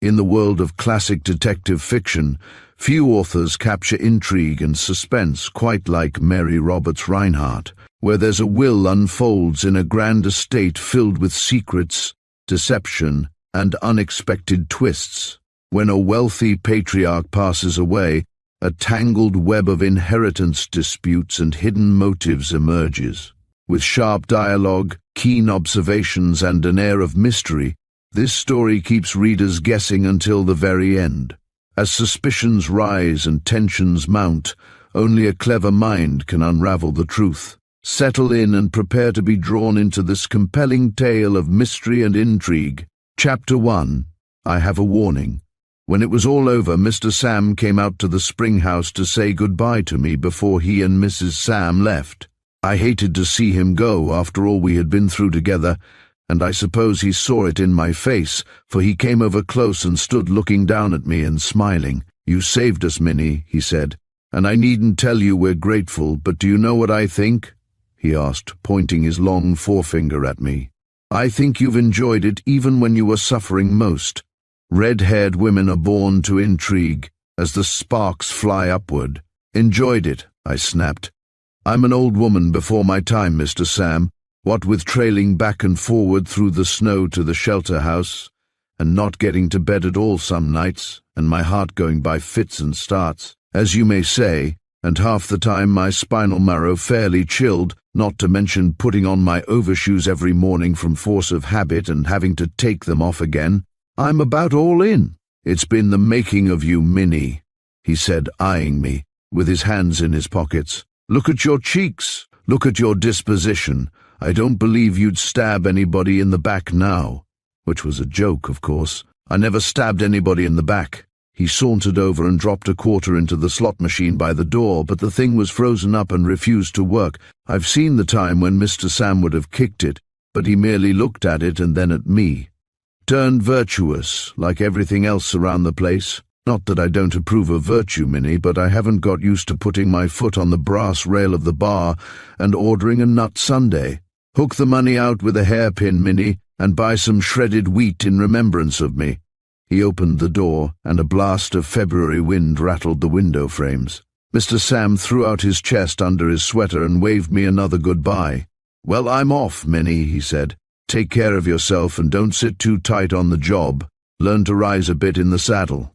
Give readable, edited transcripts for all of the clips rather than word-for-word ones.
In the world of classic detective fiction, few authors capture intrigue and suspense quite like Mary Roberts Rinehart, where there's a will unfolds in a grand estate filled with secrets, deception, and unexpected twists. When a wealthy patriarch passes away, a tangled web of inheritance disputes and hidden motives emerges. With sharp dialogue, keen observations, and an air of mystery, this story keeps readers guessing until the very end. As suspicions rise and tensions mount, only a clever mind can unravel the truth. Settle in and prepare to be drawn into this compelling tale of mystery and intrigue. Chapter 1. I Have a Warning. When it was all over, Mr. Sam came out to the spring house to say goodbye to me before he and Mrs. Sam left. I hated to see him go after all we had been through together, and I suppose he saw it in my face, for he came over close and stood looking down at me and smiling. "You saved us, Minnie," he said, "and I needn't tell you we're grateful, but do you know what I think?" he asked, pointing his long forefinger at me. "I think you've enjoyed it even when you were suffering most. Red-haired women are born to intrigue, as the sparks fly upward." "Enjoyed it," I snapped. "I'm an old woman before my time, Mr. Sam, what with trailing back and forward through the snow to the shelter house, and not getting to bed at all some nights, and my heart going by fits and starts, as you may say, and half the time my spinal marrow fairly chilled, not to mention putting on my overshoes every morning from force of habit and having to take them off again. I'm about all in." "It's been the making of you, Minnie," he said, eyeing me, with his hands in his pockets. "Look at your cheeks. Look at your disposition. I don't believe you'd stab anybody in the back now." Which was a joke, of course. I never stabbed anybody in the back. He sauntered over and dropped a quarter into the slot machine by the door, but the thing was frozen up and refused to work. I've seen the time when Mr. Sam would have kicked it, but he merely looked at it and then at me. Turned virtuous, like everything else around the place. Not that I don't approve of virtue, Minnie, but I haven't got used to putting my foot on the brass rail of the bar and ordering a nut sundae. Hook the money out with a hairpin, Minnie, and buy some shredded wheat in remembrance of me." He opened the door, and a blast of February wind rattled the window frames. Mr. Sam threw out his chest under his sweater and waved me another goodbye. "Well, I'm off, Minnie," he said. "Take care of yourself and don't sit too tight on the job. Learn to rise a bit in the saddle."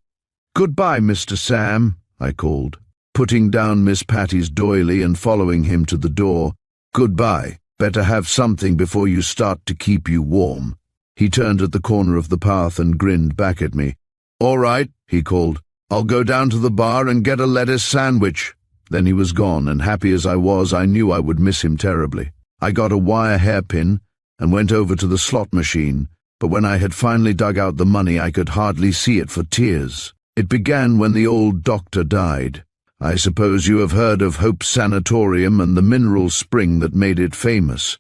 "Goodbye, Mr. Sam," I called, putting down Miss Patty's doily and following him to the door. "Goodbye. Better have something before you start to keep you warm." He turned at the corner of the path and grinned back at me. "All right," he called. "I'll go down to the bar and get a lettuce sandwich." Then he was gone, and happy as I was, I knew I would miss him terribly. I got a wire hairpin and went over to the slot machine, but when I had finally dug out the money, I could hardly see it for tears. It began when the old doctor died. I suppose you have heard of Hope's Sanatorium and the mineral spring that made it famous.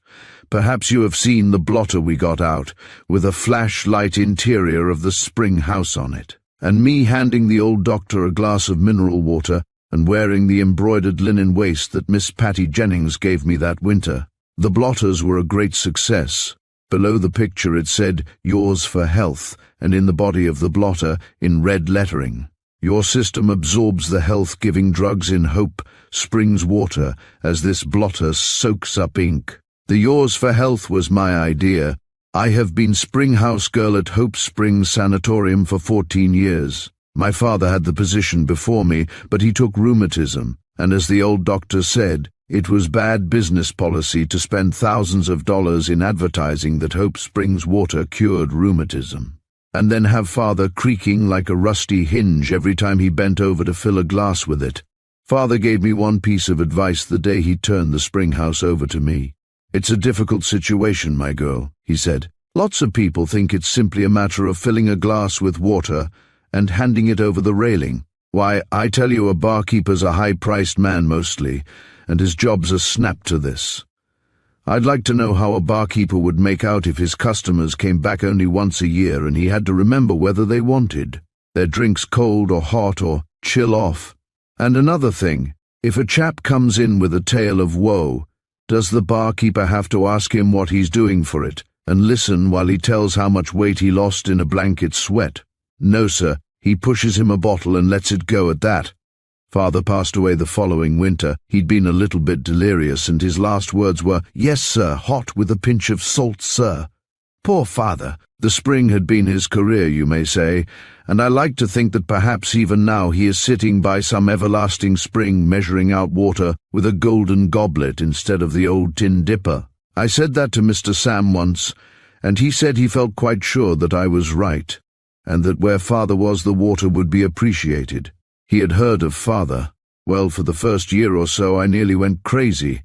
Perhaps you have seen the blotter we got out, with a flashlight interior of the spring house on it, and me handing the old doctor a glass of mineral water and wearing the embroidered linen waist that Miss Patty Jennings gave me that winter. The blotters were a great success. Below the picture it said, "Yours for health," and in the body of the blotter, in red lettering, "Your system absorbs the health-giving drugs in Hope Springs water as this blotter soaks up ink." The "Yours for Health" was my idea. I have been spring house girl at Hope Springs Sanatorium for 14 years. My father had the position before me, but he took rheumatism, and as the old doctor said, it was bad business policy to spend thousands of dollars in advertising that Hope Springs water cured rheumatism, and then have father creaking like a rusty hinge every time he bent over to fill a glass with it. Father gave me one piece of advice the day he turned the spring house over to me. "It's a difficult situation, my girl," he said. "Lots of people think it's simply a matter of filling a glass with water and handing it over the railing. Why, I tell you, a barkeeper's a high-priced man mostly, and his job's a snap to this. I'd like to know how a barkeeper would make out if his customers came back only once a year and he had to remember whether they wanted their drinks cold or hot or chill off. And another thing, if a chap comes in with a tale of woe, does the barkeeper have to ask him what he's doing for it and listen while he tells how much weight he lost in a blanket sweat? "No, sir. He pushes him a bottle and lets it go at that." Father passed away the following winter. He'd been a little bit delirious, and his last words were, "Yes, sir, hot with a pinch of salt, sir." Poor father. The spring had been his career, you may say, and I like to think that perhaps even now he is sitting by some everlasting spring measuring out water with a golden goblet instead of the old tin dipper. I said that to Mr. Sam once, and he said he felt quite sure that I was right, and that where father was the water would be appreciated. He had heard of father. Well, for the first year or so I nearly went crazy.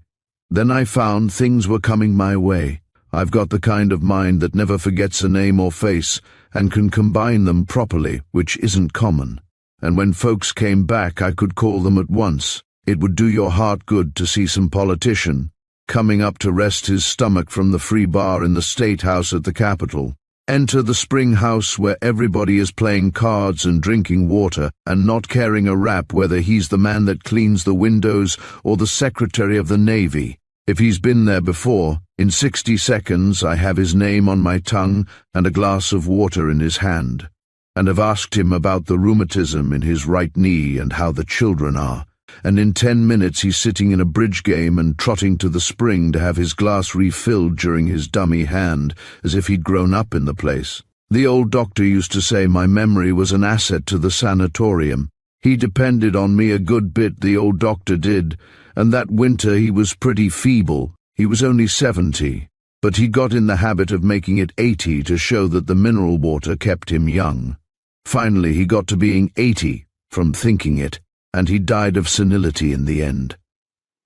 Then I found things were coming my way. I've got the kind of mind that never forgets a name or face, and can combine them properly, which isn't common. And when folks came back I could call them at once. It would do your heart good to see some politician coming up to rest his stomach from the free bar in the State House at the Capitol. Enter the spring house where everybody is playing cards and drinking water and not caring a rap whether he's the man that cleans the windows or the Secretary of the Navy. If he's been there before, in 60 seconds I have his name on my tongue and a glass of water in his hand, and have asked him about the rheumatism in his right knee and how the children are, and in 10 minutes he's sitting in a bridge game and trotting to the spring to have his glass refilled during his dummy hand, as if he'd grown up in the place. The old doctor used to say my memory was an asset to the sanatorium. He depended on me a good bit, the old doctor did, and that winter he was pretty feeble. He was only 70, but he got in the habit of making it 80 to show that the mineral water kept him young. Finally he got to being 80 from thinking it, and he died of senility in the end.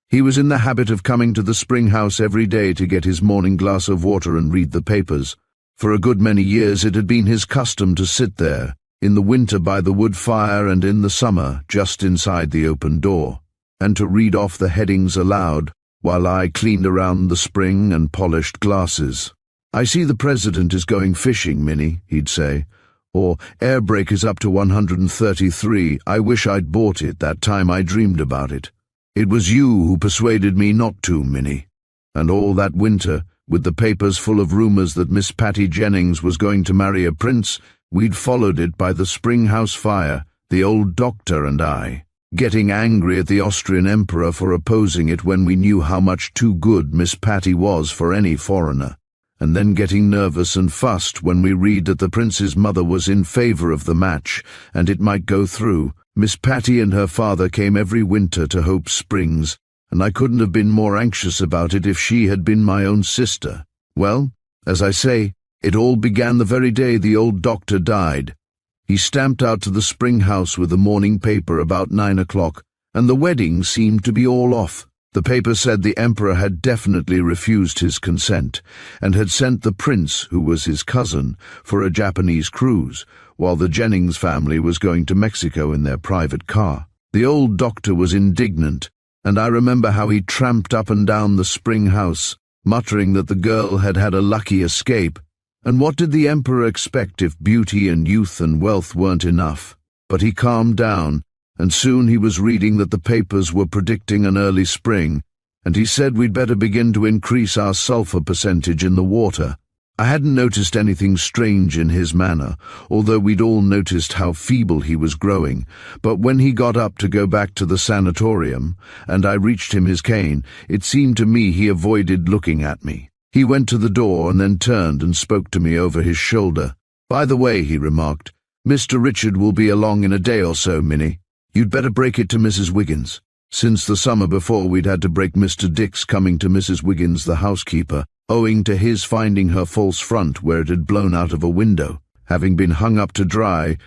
He was in the habit of coming to the spring house every day to get his morning glass of water and read the papers. For a good many years it had been his custom to sit there, in the winter by the wood fire and in the summer just inside the open door, and to read off the headings aloud while I cleaned around the spring and polished glasses. "I see the president is going fishing, Minnie," he'd say, or "Air brake is up to 133, I wish I'd bought it that time I dreamed about it. It was you who persuaded me not to, Minnie." And all that winter, with the papers full of rumors that Miss Patty Jennings was going to marry a prince, we'd followed it by the spring house fire, the old doctor and I, getting angry at the Austrian emperor for opposing it when we knew how much too good Miss Patty was for any foreigner, and then getting nervous and fussed when we read that the prince's mother was in favor of the match and it might go through. Miss Patty and her father came every winter to Hope Springs, and I couldn't have been more anxious about it if she had been my own sister. Well, as I say, it all began the very day the old doctor died. He stamped out to the spring house with the morning paper about 9 o'clock, and the wedding seemed to be all off. The paper said the emperor had definitely refused his consent, and had sent the prince, who was his cousin, for a Japanese cruise, while the Jennings family was going to Mexico in their private car. The old doctor was indignant, and I remember how he tramped up and down the spring house, muttering that the girl had had a lucky escape. And what did the emperor expect if beauty and youth and wealth weren't enough? But he calmed down, and soon he was reading that the papers were predicting an early spring, and he said we'd better begin to increase our sulfur percentage in the water. I hadn't noticed anything strange in his manner, although we'd all noticed how feeble he was growing, but when he got up to go back to the sanatorium, and I reached him his cane, it seemed to me he avoided looking at me. He went to the door and then turned and spoke to me over his shoulder. "By the way," he remarked, "Mr. Richard will be along in a day or so, Minnie. You'd better break it to Mrs. Wiggins." Since the summer before, we'd had to break Mr. Dick's coming to Mrs. Wiggins, the housekeeper, owing to his finding her false front where it had blown out of a window, having been hung up to dry,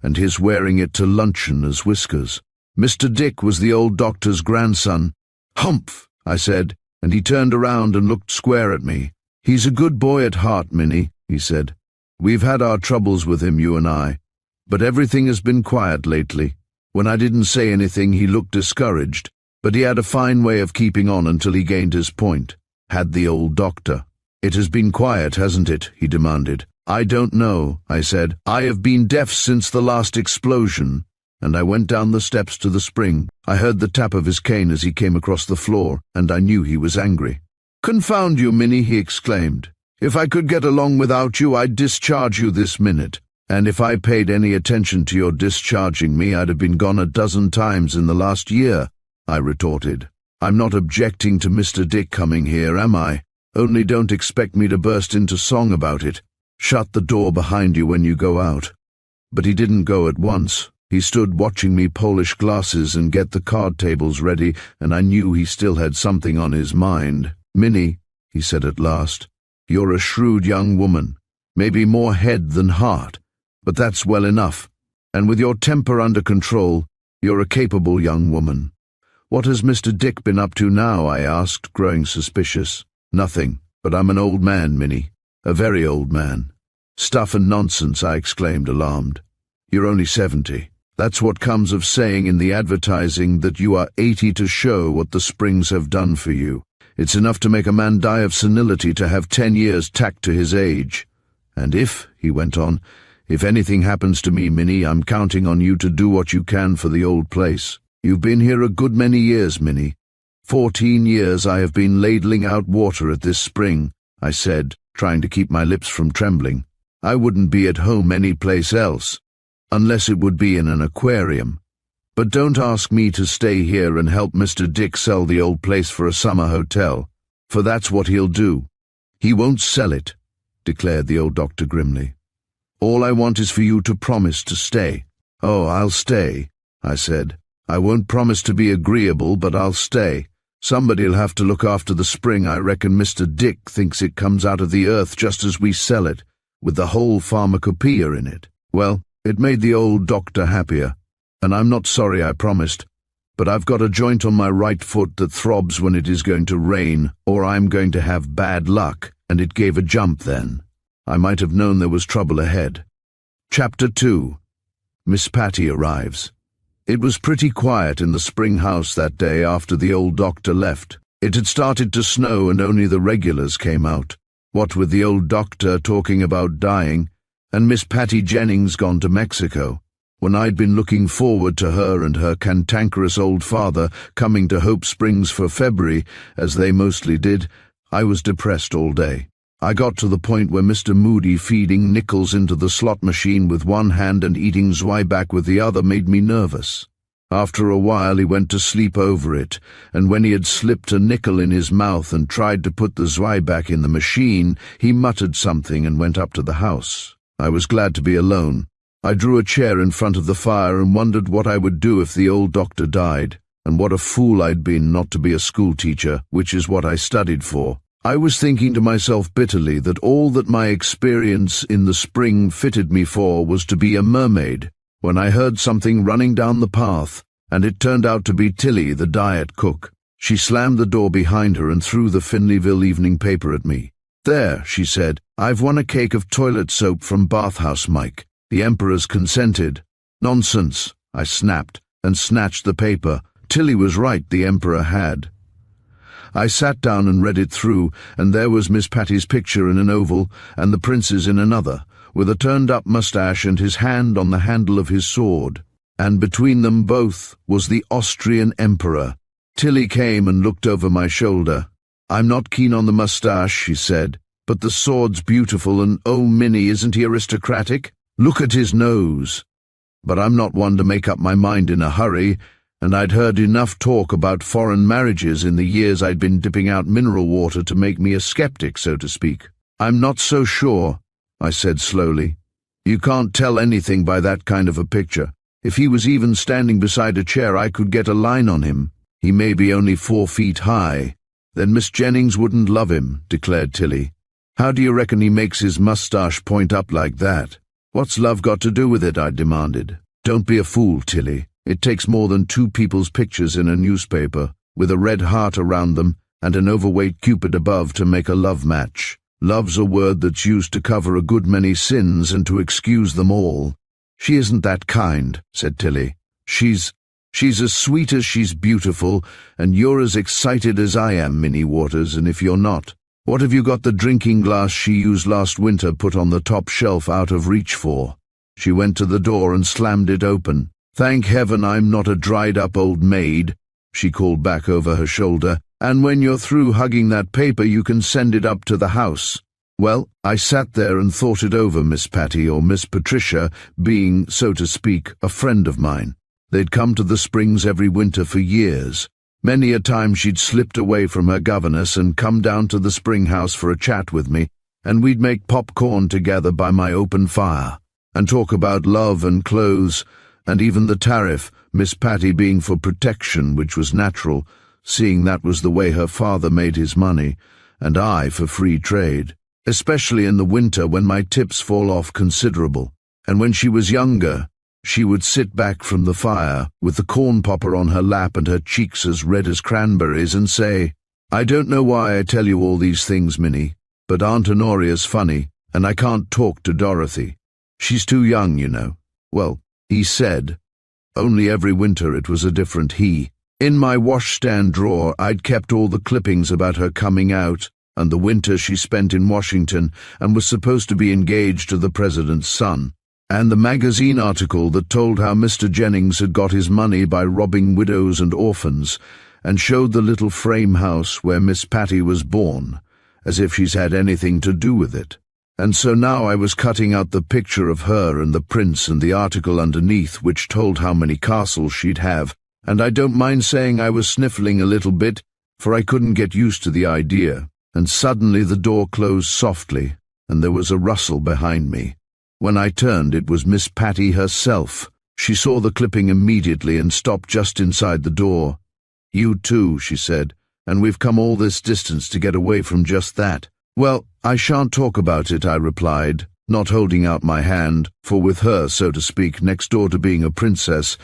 and his wearing it to luncheon as whiskers. Mr. Dick was the old doctor's grandson. "Humph," I said, and he turned around and looked square at me. "He's a good boy at heart, Minnie," he said. "We've had our troubles with him, you and I, but everything has been quiet lately." When I didn't say anything, he looked discouraged, but he had a fine way of keeping on until he gained his point, had the old doctor. "It has been quiet, hasn't it?" he demanded. "I don't know," I said. "I have been deaf since the last explosion." And I went down the steps to the spring. I heard the tap of his cane as he came across the floor, and I knew he was angry. "Confound you, Minnie," he exclaimed. "If I could get along without you, I'd discharge you this minute." And if I paid any attention to your discharging me, I'd have been gone a dozen times in the last year, I retorted. I'm not objecting to Mr. Dick coming here, am I? Only don't expect me to burst into song about it. Shut the door behind you when you go out. But he didn't go at once. He stood watching me polish glasses and get the card tables ready, and I knew he still had something on his mind. Minnie, he said at last, you're a shrewd young woman, maybe more head than heart, but that's well enough. And with your temper under control, you're a capable young woman. What has Mr. Dick been up to now? I asked, growing suspicious. Nothing, but I'm an old man, Minnie, a very old man. Stuff and nonsense, I exclaimed, alarmed. You're only 70. That's what comes of saying in the advertising that you are 80 to show what the springs have done for you. It's enough to make a man die of senility to have 10 years tacked to his age. And if, he went on, if anything happens to me, Minnie, I'm counting on you to do what you can for the old place. You've been here a good many years, Minnie. 14 years I have been ladling out water at this spring, I said, trying to keep my lips from trembling. I wouldn't be at home any place else, unless it would be in an aquarium. But don't ask me to stay here and help Mr. Dick sell the old place for a summer hotel, for that's what he'll do. He won't sell it, declared the old doctor grimly. All I want is for you to promise to stay. Oh, I'll stay, I said. I won't promise to be agreeable, but I'll stay. Somebody'll have to look after the spring. I reckon Mr. Dick thinks it comes out of the earth just as we sell it, with the whole pharmacopoeia in it. Well, it made the old doctor happier, and I'm not sorry I promised, but I've got a joint on my right foot that throbs when it is going to rain, or I'm going to have bad luck, and it gave a jump then. I might have known there was trouble ahead. Chapter 2. Miss Patty arrives. It was pretty quiet in the spring house that day after the old doctor left. It had started to snow and only the regulars came out, what with the old doctor talking about dying, and Miss Patty Jennings gone to Mexico, when I'd been looking forward to her and her cantankerous old father coming to Hope Springs for February, as they mostly did. I was depressed all day. I got to the point where Mr. Moody feeding nickels into the slot machine with one hand and eating zwieback with the other made me nervous. After a while he went to sleep over it, and when he had slipped a nickel in his mouth and tried to put the zwieback in the machine, he muttered something and went up to the house. I was glad to be alone. I drew a chair in front of the fire and wondered what I would do if the old doctor died, and what a fool I'd been not to be a schoolteacher, which is what I studied for. I was thinking to myself bitterly that all that my experience in the spring fitted me for was to be a mermaid, when I heard something running down the path, and it turned out to be Tilly, the diet cook. She slammed the door behind her and threw the Finleyville evening paper at me. There, she said, I've won a cake of toilet soap from Bathhouse Mike. The Emperor's consented. Nonsense, I snapped, and snatched the paper. Tilly was right, the Emperor had. I sat down and read it through, and there was Miss Patty's picture in an oval, and the Prince's in another, with a turned-up moustache and his hand on the handle of his sword. And between them both was the Austrian Emperor. Tilly came and looked over my shoulder. I'm not keen on the moustache, she said, but the sword's beautiful, and oh, Minnie, isn't he aristocratic? Look at his nose. But I'm not one to make up my mind in a hurry, and I'd heard enough talk about foreign marriages in the years I'd been dipping out mineral water to make me a skeptic, so to speak. I'm not so sure, I said slowly. You can't tell anything by that kind of a picture. If he was even standing beside a chair, I could get a line on him. He may be only 4 feet high. Then Miss Jennings wouldn't love him, declared Tilly. How do you reckon he makes his moustache point up like that? What's love got to do with it? I demanded. Don't be a fool, Tilly. It takes more than 2 people's pictures in a newspaper, with a red heart around them and an overweight Cupid above to make a love match. Love's a word that's used to cover a good many sins and to excuse them all. She isn't that kind, said Tilly. She's as sweet as she's beautiful, and you're as excited as I am, Minnie Waters, and if you're not, what have you got the drinking glass she used last winter put on the top shelf out of reach for? She went to the door and slammed it open. Thank heaven I'm not a dried-up old maid, she called back over her shoulder, and when you're through hugging that paper you can send it up to the house. Well, I sat there and thought it over, Miss Patty, or Miss Patricia, being, so to speak, a friend of mine. They'd come to the Springs every winter for years. Many a time she'd slipped away from her governess and come down to the spring house for a chat with me, and we'd make popcorn together by my open fire, and talk about love and clothes, and even the tariff, Miss Patty being for protection, which was natural, seeing that was the way her father made his money, and I for free trade, especially in the winter when my tips fall off considerable. And when she was younger, she would sit back from the fire, with the corn popper on her lap and her cheeks as red as cranberries, and say, "I don't know why I tell you all these things, Minnie, but Aunt Honoria's funny, and I can't talk to Dorothy. She's too young, you know." Well, he said, only every winter it was a different he. In my washstand drawer I'd kept all the clippings about her coming out, and the winter she spent in Washington and was supposed to be engaged to the president's son, and the magazine article that told how Mr. Jennings had got his money by robbing widows and orphans, and showed the little frame house where Miss Patty was born, as if she's had anything to do with it. And so now I was cutting out the picture of her and the prince and the article underneath which told how many castles she'd have, and I don't mind saying I was sniffling a little bit, for I couldn't get used to the idea. And suddenly the door closed softly, and there was a rustle behind me. When I turned, it was Miss Patty herself. She saw the clipping immediately and stopped just inside the door. "You too," she said, "and we've come all this distance to get away from just that." "Well, I shan't talk about it," I replied, not holding out my hand, for with her, so to speak, next door to being a princess,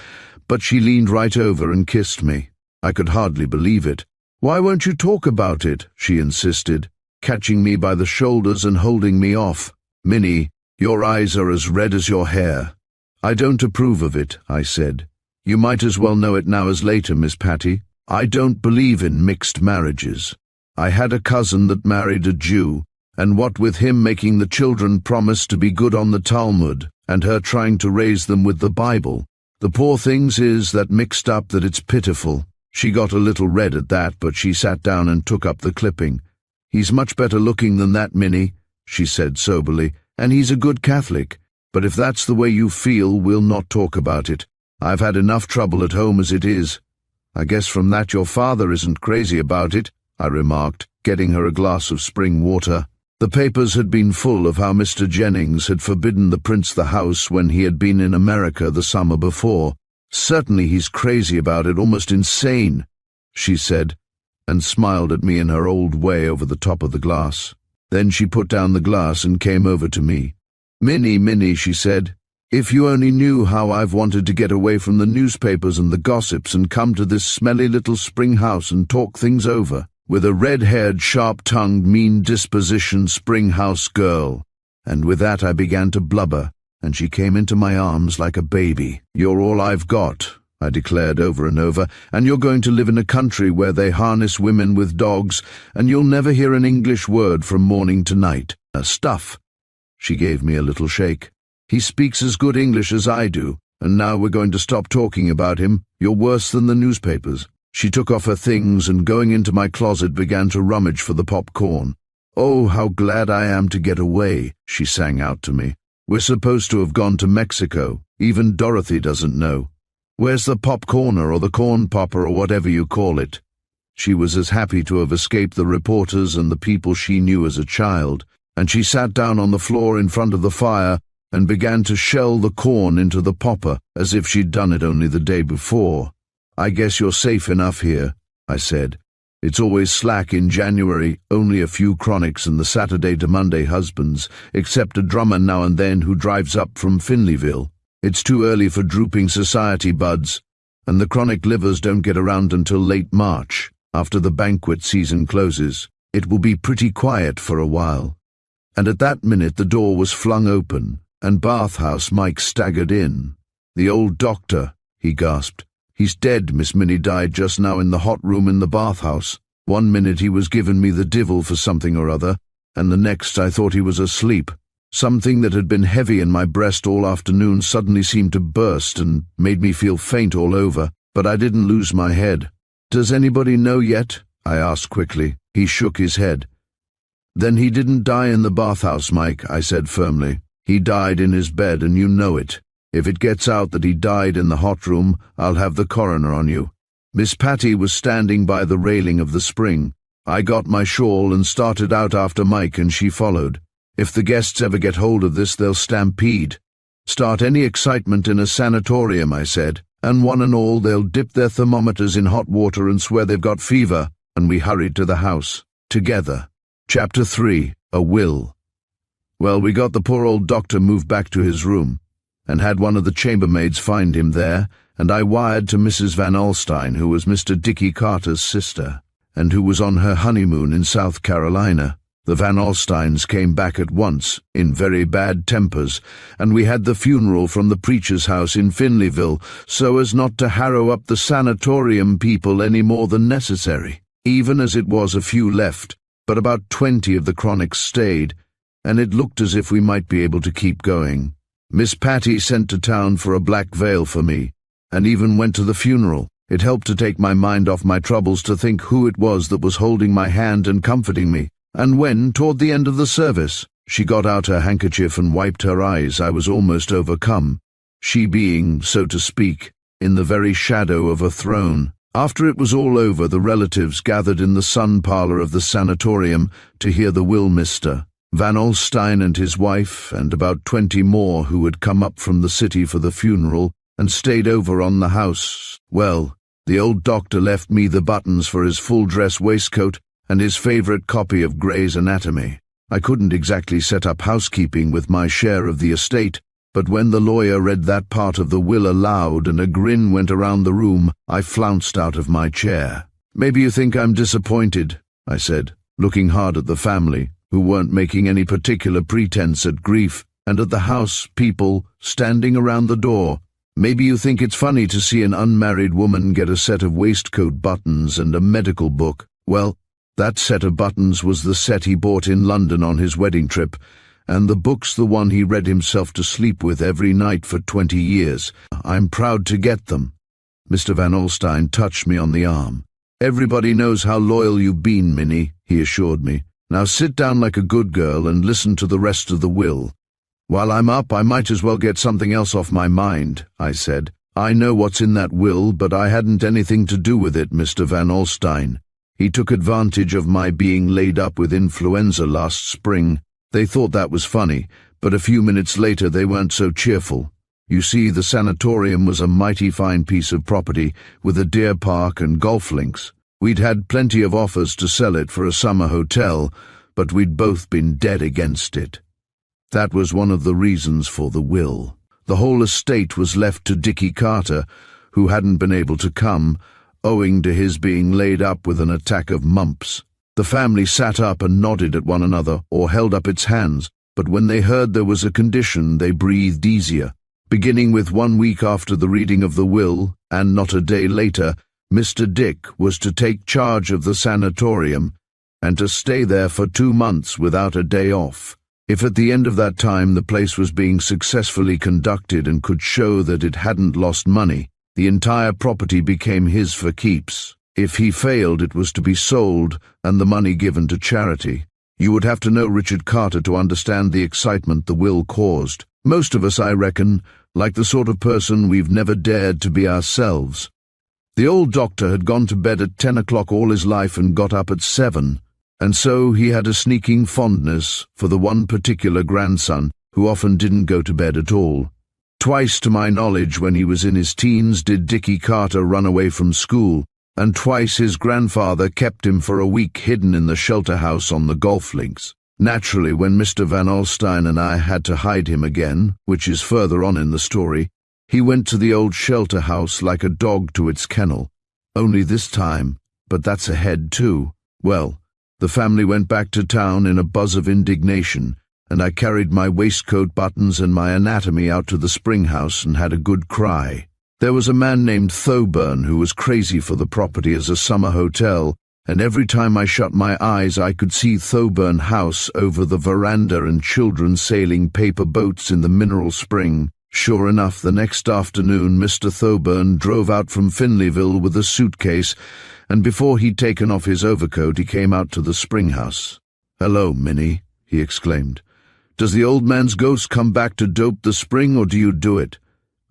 but she leaned right over and kissed me. I could hardly believe it. "Why won't you talk about it?" she insisted, catching me by the shoulders and holding me off. "Minnie, your eyes are as red as your hair." "I don't approve of it," I said. "You might as well know it now as later, Miss Patty. I don't believe in mixed marriages. I had a cousin that married a Jew, and what with him making the children promise to be good on the Talmud, and her trying to raise them with the Bible, the poor things is that mixed up that it's pitiful." She got a little red at that, but she sat down and took up the clipping. "He's much better looking than that, Minnie," she said soberly, "and he's a good Catholic. But if that's the way you feel, we'll not talk about it. I've had enough trouble at home as it is." "I guess from that your father isn't crazy about it," I remarked, getting her a glass of spring water. The papers had been full of how Mr. Jennings had forbidden the prince the house when he had been in America the summer before. "Certainly he's crazy about it, almost insane," she said, and smiled at me in her old way over the top of the glass. Then she put down the glass and came over to me. Minnie," she said, "if you only knew how I've wanted to get away from the newspapers and the gossips and come to this smelly little spring house and talk things over with a red-haired, sharp-tongued, mean-dispositioned spring house girl." And with that I began to blubber, and she came into my arms like a baby. "You're all I've got," I declared over and over, "and you're going to live in a country where they harness women with dogs, and you'll never hear an English word from morning to night. Stuff." She gave me a little shake. "He speaks as good English as I do, and now we're going to stop talking about him. You're worse than the newspapers." She took off her things and, going into my closet, began to rummage for the popcorn. "Oh, how glad I am to get away," she sang out to me. "We're supposed to have gone to Mexico. Even Dorothy doesn't know. Where's the popcorner or the corn popper or whatever you call it?" She was as happy to have escaped the reporters and the people she knew as a child, and she sat down on the floor in front of the fire and began to shell the corn into the popper as if she'd done it only the day before. "I guess you're safe enough here," I said. "It's always slack in January, only a few chronics and the Saturday to Monday husbands, except a drummer now and then who drives up from Finleyville. It's too early for drooping society buds, and the chronic livers don't get around until late March, after the banquet season closes. It will be pretty quiet for a while." And at that minute the door was flung open, and Bathhouse Mike staggered in. "The old doctor," he gasped. "He's dead. Miss Minnie died just now in the hot room in the bathhouse. One minute he was giving me the divil for something or other, and the next I thought he was asleep. Something that had been heavy in my breast all afternoon suddenly seemed to burst and made me feel faint all over, but I didn't lose my head." "Does anybody know yet?" I asked quickly. He shook his head. "Then he didn't die in the bathhouse, Mike," I said firmly. "He died in his bed, and you know it. If it gets out that he died in the hot room, I'll have the coroner on you." Miss Patty was standing by the railing of the spring. I got my shawl and started out after Mike, and she followed. "If the guests ever get hold of this, they'll stampede. Start any excitement in a sanatorium," I said, "and one and all they'll dip their thermometers in hot water and swear they've got fever," and we hurried to the house, together. Chapter 3. A Will. Well, we got the poor old doctor moved back to his room, and had one of the chambermaids find him there, and I wired to Mrs. Van Alstyne, who was Mr. Dickie Carter's sister, and who was on her honeymoon in South Carolina. The Van Alstynes came back at once, in very bad tempers, and we had the funeral from the preacher's house in Finleyville, so as not to harrow up the sanatorium people any more than necessary. Even as it was, a few left, but about 20 of the chronics stayed, and it looked as if we might be able to keep going. Miss Patty sent to town for a black veil for me, and even went to the funeral. It helped to take my mind off my troubles to think who it was that was holding my hand and comforting me. And when, toward the end of the service, she got out her handkerchief and wiped her eyes, I was almost overcome, she being, so to speak, in the very shadow of a throne. After it was all over, the relatives gathered in the sun parlour of the sanatorium to hear the will. Mr. Van Alstyne and his wife, and about 20 more who had come up from the city for the funeral, and stayed over on the house. Well, the old doctor left me the buttons for his full-dress waistcoat and his favourite copy of Gray's Anatomy. I couldn't exactly set up housekeeping with my share of the estate, but when the lawyer read that part of the will aloud and a grin went around the room, I flounced out of my chair. "Maybe you think I'm disappointed," I said, looking hard at the family, who weren't making any particular pretense at grief, and at the house people standing around the door. "Maybe you think it's funny to see an unmarried woman get a set of waistcoat buttons and a medical book. Well, that set of buttons was the set he bought in London on his wedding trip, and the book's the one he read himself to sleep with every night for 20 years. I'm proud to get them." Mr. Van Alstyne touched me on the arm. "Everybody knows how loyal you've been, Minnie," he assured me. "Now sit down like a good girl and listen to the rest of the will." "While I'm up, I might as well get something else off my mind," I said. "I know what's in that will, but I hadn't anything to do with it, Mr. Van Alstyne. He took advantage of my being laid up with influenza last spring. They thought that was funny, but a few minutes later they weren't so cheerful. You see, the sanatorium was a mighty fine piece of property, with a deer park and golf links. We'd had plenty of offers to sell it for a summer hotel, but we'd both been dead against it. That was one of the reasons for the will. The whole estate was left to Dickie Carter, who hadn't been able to come, owing to his being laid up with an attack of mumps. The family sat up and nodded at one another, or held up its hands, but when they heard there was a condition, they breathed easier. Beginning with 1 week after the reading of the will, and not a day later, Mr. Dick was to take charge of the sanatorium, and to stay there for 2 months without a day off. If at the end of that time the place was being successfully conducted and could show that it hadn't lost money, the entire property became his for keeps. If he failed, it was to be sold and the money given to charity. You would have to know Richard Carter to understand the excitement the will caused. Most of us, I reckon, like the sort of person we've never dared to be ourselves. The old doctor had gone to bed at 10 o'clock all his life and got up at 7, and so he had a sneaking fondness for the one particular grandson who often didn't go to bed at all. Twice, to my knowledge, when he was in his teens, did Dickie Carter run away from school, and twice his grandfather kept him for a week hidden in the shelter house on the golf links. Naturally, when Mr. Van Alstyne and I had to hide him again, which is further on in the story, he went to the old shelter house like a dog to its kennel. Only this time, but that's ahead too. Well, the family went back to town in a buzz of indignation, and I carried my waistcoat buttons and my anatomy out to the spring house and had a good cry. There was a man named Thoburn who was crazy for the property as a summer hotel, and every time I shut my eyes I could see Thoburn House over the veranda and children sailing paper boats in the mineral spring. Sure enough, the next afternoon Mr. Thoburn drove out from Finleyville with a suitcase, and before he'd taken off his overcoat he came out to the spring house. "Hello, Minnie," he exclaimed. "Does the old man's ghost come back to dope the spring, or do you do it?"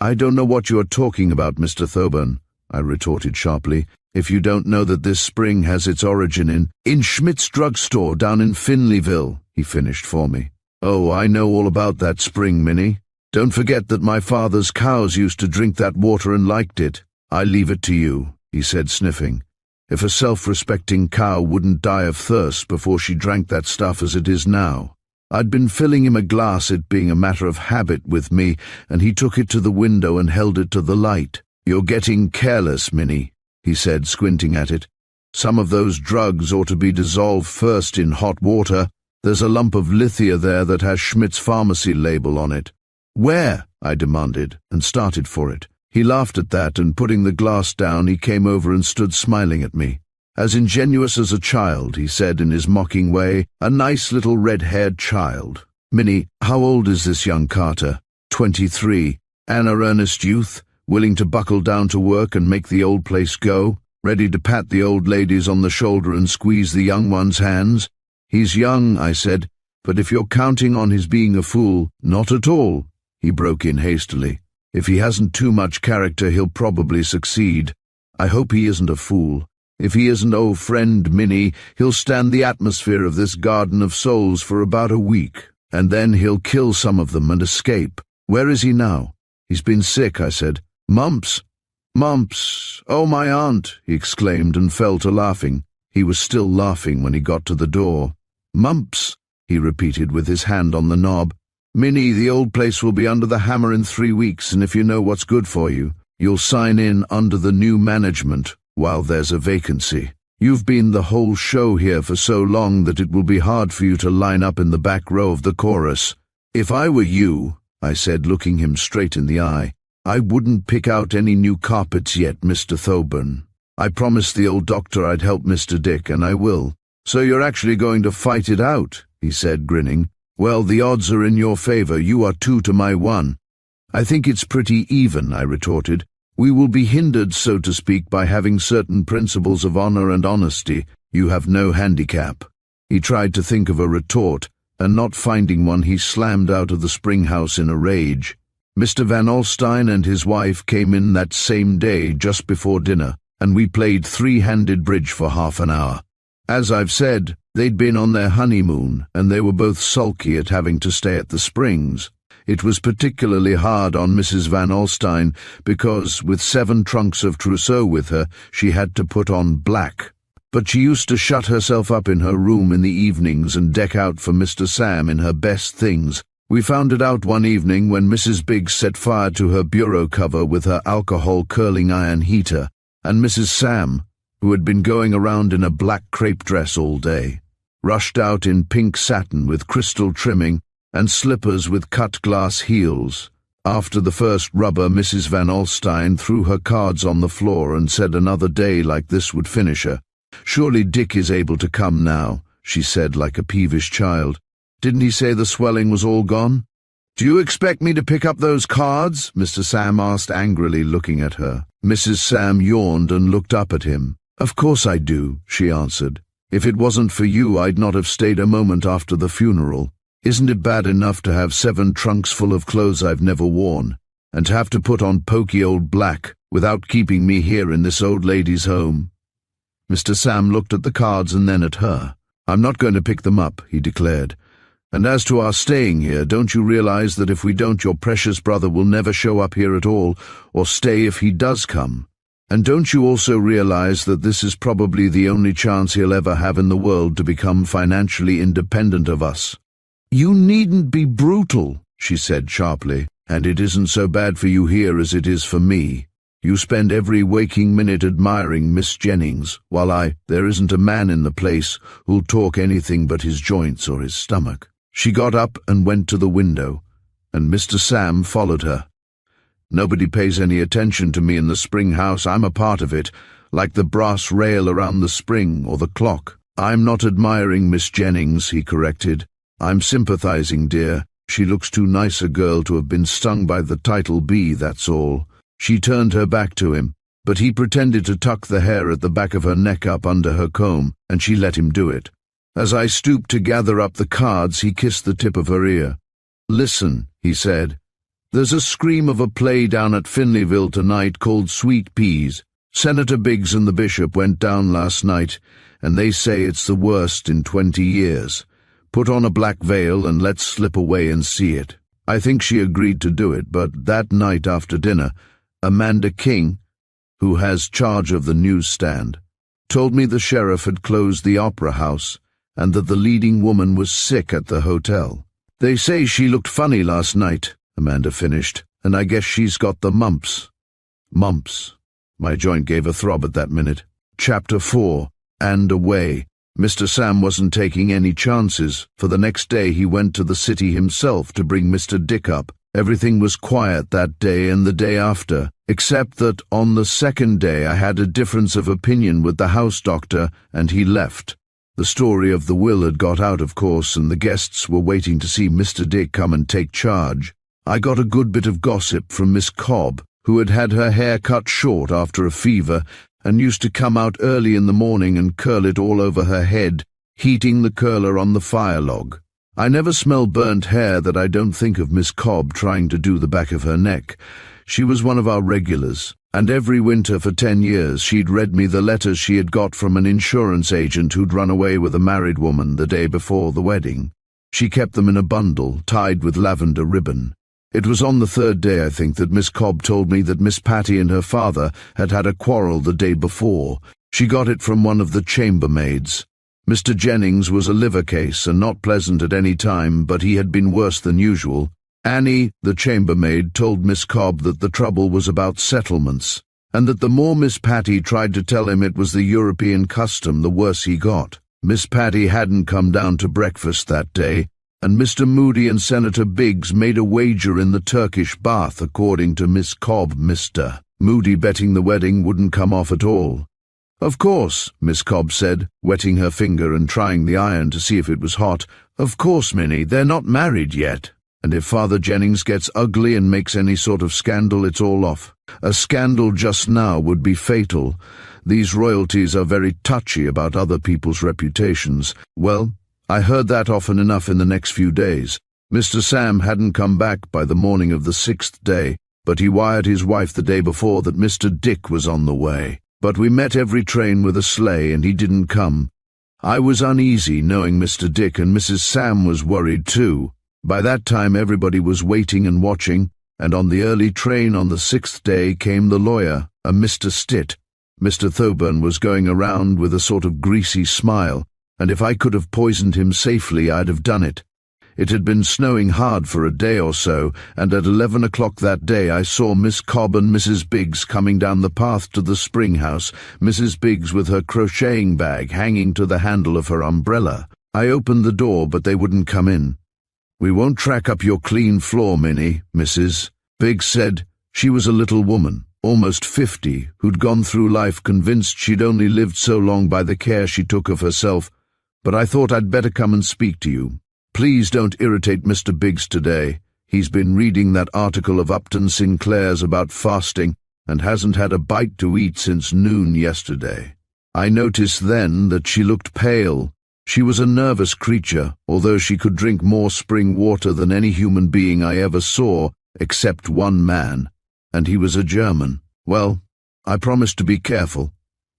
"I don't know what you are talking about, Mr. Thoburn," I retorted sharply, "if you don't know that this spring has its origin in Schmidt's drugstore down in Finleyville," he finished for me. "Oh, I know all about that spring, Minnie. Don't forget that my father's cows used to drink that water and liked it. I leave it to you," he said, sniffing. "If a self-respecting cow wouldn't die of thirst before she drank that stuff as it is now." I'd been filling him a glass, it being a matter of habit with me, and he took it to the window and held it to the light. "You're getting careless, Minnie," he said, squinting at it. "Some of those drugs ought to be dissolved first in hot water. There's a lump of lithia there that has Schmidt's pharmacy label on it." "Where?" I demanded, and started for it. He laughed at that, and putting the glass down, he came over and stood smiling at me. "As ingenuous as a child," he said in his mocking way, "a nice little red-haired child. Minnie, how old is this young Carter?" 23. An earnest youth, willing to buckle down to work and make the old place go, ready to pat the old ladies on the shoulder and squeeze the young ones' hands. "He's young," I said, "but if you're counting on his being a fool—" "Not at all," he broke in hastily. "If he hasn't too much character, he'll probably succeed. I hope he isn't a fool. If he isn't, oh, friend Minnie, he'll stand the atmosphere of this garden of souls for about a week, and then he'll kill some of them and escape. Where is he now?" "He's been sick," I said. "Mumps." "Mumps! Oh, my aunt!" he exclaimed and fell to laughing. He was still laughing when he got to the door. "Mumps," he repeated with his hand on the knob. "Minnie, the old place will be under the hammer in 3 weeks, and if you know what's good for you, you'll sign in under the new management while there's a vacancy. You've been the whole show here for so long that it will be hard for you to line up in the back row of the chorus." "If I were you," I said, looking him straight in the eye, "I wouldn't pick out any new carpets yet, Mr. Thoburn. I promised the old doctor I'd help Mr. Dick, and I will." "So you're actually going to fight it out," he said, grinning. "Well, the odds are in your favor. You are 2 to my 1. "I think it's pretty even," I retorted. "We will be hindered, so to speak, by having certain principles of honor and honesty. You have no handicap." He tried to think of a retort, and not finding one, he slammed out of the spring house in a rage. Mr. Van Alstyne and his wife came in that same day just before dinner, and we played 3-handed bridge for half an hour. As I've said, they'd been on their honeymoon, and they were both sulky at having to stay at the Springs. It was particularly hard on Mrs. Van Alstyne because, with 7 trunks of trousseau with her, she had to put on black. But she used to shut herself up in her room in the evenings and deck out for Mr. Sam in her best things. We found it out one evening when Mrs. Biggs set fire to her bureau cover with her alcohol curling iron heater, and Mrs. Sam, who had been going around in a black crepe dress all day, rushed out in pink satin with crystal trimming and slippers with cut-glass heels. After the first rubber, Mrs. Van Alstyne threw her cards on the floor and said another day like this would finish her. "Surely Dick is able to come now," she said like a peevish child. "Didn't he say the swelling was all gone?" "Do you expect me to pick up those cards?" Mr. Sam asked angrily, looking at her. Mrs. Sam yawned and looked up at him. "Of course I do," she answered. "If it wasn't for you, I'd not have stayed a moment after the funeral. Isn't it bad enough to have 7 trunks full of clothes I've never worn, and to have to put on poky old black without keeping me here in this old lady's home?" Mr. Sam looked at the cards and then at her. "I'm not going to pick them up," he declared. "And as to our staying here, don't you realize that if we don't, your precious brother will never show up here at all, or stay if he does come? And don't you also realize that this is probably the only chance he'll ever have in the world to become financially independent of us?" "You needn't be brutal," she said sharply, "and it isn't so bad for you here as it is for me. You spend every waking minute admiring Miss Jennings, while there isn't a man in the place who'll talk anything but his joints or his stomach." She got up and went to the window, and Mr. Sam followed her. "Nobody pays any attention to me in the spring house. I'm a part of it, like the brass rail around the spring or the clock." "I'm not admiring Miss Jennings," he corrected. "I'm sympathizing, dear. She looks too nice a girl to have been stung by the title B, that's all." She turned her back to him, but he pretended to tuck the hair at the back of her neck up under her comb, and she let him do it. As I stooped to gather up the cards, he kissed the tip of her ear. "Listen," he said. "There's a scream of a play down at Finleyville tonight called Sweet Peas. Senator Biggs and the Bishop went down last night, and they say it's the worst in 20 years. Put on a black veil and let's slip away and see it." I think she agreed to do it, but that night after dinner, Amanda King, who has charge of the newsstand, told me the sheriff had closed the opera house and that the leading woman was sick at the hotel. "They say she looked funny last night," Amanda finished, "and I guess she's got the mumps." Mumps. My joint gave a throb at that minute. Chapter 4. And away. Mr. Sam wasn't taking any chances, for the next day he went to the city himself to bring Mr. Dick up. Everything was quiet that day and the day after, except that on the second day I had a difference of opinion with the house doctor, and he left. The story of the will had got out, of course, and the guests were waiting to see Mr. Dick come and take charge. I got a good bit of gossip from Miss Cobb, who had had her hair cut short after a fever, and used to come out early in the morning and curl it all over her head, heating the curler on the fire log. I never smell burnt hair that I don't think of Miss Cobb trying to do the back of her neck. She was one of our regulars, and every winter for 10 years she'd read me the letters she had got from an insurance agent who'd run away with a married woman the day before the wedding. She kept them in a bundle, tied with lavender ribbon. It was on the third day, I think, that Miss Cobb told me that Miss Patty and her father had had a quarrel the day before. She got it from one of the chambermaids. Mr. Jennings was a liver case and not pleasant at any time, but he had been worse than usual. Annie, the chambermaid, told Miss Cobb that the trouble was about settlements, and that the more Miss Patty tried to tell him it was the European custom, the worse he got. Miss Patty hadn't come down to breakfast that day, and Mr. Moody and Senator Biggs made a wager in the Turkish bath, according to Miss Cobb. Mr. Moody betting the wedding wouldn't come off at all. "Of course," Miss Cobb said, wetting her finger and trying the iron to see if it was hot. "Of course, Minnie, they're not married yet. And if Father Jennings gets ugly and makes any sort of scandal, it's all off. A scandal just now would be fatal. These royalties are very touchy about other people's reputations. Well, I heard that often enough in the next few days. Mr. Sam hadn't come back by the morning of the 6th day, but he wired his wife the day before that Mr. Dick was on the way. But we met every train with a sleigh, and he didn't come. I was uneasy, knowing Mr. Dick, and Mrs. Sam was worried too. By that time everybody was waiting and watching, and on the early train on the 6th day came the lawyer, a Mr. Stitt. Mr. Thoburn was going around with a sort of greasy smile, and if I could have poisoned him safely I'd have done it. It had been snowing hard for a day or so, and at 11 o'clock that day I saw Miss Cobb and Mrs. Biggs coming down the path to the spring house, Mrs. Biggs with her crocheting bag hanging to the handle of her umbrella. I opened the door, but they wouldn't come in. "We won't track up your clean floor, Minnie," Mrs. Biggs said. She was a little woman, almost 50, who'd gone through life convinced she'd only lived so long by the care she took of herself. "But I thought I'd better come and speak to you. Please don't irritate Mr. Biggs today. He's been reading that article of Upton Sinclair's about fasting and hasn't had a bite to eat since noon yesterday." I noticed then that she looked pale. She was a nervous creature, although she could drink more spring water than any human being I ever saw, except one man, and he was a German. Well, I promised to be careful.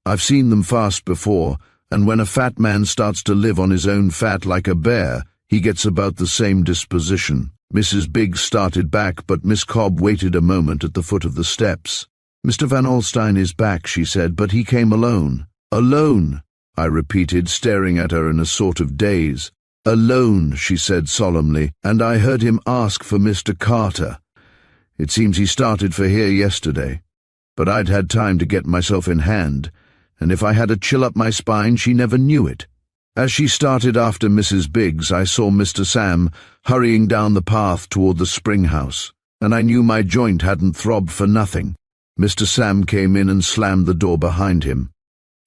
I've seen them fast before, and when a fat man starts to live on his own fat like a bear, he gets about the same disposition. Mrs. Biggs started back, but Miss Cobb waited a moment at the foot of the steps. "Mr. Van Alstyne is back," she said, "but he came alone." "Alone?" I repeated, staring at her in a sort of daze. "Alone," she said solemnly, "and I heard him ask for Mr. Carter. It seems he started for here yesterday. But I'd had time to get myself in hand, and if I had a chill up my spine, she never knew it." As she started after Mrs. Biggs, I saw Mr. Sam hurrying down the path toward the spring house, and I knew my joint hadn't throbbed for nothing. Mr. Sam came in and slammed the door behind him.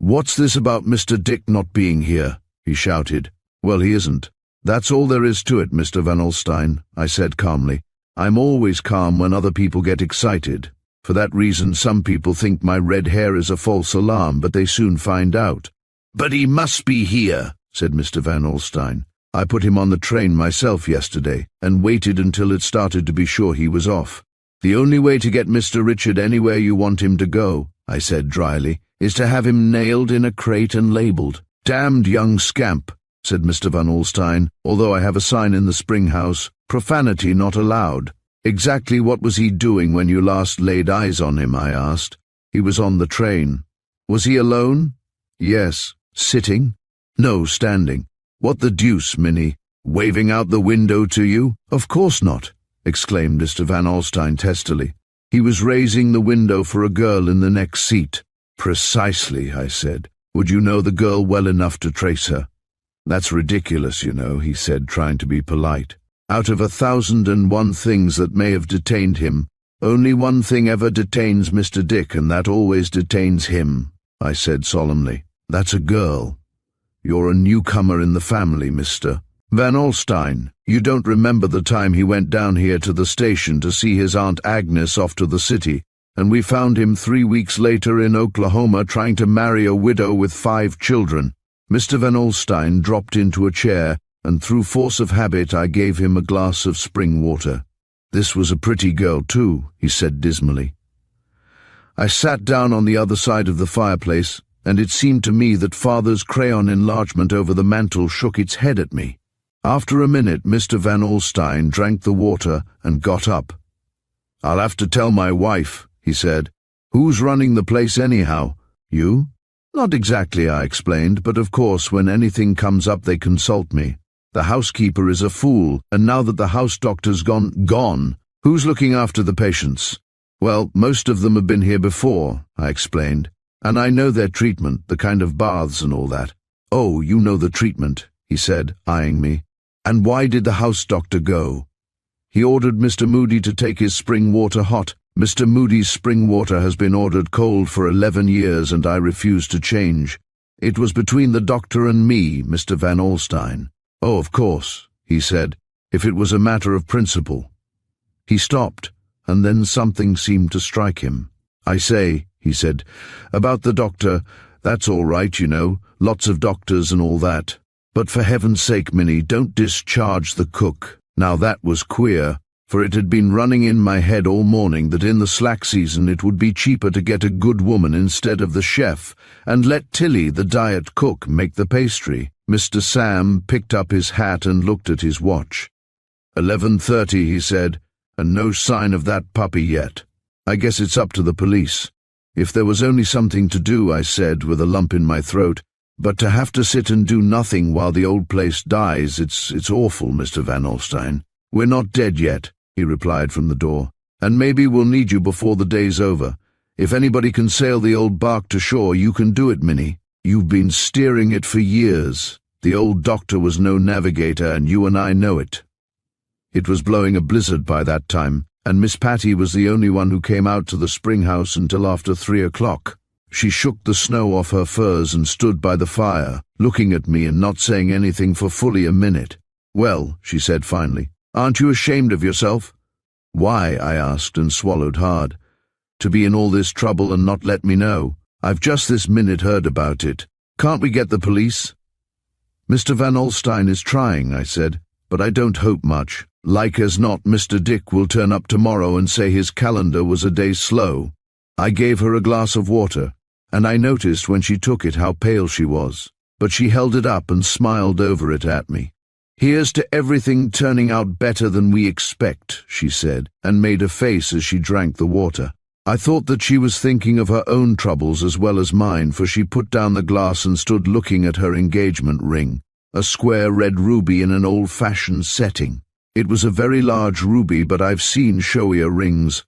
"What's this about Mr. Dick not being here?" he shouted. "Well, he isn't. That's all there is to it, Mr. Van Alstyne," I said calmly. "I'm always calm when other people get excited. For that reason some people think my red hair is a false alarm, but they soon find out." "But he must be here," said Mr. Van Alstyne. "I put him on the train myself yesterday, and waited until it started to be sure he was off. The only way to get Mr. Richard anywhere you want him to go," I said dryly, "is to have him nailed in a crate and labelled." "Damned young scamp," said Mr. Van Alstyne, "although I have a sign in the spring house, 'Profanity not allowed.'" "Exactly what was he doing when you last laid eyes on him?" I asked. "He was on the train." "Was he alone?" "Yes." "Sitting?" "No, standing." "What the deuce, Minnie? Waving out the window to you?" "Of course not," exclaimed Mr. Van Alstyne testily. "He was raising the window for a girl in the next seat." "Precisely," I said. "Would you know the girl well enough to trace her?" "That's ridiculous, you know," he said, trying to be polite. "Out of 1,001 things that may have detained him, only one thing ever detains Mr. Dick, and that always detains him," I said solemnly. "That's a girl. You're a newcomer in the family, Mr. Van Alstyne. You don't remember the time he went down here to the station to see his Aunt Agnes off to the city, and we found him 3 weeks later in Oklahoma trying to marry a widow with 5 children. Mr. Van Alstyne dropped into a chair, and through force of habit I gave him a glass of spring water. "This was a pretty girl, too," he said dismally. I sat down on the other side of the fireplace, and it seemed to me that Father's crayon enlargement over the mantel shook its head at me. After a minute, Mr. Van Alstyne drank the water and got up. "I'll have to tell my wife," he said. "Who's running the place anyhow? You?" "Not exactly," I explained, "but of course when anything comes up they consult me. The housekeeper is a fool, and now that the house doctor's gone, who's looking after the patients?" "Well, most of them have been here before," I explained, "and I know their treatment, the kind of baths and all that." "Oh, you know the treatment," he said, eyeing me. "And why did the house doctor go?" "He ordered Mr. Moody to take his spring water hot. Mr. Moody's spring water has been ordered cold for 11 years, and I refuse to change. It was between the doctor and me, Mr. Van Alstyne." "Oh, of course," he said, "if it was a matter of principle." He stopped, and then something seemed to strike him. "I say," he said, "about the doctor, that's all right, you know, lots of doctors and all that. But for heaven's sake, Minnie, don't discharge the cook." Now that was queer, for it had been running in my head all morning that in the slack season it would be cheaper to get a good woman instead of the chef, and let Tilly, the diet cook, make the pastry. Mr. Sam picked up his hat and looked at his watch. 11:30, he said, "and no sign of that puppy yet. I guess it's up to the police." "If there was only something to do," I said, with a lump in my throat, "but to have to sit and do nothing while the old place dies, it's awful, Mr. Van Alstyne." "We're not dead yet," he replied from the door, "and maybe we'll need you before the day's over. If anybody can sail the old bark to shore, you can do it, Minnie. You've been steering it for years. The old doctor was no navigator, and you and I know it." It was blowing a blizzard by that time, and Miss Patty was the only one who came out to the spring house until after 3 o'clock. She shook the snow off her furs and stood by the fire, looking at me and not saying anything for fully a minute. "Well," she said finally, "aren't you ashamed of yourself?" "Why?" I asked and swallowed hard. "To be in all this trouble and not let me know. I've just this minute heard about it. Can't we get the police?" "Mr. Van Alstyne is trying," I said, "but I don't hope much. Like as not, Mr. Dick will turn up tomorrow and say his calendar was a day slow." I gave her a glass of water, and I noticed when she took it how pale she was, but she held it up and smiled over it at me. "Here's to everything turning out better than we expect," she said, and made a face as she drank the water. I thought that she was thinking of her own troubles as well as mine, for she put down the glass and stood looking at her engagement ring, a square red ruby in an old-fashioned setting. It was a very large ruby, but I've seen showier rings.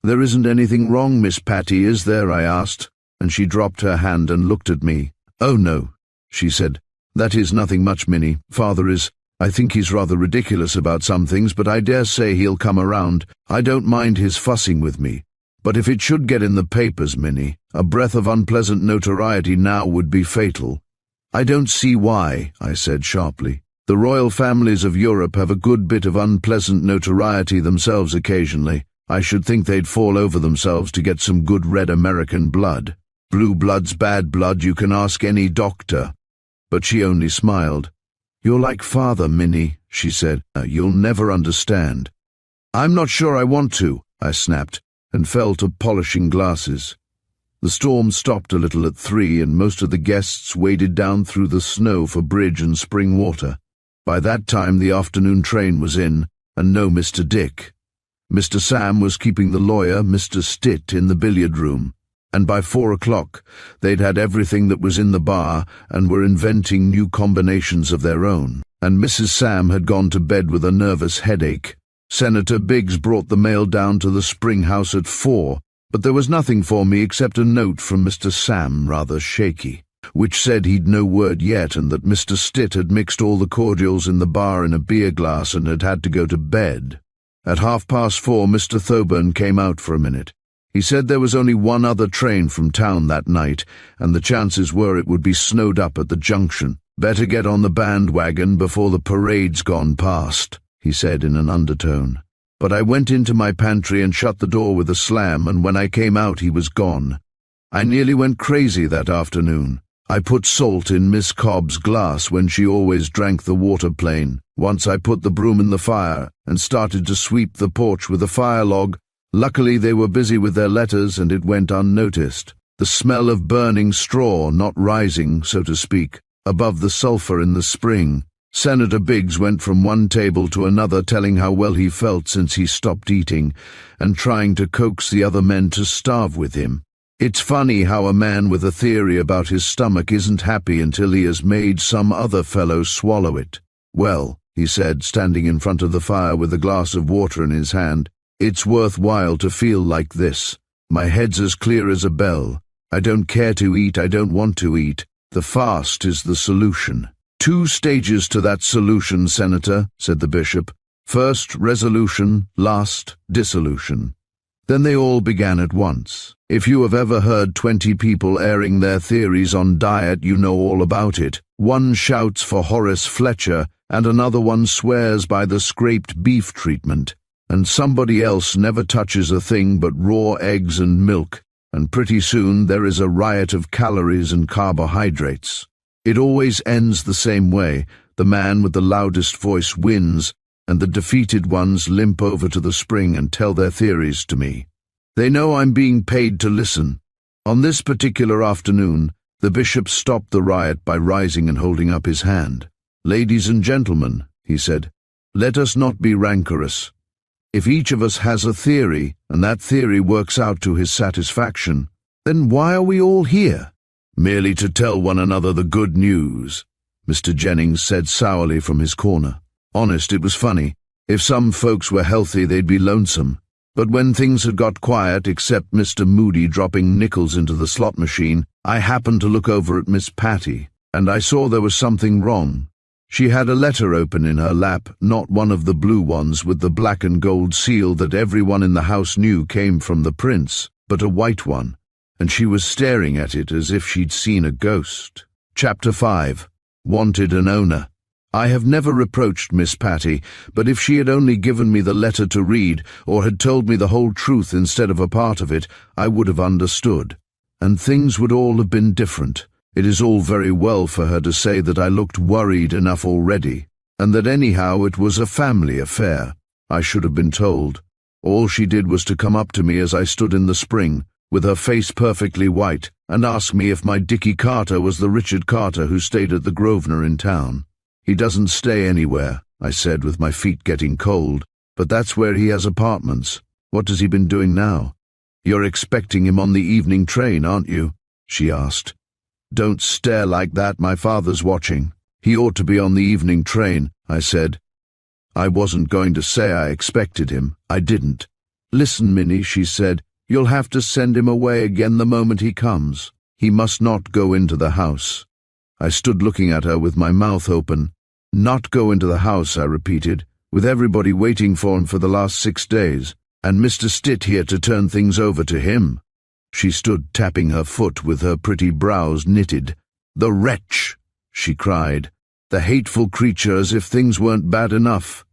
"There isn't anything wrong, Miss Patty, is there?" I asked, and she dropped her hand and looked at me. "Oh, no," she said. "That is nothing much, Minnie. Father is. I think he's rather ridiculous about some things, but I dare say he'll come around. I don't mind his fussing with me. But if it should get in the papers, Minnie, a breath of unpleasant notoriety now would be fatal." "I don't see why," I said sharply. "The royal families of Europe have a good bit of unpleasant notoriety themselves occasionally. I should think they'd fall over themselves to get some good red American blood. Blue blood's bad blood, you can ask any doctor." but she only smiled. "You're like father, Minnie," she said. "You'll never understand." "I'm not sure I want to," I snapped, and fell to polishing glasses. The storm stopped a little at 3, and most of the guests waded down through the snow for bridge and spring water. By that time the afternoon train was in, and no Mr. Dick. Mr. Sam was keeping the lawyer, Mr. Stitt, in the billiard room, and by 4 o'clock they'd had everything that was in the bar and were inventing new combinations of their own, and Mrs. Sam had gone to bed with a nervous headache. Senator Biggs brought the mail down to the Spring House at 4, but there was nothing for me except a note from Mr. Sam, rather shaky, which said he'd no word yet and that Mr. Stitt had mixed all the cordials in the bar in a beer glass and had had to go to bed. At 4:30, Mr. Thoburn came out for a minute. He said there was only one other train from town that night, and the chances were it would be snowed up at the junction. "Better get on the bandwagon before the parade's gone past," he said in an undertone. But I went into my pantry and shut the door with a slam, and when I came out he was gone. I nearly went crazy that afternoon. I put salt in Miss Cobb's glass when she always drank the water plain. Once I put the broom in the fire and started to sweep the porch with a fire log. Luckily they were busy with their letters and it went unnoticed. The smell of burning straw not rising, so to speak, above the sulphur in the spring. Senator Biggs went from one table to another telling how well he felt since he stopped eating and trying to coax the other men to starve with him. It's funny how a man with a theory about his stomach isn't happy until he has made some other fellow swallow it. "Well," he said, standing in front of the fire with a glass of water in his hand, "it's worthwhile to feel like this. My head's as clear as a bell. I don't care to eat, I don't want to eat. The fast is the solution." "2 stages to that solution, Senator," said the bishop. "First, resolution, last, dissolution." Then they all began at once. If you have ever heard 20 people airing their theories on diet, you know all about it. One shouts for Horace Fletcher, and another one swears by the scraped beef treatment, and somebody else never touches a thing but raw eggs and milk, and pretty soon there is a riot of calories and carbohydrates. It always ends the same way. The man with the loudest voice wins, and the defeated ones limp over to the spring and tell their theories to me. They know I'm being paid to listen. On this particular afternoon, the bishop stopped the riot by rising and holding up his hand. "Ladies and gentlemen," he said, "let us not be rancorous. If each of us has a theory, and that theory works out to his satisfaction, then why are we all here? Merely to tell one another the good news," Mr. Jennings said sourly from his corner. Honest, it was funny. If some folks were healthy, they'd be lonesome. But when things had got quiet, except Mr. Moody dropping nickels into the slot machine, I happened to look over at Miss Patty, and I saw there was something wrong. She had a letter open in her lap, not one of the blue ones with the black and gold seal that everyone in the house knew came from the prince, but a white one, and she was staring at it as if she'd seen a ghost. Chapter 5. Wanted an owner. I have never reproached Miss Patty, but if she had only given me the letter to read, or had told me the whole truth instead of a part of it, I would have understood, and things would all have been different. It is all very well for her to say that I looked worried enough already, and that anyhow it was a family affair. I should have been told. All she did was to come up to me as I stood in the spring, with her face perfectly white, and ask me if my Dickie Carter was the Richard Carter who stayed at the Grosvenor in town. "He doesn't stay anywhere," I said with my feet getting cold, "but that's where he has apartments. What has he been doing now?" "You're expecting him on the evening train, aren't you?" she asked. "Don't stare like that, my father's watching. He ought to be on the evening train," I said. I wasn't going to say I expected him. I didn't. "Listen, Minnie," she said, "you'll have to send him away again the moment he comes. He must not go into the house." I stood looking at her with my mouth open. "Not go into the house," I repeated, "with everybody waiting for him for the last 6 days, and Mr. Stitt here to turn things over to him." She stood tapping her foot with her pretty brows knitted. "The wretch!" she cried. "The hateful creature, as if things weren't bad enough.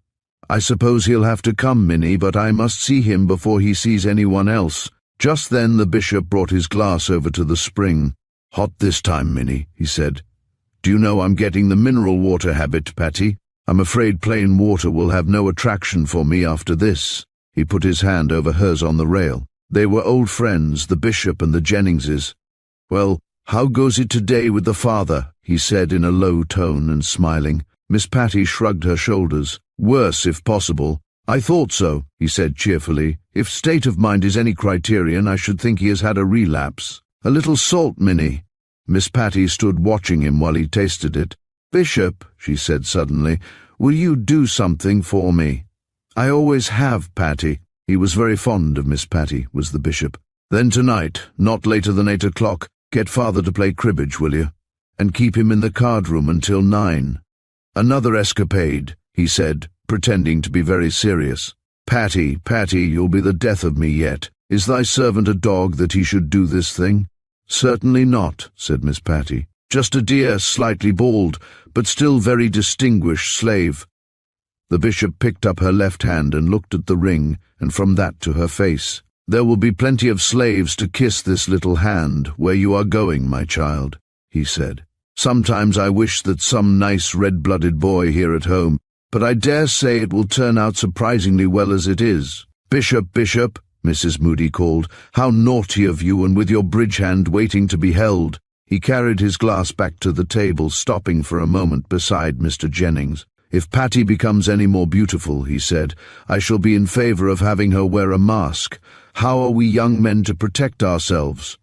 I suppose he'll have to come, Minnie, but I must see him before he sees anyone else." Just then the bishop brought his glass over to the spring. "Hot this time, Minnie," he said. Do you know I'm getting the mineral water habit, Patty? I'm afraid plain water will have no attraction for me after this." He put his hand over hers on the rail. They were old friends, the Bishop and the Jenningses. "Well, how goes it today with the father?" he said in a low tone and smiling. Miss Patty shrugged her shoulders. "Worse, if possible." "I thought so," he said cheerfully. "If state of mind is any criterion, I should think he has had a relapse. A little salt, Minnie." Miss Patty stood watching him while he tasted it. "Bishop," she said suddenly, "will you do something for me?" "I always have, Patty." He was very fond of Miss Patty, was the Bishop. "Then tonight, not later than 8 o'clock, get father to play cribbage, will you? And keep him in the card-room until 9. "Another escapade," he said, pretending to be very serious. "Patty, Patty, you'll be the death of me yet. Is thy servant a dog that he should do this thing?" "Certainly not," said Miss Patty. "Just a dear, slightly bald, but still very distinguished slave." The Bishop picked up her left hand and looked at the ring, and from that to her face. "There will be plenty of slaves to kiss this little hand where you are going, my child," he said. "Sometimes I wish that some nice red-blooded boy here at home, but I dare say it will turn out surprisingly well as it is." "Bishop, Bishop," Mrs. Moody called, "how naughty of you, and with your bridge hand waiting to be held." He carried his glass back to the table, stopping for a moment beside Mr. Jennings. "If Patty becomes any more beautiful," he said, "I shall be in favor of having her wear a mask. How are we young men to protect ourselves?"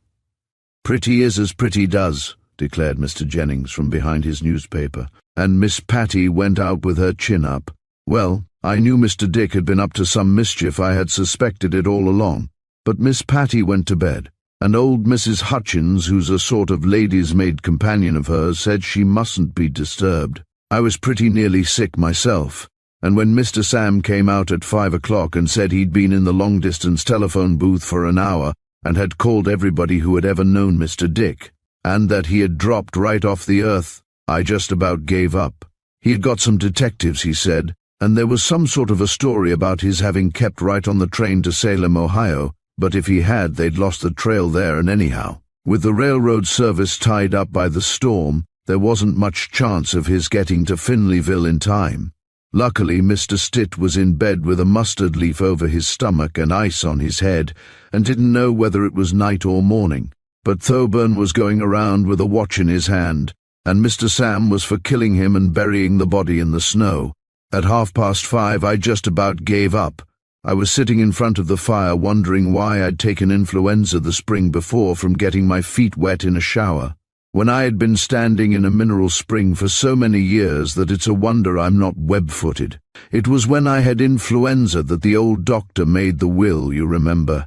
"Pretty is as pretty does," declared Mr. Jennings from behind his newspaper, and Miss Patty went out with her chin up. "Well, I knew Mr. Dick had been up to some mischief. I had suspected it all along." But Miss Patty went to bed, and old Mrs. Hutchins, who's a sort of lady's-maid companion of hers, said she mustn't be disturbed. I was pretty nearly sick myself, and when Mr. Sam came out at 5 o'clock and said he'd been in the long-distance telephone booth for an hour and had called everybody who had ever known Mr. Dick, and that he had dropped right off the earth, I just about gave up. He had got some detectives, he said, and there was some sort of a story about his having kept right on the train to Salem, Ohio, but if he had, they'd lost the trail there, and anyhow, with the railroad service tied up by the storm, there wasn't much chance of his getting to Finleyville in time. Luckily, Mr. Stitt was in bed with a mustard leaf over his stomach and ice on his head, and didn't know whether it was night or morning. But Thoburn was going around with a watch in his hand, and Mr. Sam was for killing him and burying the body in the snow. At 5:30, I just about gave up. I was sitting in front of the fire wondering why I'd taken influenza the spring before from getting my feet wet in a shower, when I had been standing in a mineral spring for so many years that it's a wonder I'm not web-footed. It was when I had influenza that the old doctor made the will, you remember.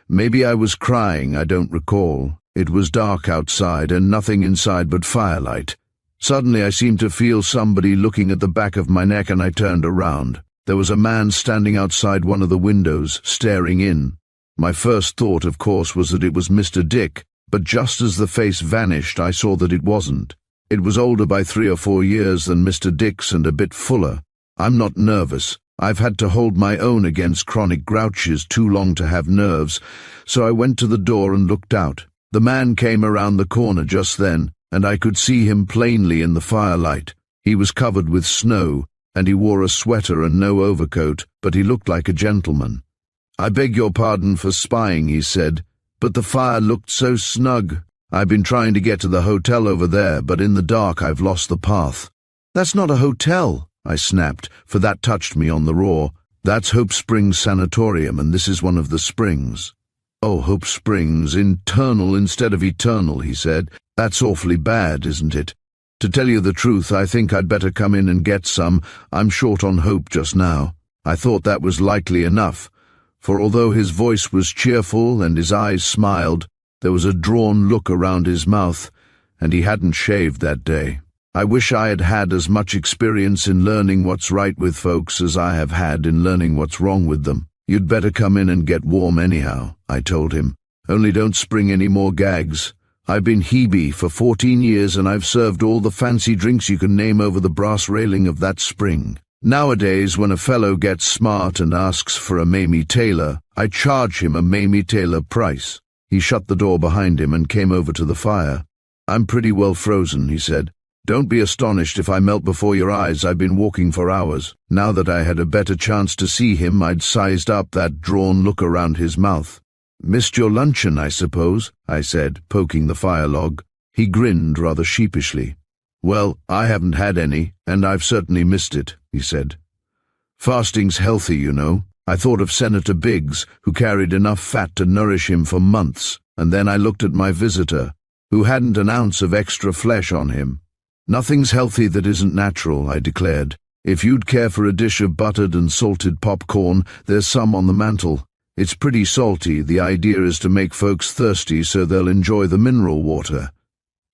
Maybe I was crying, I don't recall. It was dark outside and nothing inside but firelight. Suddenly I seemed to feel somebody looking at the back of my neck, and I turned around. There was a man standing outside one of the windows, staring in. My first thought, of course, was that it was Mr. Dick, but just as the face vanished I saw that it wasn't. It was older by 3 or 4 years than Mr. Dick's and a bit fuller. I'm not nervous. I've had to hold my own against chronic grouches too long to have nerves, so I went to the door and looked out. The man came around the corner just then, and I could see him plainly in the firelight. He was covered with snow, and he wore a sweater and no overcoat, but he looked like a gentleman. "I beg your pardon for spying," he said, "but the fire looked so snug. I've been trying to get to the hotel over there, but in the dark I've lost the path." "That's not a hotel," I snapped, for that touched me on the raw. "That's Hope Springs Sanatorium, and this is one of the springs." "Oh, Hope Springs, internal instead of eternal," he said. "That's awfully bad, isn't it? To tell you the truth, I think I'd better come in and get some. I'm short on hope just now." I thought that was likely enough, for although his voice was cheerful and his eyes smiled, there was a drawn look around his mouth, and he hadn't shaved that day. I wish I had had as much experience in learning what's right with folks as I have had in learning what's wrong with them. "You'd better come in and get warm anyhow," I told him. "Only don't spring any more gags. I've been Hebe for 14 years, and I've served all the fancy drinks you can name over the brass railing of that spring. Nowadays, when a fellow gets smart and asks for a Mamie Taylor, I charge him a Mamie Taylor price." He shut the door behind him and came over to the fire. "I'm pretty well frozen," he said. Don't be astonished if I melt before your eyes. I've been walking for hours. Now that I had a better chance to see him, I'd sized up that drawn look around his mouth. Missed your luncheon, I suppose, I said, poking the fire log. He grinned rather sheepishly. Well, I haven't had any, and I've certainly missed it, he said. Fasting's healthy, you know. I thought of Senator Biggs, who carried enough fat to nourish him for months, and then I looked at my visitor, who hadn't an ounce of extra flesh on him. Nothing's healthy that isn't natural, I declared. If you'd care for a dish of buttered and salted popcorn, there's some on the mantel. It's pretty salty. The idea is to make folks thirsty so they'll enjoy the mineral water.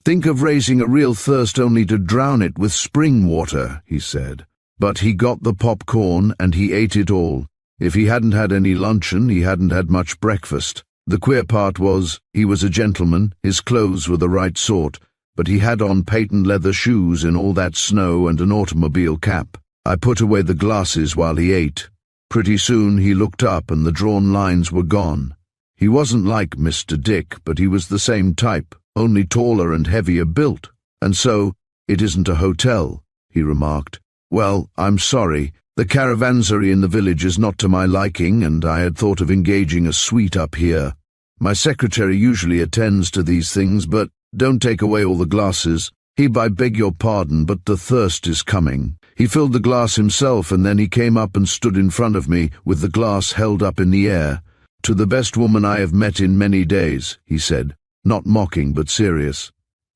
Think of raising a real thirst only to drown it with spring water, he said. But he got the popcorn and he ate it all. If he hadn't had any luncheon, he hadn't had much breakfast. The queer part was, he was a gentleman, his clothes were the right sort, but he had on patent leather shoes in all that snow and an automobile cap. I put away the glasses while he ate. Pretty soon he looked up and the drawn lines were gone. He wasn't like Mr. Dick, but he was the same type, only taller and heavier built. And so, it isn't a hotel, he remarked. Well, I'm sorry. The caravansary in the village is not to my liking, and I had thought of engaging a suite up here. My secretary usually attends to these things, but don't take away all the glasses. I beg your pardon, but the thirst is coming. He filled the glass himself, and then he came up and stood in front of me, with the glass held up in the air. To the best woman I have met in many days, he said, not mocking but serious.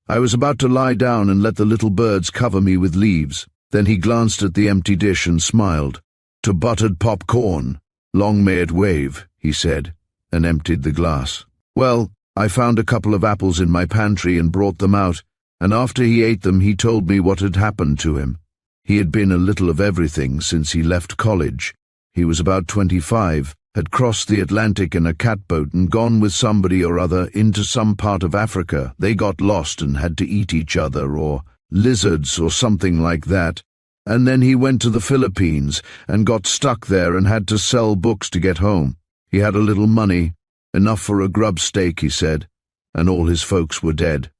I was about to lie down and let the little birds cover me with leaves. Then he glanced at the empty dish and smiled. To buttered popcorn. Long may it wave, he said, and emptied the glass. Well, I found a couple of apples in my pantry and brought them out, and after he ate them he told me what had happened to him. He had been a little of everything since he left college. He was about 25, had crossed the Atlantic in a catboat and gone with somebody or other into some part of Africa. They got lost and had to eat each other, or lizards or something like that. And then he went to the Philippines and got stuck there and had to sell books to get home. He had a little money, enough for a grub stake, he said, and all his folks were dead.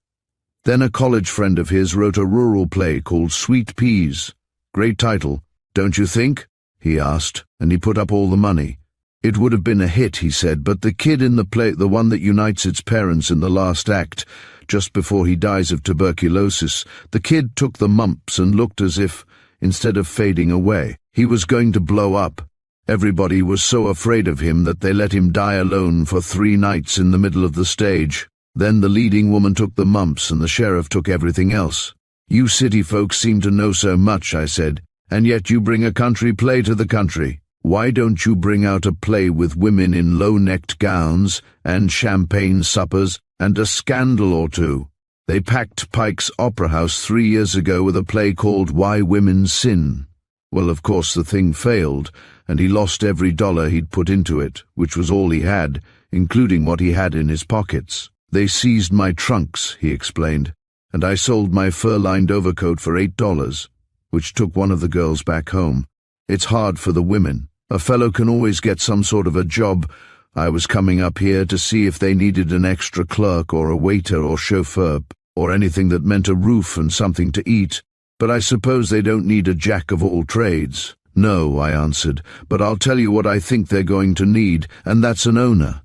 Then a college friend of his wrote a rural play called Sweet Peas. Great title, don't you think? He asked, and he put up all the money. It would have been a hit, he said, but the kid in the play, the one that unites its parents in the last act, just before he dies of tuberculosis, the kid took the mumps and looked as if, instead of fading away, he was going to blow up. Everybody was so afraid of him that they let him die alone for 3 nights in the middle of the stage. Then the leading woman took the mumps and the sheriff took everything else. You city folks seem to know so much, I said, and yet you bring a country play to the country. Why don't you bring out a play with women in low-necked gowns and champagne suppers and a scandal or two? They packed Pike's Opera House 3 years ago with a play called Why Women Sin. Well, of course the thing failed, and he lost every dollar he'd put into it, which was all he had, including what he had in his pockets. They seized my trunks, he explained, and I sold my fur-lined overcoat for $8, which took one of the girls back home. It's hard for the women. A fellow can always get some sort of a job. I was coming up here to see if they needed an extra clerk or a waiter or chauffeur, or anything that meant a roof and something to eat. But I suppose they don't need a jack of all trades. No, I answered, but I'll tell you what I think they're going to need, and that's an owner.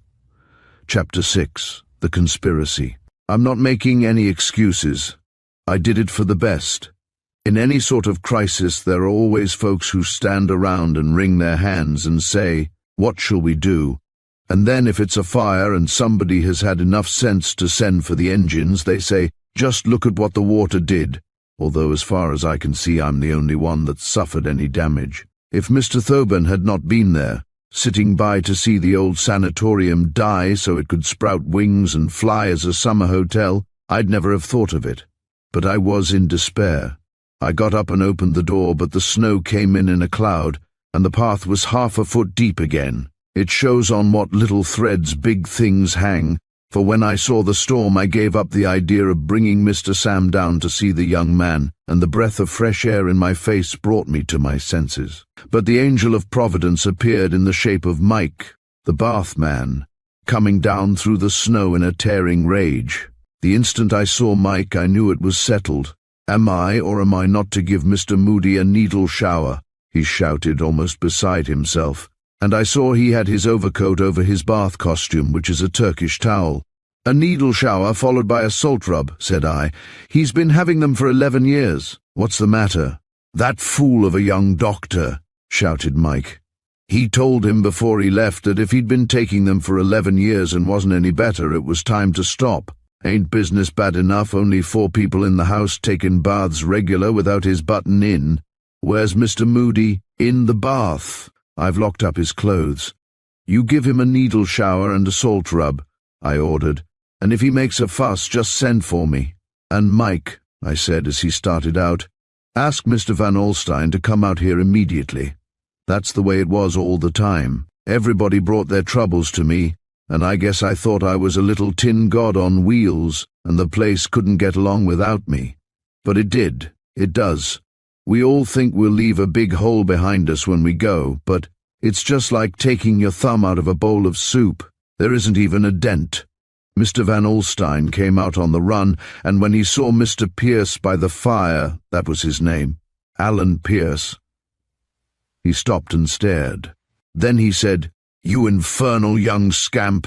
Chapter 6. The Conspiracy. I'm not making any excuses. I did it for the best. In any sort of crisis, there are always folks who stand around and wring their hands and say, "What shall we do?" And then if it's a fire and somebody has had enough sense to send for the engines, they say, "Just look at what the water did." Although as far as I can see, I'm the only one that suffered any damage. If Mr. Thoburn had not been there, sitting by to see the old sanatorium die so it could sprout wings and fly as a summer hotel, I'd never have thought of it. But I was in despair. I got up and opened the door, but the snow came in a cloud, and the path was half a foot deep again. It shows on what little threads big things hang, for when I saw the storm I gave up the idea of bringing Mr. Sam down to see the young man, and the breath of fresh air in my face brought me to my senses. But the angel of Providence appeared in the shape of Mike, the bath man, coming down through the snow in a tearing rage. The instant I saw Mike, I knew it was settled. Am I or am I not to give Mr. Moody a needle shower?" he shouted, almost beside himself, and I saw he had his overcoat over his bath costume, which is a Turkish towel. "A needle shower followed by a salt rub," said I. "He's been having them for 11 years. What's the matter?" "That fool of a young doctor," shouted Mike. "He told him before he left that if he'd been taking them for 11 years and wasn't any better, it was time to stop. Ain't business bad enough, only 4 people in the house taking baths regular without his button in? Where's Mr. Moody? In the bath. I've locked up his clothes. You give him a needle shower and a salt rub," I ordered, "and if he makes a fuss, just send for me. And Mike," I said as he started out, "ask Mr. Van Alstyne to come out here immediately." That's the way it was all the time. Everybody brought their troubles to me, and I guess I thought I was a little tin god on wheels, and the place couldn't get along without me. But it did. It does. We all think we'll leave a big hole behind us when we go, but it's just like taking your thumb out of a bowl of soup. There isn't even a dent. Mr. Van Alstyne came out on the run, and when he saw Mr. Pierce by the fire, that was his name, Alan Pierce, he stopped and stared. Then he said, "You infernal young scamp!"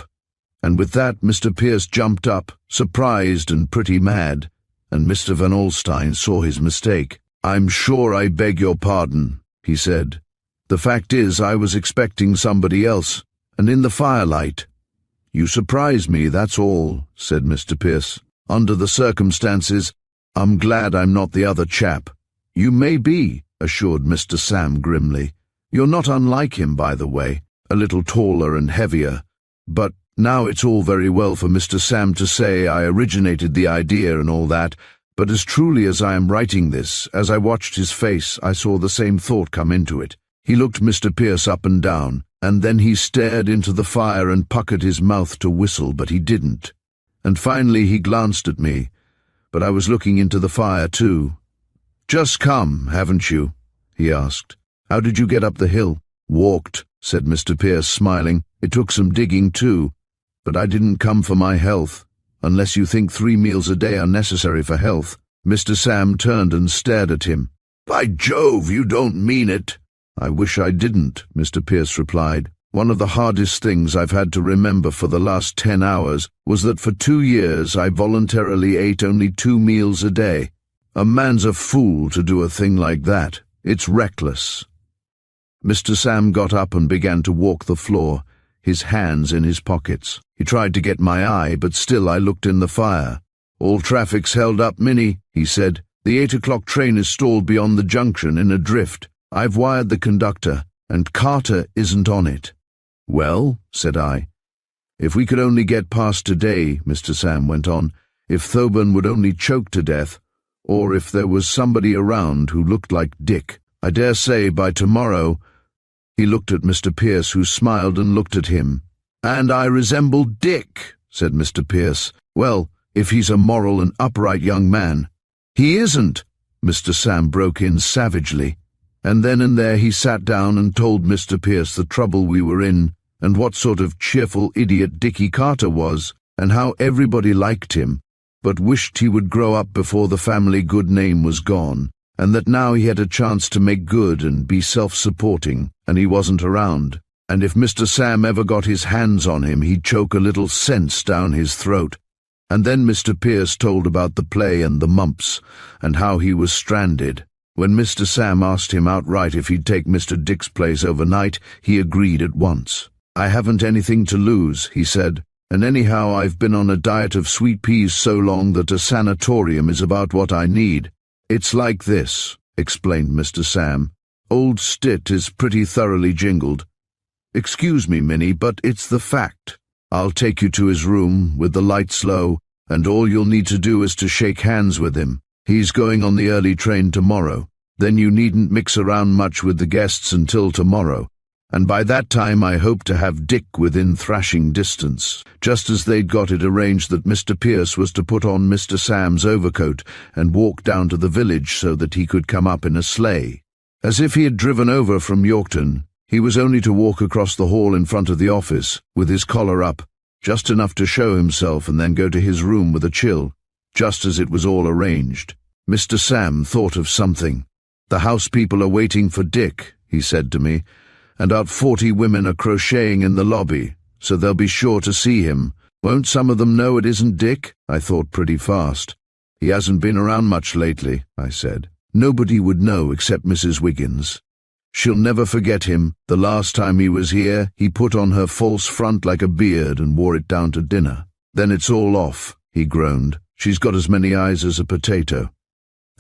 And with that Mr. Pierce jumped up, surprised and pretty mad, and Mr. Van Alstyne saw his mistake. "I'm sure I beg your pardon," he said. "The fact is, I was expecting somebody else, and in the firelight." "You surprised me, that's all," said Mr. Pierce. "Under the circumstances, I'm glad I'm not the other chap." "You may be," assured Mr. Sam grimly. "You're not unlike him, by the way, a little taller and heavier. But now it's all very well for Mr. Sam to say I originated the idea and all that, but as truly as I am writing this, as I watched his face, I saw the same thought come into it. He looked Mr. Pierce up and down, and then he stared into the fire and puckered his mouth to whistle, but he didn't. And finally he glanced at me, but I was looking into the fire too. "Just come, haven't you?" he asked. "How did you get up the hill?" "Walked," said Mr. Pierce, smiling. "It took some digging too, but I didn't come for my health, unless you think 3 meals a day are necessary for health." Mr. Sam turned and stared at him. "By Jove, you don't mean it." "I wish I didn't," Mr. Pierce replied. "One of the hardest things I've had to remember for the last 10 hours was that for 2 years I voluntarily ate only 2 meals a day. A man's a fool to do a thing like that. It's reckless." Mr. Sam got up and began to walk the floor, his hands in his pockets. He tried to get my eye, but still I looked in the fire. "All traffic's held up, Minnie," he said. "The 8 o'clock train is stalled beyond the junction in a drift. I've wired the conductor, and Carter isn't on it." "Well," said I. "If we could only get past today," Mr. Sam went on, "if Thoburn would only choke to death, or if there was somebody around who looked like Dick, I dare say by tomorrow—" He looked at Mr. Pierce, who smiled and looked at him. "And I resemble Dick," said Mr. Pierce. "Well, if he's a moral and upright young man." "He isn't," Mr. Sam broke in savagely. And then and there he sat down and told Mr. Pierce the trouble we were in, and what sort of cheerful idiot Dickie Carter was, and how everybody liked him, but wished he would grow up before the family good name was gone, and that now he had a chance to make good and be self-supporting, and he wasn't around, and if Mr. Sam ever got his hands on him, he'd choke a little sense down his throat. And then Mr. Pierce told about the play and the mumps, and how he was stranded. When Mr. Sam asked him outright if he'd take Mr. Dick's place overnight, he agreed at once. "I haven't anything to lose," he said, "and anyhow I've been on a diet of sweet peas so long that a sanatorium is about what I need. It's like this," explained Mr. Sam. "Old Stitt is pretty thoroughly jingled. Excuse me, Minnie, but it's the fact. I'll take you to his room, with the lights low, and all you'll need to do is to shake hands with him. He's going on the early train tomorrow. Then you needn't mix around much with the guests until tomorrow, and by that time I hope to have Dick within thrashing distance." Just as they'd got it arranged that Mr. Pierce was to put on Mr. Sam's overcoat and walk down to the village so that he could come up in a sleigh. As if he had driven over from Yorkton, he was only to walk across the hall in front of the office, with his collar up, just enough to show himself, and then go to his room with a chill, just as it was all arranged. Mr. Sam thought of something. "The house people are waiting for Dick," he said to me, "and about 40 women are crocheting in the lobby, so they'll be sure to see him. Won't some of them know it isn't Dick?" I thought pretty fast. "He hasn't been around much lately," I said. "Nobody would know except Mrs. Wiggins. She'll never forget him. The last time he was here, he put on her false front like a beard and wore it down to dinner. Then it's all off," he groaned. "She's got as many eyes as a potato."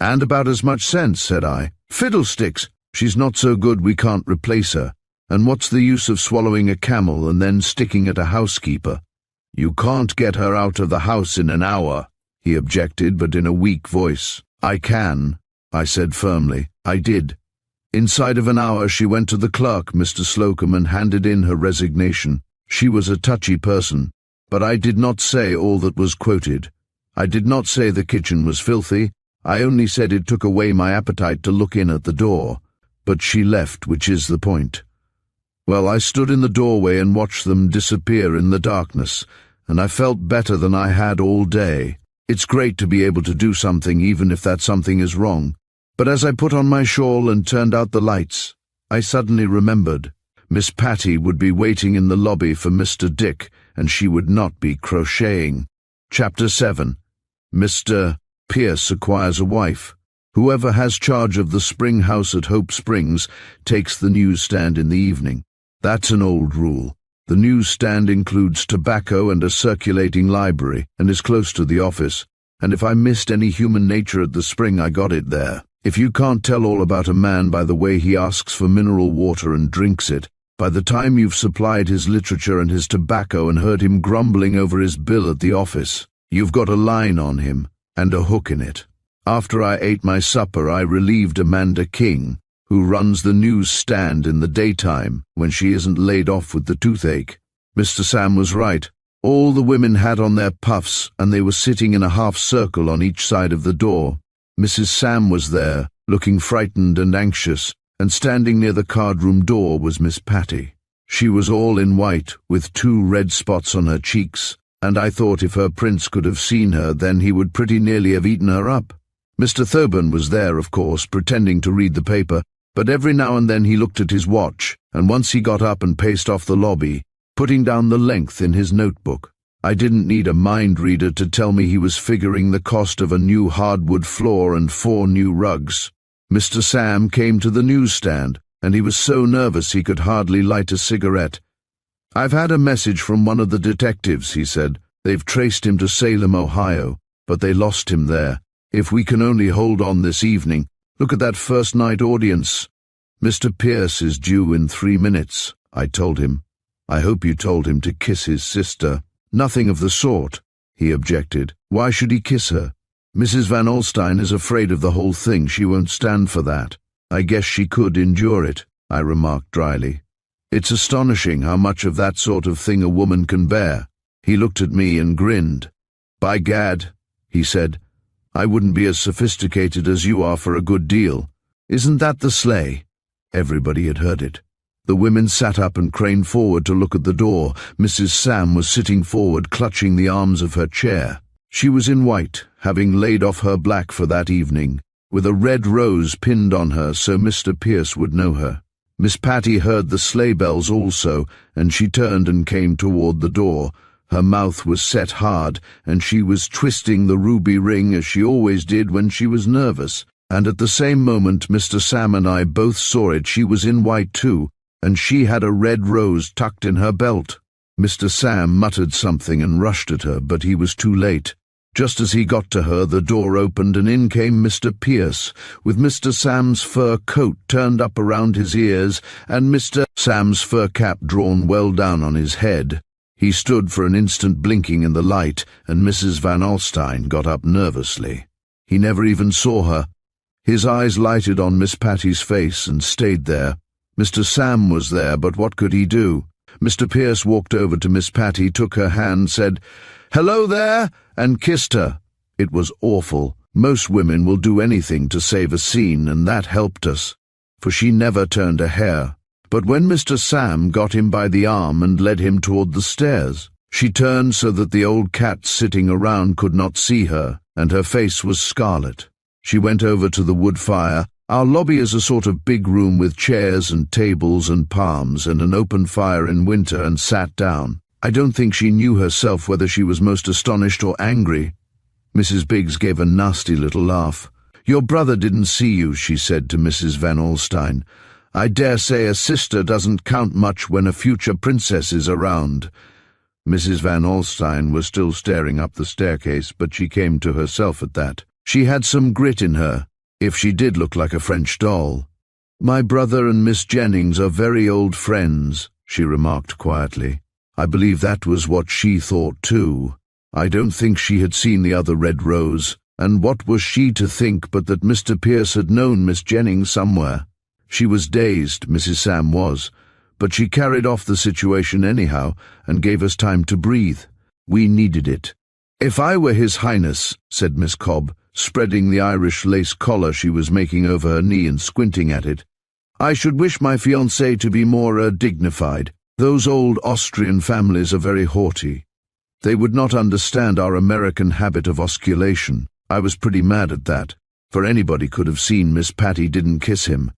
"And about as much sense," said I. "Fiddlesticks! She's not so good we can't replace her. And what's the use of swallowing a camel and then sticking at a housekeeper?" "You can't get her out of the house in an hour," he objected, but in a weak voice. "I can," I said firmly. I did. Inside of an hour she went to the clerk, Mr. Slocum, and handed in her resignation. She was a touchy person, but I did not say all that was quoted. I did not say the kitchen was filthy. I only said it took away my appetite to look in at the door. But she left, which is the point. Well, I stood in the doorway and watched them disappear in the darkness, and I felt better than I had all day. It's great to be able to do something even if that something is wrong. But as I put on my shawl and turned out the lights, I suddenly remembered. Miss Patty would be waiting in the lobby for Mr. Dick, and she would not be crocheting. Chapter 7. Mr. Pierce acquires a wife. Whoever has charge of the spring house at Hope Springs takes the newsstand in the evening. That's an old rule. The newsstand includes tobacco and a circulating library, and is close to the office. And if I missed any human nature at the spring, I got it there. If you can't tell all about a man by the way he asks for mineral water and drinks it, by the time you've supplied his literature and his tobacco and heard him grumbling over his bill at the office, you've got a line on him, and a hook in it. After I ate my supper, I relieved Amanda King, who runs the newsstand in the daytime when she isn't laid off with the toothache. Mr. Sam was right. All the women had on their puffs, and they were sitting in a half circle on each side of the door. Mrs. Sam was there, looking frightened and anxious, and standing near the card-room door was Miss Patty. She was all in white, with 2 red spots on her cheeks, and I thought if her prince could have seen her, then he would pretty nearly have eaten her up. Mr. Thoburn was there, of course, pretending to read the paper, but every now and then he looked at his watch, and once he got up and paced off the lobby, putting down the length in his notebook. I didn't need a mind reader to tell me he was figuring the cost of a new hardwood floor and 4 new rugs. Mr. Sam came to the newsstand, and he was so nervous he could hardly light a cigarette. "I've had a message from one of the detectives," he said. "They've traced him to Salem, Ohio, but they lost him there. If we can only hold on this evening. Look at that first-night audience." "Mr. Pierce is due in 3 minutes, I told him. "I hope you told him to kiss his sister." "Nothing of the sort," he objected. "Why should he kiss her? Mrs. Van Alstyne is afraid of the whole thing. She won't stand for that." "I guess she could endure it," I remarked dryly. "It's astonishing how much of that sort of thing a woman can bear." He looked at me and grinned. "By gad," he said, "I wouldn't be as sophisticated as you are for a good deal. Isn't that the sleigh?" Everybody had heard it. The women sat up and craned forward to look at the door. Mrs. Sam was sitting forward, clutching the arms of her chair. She was in white, having laid off her black for that evening, with a red rose pinned on her so Mr. Pierce would know her. Miss Patty heard the sleigh bells also, and she turned and came toward the door. Her mouth was set hard, and she was twisting the ruby ring as she always did when she was nervous. And at the same moment Mr. Sam and I both saw it. She was in white too, and she had a red rose tucked in her belt. Mr. Sam muttered something and rushed at her, but he was too late. Just as he got to her, the door opened, and in came Mr. Pierce, with Mr. Sam's fur coat turned up around his ears, and Mr. Sam's fur cap drawn well down on his head. He stood for an instant blinking in the light, and Mrs. Van Alstyne got up nervously. He never even saw her. His eyes lighted on Miss Patty's face and stayed there. Mr. Sam was there, but what could he do? Mr. Pierce walked over to Miss Patty, took her hand, said, "Hello there," and kissed her. It was awful. Most women will do anything to save a scene, and that helped us, for she never turned a hair. But when Mr. Sam got him by the arm and led him toward the stairs, she turned so that the old cats sitting around could not see her, and her face was scarlet. She went over to the wood fire. Our lobby is a sort of big room with chairs and tables and palms and an open fire in winter, and sat down. I don't think she knew herself whether she was most astonished or angry. Mrs. Biggs gave a nasty little laugh. "Your brother didn't see you," she said to Mrs. Van Alstyne. "I dare say a sister doesn't count much when a future princess is around." Mrs. Van Alstyne was still staring up the staircase, but she came to herself at that. She had some grit in her, if she did look like a French doll. "My brother and Miss Jennings are very old friends," she remarked quietly. I believe that was what she thought too. I don't think she had seen the other red rose, and what was she to think but that Mr. Pierce had known Miss Jennings somewhere? She was dazed, Mrs. Sam was, but she carried off the situation anyhow and gave us time to breathe. We needed it. "If I were His Highness," said Miss Cobb, spreading the Irish lace collar she was making over her knee and squinting at it, "I should wish my fiancé to be more dignified. Those old Austrian families are very haughty. They would not understand our American habit of osculation." I was pretty mad at that, for anybody could have seen Miss Patty didn't kiss him.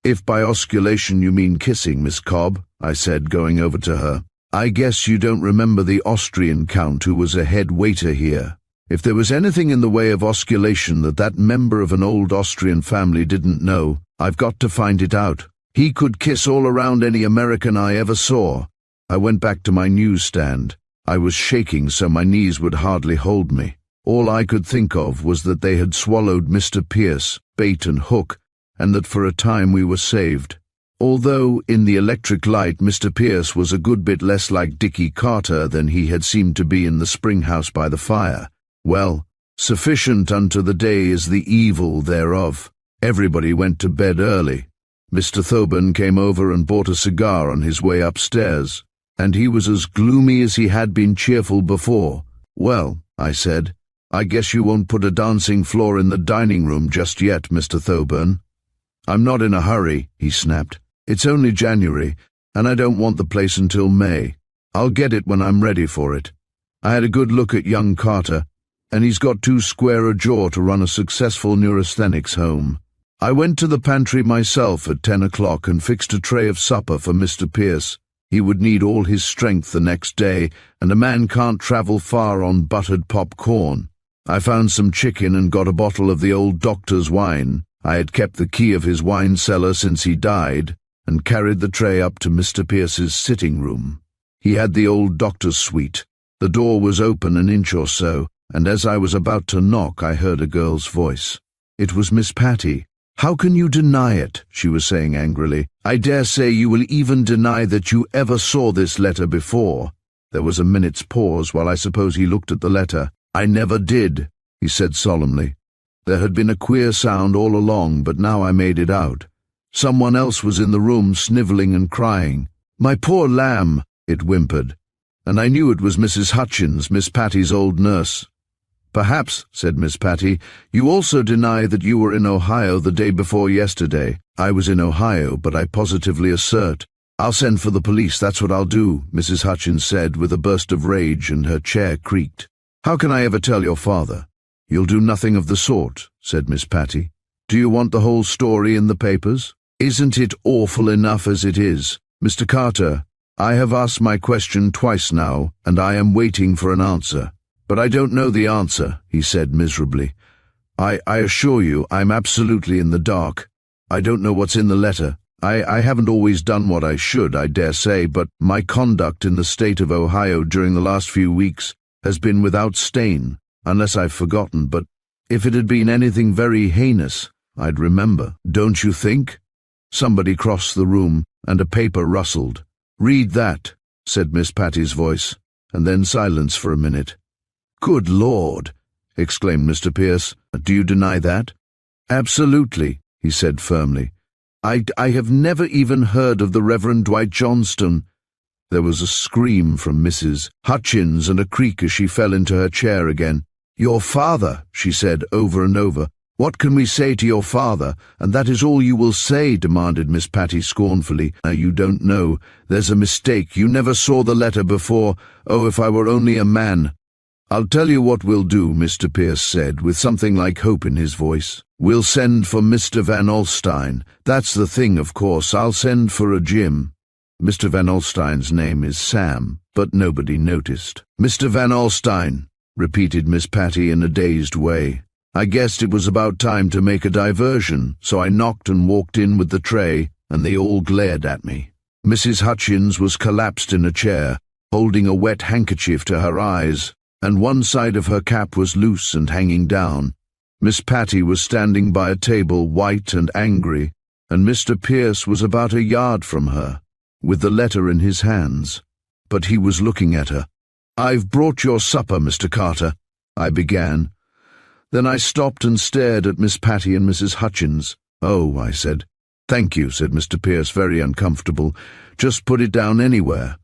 "If by osculation you mean kissing, Miss Cobb," I said, going over to her, "I guess you don't remember the Austrian count who was a head waiter here. If there was anything in the way of osculation that member of an old Austrian family didn't know, I've got to find it out. He could kiss all around any American I ever saw." I went back to my newsstand. I was shaking so my knees would hardly hold me. All I could think of was that they had swallowed Mr. Pierce, bait and hook, and that for a time we were saved. Although, in the electric light, Mr. Pierce was a good bit less like Dickie Carter than he had seemed to be in the spring house by the fire. Well, sufficient unto the day is the evil thereof. Everybody went to bed early. Mr. Thoburn came over and bought a cigar on his way upstairs, and he was as gloomy as he had been cheerful before. "Well," I said, "I guess you won't put a dancing floor in the dining room just yet, Mr. Thoburn." "I'm not in a hurry," he snapped. "It's only January, and I don't want the place until May. I'll get it when I'm ready for it. I had a good look at young Carter, and he's got too square a jaw to run a successful neurasthenics home." I went to the pantry myself at 10 o'clock and fixed a tray of supper for Mr. Pierce. He would need all his strength the next day, and a man can't travel far on buttered popcorn. I found some chicken and got a bottle of the old doctor's wine. I had kept the key of his wine cellar since he died, and carried the tray up to Mr. Pierce's sitting room. He had the old doctor's suite. The door was open an inch or so, and as I was about to knock I heard a girl's voice. It was Miss Patty. "How can you deny it?" she was saying angrily. "I dare say you will even deny that you ever saw this letter before." There was a minute's pause while I suppose he looked at the letter. "I never did," he said solemnly. There had been a queer sound all along, but now I made it out. Someone else was in the room, snivelling and crying. "My poor lamb," it whimpered, and I knew it was Mrs. Hutchins, Miss Patty's old nurse. "Perhaps," said Miss Patty, "you also deny that you were in Ohio the day before yesterday." "I was in Ohio, but I positively assert—" "I'll send for the police, that's what I'll do," Mrs. Hutchins said with a burst of rage, and her chair creaked. "How can I ever tell your father?" "You'll do nothing of the sort," said Miss Patty. "Do you want the whole story in the papers? Isn't it awful enough as it is? Mr. Carter, I have asked my question twice now, and I am waiting for an answer." "But I don't know the answer," he said miserably. I assure you I'm absolutely in the dark. I don't know what's in the letter. I haven't always done what I should, I dare say, but my conduct in the state of Ohio during the last few weeks has been without stain, unless I've forgotten, but if it had been anything very heinous, I'd remember, don't you think?" Somebody crossed the room, and a paper rustled. "Read that," said Miss Patty's voice, and then silence for a minute. "Good Lord!" exclaimed Mr. Pierce. "Do you deny that?" "Absolutely," he said firmly. I have never even heard of the Reverend Dwight Johnston." There was a scream from Mrs. Hutchins and a creak as she fell into her chair again. "Your father," she said over and over. "What can we say to your father? And that is all you will say?" demanded Miss Patty scornfully. "You don't know. There's a mistake. You never saw the letter before. Oh, if I were only a man." "I'll tell you what we'll do," Mr. Pierce said, with something like hope in his voice. "We'll send for Mr. Van Alstyne. That's the thing, of course. I'll send for a Jim." Mr. Van Alstyne's name is Sam, but nobody noticed. "Mr. Van Alstyne," repeated Miss Patty in a dazed way. I guessed it was about time to make a diversion, so I knocked and walked in with the tray, and they all glared at me. Mrs. Hutchins was collapsed in a chair, holding a wet handkerchief to her eyes, and one side of her cap was loose and hanging down. Miss Patty was standing by a table, white and angry, and Mr. Pierce was about a yard from her, with the letter in his hands. But he was looking at her. "I've brought your supper, Mr. Carter," I began. Then I stopped and stared at Miss Patty and Mrs. Hutchins. "Oh," I said. "Thank you," said Mr. Pierce, very uncomfortable. "Just put it down anywhere."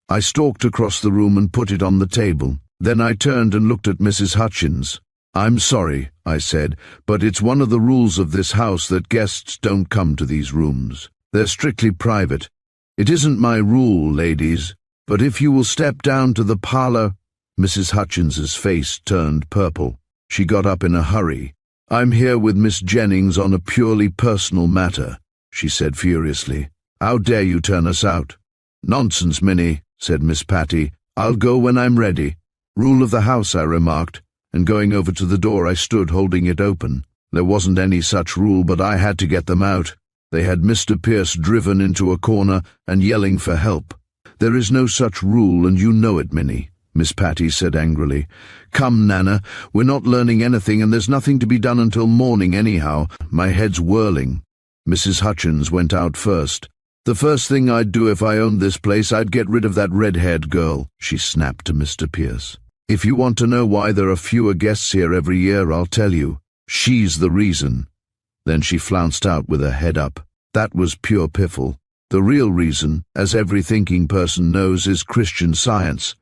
I stalked across the room and put it on the table. Then I turned and looked at Mrs. Hutchins. "I'm sorry," I said, "but it's one of the rules of this house that guests don't come to these rooms. They're strictly private. It isn't my rule, ladies, but if you will step down to the parlor—" Mrs. Hutchins's face turned purple. She got up in a hurry. "I'm here with Miss Jennings on a purely personal matter," she said furiously. "How dare you turn us out?" "Nonsense, Minnie," said Miss Patty. "I'll go when I'm ready." "Rule of the house," I remarked, and going over to the door I stood holding it open. There wasn't any such rule, but I had to get them out. They had Mr. Pierce driven into a corner and yelling for help. "There is no such rule, and you know it, Minnie," Miss Patty said angrily. "Come, Nana, we're not learning anything, and there's nothing to be done until morning anyhow. My head's whirling." Mrs. Hutchins went out first. "The first thing I'd do if I owned this place, I'd get rid of that red-haired girl," she snapped to Mr. Pierce. "If you want to know why there are fewer guests here every year, I'll tell you. She's the reason." Then she flounced out with her head up. That was pure piffle. The real reason, as every thinking person knows, is Christian Science.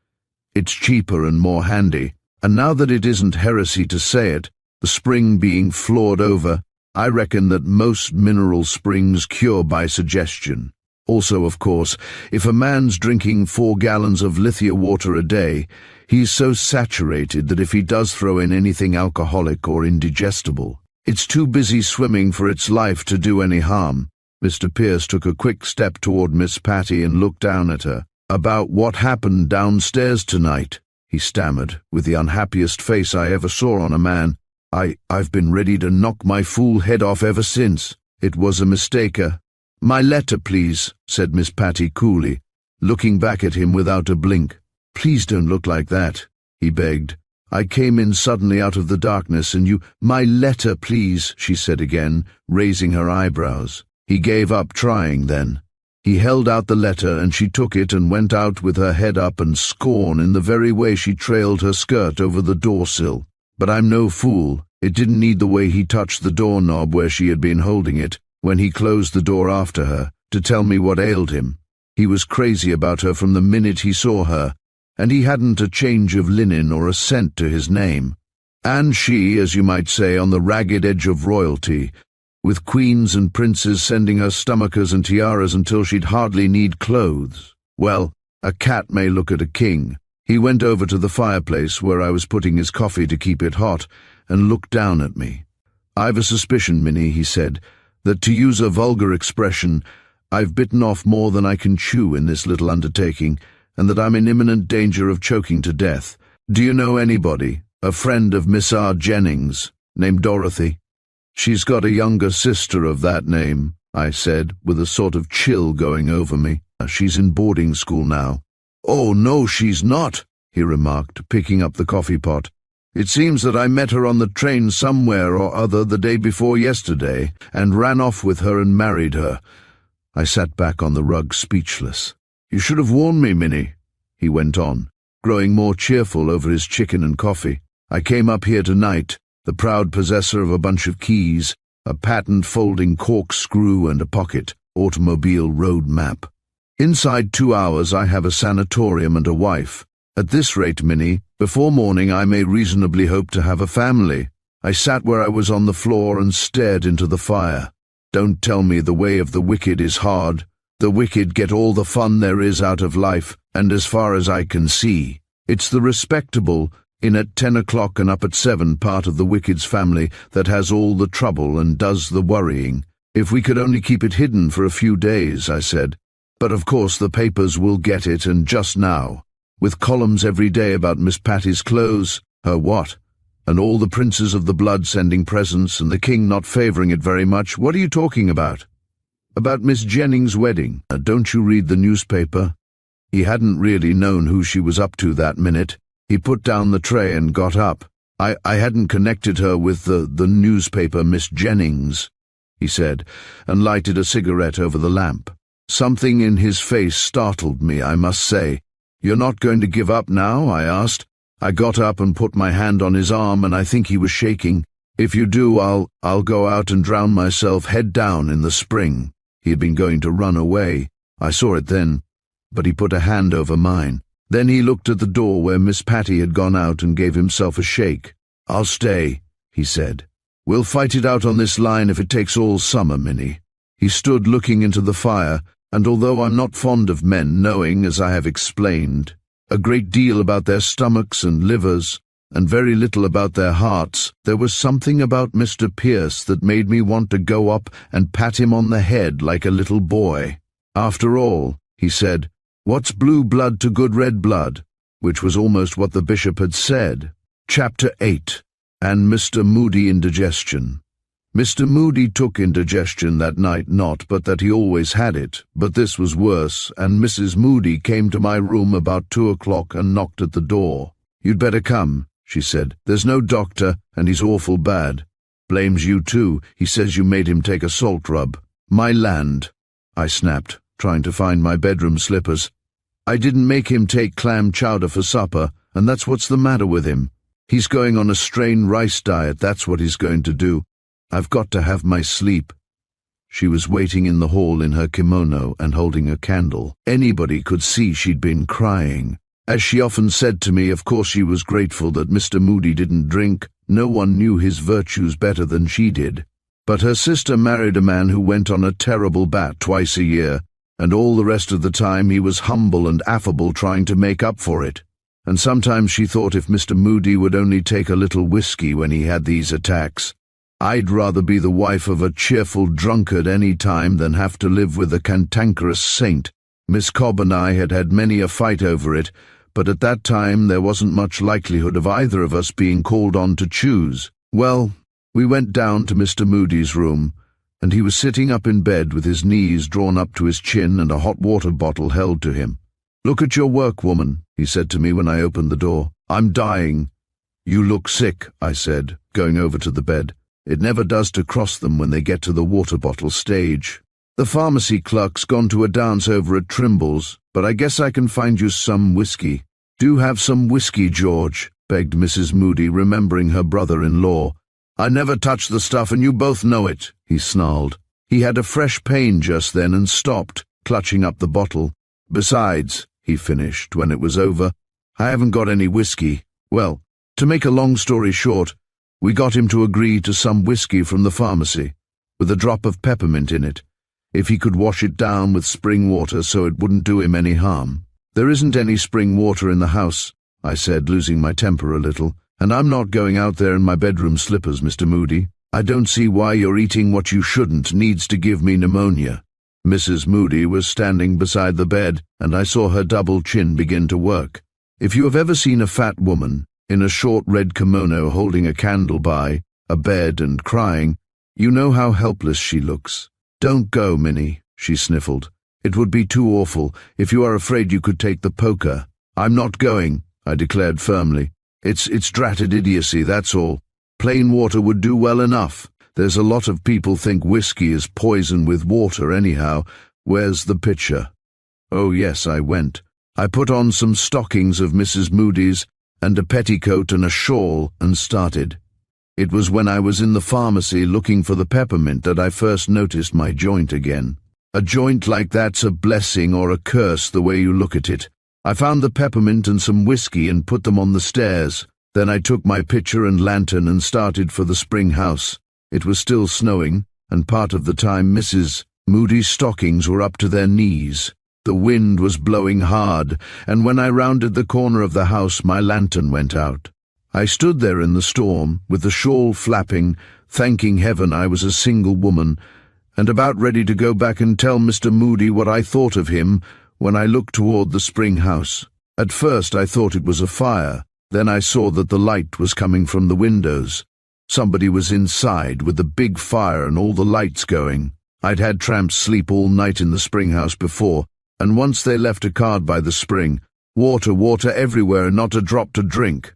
It's cheaper and more handy, and now that it isn't heresy to say it, the spring being floored over, I reckon that most mineral springs cure by suggestion. Also, of course, if a man's drinking 4 gallons of lithia water a day, he's so saturated that if he does throw in anything alcoholic or indigestible, it's too busy swimming for its life to do any harm. Mr. Pierce took a quick step toward Miss Patty and looked down at her. "About what happened downstairs tonight," he stammered, with the unhappiest face I ever saw on a man. I've been ready to knock my fool head off ever since. It was a mistake. "My letter, please," said Miss Patty coolly, looking back at him without a blink. "Please don't look like that," he begged. "I came in suddenly out of the darkness and you—" "My letter, please," she said again, raising her eyebrows. He gave up trying then. He held out the letter and she took it and went out with her head up and scorn in the very way she trailed her skirt over the door-sill. But I'm no fool. It didn't need the way he touched the doorknob where she had been holding it, when he closed the door after her, to tell me what ailed him. He was crazy about her from the minute he saw her, and he hadn't a change of linen or a cent to his name. And she, as you might say, on the ragged edge of royalty, with queens and princes sending her stomachers and tiaras until she'd hardly need clothes. Well, a cat may look at a king. He went over to the fireplace where I was putting his coffee to keep it hot, and looked down at me. "I've a suspicion, Minnie," he said, "that, to use a vulgar expression, I've bitten off more than I can chew in this little undertaking, and that I'm in imminent danger of choking to death. Do you know anybody, a friend of Miss R. Jennings, named Dorothy?" "She's got a younger sister of that name," I said, with a sort of chill going over me. "She's in boarding school now." "Oh, no, she's not," he remarked, picking up the coffee pot. "It seems that I met her on the train somewhere or other the day before yesterday, and ran off with her and married her." I sat back on the rug speechless. "You should have warned me, Minnie," he went on, growing more cheerful over his chicken and coffee. "I came up here tonight, the proud possessor of a bunch of keys, a patent folding corkscrew and a pocket automobile road map. Inside 2 hours I have a sanatorium and a wife. At this rate, Minnie, before morning I may reasonably hope to have a family." I sat where I was on the floor and stared into the fire. Don't tell me the way of the wicked is hard. The wicked get all the fun there is out of life, and as far as I can see, it's the respectable, In at 10 o'clock and up at 7, part of the Wicked's family that has all the trouble and does the worrying. If we could only keep it hidden for a few days, I said. But of course the papers will get it, and just now, with columns every day about Miss Patty's clothes, her what, and all the princes of the blood sending presents and the king not favouring it very much. What are you talking about? About Miss Jennings' wedding. Don't you read the newspaper? He hadn't really known who she was up to that minute. He put down the tray and got up. I hadn't connected her with the newspaper, Miss Jennings, he said, and lighted a cigarette over the lamp. Something in his face startled me, I must say. "You're not going to give up now?" I asked. I got up and put my hand on his arm, and I think he was shaking. "If you do, I'll go out and drown myself head down in the spring." He had been going to run away. I saw it then, but he put a hand over mine. Then he looked at the door where Miss Patty had gone out and gave himself a shake. "I'll stay," he said. "We'll fight it out on this line if it takes all summer, Minnie." He stood looking into the fire, and although I'm not fond of men knowing, as I have explained, a great deal about their stomachs and livers, and very little about their hearts, there was something about Mr. Pierce that made me want to go up and pat him on the head like a little boy. "After all," he said, "what's blue blood to good red blood?" Which was almost what the bishop had said. Chapter 8. And Mr. Moody Indigestion. Mr. Moody took indigestion that night, not but that he always had it, but this was worse, and Mrs. Moody came to my room about 2 o'clock and knocked at the door. "You'd better come," she said. "There's no doctor, and he's awful bad. Blames you too. He says you made him take a salt rub." "My land," I snapped, trying to find my bedroom slippers. "I didn't make him take clam chowder for supper, and that's what's the matter with him. He's going on a strained rice diet, that's what he's going to do. I've got to have my sleep." She was waiting in the hall in her kimono and holding a candle. Anybody could see she'd been crying. As she often said to me, of course she was grateful that Mr. Moody didn't drink. No one knew his virtues better than she did. But her sister married a man who went on a terrible bat twice a year, and all the rest of the time he was humble and affable, trying to make up for it. And sometimes she thought if Mr. Moody would only take a little whiskey when he had these attacks. I'd rather be the wife of a cheerful drunkard any time than have to live with a cantankerous saint. Miss Cobb and I had had many a fight over it, but at that time there wasn't much likelihood of either of us being called on to choose. Well, we went down to Mr. Moody's room, and he was sitting up in bed with his knees drawn up to his chin and a hot water bottle held to him. "Look at your work, woman," he said to me when I opened the door. "I'm dying." "You look sick," I said, going over to the bed. It never does to cross them when they get to the water bottle stage. "The pharmacy clerk's gone to a dance over at Trimble's, but I guess I can find you some whiskey." "Do have some whiskey, George," begged Mrs. Moody, remembering her brother-in-law. "I never touch the stuff, and you both know it," he snarled. He had a fresh pain just then and stopped, clutching up the bottle. "Besides," he finished when it was over, "I haven't got any whiskey. Well, to make a long story short, we got him to agree to some whiskey from the pharmacy, with a drop of peppermint in it, if he could wash it down with spring water so it wouldn't do him any harm. "There isn't any spring water in the house," I said, losing my temper a little, "and I'm not going out there in my bedroom slippers, Mr. Moody. I don't see why your eating what you shouldn't needs to give me pneumonia." Mrs. Moody was standing beside the bed, and I saw her double chin begin to work. If you have ever seen a fat woman in a short red kimono holding a candle by a bed and crying, you know how helpless she looks. "Don't go, Minnie," she sniffled. "It would be too awful. If you are afraid, you could take the poker." "I'm not going," I declared firmly. It's dratted idiocy, that's all. Plain water would do well enough. There's a lot of people think whiskey is poison with water anyhow. Where's the pitcher?" Oh yes, I went. I put on some stockings of Mrs. Moody's and a petticoat and a shawl and started. It was when I was in the pharmacy looking for the peppermint that I first noticed my joint again. A joint like that's a blessing or a curse the way you look at it. I found the peppermint and some whiskey and put them on the stairs. Then I took my pitcher and lantern and started for the spring house. It was still snowing, and part of the time Mrs. Moody's stockings were up to their knees. The wind was blowing hard, and when I rounded the corner of the house my lantern went out. I stood there in the storm, with the shawl flapping, thanking heaven I was a single woman, and about ready to go back and tell Mr. Moody what I thought of him when I looked toward the spring house. At first I thought it was a fire, then I saw that the light was coming from the windows. Somebody was inside with the big fire and all the lights going. I'd had tramps sleep all night in the spring house before, and once they left a card by the spring, water everywhere and not a drop to drink.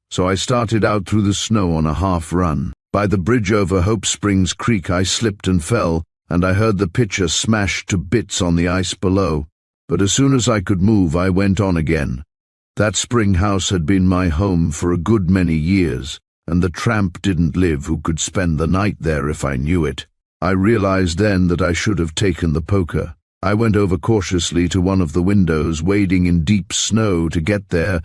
So I started out through the snow on a half-run. By the bridge over Hope Springs Creek I slipped and fell, and I heard the pitcher smash to bits on the ice below. But as soon as I could move, I went on again. That spring house had been my home for a good many years, and the tramp didn't live who could spend the night there if I knew it. I realized then that I should have taken the poker. I went over cautiously to one of the windows, wading in deep snow to get there,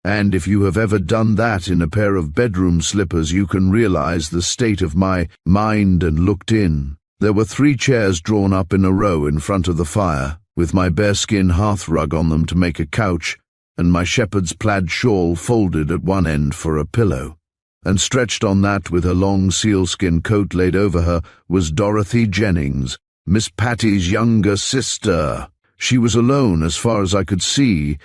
and if you have ever done that in a pair of bedroom slippers, you can realize the state of my mind, and looked in. There were 3 chairs drawn up in a row in front of the fire, with my bearskin hearth rug on them to make a couch, and my shepherd's plaid shawl folded at one end for a pillow. And stretched on that, with her long sealskin coat laid over her, was Dorothy Jennings, Miss Patty's younger sister. She was alone as far as I could see,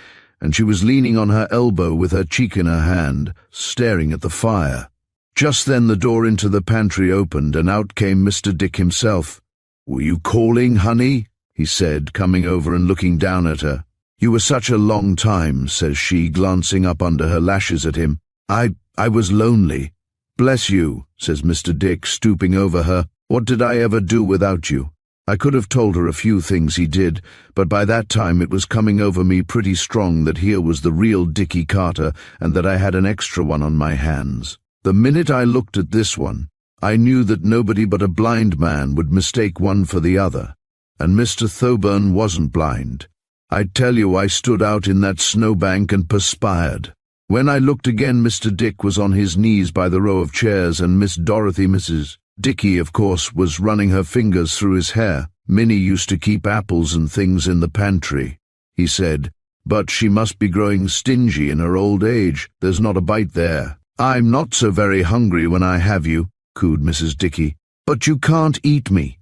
and she was leaning on her elbow with her cheek in her hand, staring at the fire. Just then the door into the pantry opened, and out came Mr. Dick himself. "Were you calling, honey?" he said, coming over and looking down at her. "You were such a long time," says she, glancing up under her lashes at him. I was lonely." "Bless you," says Mr. Dick, stooping over her. "What did I ever do without you?" I could have told her a few things he did, but by that time it was coming over me pretty strong that here was the real Dickie Carter, and that I had an extra one on my hands. The minute I looked at this one, I knew that nobody but a blind man would mistake one for the other, and Mr. Thoburn wasn't blind. I tell you, I stood out in that snowbank and perspired. When I looked again, Mr. Dick was on his knees by the row of chairs, and Miss Dorothy, Mrs. Dickie, of course, was running her fingers through his hair. "Minnie used to keep apples and things in the pantry," he said, "but she must be growing stingy in her old age. There's not a bite there." "I'm not so very hungry when I have you," cooed Mrs. Dickie. "But you can't eat me."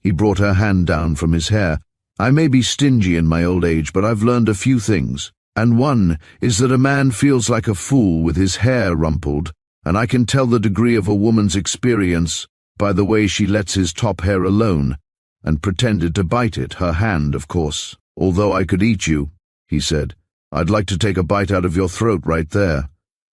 He brought her hand down from his hair. "I may be stingy in my old age, but I've learned a few things, and one is that a man feels like a fool with his hair rumpled, and I can tell the degree of a woman's experience by the way she lets his top hair alone, and pretended to bite it, her hand, of course. "Although I could eat you," he said, "I'd like to take a bite out of your throat right there."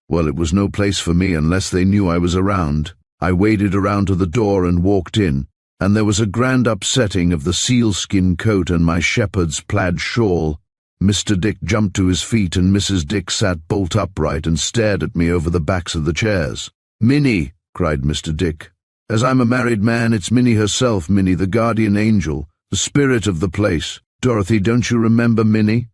Well, it was no place for me unless they knew I was around. I waded around to the door and walked in, and there was a grand upsetting of the sealskin coat and my shepherd's plaid shawl. Mr. Dick jumped to his feet, and Mrs. Dick sat bolt upright and stared at me over the backs of the chairs. "Minnie," cried Mr. Dick. "As I'm a married man, it's Minnie herself, Minnie, the guardian angel, the spirit of the place. Dorothy, don't you remember Minnie?"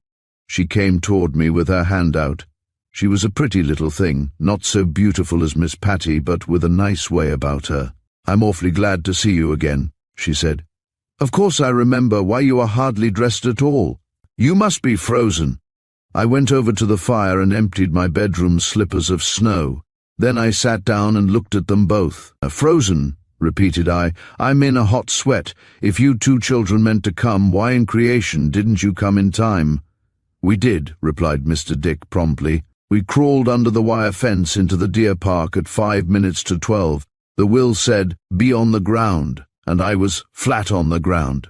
She came toward me with her hand out. She was a pretty little thing, not so beautiful as Miss Patty, but with a nice way about her. "I'm awfully glad to see you again," she said. "Of course I remember. Why, you are hardly dressed at all. You must be frozen." I went over to the fire and emptied my bedroom slippers of snow. Then I sat down and looked at them both. "Frozen," repeated I. "I'm in a hot sweat. If you 2 children meant to come, why in creation didn't you come in time?" "We did," replied Mr. Dick promptly. "We crawled under the wire fence into the deer park at 5 minutes to 12. The will said, 'Be on the ground,' and I was flat on the ground."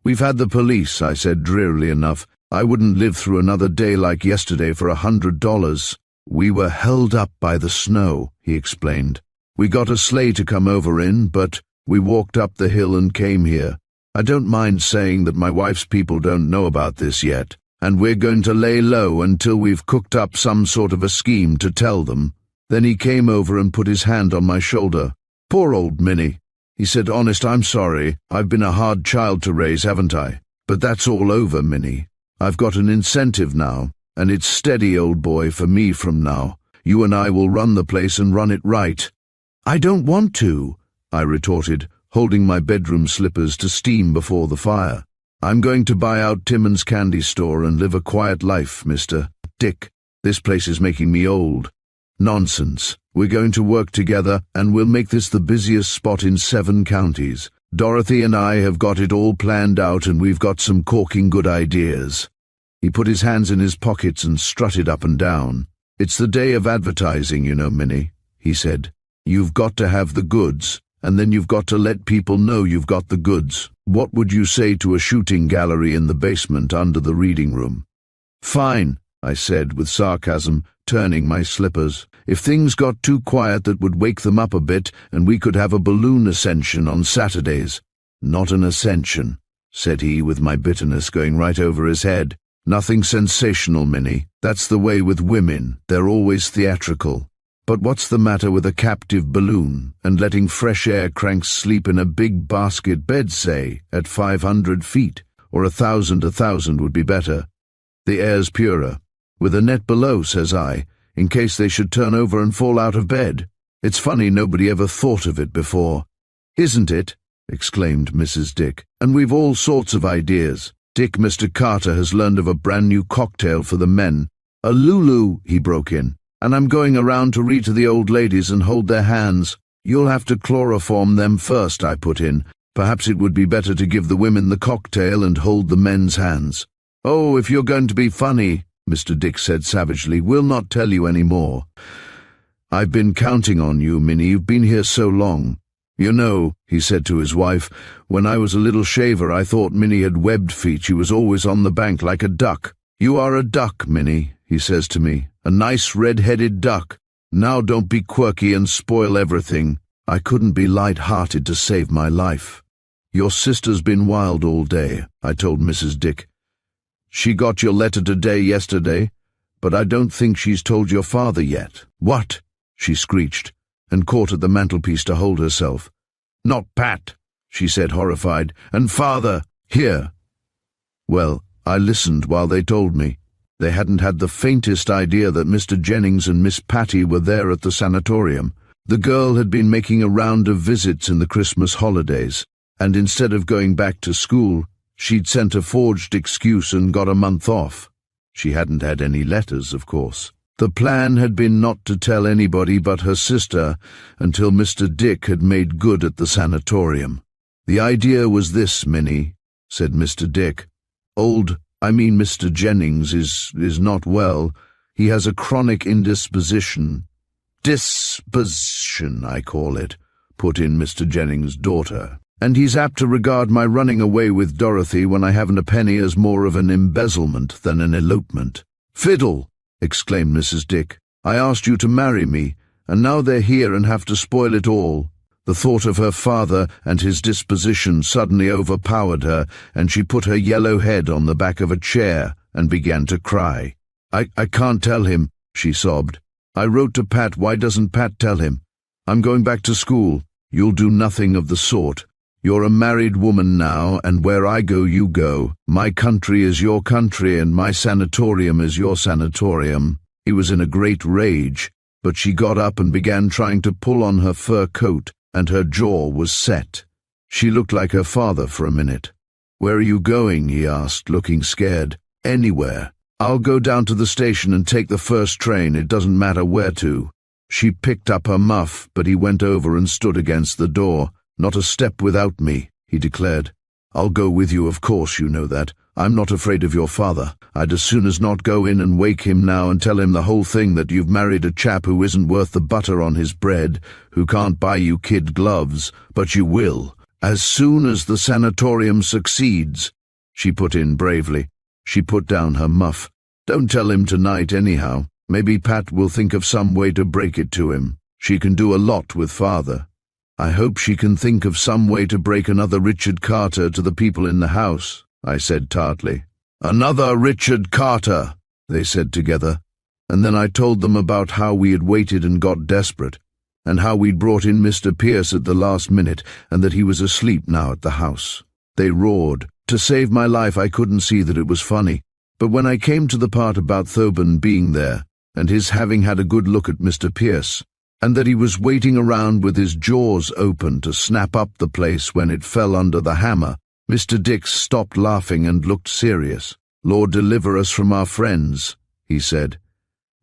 "We've had the police," I said drearily enough. "I wouldn't live through another day like yesterday for $100. "We were held up by the snow," he explained. "We got a sleigh to come over in, but we walked up the hill and came here. I don't mind saying that my wife's people don't know about this yet, and we're going to lay low until we've cooked up some sort of a scheme to tell them." Then he came over and put his hand on my shoulder. "Poor old Minnie," he said. "Honest, I'm sorry. I've been a hard child to raise, haven't I? But that's all over, Minnie. I've got an incentive now, and it's steady, old boy, for me from now. You and I will run the place and run it right." "I don't want to," I retorted, holding my bedroom slippers to steam before the fire. "I'm going to buy out Timmons candy store and live a quiet life, Mr. Dick. This place is making me old." Nonsense. We're going to work together, and we'll make this the busiest spot in 7 counties. Dorothy and I have got it all planned out, and we've got some corking good ideas." He put his hands in his pockets and strutted up and down. "It's the day of advertising, you know, Minnie," he said. "You've got to have the goods, and then you've got to let people know you've got the goods. What would you say to a shooting gallery in the basement under the reading room?" "Fine," I said with sarcasm, turning my slippers. "If things got too quiet, that would wake them up a bit, and we could have a balloon ascension on Saturdays." "Not an ascension," said he, with my bitterness going right over his head. "Nothing sensational, Minnie. That's the way with women. They're always theatrical. But what's the matter with a captive balloon, and letting fresh air cranks sleep in a big basket bed, say, at 500 feet, or 1,000 would be better. The air's purer. With a net below, says I, in case they should turn over and fall out of bed. It's funny nobody ever thought of it before." "Isn't it?" exclaimed Mrs. Dick. "And we've all sorts of ideas. Dick, Mr. Carter has learned of a brand new cocktail for the men." "A Lulu," he broke in. "And I'm going around to read to the old ladies and hold their hands." "You'll have to chloroform them first," I put in. "Perhaps it would be better to give the women the cocktail and hold the men's hands." "Oh, if you're going to be funny," Mr. Dick said savagely, "we'll not tell you any more." "I've been counting on you, Minnie. You've been here so long. You know," he said to his wife, "when I was a little shaver I thought Minnie had webbed feet. She was always on the bank like a duck. 'You are a duck, Minnie,' he says to me. 'A nice red-headed duck. Now don't be quirky and spoil everything.' I couldn't be light-hearted to save my life." "Your sister's been wild all day," I told Mrs. Dick. "She got your letter today, yesterday, but I don't think she's told your father yet." "What?" she screeched, and caught at the mantelpiece to hold herself. "Not Pat," she said, horrified, "and father, here." Well, I listened while they told me. They hadn't had the faintest idea that Mr. Jennings and Miss Patty were there at the sanatorium. The girl had been making a round of visits in the Christmas holidays, and instead of going back to school, she'd sent a forged excuse and got a month off. She hadn't had any letters, of course. The plan had been not to tell anybody but her sister until Mr. Dick had made good at the sanatorium. "The idea was this, Minnie," said Mr. Dick. Mr. Jennings is not well. He has a chronic indisposition." "Disposition, I call it," put in Mr. Jennings' daughter. "And he's apt to regard my running away with Dorothy when I haven't a penny as more of an embezzlement than an elopement." "Fiddle!" exclaimed Mrs. Dick. "I asked you to marry me, and now they're here and have to spoil it all." The thought of her father and his disposition suddenly overpowered her, and she put her yellow head on the back of a chair and began to cry. I can't tell him," she sobbed. "I wrote to Pat. Why doesn't Pat tell him? I'm going back to school." "You'll do nothing of the sort. You're a married woman now, and where I go you go. My country is your country, and my sanatorium is your sanatorium." He was in a great rage, but she got up and began trying to pull on her fur coat, and her jaw was set. She looked like her father for a minute. "Where are you going?" he asked, looking scared. "Anywhere. I'll go down to the station and take the first train. It doesn't matter where to." She picked up her muff, but he went over and stood against the door. "Not a step without me," he declared. "I'll go with you, of course, you know that. I'm not afraid of your father. I'd as soon as not go in and wake him now and tell him the whole thing, that you've married a chap who isn't worth the butter on his bread, who can't buy you kid gloves. But you will, as soon as the sanatorium succeeds," she put in bravely. She put down her muff. "Don't tell him tonight, anyhow. Maybe Pat will think of some way to break it to him. She can do a lot with father." "I hope she can think of some way to break another Richard Carter to the people in the house," I said tartly. "Another Richard Carter," they said together, and then I told them about how we had waited and got desperate, and how we'd brought in Mr. Pierce at the last minute, and that he was asleep now at the house. They roared. To save my life I couldn't see that it was funny, but when I came to the part about Thoburn being there, and his having had a good look at Mr. Pierce, and that he was waiting around with his jaws open to snap up the place when it fell under the hammer, Mr. Dick stopped laughing and looked serious. "Lord deliver us from our friends," he said.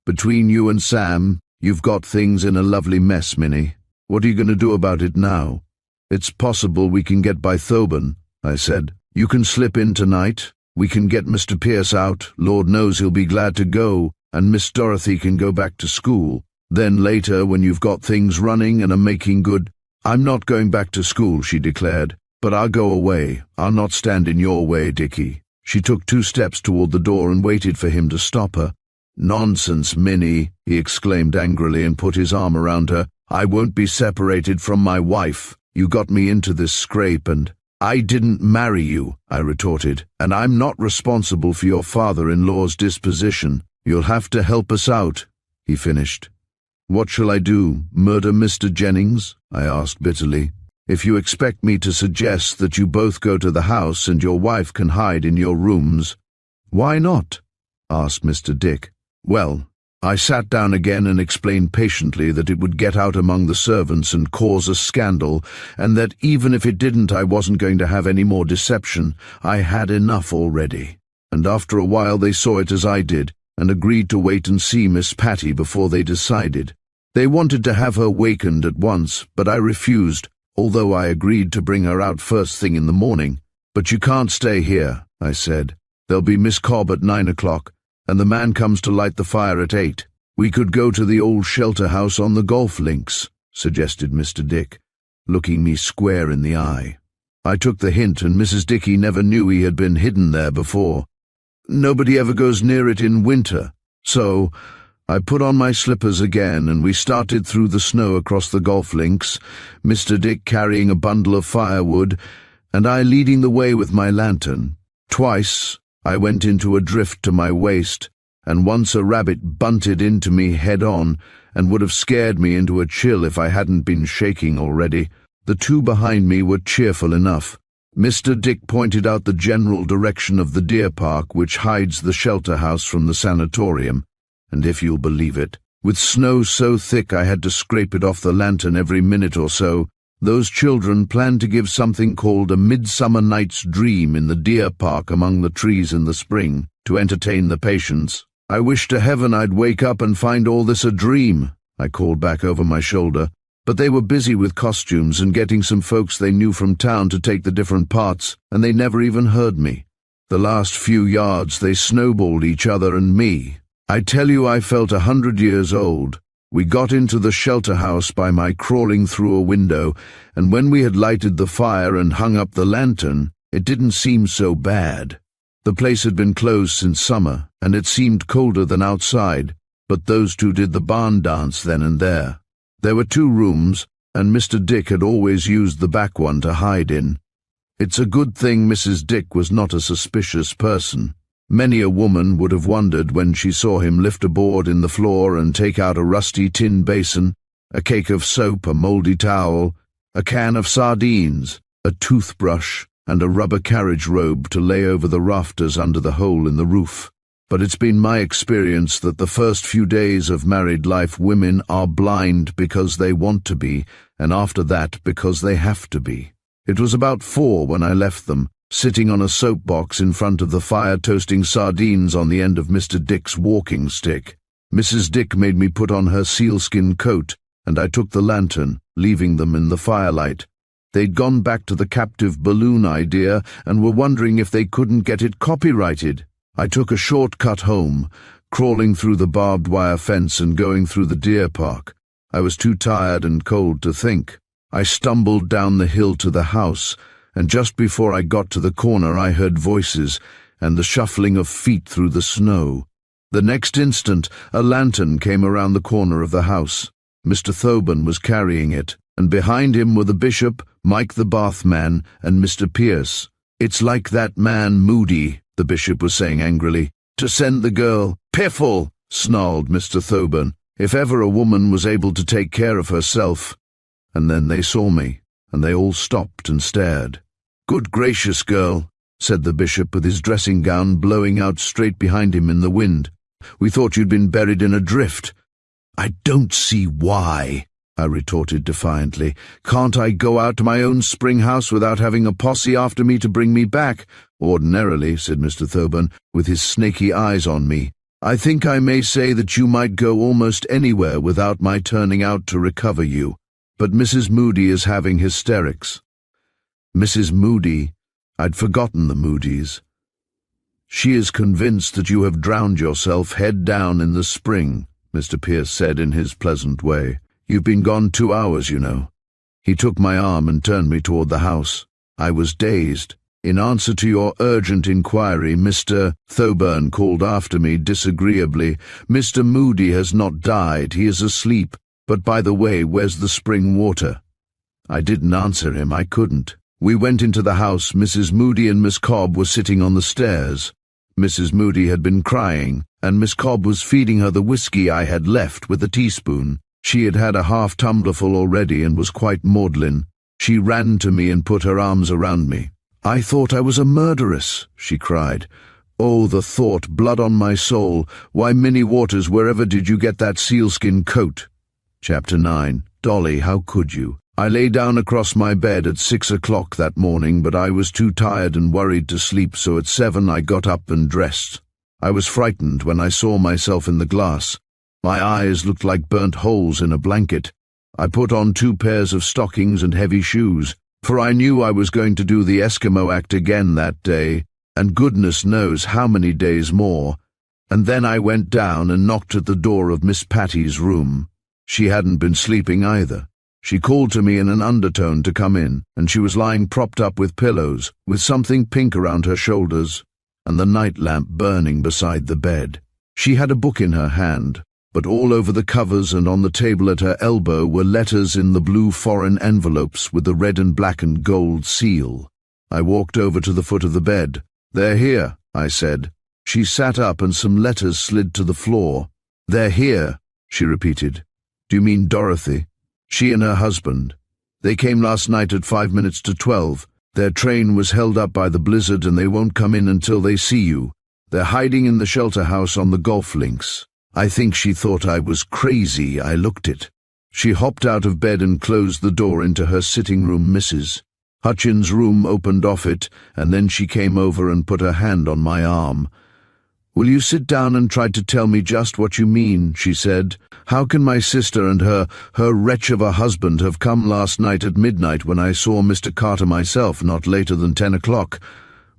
"Between you and Sam, You've got things in a lovely mess, Minnie. What are you going to do about it now? It's possible we can get by Thoburn, I said. You can slip in tonight. We can get Mr. Pierce out. Lord knows he'll be glad to go, and Miss Dorothy can go back to school. Then later, when you've got things running and are making good— I'm not going back to school, she declared. But I'll go away. I'll not stand in your way, Dickie. She took 2 steps toward the door and waited for him to stop her. Nonsense, Minnie, he exclaimed angrily and put his arm around her. I won't be separated from my wife. You got me into this scrape and— I didn't marry you, I retorted, and I'm not responsible for your father-in-law's disposition. You'll have to help us out, he finished. What shall I do, murder Mr. Jennings? I asked bitterly. If you expect me to suggest that you both go to the house and your wife can hide in your rooms— Why not? Asked Mr. Dick. Well, I sat down again and explained patiently that it would get out among the servants and cause a scandal, and that even if it didn't, I wasn't going to have any more deception. I had enough already. And after a while they saw it as I did, and agreed to wait and see Miss Patty before they decided. They wanted to have her wakened at once, but I refused, although I agreed to bring her out first thing in the morning. But you can't stay here, I said. There'll be Miss Cobb at 9 o'clock, and the man comes to light the fire at 8. We could go to the old shelter house on the golf links, suggested Mr. Dick, looking me square in the eye. I took the hint, and Mrs. Dickey never knew he had been hidden there before. Nobody ever goes near it in winter, so I put on my slippers again, and we started through the snow across the golf links, Mr. Dick carrying a bundle of firewood, and I leading the way with my lantern. Twice I went into a drift to my waist, and once a rabbit bunted into me head-on and would have scared me into a chill if I hadn't been shaking already. The 2 behind me were cheerful enough. Mr. Dick pointed out the general direction of the deer park which hides the shelter house from the sanatorium, and if you'll believe it, with snow so thick I had to scrape it off the lantern every minute or so, those children planned to give something called a Midsummer Night's Dream in the deer park among the trees in the spring, to entertain the patients. I wish to heaven I'd wake up and find all this a dream, I called back over my shoulder, but they were busy with costumes and getting some folks they knew from town to take the different parts, and they never even heard me. The last few yards they snowballed each other and me. I tell you, I felt 100 years old. We got into the shelter house by my crawling through a window, and when we had lighted the fire and hung up the lantern, it didn't seem so bad. The place had been closed since summer, and it seemed colder than outside, but those 2 did the barn dance then and there. There were 2 rooms, and Mr. Dick had always used the back one to hide in. It's a good thing Mrs. Dick was not a suspicious person. Many a woman would have wondered when she saw him lift a board in the floor and take out a rusty tin basin, a cake of soap, a mouldy towel, a can of sardines, a toothbrush, and a rubber carriage robe to lay over the rafters under the hole in the roof. But it's been my experience that the first few days of married life women are blind because they want to be, and after that because they have to be. It was about 4 when I left them, sitting on a soapbox in front of the fire toasting sardines on the end of Mr. Dick's walking stick. Mrs. Dick made me put on her sealskin coat, and I took the lantern, leaving them in the firelight. They'd gone back to the captive balloon idea and were wondering if they couldn't get it copyrighted. I took a shortcut home, crawling through the barbed wire fence and going through the deer park. I was too tired and cold to think. I stumbled down the hill to the house, and just before I got to the corner I heard voices and the shuffling of feet through the snow. The next instant a lantern came around the corner of the house. Mr. Thoburn was carrying it, and behind him were the bishop, Mike the bathman, and Mr. Pierce. "It's like that man Moody," the bishop was saying angrily, "to send the girl—" "Piffle!" snarled Mr. Thoburn. "If ever a woman was able to take care of herself." And then they saw me, and they all stopped and stared. "Good gracious, girl," said the bishop with his dressing gown blowing out straight behind him in the wind. "We thought you'd been buried in a drift." "I don't see why," I retorted defiantly. "Can't I go out to my own spring house without having a posse after me to bring me back?" "Ordinarily," said Mr. Thoburn, with his snaky eyes on me, I think I may say that you might go almost anywhere without my turning out to recover you, but Mrs. Moody is having hysterics." "Mrs. Moody? I'd forgotten the Moodys." "She is convinced that you have drowned yourself head down in the spring," Mr. Pierce said in his pleasant way. "You've been gone 2 hours, you know." He took my arm and turned me toward the house. I was dazed. "In answer to your urgent inquiry, Mr. Thoburn called after me disagreeably. Mr. Moody has not died, he is asleep. But by the way, where's the spring water?" I didn't answer him, I couldn't. We went into the house. Mrs. Moody and Miss Cobb were sitting on the stairs. Mrs. Moody had been crying, and Miss Cobb was feeding her the whiskey I had left with a teaspoon. She had had a half tumblerful already and was quite maudlin. She ran to me and put her arms around me. "I thought I was a murderess," she cried. "Oh, the thought, blood on my soul. Why, Minnie Waters, wherever did you get that sealskin coat?" Chapter 9. Dolly, how could you? I lay down across my bed at 6 o'clock that morning, but I was too tired and worried to sleep, so at 7 I got up and dressed. I was frightened when I saw myself in the glass. My eyes looked like burnt holes in a blanket. I put on 2 pairs of stockings and heavy shoes, for I knew I was going to do the Eskimo act again that day, and goodness knows how many days more. And then I went down and knocked at the door of Miss Patty's room. She hadn't been sleeping either. She called to me in an undertone to come in, and she was lying propped up with pillows, with something pink around her shoulders, and the night lamp burning beside the bed. She had a book in her hand, but all over the covers and on the table at her elbow were letters in the blue foreign envelopes with the red and black and gold seal. I walked over to the foot of the bed. "They're here," I said. She sat up and some letters slid to the floor. "They're here," she repeated. "Do you mean Dorothy?" "She and her husband. They came last night at 5 minutes to 12. Their train was held up by the blizzard and they won't come in until they see you. They're hiding in the shelter house on the golf links." I think she thought I was crazy. I looked it. She hopped out of bed and closed the door into her sitting room. Mrs. Hutchins' room opened off it, and then she came over and put her hand on my arm. "Will you sit down and try to tell me just what you mean?" she said. "How can my sister and her wretch of a husband have come last night at midnight when I saw Mr. Carter myself not later than 10 o'clock?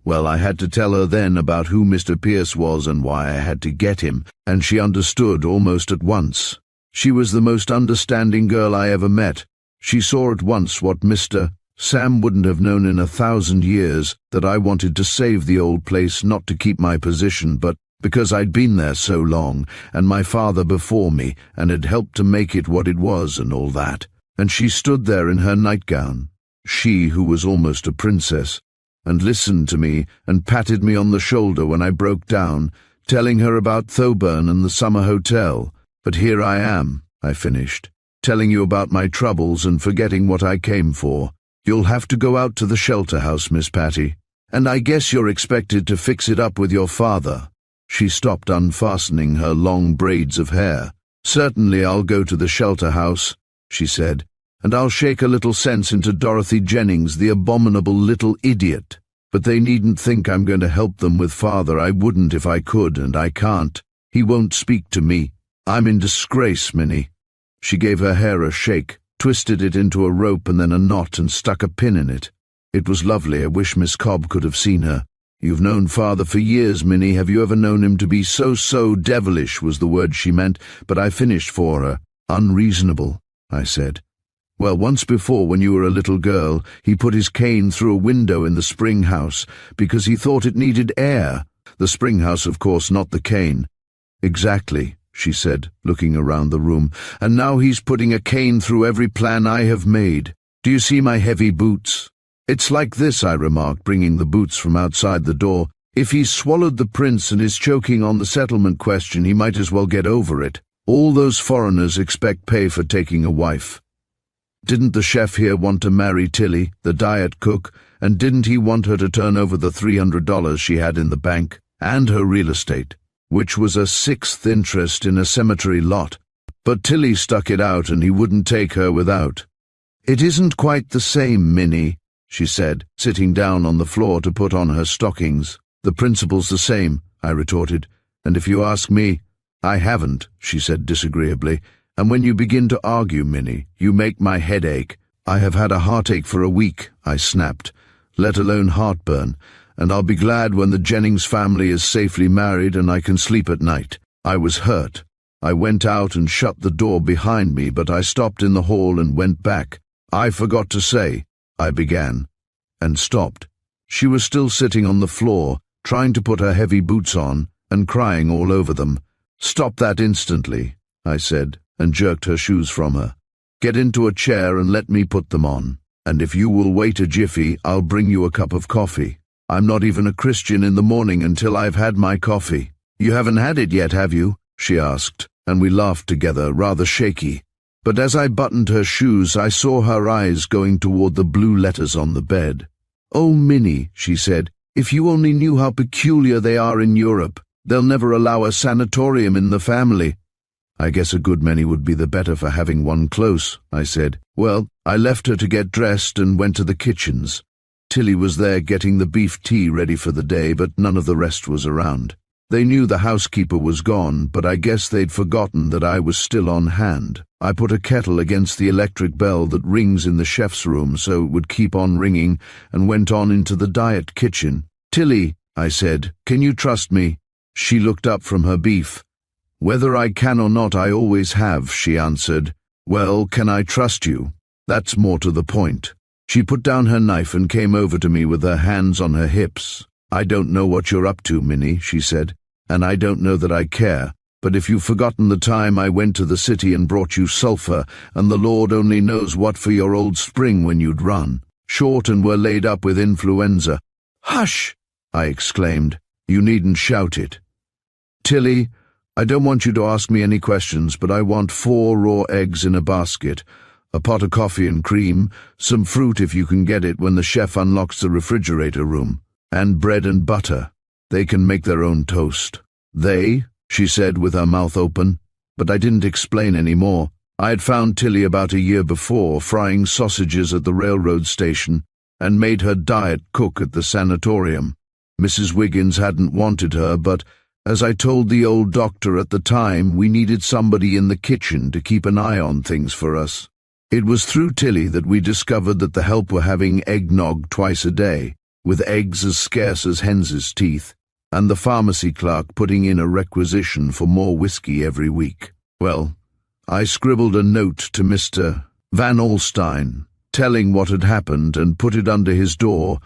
Well, I had to tell her then about who Mr. Pierce was and why I had to get him, and she understood almost at once. She was the most understanding girl I ever met. She saw at once what Mr. Sam wouldn't have known in 1,000 years, that I wanted to save the old place, not to keep my position, but because I'd been there so long, and my father before me, and had helped to make it what it was and all that. And she stood there in her nightgown, she who was almost a princess, and listened to me and patted me on the shoulder when I broke down, telling her about Thoburn and the summer hotel. But here I am, I finished, telling you about my troubles and forgetting what I came for. You'll have to go out to the shelter house, Miss Patty, and I guess you're expected to fix it up with your father." She stopped unfastening her long braids of hair. "Certainly I'll go to the shelter house," she said, "and I'll shake a little sense into Dorothy Jennings, the abominable little idiot. But they needn't think I'm going to help them with father. I wouldn't if I could, and I can't. He won't speak to me. I'm in disgrace, Minnie." She gave her hair a shake, twisted it into a rope and then a knot, and stuck a pin in it. It was lovely. I wish Miss Cobb could have seen her. "You've known father for years, Minnie. Have you ever known him to be so devilish," was the word she meant, but I finished for her. "Unreasonable," I said. "Well, once before, when you were a little girl, he put his cane through a window in the spring house because he thought it needed air. The spring house, of course, not the cane." "Exactly," she said, looking around the room. "And now he's putting a cane through every plan I have made. Do you see my heavy boots?" "It's like this," I remarked, bringing the boots from outside the door. "If he's swallowed the prince and is choking on the settlement question, he might as well get over it. All those foreigners expect pay for taking a wife. Didn't the chef here want to marry Tilly, the diet cook, and didn't he want her to turn over the $300 she had in the bank, and her real estate, which was a 6th interest in a cemetery lot? But Tilly stuck it out and he wouldn't take her without." "It isn't quite the same, Minnie," she said, sitting down on the floor to put on her stockings. "The principle's the same," I retorted. And if you ask me, I haven't, she said disagreeably. And when you begin to argue, Minnie, you make my head ache. I have had a heartache for a week, I snapped, let alone heartburn, and I'll be glad when the Jennings family is safely married and I can sleep at night. I was hurt. I went out and shut the door behind me, but I stopped in the hall and went back. I forgot to say, I began, and stopped. She was still sitting on the floor, trying to put her heavy boots on, and crying all over them. Stop that instantly, I said, and jerked her shoes from her. Get into a chair and let me put them on. And if you will wait a jiffy, I'll bring you a cup of coffee. I'm not even a Christian in the morning until I've had my coffee. You haven't had it yet, have you? She asked, and we laughed together, rather shaky. But as I buttoned her shoes, I saw her eyes going toward the blue letters on the bed. Oh, Minnie, she said, if you only knew how peculiar they are in Europe. They'll never allow a sanatorium in the family. I guess a good many would be the better for having one close, I said. Well, I left her to get dressed and went to the kitchens. Tilly was there getting the beef tea ready for the day, but none of the rest was around. They knew the housekeeper was gone, but I guess they'd forgotten that I was still on hand. I put a kettle against the electric bell that rings in the chef's room so it would keep on ringing, and went on into the diet kitchen. Tilly, I said, can you trust me? She looked up from her beef. Whether I can or not, I always have, she answered. Well, can I trust you? That's more to the point. She put down her knife and came over to me with her hands on her hips. I don't know what you're up to, Minnie, she said, and I don't know that I care, but if you've forgotten the time I went to the city and brought you sulphur, and the Lord only knows what for your old spring when you'd run, short and were laid up with influenza. Hush! I exclaimed. You needn't shout it. Tilly, I don't want you to ask me any questions, but I want 4 raw eggs in a basket, a pot of coffee and cream, some fruit if you can get it when the chef unlocks the refrigerator room, and bread and butter. They can make their own toast. They, she said with her mouth open, but I didn't explain any more. I had found Tilly about a year before, frying sausages at the railroad station, and made her diet cook at the sanatorium. Mrs. Wiggins hadn't wanted her, but as I told the old doctor at the time, we needed somebody in the kitchen to keep an eye on things for us. It was through Tilly that we discovered that the help were having eggnog twice a day, with eggs as scarce as hens' teeth, and the pharmacy clerk putting in a requisition for more whiskey every week. Well, I scribbled a note to Mr. Van Alstyne, telling what had happened, and put it under his door,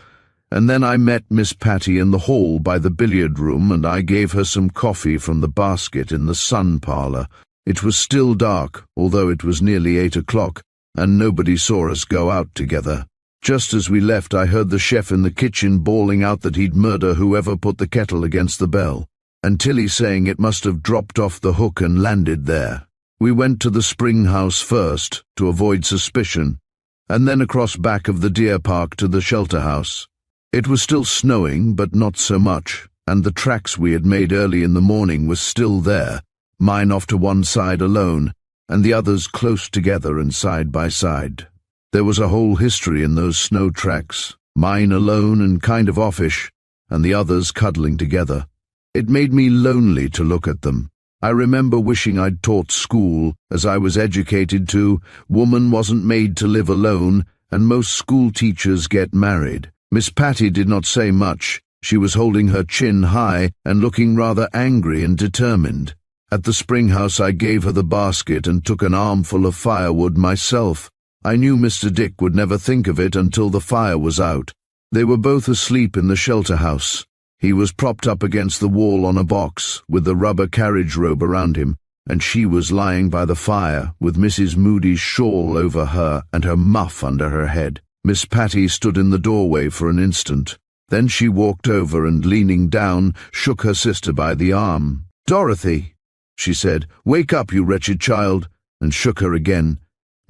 and then I met Miss Patty in the hall by the billiard room, and I gave her some coffee from the basket in the sun parlour. It was still dark, although it was nearly 8 o'clock, and nobody saw us go out together. Just as we left, I heard the chef in the kitchen bawling out that he'd murder whoever put the kettle against the bell, and Tilly saying it must have dropped off the hook and landed there. We went to the spring house first, to avoid suspicion, and then across back of the deer park to the shelter house. It was still snowing, but not so much, and the tracks we had made early in the morning were still there, mine off to one side alone, and the others close together and side by side. There was a whole history in those snow tracks, mine alone and kind of offish, and the others cuddling together. It made me lonely to look at them. I remember wishing I'd taught school, as I was educated to. Woman wasn't made to live alone, and most school teachers get married. Miss Patty did not say much. She was holding her chin high and looking rather angry and determined. At the spring house I gave her the basket and took an armful of firewood myself. I knew Mr. Dick would never think of it until the fire was out. They were both asleep in the shelter house. He was propped up against the wall on a box, with the rubber carriage robe around him, and she was lying by the fire, with Mrs. Moody's shawl over her and her muff under her head. Miss Patty stood in the doorway for an instant. Then she walked over and, leaning down, shook her sister by the arm. "Dorothy," she said, "wake up, you wretched child," and shook her again.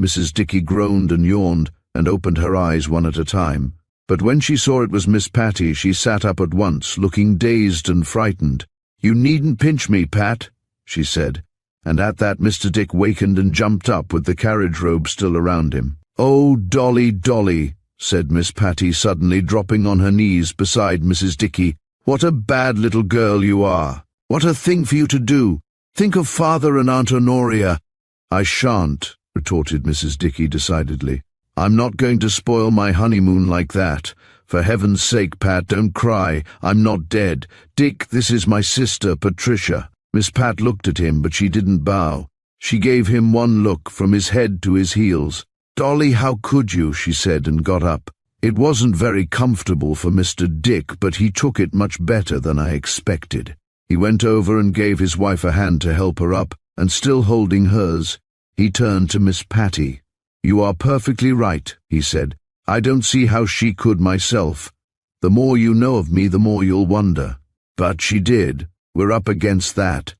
Mrs. Dickey groaned and yawned, and opened her eyes one at a time. But when she saw it was Miss Patty, she sat up at once, looking dazed and frightened. "You needn't pinch me, Pat," she said, and at that Mr. Dick wakened and jumped up with the carriage robe still around him. "Oh, Dolly, Dolly," said Miss Patty, suddenly dropping on her knees beside Mrs. Dickey, "what a bad little girl you are. What a thing for you to do! Think of Father and Aunt Honoria." "I shan't," retorted Mrs. Dickey decidedly. "I'm not going to spoil my honeymoon like that. For heaven's sake, Pat, don't cry. I'm not dead. Dick, this is my sister, Patricia." Miss Pat looked at him, but she didn't bow. She gave him one look from his head to his heels. "Dolly, how could you?" she said, and got up. It wasn't very comfortable for Mr. Dick, but he took it much better than I expected. He went over and gave his wife a hand to help her up, and still holding hers, he turned to Miss Patty. "You are perfectly right," he said. "I don't see how she could myself. The more you know of me, the more you'll wonder. But she did. We're up against that."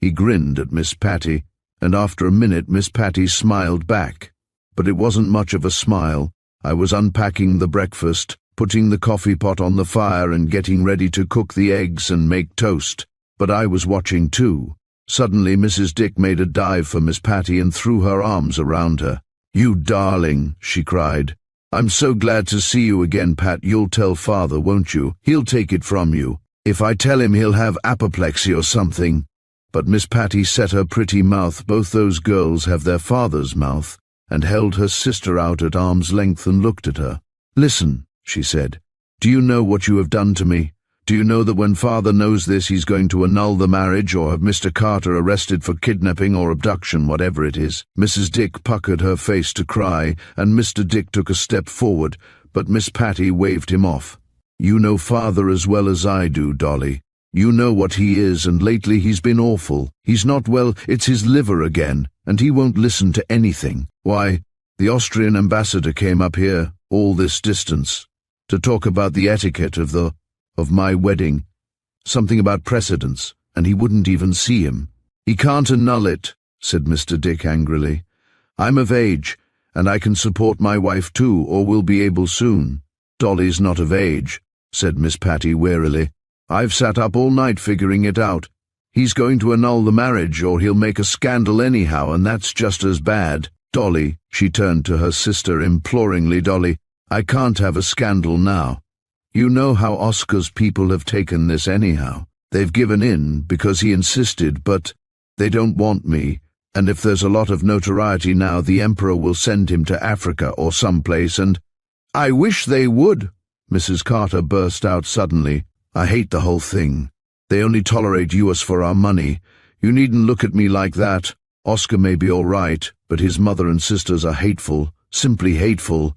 He grinned at Miss Patty, and after a minute Miss Patty smiled back. But it wasn't much of a smile. I was unpacking the breakfast, putting the coffee pot on the fire and getting ready to cook the eggs and make toast. But I was watching too. Suddenly Mrs. Dick made a dive for Miss Patty and threw her arms around her. "You darling," she cried. "I'm so glad to see you again, Pat. You'll tell Father, won't you? He'll take it from you. If I tell him, he'll have apoplexy or something." But Miss Patty set her pretty mouth, both those girls have their father's mouth, and held her sister out at arm's length and looked at her. "Listen," she said. "Do you know what you have done to me? Do you know that when Father knows this, he's going to annul the marriage or have Mr. Carter arrested for kidnapping or abduction, whatever it is?" Mrs. Dick puckered her face to cry, and Mr. Dick took a step forward, but Miss Patty waved him off. "You know Father as well as I do, Dolly. You know what he is, and lately he's been awful. He's not well, it's his liver again, and he won't listen to anything. Why, the Austrian ambassador came up here, all this distance, to talk about the etiquette of my wedding, something about precedence, and he wouldn't even see him." "He can't annul it," said Mr. Dick angrily. "I'm of age, and I can support my wife too, or will be able soon." "Dolly's not of age," said Miss Patty wearily. "I've sat up all night figuring it out. He's going to annul the marriage, or he'll make a scandal anyhow, and that's just as bad. Dolly," she turned to her sister imploringly, "Dolly, I can't have a scandal now. You know how Oscar's people have taken this anyhow. They've given in because he insisted, but they don't want me, and if there's a lot of notoriety now, the Emperor will send him to Africa or someplace, and—" "I wish they would!" Mrs. Carter burst out suddenly. "I hate the whole thing. They only tolerate us for our money. You needn't look at me like that. Oscar may be all right, but his mother and sisters are hateful, simply hateful.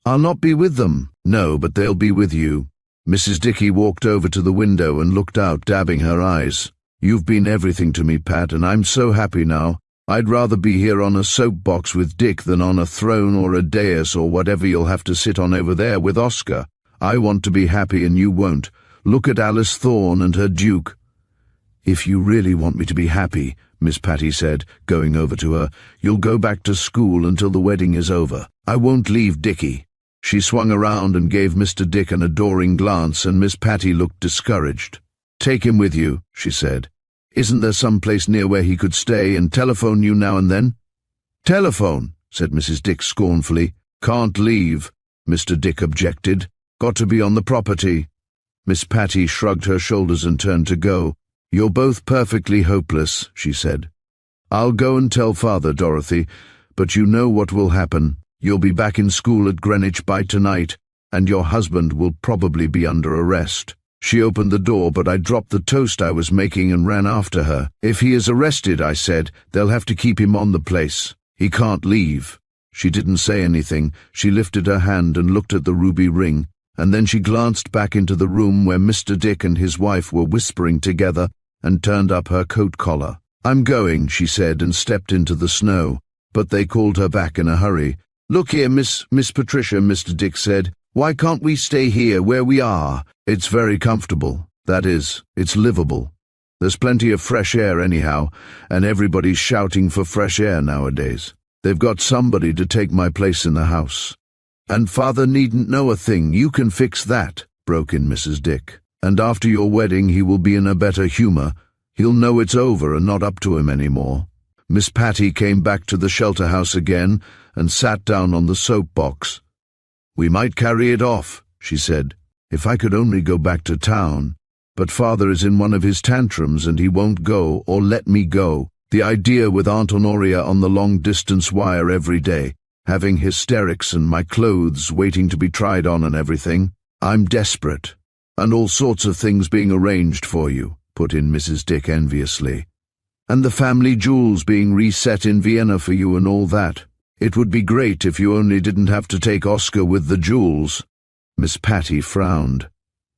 I'll not be with them." "No, but they'll be with you." Mrs. Dickey walked over to the window and looked out, dabbing her eyes. "You've been everything to me, Pat, and I'm so happy now. I'd rather be here on a soapbox with Dick than on a throne or a dais or whatever you'll have to sit on over there with Oscar. I want to be happy and you won't. Look at Alice Thorne and her Duke." "If you really want me to be happy," Miss Patty said, going over to her, "you'll go back to school until the wedding is over. I won't leave Dicky." She swung around and gave Mr. Dick an adoring glance, and Miss Patty looked discouraged. "Take him with you," she said. "Isn't there some place near where he could stay and telephone you now and then?" "Telephone," said Mrs. Dick scornfully. "Can't leave," Mr. Dick objected. "Got to be on the property." Miss Patty shrugged her shoulders and turned to go. "You're both perfectly hopeless," she said. "I'll go and tell Father, Dorothy, but you know what will happen. You'll be back in school at Greenwich by tonight, and your husband will probably be under arrest." She opened the door, but I dropped the toast I was making and ran after her. "If he is arrested," I said, "they'll have to keep him on the place. He can't leave." She didn't say anything. She lifted her hand and looked at the ruby ring, and then she glanced back into the room where Mr. Dick and his wife were whispering together and turned up her coat collar. "I'm going," she said, and stepped into the snow, but they called her back in a hurry. "Look here, Miss Patricia," Mr. Dick said. "Why can't we stay here where we are? It's very comfortable. That is, it's livable. There's plenty of fresh air anyhow, and everybody's shouting for fresh air nowadays. They've got somebody to take my place in the house." "And Father needn't know a thing. You can fix that," broke in Mrs. Dick. "And after your wedding he will be in a better humor. He'll know it's over and not up to him anymore." Miss Patty came back to the shelter house again and sat down on the soapbox. "We might carry it off," she said. "If I could only go back to town." but father is in one of his tantrums and he won't go or let me go. The idea with Aunt Honoria on the long-distance wire every day, having hysterics and my clothes waiting to be tried on and everything. I'm desperate. And all sorts of things being arranged for you, put in Mrs. Dick enviously. And the family jewels being reset in Vienna for you and all that. It would be great if you only didn't have to take Oscar with the jewels. Miss Patty frowned.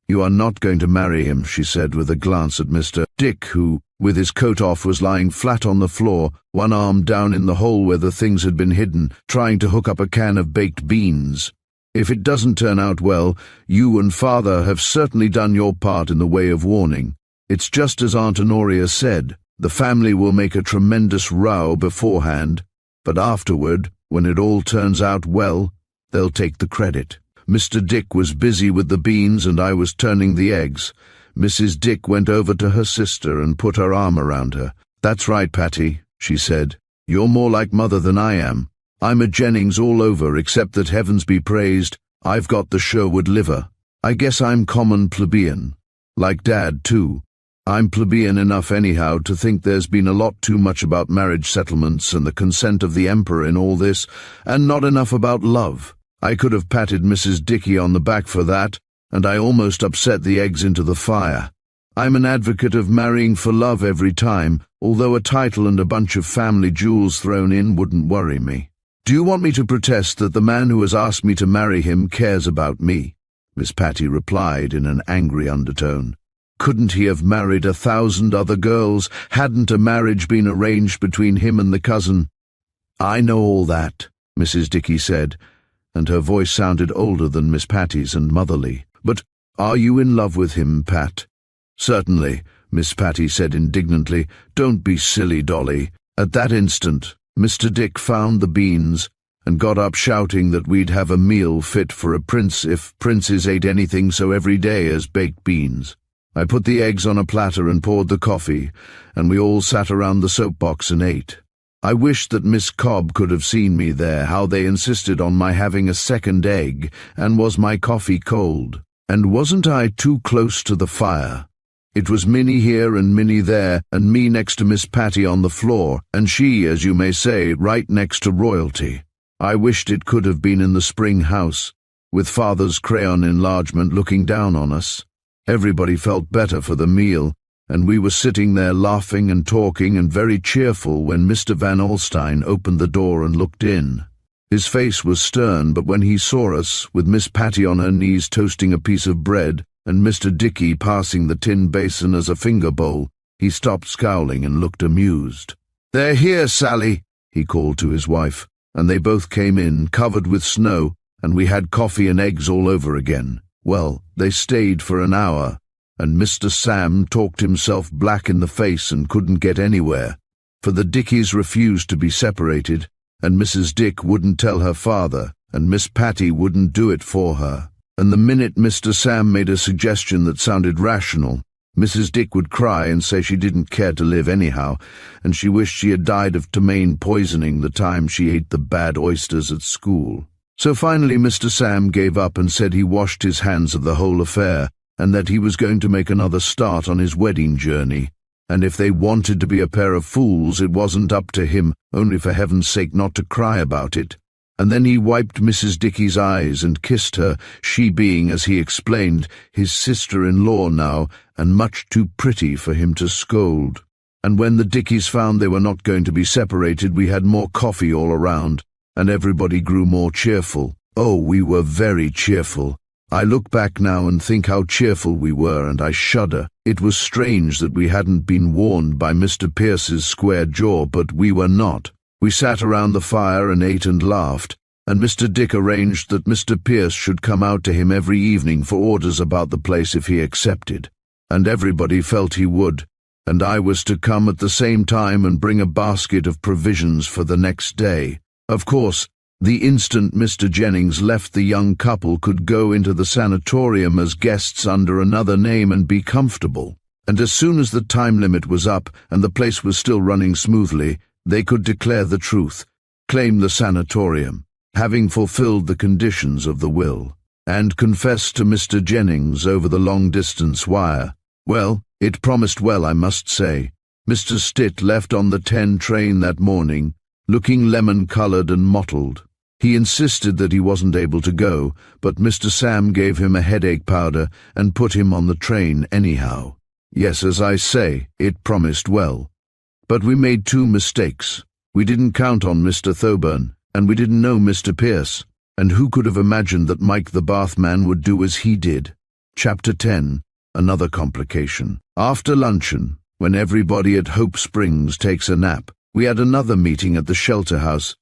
You are not going to marry him, she said with a glance at Mr. Dick, who, with his coat off, was lying flat on the floor, one arm down in the hole where the things had been hidden, trying to hook up a can of baked beans. If it doesn't turn out well, you and father have certainly done your part in the way of warning. It's just as Aunt Honoria said, the family will make a tremendous row beforehand, but afterward, when it all turns out well, they'll take the credit. Mr. Dick was busy with the beans and I was turning the eggs. Mrs. Dick went over to her sister and put her arm around her. That's right, Patty, she said. You're more like mother than I am. I'm a Jennings all over, except that, heavens be praised, I've got the Sherwood liver. I guess I'm common plebeian. Like Dad, too. I'm plebeian enough anyhow to think there's been a lot too much about marriage settlements and the consent of the Emperor in all this, and not enough about love. I could have patted Mrs. Dickey on the back for that, and I almost upset the eggs into the fire. I'm an advocate of marrying for love every time, although a title and a bunch of family jewels thrown in wouldn't worry me. Do you want me to protest that the man who has asked me to marry him cares about me? Miss Patty replied in an angry undertone. Couldn't he have married 1,000 other girls? Hadn't a marriage been arranged between him and the cousin? I know all that, Mrs. Dickey said, and her voice sounded older than Miss Patty's and motherly. But are you in love with him, Pat? Certainly, Miss Patty said indignantly. Don't be silly, Dolly. At that instant, Mr. Dick found the beans and got up shouting that we'd have a meal fit for a prince if princes ate anything so every day as baked beans. I put the eggs on a platter and poured the coffee, and we all sat around the soapbox and ate. I wished that Miss Cobb could have seen me there, how they insisted on my having a second egg, and was my coffee cold. And wasn't I too close to the fire? It was Minnie here and Minnie there, and me next to Miss Patty on the floor, and she, as you may say, right next to royalty. I wished it could have been in the spring house, with father's crayon enlargement looking down on us. Everybody felt better for the meal, and we were sitting there laughing and talking and very cheerful when Mr. Van Alstyne opened the door and looked in. His face was stern, but when he saw us, with Miss Patty on her knees toasting a piece of bread and Mr. Dickey passing the tin basin as a finger bowl, he stopped scowling and looked amused. "They're here, Sally," he called to his wife, and they both came in, covered with snow, and we had coffee and eggs all over again. Well, they stayed for an hour, and Mr. Sam talked himself black in the face and couldn't get anywhere, for the Dickeys refused to be separated, and Mrs. Dick wouldn't tell her father, and Miss Patty wouldn't do it for her. And the minute Mr. Sam made a suggestion that sounded rational, Mrs. Dick would cry and say she didn't care to live anyhow, and she wished she had died of ptomaine poisoning the time she ate the bad oysters at school. So finally Mr. Sam gave up and said he washed his hands of the whole affair, and that he was going to make another start on his wedding journey, and if they wanted to be a pair of fools it wasn't up to him, only for heaven's sake not to cry about it. And then he wiped Mrs. Dickey's eyes and kissed her, she being, as he explained, his sister-in-law now, and much too pretty for him to scold. And when the Dickeys found they were not going to be separated, we had more coffee all around, and everybody grew more cheerful. Oh, we were very cheerful. I look back now and think how cheerful we were, and I shudder. It was strange that we hadn't been warned by Mr. Pierce's square jaw, but we were not. We sat around the fire and ate and laughed, and Mr. Dick arranged that Mr. Pierce should come out to him every evening for orders about the place if he accepted. And everybody felt he would, and I was to come at the same time and bring a basket of provisions for the next day. Of course, the instant Mr. Jennings left, the young couple could go into the sanatorium as guests under another name and be comfortable. And as soon as the time limit was up and the place was still running smoothly, they could declare the truth, claim the sanatorium, having fulfilled the conditions of the will, and confess to Mr. Jennings over the long-distance wire. Well, it promised well, I must say. Mr. Stitt left on the 10 train that morning, looking lemon-coloured and mottled. He insisted that he wasn't able to go, but Mr. Sam gave him a headache powder and put him on the train anyhow. Yes, as I say, it promised well. But we made 2 mistakes. We didn't count on Mr. Thoburn, and we didn't know Mr. Pierce. And who could have imagined that Mike the bathman would do as he did? Chapter 10. Another complication. After luncheon, when everybody at Hope Springs takes a nap, we had another meeting at the shelter house,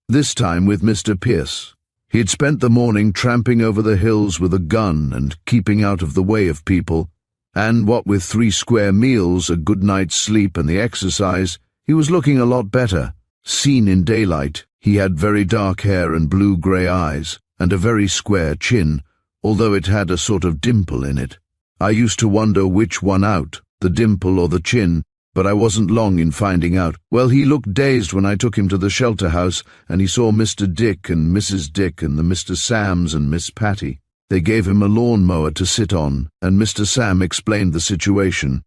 this time with Mr. Pierce. He had spent the morning tramping over the hills with a gun and keeping out of the way of people, and what with 3 square meals, a good night's sleep and the exercise, he was looking a lot better. Seen in daylight, he had very dark hair and blue-grey eyes, and a very square chin, although it had a sort of dimple in it. I used to wonder which one out, the dimple or the chin, but I wasn't long in finding out. Well, he looked dazed when I took him to the shelter house, and he saw Mr. Dick and Mrs. Dick and the Mr. Sams and Miss Patty. They gave him a lawn-mower to sit on, and Mr. Sam explained the situation.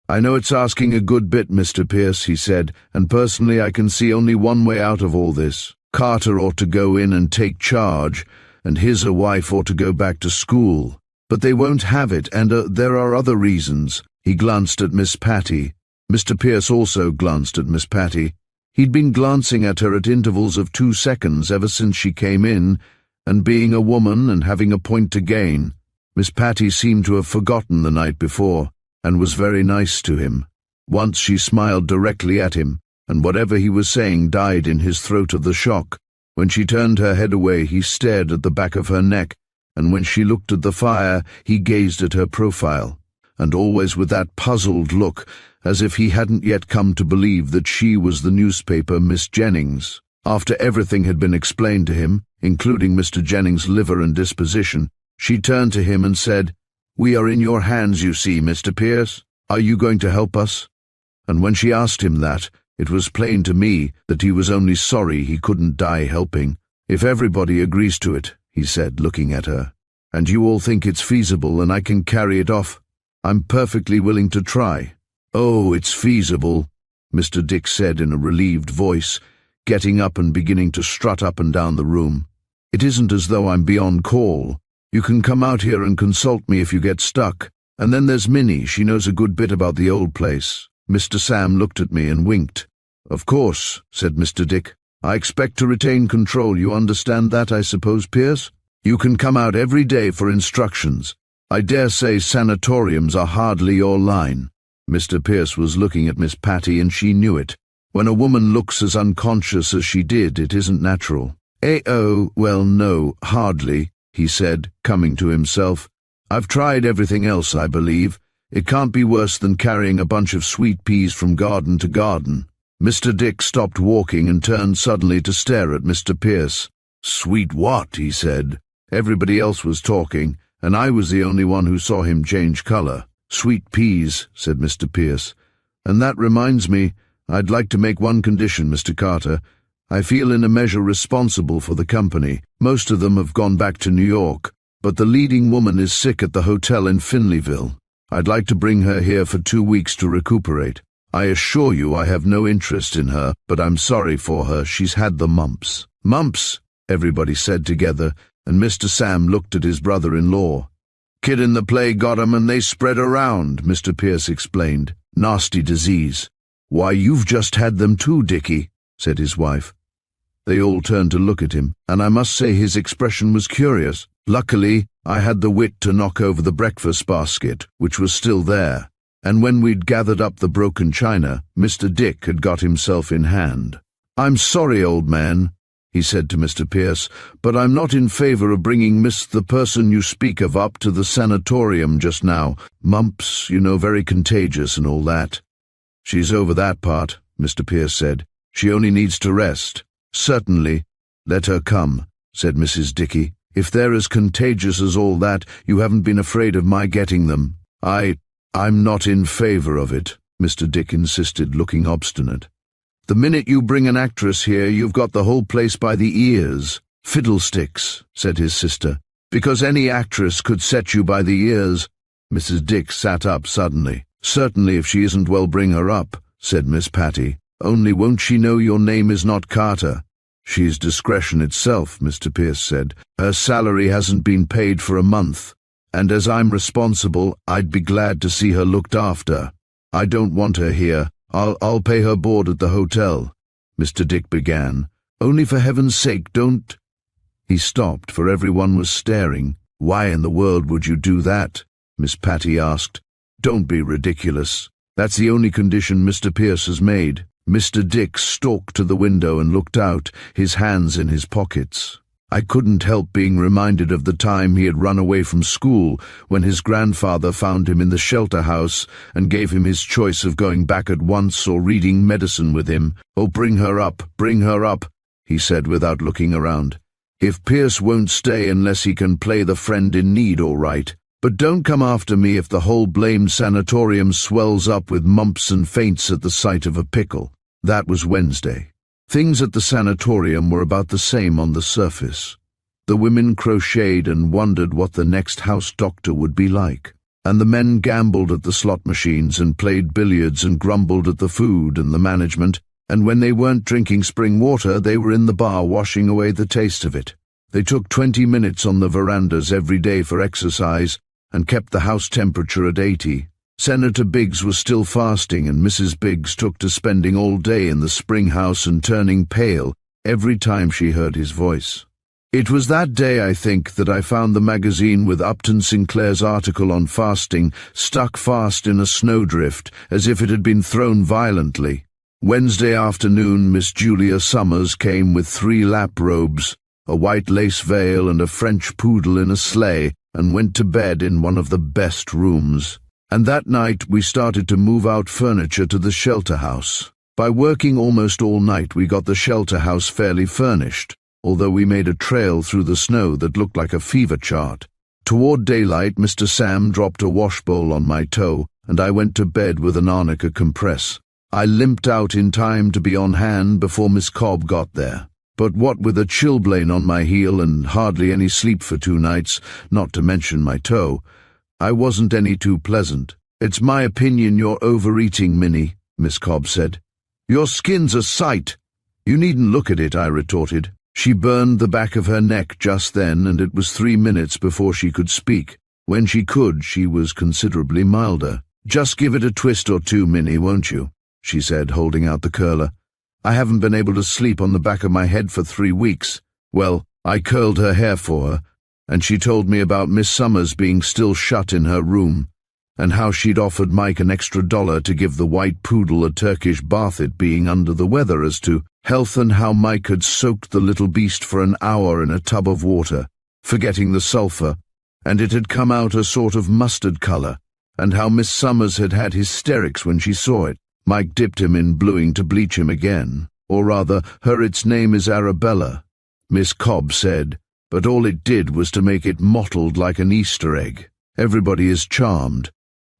"I know it's asking a good bit, Mr. Pierce," he said, "and personally I can see only one way out of all this. Carter ought to go in and take charge, and his wife ought to go back to school. But they won't have it, and there are other reasons." He glanced at Miss Patty. Mr. Pierce also glanced at Miss Patty. He'd been glancing at her at intervals of 2 seconds ever since she came in, and being a woman and having a point to gain, Miss Patty seemed to have forgotten the night before, and was very nice to him. Once she smiled directly at him, and whatever he was saying died in his throat of the shock. When she turned her head away, he stared at the back of her neck, and when she looked at the fire, he gazed at her profile, and always with that puzzled look, as if he hadn't yet come to believe that she was the newspaper Miss Jennings. After everything had been explained to him, including Mr. Jennings' liver and disposition, she turned to him and said, "We are in your hands, you see, Mr. Pierce. Are you going to help us?" And when she asked him that, it was plain to me that he was only sorry he couldn't die helping. "If everybody agrees to it," he said, looking at her, "and you all think it's feasible and I can carry it off, I'm perfectly willing to try." "Oh, it's feasible," Mr. Dick said in a relieved voice, getting up and beginning to strut up and down the room. "It isn't as though I'm beyond call. You can come out here and consult me if you get stuck. And then there's Minnie, she knows a good bit about the old place." Mr. Sam looked at me and winked. "Of course," said Mr. Dick. "I expect to retain control, you understand that, I suppose, Pierce? You can come out every day for instructions. I dare say sanatoriums are hardly your line." Mr. Pierce was looking at Miss Patty, and she knew it. When a woman looks as unconscious as she did, it isn't natural. "Oh, well, no, hardly," he said, coming to himself. "I've tried everything else, I believe. It can't be worse than carrying a bunch of sweet peas from garden to garden." Mr. Dick stopped walking and turned suddenly to stare at Mr. Pierce. "Sweet what?" he said. Everybody else was talking, and I was the only one who saw him change color. "Sweet peas," said Mr. Pierce. "And that reminds me, I'd like to make one condition, Mr. Carter. I feel in a measure responsible for the company. Most of them have gone back to New York, but the leading woman is sick at the hotel in Finleyville. I'd like to bring her here for 2 weeks to recuperate. I assure you I have no interest in her, but I'm sorry for her. She's had the mumps." "Mumps," everybody said together, and Mr. Sam looked at his brother-in-law. "Kid in the play got 'em and they spread around," Mr. Pierce explained. "Nasty disease." "Why, you've just had them too, Dickie," said his wife. They all turned to look at him, and I must say his expression was curious. Luckily, I had the wit to knock over the breakfast basket, which was still there, and when we'd gathered up the broken china, Mr. Dick had got himself in hand. "I'm sorry, old man," he said to Mr. Pierce, "but I'm not in favor of bringing the person you speak of up to the sanatorium just now. Mumps, you know, very contagious and all that." "She's over that part," Mr. Pierce said. "She only needs to rest." "Certainly. Let her come," said Mrs. Dickey. "If they're as contagious as all that, you haven't been afraid of my getting them." I'm not in favor of it," Mr. Dick insisted, looking obstinate. "The minute you bring an actress here, you've got the whole place by the ears." "Fiddlesticks," said his sister. "Because any actress could set you by the ears. Mrs. Dick sat up suddenly. "Certainly, if she isn't well, bring her up," said Miss Patty. "Only won't she know your name is not Carter?" "She's discretion itself," Mr. Pierce said. "Her salary hasn't been paid for a month, and as I'm responsible, I'd be glad to see her looked after. I don't want her here. I'll pay her board at the hotel," Mr. Dick began. "Only for heaven's sake, don't—" He stopped, for everyone was staring. "Why in the world would you do that?" Miss Patty asked. "Don't be ridiculous. That's the only condition Mr. Pierce has made." Mr. Dick stalked to the window and looked out, his hands in his pockets. I couldn't help being reminded of the time he had run away from school when his grandfather found him in the shelter house and gave him his choice of going back at once or reading medicine with him. "Oh, bring her up, he said without looking around. "If Pierce won't stay unless he can play the friend in need, all right. But don't come after me if the whole blamed sanatorium swells up with mumps and faints at the sight of a pickle." That was Wednesday. Things at the sanatorium were about the same on the surface. The women crocheted and wondered what the next house doctor would be like, and the men gambled at the slot machines and played billiards and grumbled at the food and the management, and when they weren't drinking spring water, they were in the bar washing away the taste of it. They took 20 minutes on the verandas every day for exercise and kept the house temperature at 80. Senator Biggs was still fasting, and Mrs. Biggs took to spending all day in the spring house and turning pale every time she heard his voice. It was that day, I think, that I found the magazine with Upton Sinclair's article on fasting stuck fast in a snowdrift as if it had been thrown violently. Wednesday afternoon, Miss Julia Summers came with 3 lap robes, a white lace veil and a French poodle in a sleigh, and went to bed in one of the best rooms. And that night we started to move out furniture to the shelter house. By working almost all night, we got the shelter house fairly furnished, although we made a trail through the snow that looked like a fever chart. Toward daylight, Mr. Sam dropped a washbowl on my toe, and I went to bed with an arnica compress. I limped out in time to be on hand before Miss Cobb got there. But what with a chilblain on my heel and hardly any sleep for 2 nights, not to mention my toe, I wasn't any too pleasant. "It's my opinion you're overeating, Minnie," Miss Cobb said. "Your skin's a sight." "You needn't look at it," I retorted. She burned the back of her neck just then, and it was 3 minutes before she could speak. When she could, she was considerably milder. "Just give it a twist or two, Minnie, won't you?" she said, holding out the curler. "I haven't been able to sleep on the back of my head for 3 weeks. Well, I curled her hair for her, and she told me about Miss Summers being still shut in her room, and how she'd offered Mike an extra $1 to give the white poodle a Turkish bath, it being under the weather as to health, and how Mike had soaked the little beast for an hour in a tub of water, forgetting the sulphur, and it had come out a sort of mustard color, and how Miss Summers had had hysterics when she saw it. Mike dipped him in bluing to bleach him again, or rather, its name is Arabella, Miss Cobb said, but all it did was to make it mottled like an Easter egg. Everybody is charmed.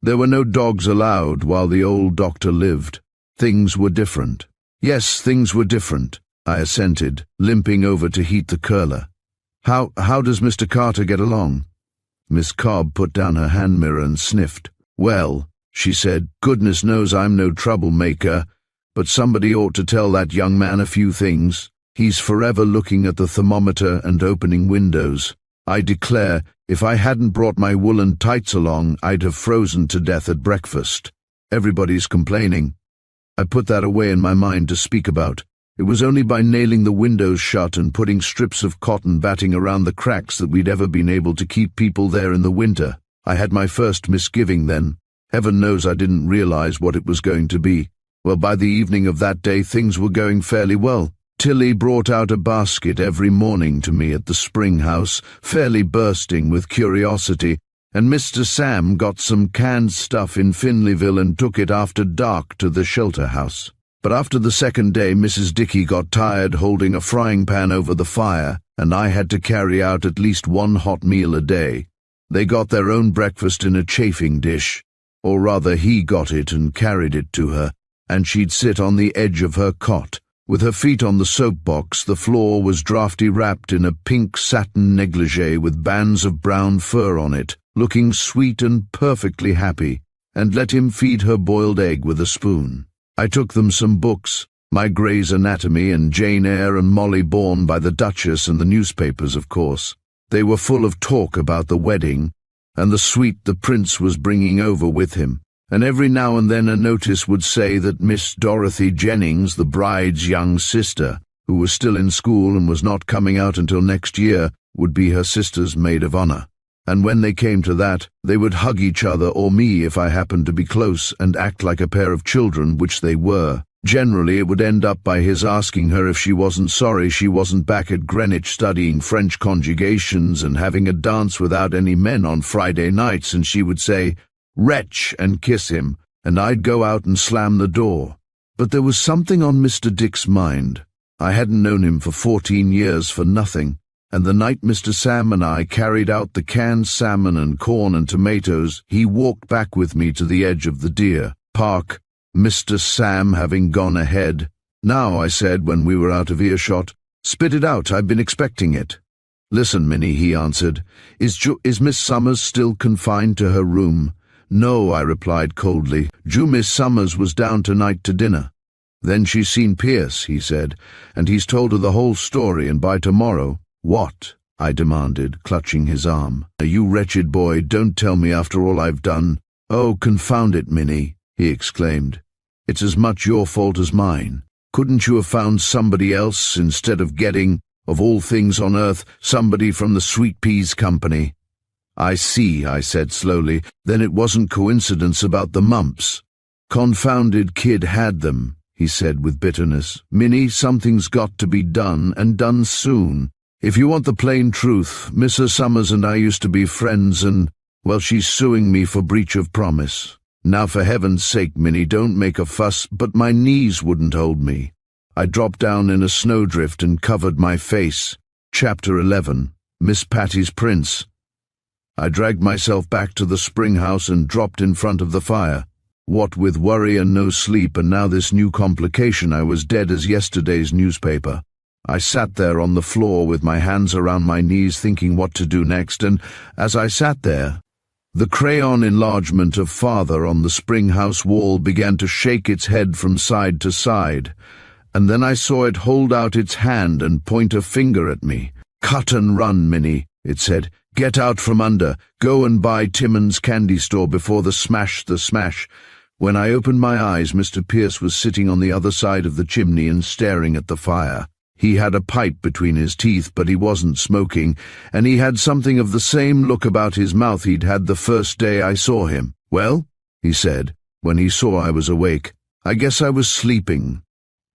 There were no dogs allowed while the old doctor lived. Things were different. Yes, things were different, I assented, limping over to heat the curler. How does Mr. Carter get along?" Miss Cobb put down her hand mirror and sniffed. "Well," she said, "goodness knows I'm no troublemaker, but somebody ought to tell that young man a few things. He's forever looking at the thermometer and opening windows. I declare, if I hadn't brought my woolen tights along, I'd have frozen to death at breakfast. Everybody's complaining. I put that away in my mind to speak about. It was only by nailing the windows shut and putting strips of cotton batting around the cracks that we'd ever been able to keep people there in the winter. I had my first misgiving then. Heaven knows I didn't realize what it was going to be. Well, by the evening of that day, things were going fairly well. Tilly brought out a basket every morning to me at the spring house, fairly bursting with curiosity, and Mr. Sam got some canned stuff in Finleyville and took it after dark to the shelter house. But after the second day, Mrs. Dickey got tired holding a frying pan over the fire, and I had to carry out at least 1 hot meal a day. They got their own breakfast in a chafing dish, or rather he got it and carried it to her, and she'd sit on the edge of her cot. With her feet on the soapbox, the floor was drafty wrapped in a pink satin negligee with bands of brown fur on it, looking sweet and perfectly happy, and let him feed her boiled egg with a spoon. I took them some books, my Gray's Anatomy and Jane Eyre and Molly Bourne by the Duchess, and the newspapers, of course. They were full of talk about the wedding, and the suite the prince was bringing over with him, and every now and then a notice would say that Miss Dorothy Jennings, the bride's young sister, who was still in school and was not coming out until next year, would be her sister's maid of honor. And when they came to that, they would hug each other or me if I happened to be close and act like a pair of children, which they were. Generally, it would end up by his asking her if she wasn't sorry she wasn't back at Greenwich studying French conjugations and having a dance without any men on Friday nights, and she would say, "Wretch," and kiss him, and I'd go out and slam the door. But there was something on Mr. Dick's mind. I hadn't known him for 14 years for nothing, and the night Mr. Sam and I carried out the canned salmon and corn and tomatoes, he walked back with me to the edge of the deer park, Mr. Sam having gone ahead. "Now," I said when we were out of earshot, "spit it out, I've been expecting it." "Listen, Minnie," he answered, is Miss Summers still confined to her room?" "No," I replied coldly. "Miss Summers was down tonight to dinner." "Then she's seen Pierce," he said, "and he's told her the whole story, and by tomorrow—" "What?" I demanded, clutching his arm. "You wretched boy, don't tell me after all I've done." "Oh, confound it, Minnie," he exclaimed. "It's as much your fault as mine. Couldn't you have found somebody else instead of getting, of all things on earth, somebody from the Sweet Peas Company?" "I see," I said slowly. "Then it wasn't coincidence about the mumps." "Confounded kid had them," he said with bitterness. "Minnie, something's got to be done, and done soon. If you want the plain truth, Mrs. Summers and I used to be friends, and, well, she's suing me for breach of promise. Now, for heaven's sake, Minnie, don't make a fuss, but my knees wouldn't hold me." I dropped down in a snowdrift and covered my face. Chapter 11. Miss Patty's Prince. I dragged myself back to the spring house and dropped in front of the fire. What with worry and no sleep, and now this new complication, I was dead as yesterday's newspaper. I sat there on the floor with my hands around my knees thinking what to do next, and as I sat there, the crayon enlargement of Father on the spring house wall began to shake its head from side to side, and then I saw it hold out its hand and point a finger at me. "Cut and run, Minnie," it said. "Get out from under. Go and buy Timmons' candy store before the smash. When I opened my eyes, Mr. Pierce was sitting on the other side of the chimney and staring at the fire. He had a pipe between his teeth, but he wasn't smoking, and he had something of the same look about his mouth he'd had the first day I saw him. "Well," he said, when he saw I was awake, "I guess I was sleeping."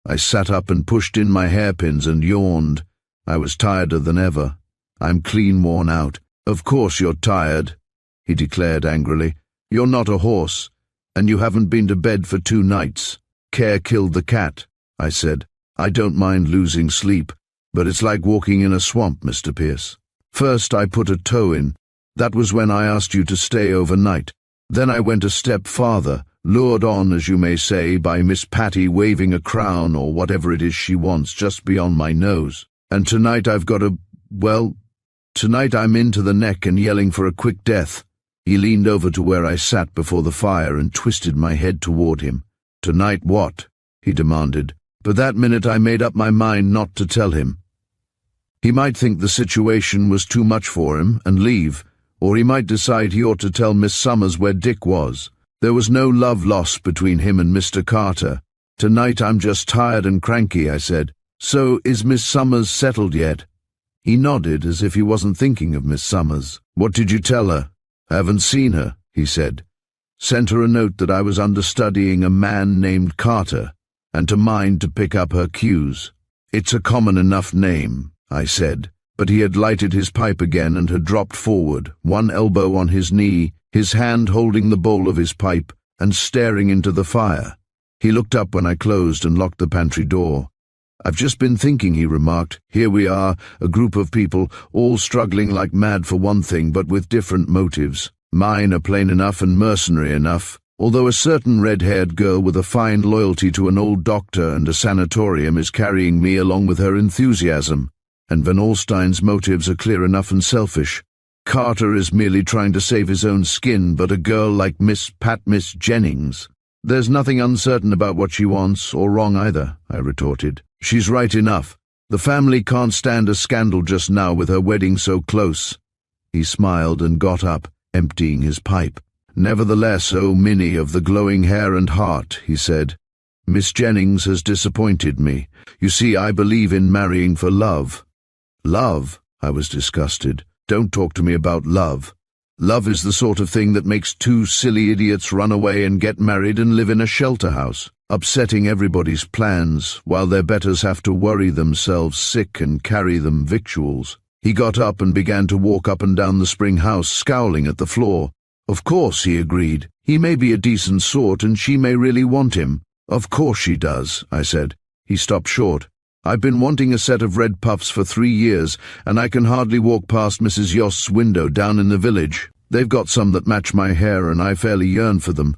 I sat up and pushed in my hairpins and yawned. I was tireder than ever. "I'm clean worn out." "Of course you're tired," he declared angrily. "You're not a horse, and you haven't been to bed for 2 nights. Care killed the cat," I said. "I don't mind losing sleep, but it's like walking in a swamp, Mr. Pierce. First I put a toe in. That was when I asked you to stay overnight. Then I went a step farther, lured on, as you may say, by Miss Patty waving a crown or whatever it is she wants just beyond my nose. And tonight I've got tonight I'm into the neck and yelling for a quick death." He leaned over to where I sat before the fire and twisted my head toward him. "Tonight what?" he demanded. But that minute I made up my mind not to tell him. He might think the situation was too much for him and leave, or he might decide he ought to tell Miss Summers where Dick was. There was no love lost between him and Mr. Carter. "Tonight I'm just tired and cranky," I said. "So, is Miss Summers settled yet?" He nodded as if he wasn't thinking of Miss Summers. "What did you tell her?" "Haven't seen her," he said. "Sent her a note that I was understudying a man named Carter, and to mind to pick up her cues." "It's a common enough name," I said, but he had lighted his pipe again and had dropped forward, one elbow on his knee, his hand holding the bowl of his pipe, and staring into the fire. He looked up when I closed and locked the pantry door. "I've just been thinking," he remarked. "Here we are, a group of people, all struggling like mad for one thing, but with different motives. Mine are plain enough and mercenary enough, although a certain red-haired girl with a fine loyalty to an old doctor and a sanatorium is carrying me along with her enthusiasm, and Van Alstyne's motives are clear enough and selfish. Carter is merely trying to save his own skin, but a girl like Miss Jennings, there's nothing uncertain about what she wants, or wrong either, I retorted. She's right enough. The family can't stand a scandal just now with her wedding so close. He smiled and got up, emptying his pipe. Nevertheless, oh Minnie of the glowing hair and heart, he said, Miss Jennings has disappointed me. You see, I believe in marrying for love. Love? I was disgusted. Don't talk to me about love. Love is the sort of thing that makes two silly idiots run away and get married and live in a shelter house, upsetting everybody's plans, while their betters have to worry themselves sick and carry them victuals. He got up and began to walk up and down the spring house, scowling at the floor. Of course, he agreed. He may be a decent sort and she may really want him. Of course she does, I said. He stopped short. I've been wanting a set of red puffs for 3 years, and I can hardly walk past Mrs. Yost's window down in the village. They've got some that match my hair, and I fairly yearn for them.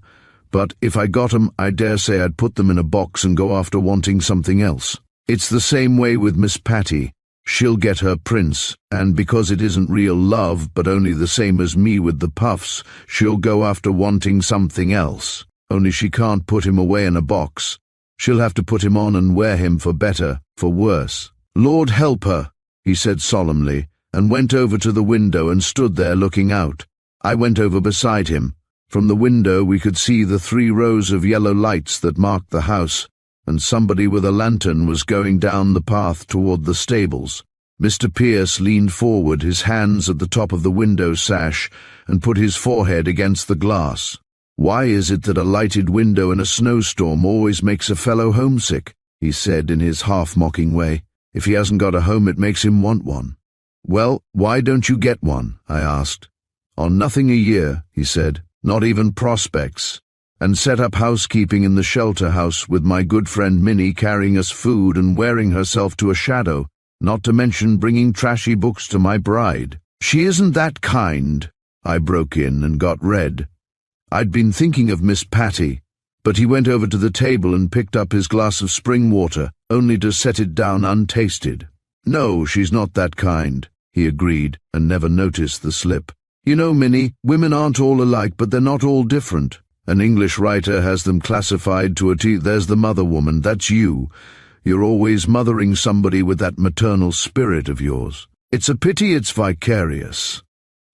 But if I got 'em, I dare say I'd put them in a box and go after wanting something else. It's the same way with Miss Patty. She'll get her prince, and because it isn't real love, but only the same as me with the puffs, she'll go after wanting something else. Only she can't put him away in a box. She'll have to put him on and wear him for better, for worse. Lord help her, he said solemnly, and went over to the window and stood there looking out. I went over beside him. From the window we could see the 3 rows of yellow lights that marked the house, and somebody with a lantern was going down the path toward the stables. Mr. Pierce leaned forward, his hands at the top of the window sash, and put his forehead against the glass. Why is it that a lighted window in a snowstorm always makes a fellow homesick? He said in his half-mocking way. If he hasn't got a home, it makes him want one. Well, why don't you get one? I asked. On nothing a year, he said, not even prospects, and set up housekeeping in the shelter house with my good friend Minnie carrying us food and wearing herself to a shadow, not to mention bringing trashy books to my bride. She isn't that kind, I broke in and got red. I'd been thinking of Miss Patty, but he went over to the table and picked up his glass of spring water, only to set it down untasted. No, she's not that kind, he agreed, and never noticed the slip. You know, Minnie, women aren't all alike, but they're not all different. An English writer has them classified to a T. There's the mother woman, that's you. You're always mothering somebody with that maternal spirit of yours. It's a pity it's vicarious.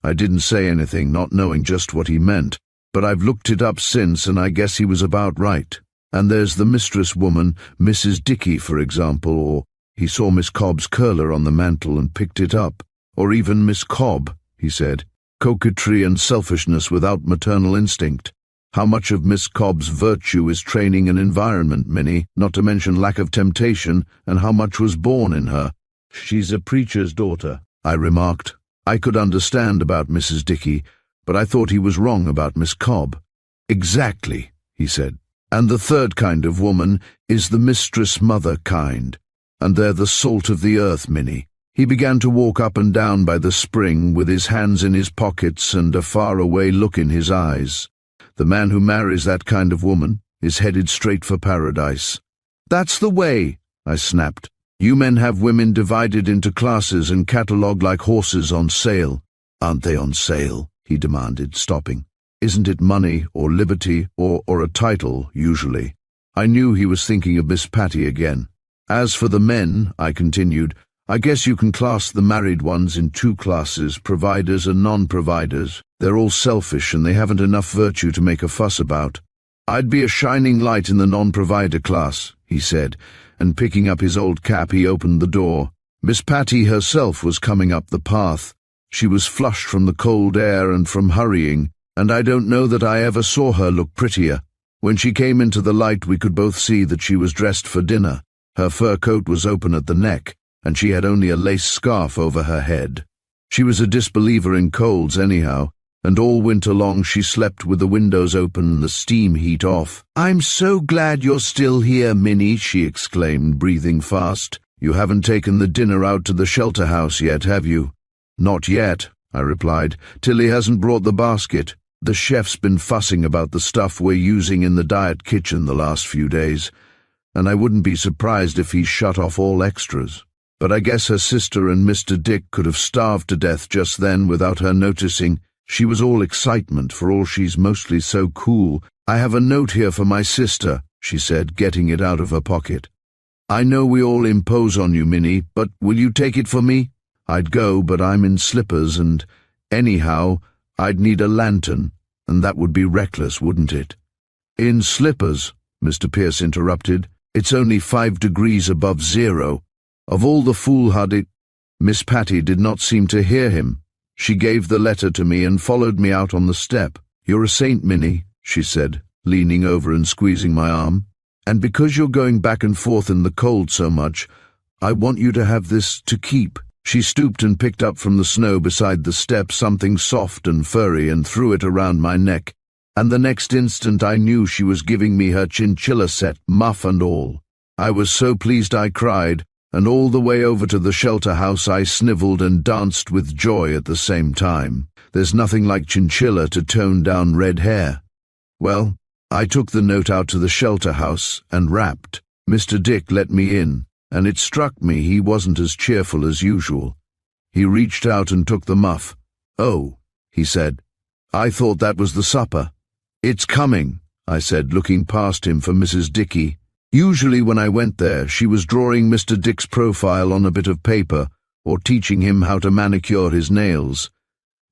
I didn't say anything, not knowing just what he meant, but I've looked it up since, and I guess he was about right. And there's the mistress woman, Mrs. Dickey, for example, or he saw Miss Cobb's curler on the mantel and picked it up. Or even Miss Cobb, he said. Coquetry and selfishness without maternal instinct. How much of Miss Cobb's virtue is training and environment, Minnie, not to mention lack of temptation, and how much was born in her? She's a preacher's daughter, I remarked. I could understand about Mrs. Dickey, but I thought he was wrong about Miss Cobb. Exactly, he said. And the third kind of woman is the mistress-mother kind, and they're the salt of the earth, Minnie. He began to walk up and down by the spring with his hands in his pockets and a far-away look in his eyes. The man who marries that kind of woman is headed straight for paradise. That's the way, I snapped. You men have women divided into classes and catalogued like horses on sale. Aren't they on sale? He demanded, stopping. Isn't it money or liberty or a title, usually? I knew he was thinking of Miss Patty again. As for the men, I continued, I guess you can class the married ones in 2 classes, providers and non-providers. They're all selfish and they haven't enough virtue to make a fuss about. I'd be a shining light in the non-provider class, he said, and picking up his old cap he opened the door. Miss Patty herself was coming up the path. She was flushed from the cold air and from hurrying, and I don't know that I ever saw her look prettier. When she came into the light we could both see that she was dressed for dinner. Her fur coat was open at the neck, and she had only a lace scarf over her head. She was a disbeliever in colds anyhow, and all winter long she slept with the windows open and the steam heat off. "I'm so glad you're still here, Minnie," she exclaimed, breathing fast. "You haven't taken the dinner out to the shelter house yet, have you?" "Not yet," I replied. "Tilly hasn't brought the basket. The chef's been fussing about the stuff we're using in the diet kitchen the last few days, and I wouldn't be surprised if he's shut off all extras." but I guess her sister and Mr. Dick could have starved to death just then without her noticing. She was all excitement, for all she's mostly so cool. "I have a note here for my sister," she said, getting it out of her pocket. "I know we all impose on you, Minnie, but will you take it for me? I'd go, but I'm in slippers, and anyhow, I'd need a lantern, and that would be reckless, wouldn't it?" "In slippers?" Mr. Pierce interrupted. "It's only 5 degrees above zero. Of all the foolhardy—" Miss Patty did not seem to hear him. She gave the letter to me and followed me out on the step. "You're a saint, Minnie," she said, leaning over and squeezing my arm. "And because you're going back and forth in the cold so much, I want you to have this to keep." She stooped and picked up from the snow beside the step something soft and furry and threw it around my neck, and the next instant I knew she was giving me her chinchilla set, muff and all. I was so pleased I cried, and all the way over to the shelter house I sniveled and danced with joy at the same time. There's nothing like chinchilla to tone down red hair. Well, I took the note out to the shelter house and rapped. Mr. Dick let me in, and it struck me he wasn't as cheerful as usual. He reached out and took the muff. "Oh," he said, "I thought that was the supper." "It's coming," I said, looking past him for Mrs. Dickey. Usually when I went there, she was drawing Mr. Dick's profile on a bit of paper or teaching him how to manicure his nails.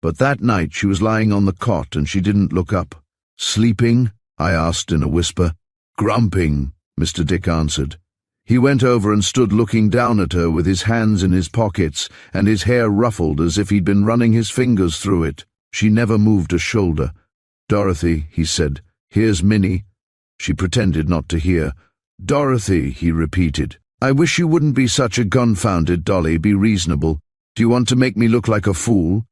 But that night she was lying on the cot and she didn't look up. "Sleeping?" I asked in a whisper. "Grumping," Mr. Dick answered. He went over and stood looking down at her with his hands in his pockets and his hair ruffled as if he'd been running his fingers through it. She never moved a shoulder. "Dorothy," he said, "here's Minnie." She pretended not to hear. "Dorothy," he repeated, "I wish you wouldn't be such a confounded dolly. Be reasonable. Do you want to make me look like a fool?"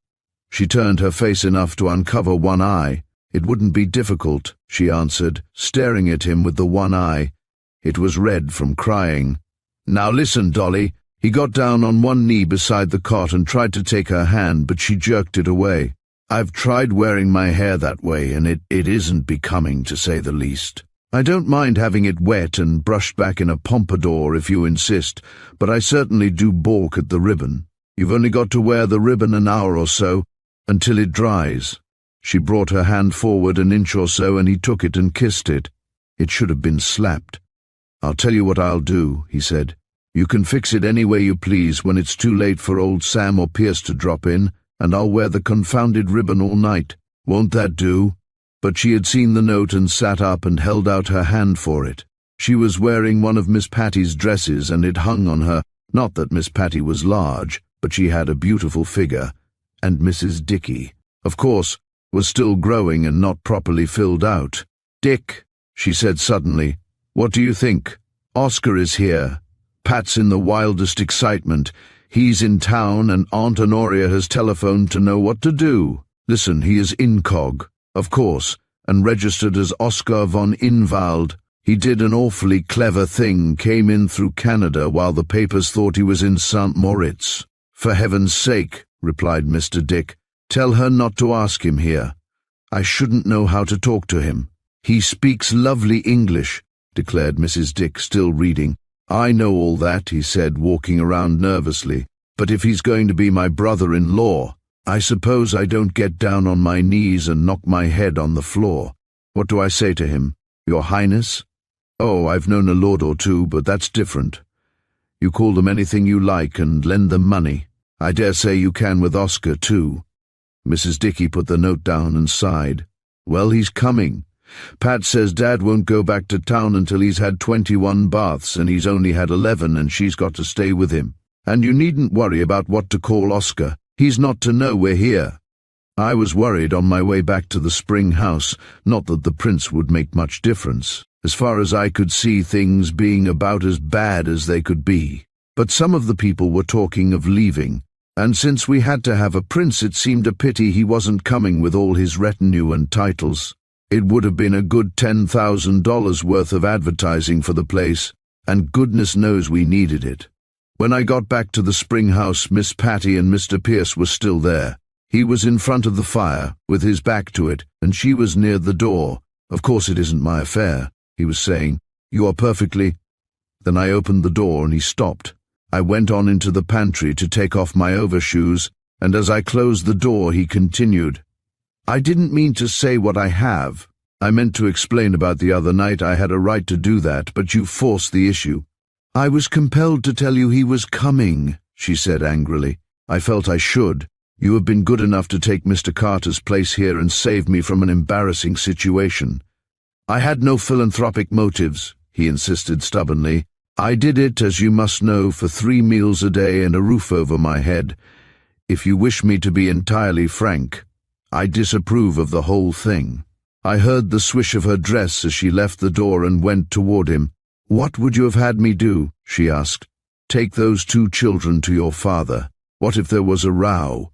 She turned her face enough to uncover one eye. "It wouldn't be difficult," she answered, staring at him with the one eye. It was red from crying. "Now listen, Dolly." He got down on one knee beside the cot and tried to take her hand, but she jerked it away. "I've tried wearing my hair that way, and it isn't becoming, to say the least. I don't mind having it wet and brushed back in a pompadour if you insist, but I certainly do balk at the ribbon. You've only got to wear the ribbon an hour or so, until it dries." She brought her hand forward an inch or so, and he took it and kissed it. It should have been slapped. "I'll tell you what I'll do," he said. "You can fix it any way you please when it's too late for old Sam or Pierce to drop in, and I'll wear the confounded ribbon all night. Won't that do?" But she had seen the note and sat up and held out her hand for it. She was wearing one of Miss Patty's dresses, and it hung on her. Not that Miss Patty was large, but she had a beautiful figure. And Mrs. Dickey, of course, was still growing and not properly filled out. "Dick," she said suddenly, "what do you think? Oscar is here. Pat's in the wildest excitement. He's in town, and Aunt Honoria has telephoned to know what to do. Listen, he is incog, of course, and registered as Oscar von Inwald. He did an awfully clever thing, came in through Canada while the papers thought he was in St. Moritz." "For heaven's sake," replied Mr. Dick, "tell her not to ask him here. I shouldn't know how to talk to him." "He speaks lovely English," declared Mrs. Dick, still reading. "I know all that," he said, walking around nervously. "But if he's going to be my brother-in-law, I suppose I don't get down on my knees and knock my head on the floor. What do I say to him? 'Your Highness'? Oh, I've known a lord or two, but that's different. You call them anything you like and lend them money. I dare say you can with Oscar, too." Mrs. Dickey put the note down and sighed. "Well, he's coming. Pat says Dad won't go back to town until he's had 21 baths, and he's only had 11, and she's got to stay with him. And you needn't worry about what to call Oscar. He's not to know we're here." I was worried on my way back to the spring house, not that the prince would make much difference. As far as I could see, things being about as bad as they could be. But some of the people were talking of leaving, and since we had to have a prince, it seemed a pity he wasn't coming with all his retinue and titles. It would have been a good $10,000 worth of advertising for the place, and goodness knows we needed it. When I got back to the spring house, Miss Patty and Mr. Pierce were still there. He was in front of the fire, with his back to it, and she was near the door. "Of course it isn't my affair," he was saying. "You are perfectly—" Then I opened the door and he stopped. I went on into the pantry to take off my overshoes, and as I closed the door he continued, "I didn't mean to say what I have. I meant to explain about the other night. I had a right to do that, but you forced the issue." "I was compelled to tell you he was coming," she said angrily. "I felt I should. You have been good enough to take Mr. Carter's place here and save me from an embarrassing situation." "I had no philanthropic motives," he insisted stubbornly. "I did it, as you must know, for 3 meals a day and a roof over my head. If you wish me to be entirely frank, I disapprove of the whole thing." I heard the swish of her dress as she left the door and went toward him. "What would you have had me do?" she asked. "Take those 2 children to your father. What if there was a row?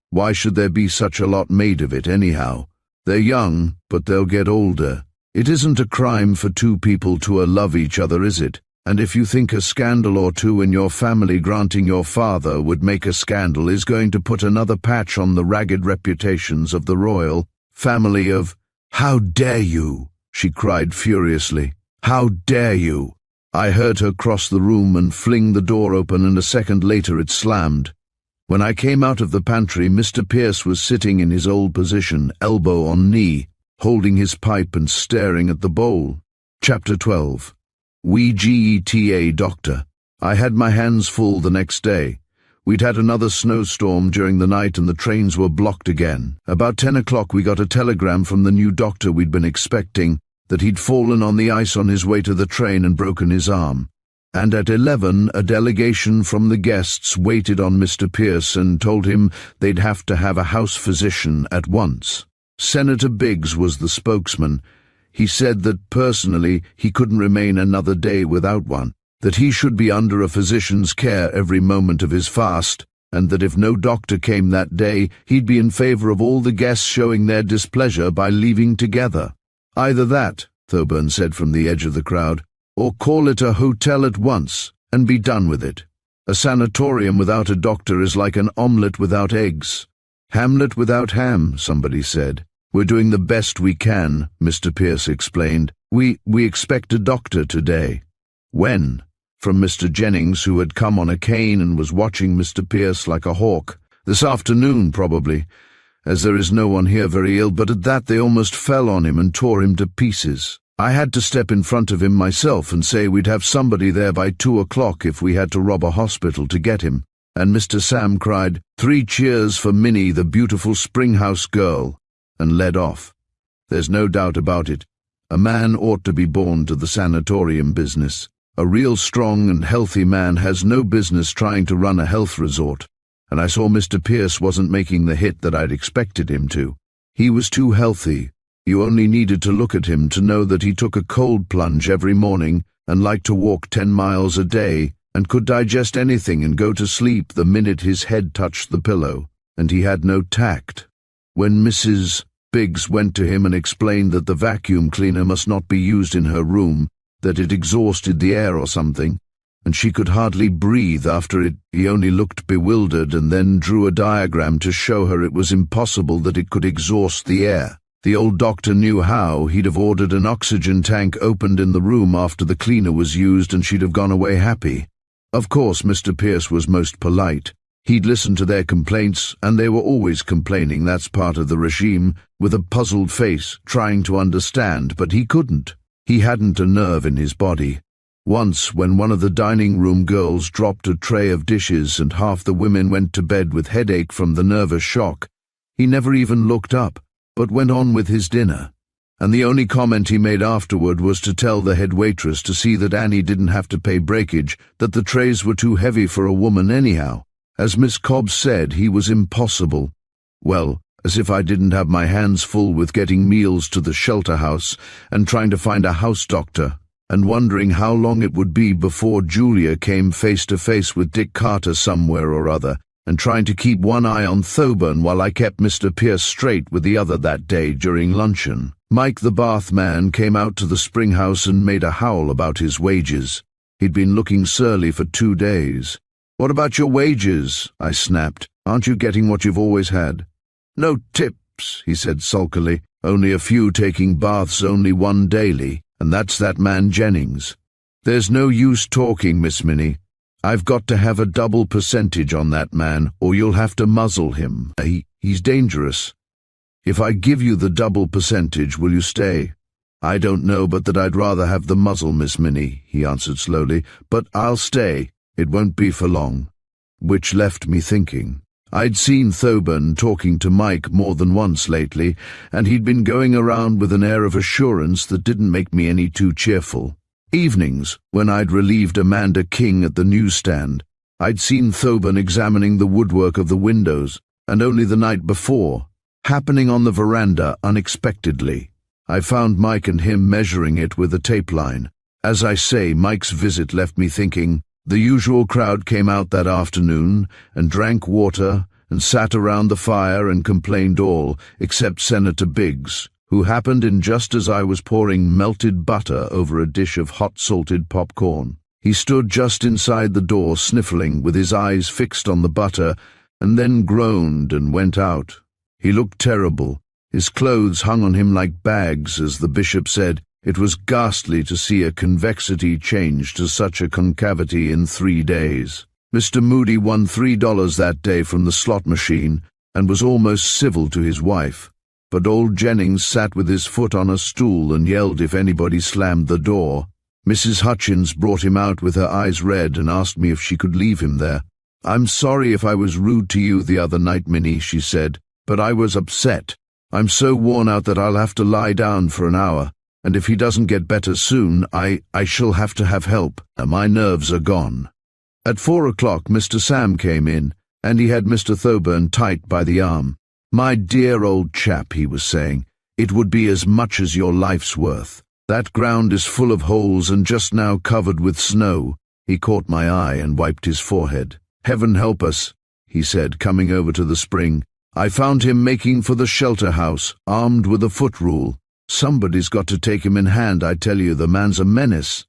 Why should there be such a lot made of it anyhow? They're young, but they'll get older. It isn't a crime for 2 people to love each other, is it? And if you think a scandal or 2 in your family granting your father would make a scandal is going to put another patch on the ragged reputations of the royal family of—" "How dare you!" she cried furiously. "How dare you!" I heard her cross the room and fling the door open, and a second later it slammed. When I came out of the pantry, Mr. Pierce was sitting in his old position, elbow on knee, holding his pipe and staring at the bowl. Chapter 12. Wegeta Doctor. I had my hands full the next day. We'd had another snowstorm during the night and the trains were blocked again. About 10 o'clock we got a telegram from the new doctor we'd been expecting that he'd fallen on the ice on his way to the train and broken his arm. And at 11 a delegation from the guests waited on Mr. Pierce and told him they'd have to have a house physician at once. Senator Biggs was the spokesman. He said that personally he couldn't remain another day without one, that he should be under a physician's care every moment of his fast, and that if no doctor came that day, he'd be in favor of all the guests showing their displeasure by leaving together. "Either that," Thoburn said from the edge of the crowd, "or call it a hotel at once, and be done with it. A sanatorium without a doctor is like an omelette without eggs. Hamlet without ham," somebody said. "We're doing the best we can," Mr. Pierce explained. We expect a doctor today." "When?" From Mr. Jennings, who had come on a cane and was watching Mr. Pierce like a hawk. "This afternoon, probably, as there is no one here very ill," but at that they almost fell on him and tore him to pieces. I had to step in front of him myself and say we'd have somebody there by 2 o'clock if we had to rob a hospital to get him, and Mr. Sam cried, "3 cheers for Minnie, the beautiful Springhouse girl," and led off. There's no doubt about it. A man ought to be born to the sanatorium business. A real strong and healthy man has no business trying to run a health resort, and I saw Mr. Pierce wasn't making the hit that I'd expected him to. He was too healthy. You only needed to look at him to know that he took a cold plunge every morning and liked to walk 10 miles a day and could digest anything and go to sleep the minute his head touched the pillow, and he had no tact. When Mrs. Biggs went to him and explained that the vacuum cleaner must not be used in her room, that it exhausted the air or something, and she could hardly breathe after it, he only looked bewildered and then drew a diagram to show her it was impossible that it could exhaust the air. The old doctor knew how. He'd have ordered an oxygen tank opened in the room after the cleaner was used and she'd have gone away happy. Of course, Mr. Pierce was most polite. He'd listened to their complaints, and they were always complaining, that's part of the regime, with a puzzled face, trying to understand, but he couldn't. He hadn't a nerve in his body. Once, when one of the dining room girls dropped a tray of dishes and half the women went to bed with headache from the nervous shock, he never even looked up, but went on with his dinner. And the only comment he made afterward was to tell the head waitress to see that Annie didn't have to pay breakage, that the trays were too heavy for a woman anyhow. As Miss Cobb said, he was impossible. Well, as if I didn't have my hands full with getting meals to the shelter house and trying to find a house doctor, and wondering how long it would be before Julia came face to face with Dick Carter somewhere or other, and trying to keep one eye on Thoburn while I kept Mr. Pierce straight with the other that day during luncheon. Mike the bath man came out to the spring house and made a howl about his wages. He'd been looking surly for 2 days. "What about your wages?" I snapped. "Aren't you getting what you've always had?" "No tips," he said sulkily. "Only a few taking baths, only 1 daily, and that's that man Jennings." "There's no use talking, Miss Minnie. I've got to have a double percentage on that man, or you'll have to muzzle him. He's dangerous. If I give you the double percentage, will you stay? I don't know but that I'd rather have the muzzle, Miss Minnie, he answered slowly, but I'll stay. It won't be for long. Which left me thinking. I'd seen Thoburn talking to Mike more than once lately, and he'd been going around with an air of assurance that didn't make me any too cheerful. Evenings, when I'd relieved Amanda King at the newsstand, I'd seen Thoburn examining the woodwork of the windows, and only the night before, happening on the veranda unexpectedly, I found Mike and him measuring it with a tape line. As I say, Mike's visit left me thinking. The usual crowd came out that afternoon and drank water and sat around the fire and complained all, except Senator Biggs, who happened in just as I was pouring melted butter over a dish of hot salted popcorn. He stood just inside the door sniffling with his eyes fixed on the butter, and then groaned and went out. He looked terrible. His clothes hung on him like bags, as the bishop said. It was ghastly to see a convexity change to such a concavity in 3 days. Mr. Moody won $3 that day from the slot machine and was almost civil to his wife, but old Jennings sat with his foot on a stool and yelled if anybody slammed the door. Mrs. Hutchins brought him out with her eyes red and asked me if she could leave him there. "I'm sorry if I was rude to you the other night, Minnie," she said, "but I was upset. I'm so worn out that I'll have to lie down for an hour. And if he doesn't get better soon, I shall have to have help. My nerves are gone." At 4 o'clock, Mr. Sam came in, and he had Mr. Thoburn tight by the arm. "My dear old chap," he was saying, "it would be as much as your life's worth. That ground is full of holes and just now covered with snow." He caught my eye and wiped his forehead. "Heaven help us," he said, coming over to the spring. "I found him making for the shelter house, armed with a foot rule. Somebody's got to take him in hand, I tell you, the man's a menace."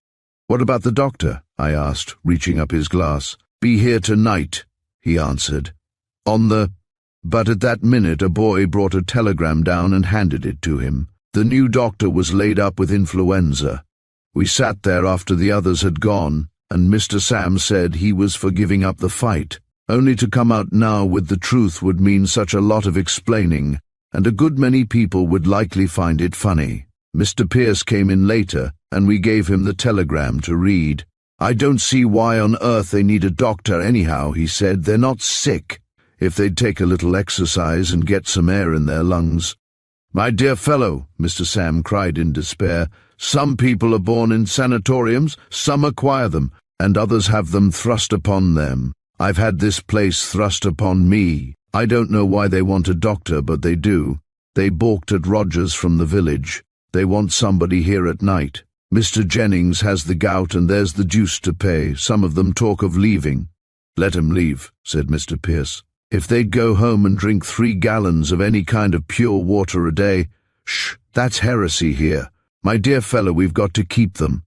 "What about the doctor?" I asked, reaching up his glass. "Be here tonight," he answered. But at that minute a boy brought a telegram down and handed it to him. The new doctor was laid up with influenza. We sat there after the others had gone, and Mr. Sam said he was for giving up the fight. Only to come out now with the truth would mean such a lot of explaining, and a good many people would likely find it funny. Mr. Pierce came in later, and we gave him the telegram to read. "I don't see why on earth they need a doctor anyhow," he said. "They're not sick. If they'd take a little exercise and get some air in their lungs." "My dear fellow," Mr. Sam cried in despair, "some people are born in sanatoriums, some acquire them, and others have them thrust upon them. I've had this place thrust upon me. I don't know why they want a doctor, but they do. They balked at Rogers from the village. They want somebody here at night. Mr. Jennings has the gout and there's the deuce to pay. Some of them talk of leaving." "Let 'em leave," said Mr. Pierce. "If they'd go home and drink 3 gallons of any kind of pure water a day." "Shh, that's heresy here. My dear fellow, we've got to keep them."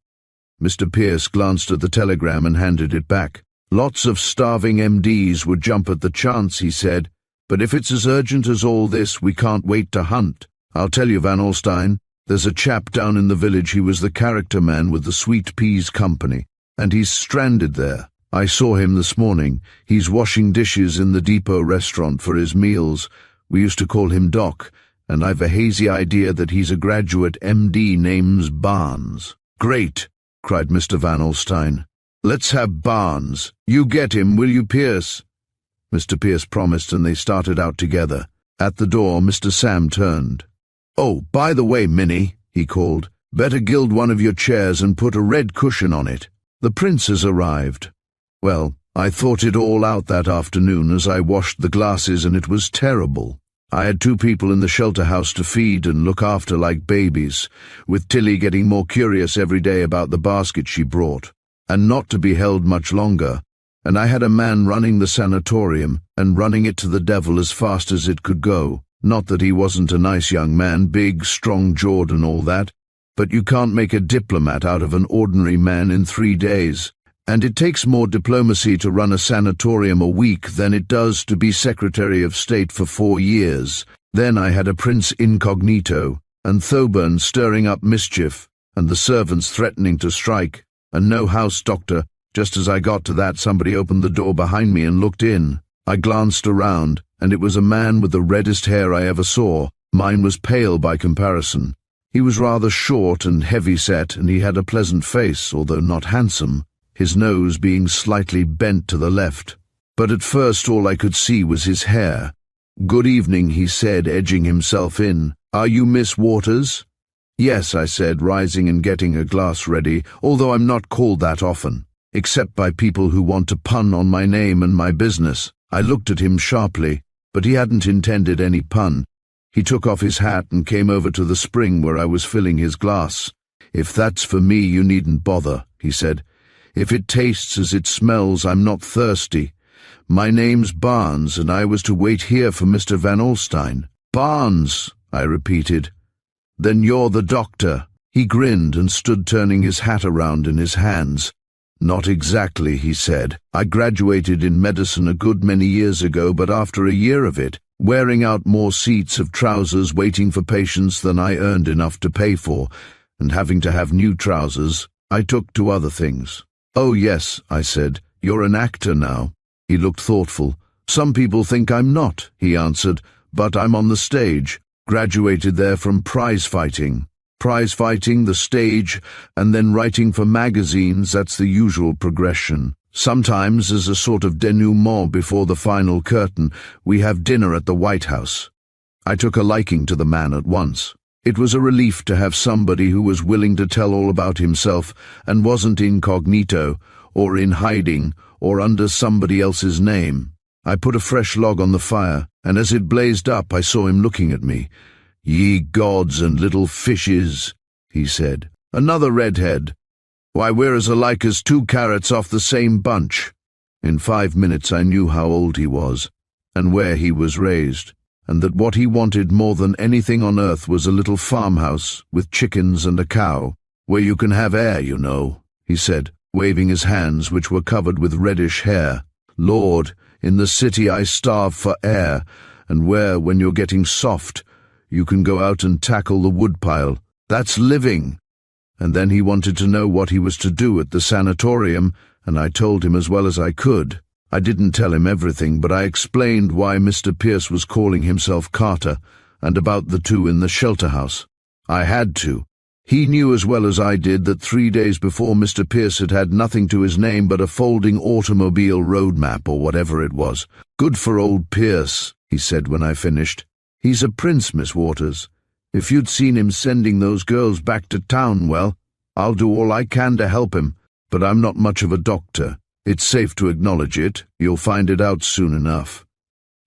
Mr. Pierce glanced at the telegram and handed it back. "Lots of starving MDs would jump at the chance," he said. "But if it's as urgent as all this, we can't wait to hunt. I'll tell you, Van Alstyne, there's a chap down in the village. He was the character man with the Sweet Peas Company, and he's stranded there. I saw him this morning. He's washing dishes in the Depot restaurant for his meals. We used to call him Doc, and I've a hazy idea that he's a graduate MD named Barnes." "Great," cried Mr. Van Alstyne. "Let's have Barnes. You get him, will you, Pierce?" Mr. Pierce promised, and they started out together. At the door, Mr. Sam turned. "Oh, by the way, Minnie," he called, "better gild one of your chairs and put a red cushion on it. The prince has arrived." Well, I thought it all out that afternoon as I washed the glasses, and it was terrible. I had 2 people in the shelter house to feed and look after like babies, with Tilly getting more curious every day about the basket she brought, and not to be held much longer. And I had a man running the sanatorium, and running it to the devil as fast as it could go. Not that he wasn't a nice young man, big, strong-jawed and all that, but you can't make a diplomat out of an ordinary man in 3 days, and it takes more diplomacy to run a sanatorium a week than it does to be Secretary of State for 4 years. Then I had a prince incognito, and Thoburn stirring up mischief, and the servants threatening to strike, and no house doctor, Just as I got to that, somebody opened the door behind me and looked in. I glanced around, and it was a man with the reddest hair I ever saw. Mine was pale by comparison. He was rather short and heavy-set, and he had a pleasant face, although not handsome, his nose being slightly bent to the left. But at first all I could see was his hair. "Good evening," he said, edging himself in. "Are you Miss Waters?" "Yes," I said, rising and getting a glass ready, although I'm not called that often, except by people who want to pun on my name and my business. I looked at him sharply, but he hadn't intended any pun. He took off his hat and came over to the spring where I was filling his glass. "If that's for me, you needn't bother," he said. "If it tastes as it smells, I'm not thirsty. My name's Barnes, and I was to wait here for Mr. Van Alstyne." "Barnes," I repeated. "Then you're the doctor." He grinned and stood turning his hat around in his hands. "Not exactly," he said. "I graduated in medicine a good many years ago, but after a year of it, wearing out more seats of trousers waiting for patients than I earned enough to pay for, and having to have new trousers, I took to other things." "Oh yes," I said, "you're an actor now." He looked thoughtful. "Some people think I'm not," he answered, "but I'm on the stage. Graduated there from prize fighting. Prize fighting, the stage, and then writing for magazines. That's the usual progression. Sometimes, as a sort of denouement before the final curtain, we have dinner at the White House." I took a liking to the man at once. It was a relief to have somebody who was willing to tell all about himself and wasn't incognito, or in hiding, or under somebody else's name. I put a fresh log on the fire, and as it blazed up I saw him looking at me. "Ye gods and little fishes," he said. "Another redhead. Why, we're as alike as 2 carrots off the same bunch." In 5 minutes I knew how old he was, and where he was raised, and that what he wanted more than anything on earth was a little farmhouse with chickens and a cow, "where you can have air, you know," he said, waving his hands, which were covered with reddish hair. "Lord, in the city I starve for air, and where, when you're getting soft, you can go out and tackle the woodpile. That's living." And then he wanted to know what he was to do at the sanatorium, and I told him as well as I could. I didn't tell him everything, but I explained why Mr. Pierce was calling himself Carter, and about the 2 in the shelter house. I had to. He knew as well as I did that 3 days before Mr. Pierce had had nothing to his name but a folding automobile road map or whatever it was. "Good for old Pierce," he said when I finished. "He's a prince, Miss Waters. If you'd seen him sending those girls back to town, well, I'll do all I can to help him, but I'm not much of a doctor. It's safe to acknowledge it. You'll find it out soon enough."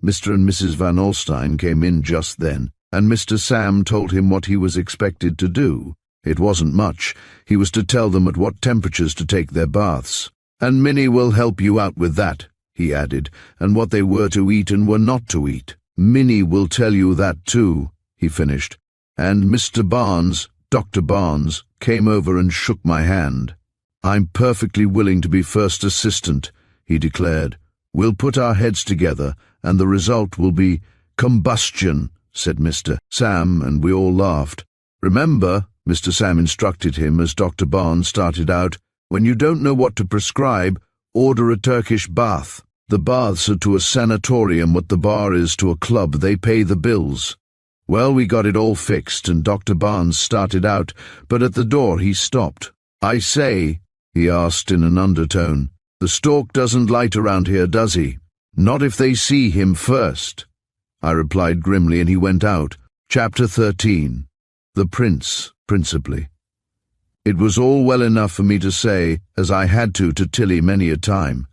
Mr. and Mrs. Van Alstyne came in just then, and Mr. Sam told him what he was expected to do. It wasn't much. He was to tell them at what temperatures to take their baths. "And Minnie will help you out with that," he added, "and what they were to eat and were not to eat. Minnie will tell you that too," he finished. And Mr. Barnes, Dr. Barnes, came over and shook my hand. "I'm perfectly willing to be first assistant," he declared. "We'll put our heads together, and the result will be combustion," said Mr. Sam, and we all laughed. "Remember," Mr. Sam instructed him as Dr. Barnes started out, "when you don't know what to prescribe, order a Turkish bath. The baths are to a sanatorium what the bar is to a club. They pay the bills." Well, we got it all fixed, and Dr. Barnes started out, but at the door he stopped. "I say," he asked in an undertone, "the stork doesn't light around here, does he?" "Not if they see him first," I replied grimly, and he went out. Chapter 13. The Prince, principally. It was all well enough for me to say, as I had to Tilly many a time,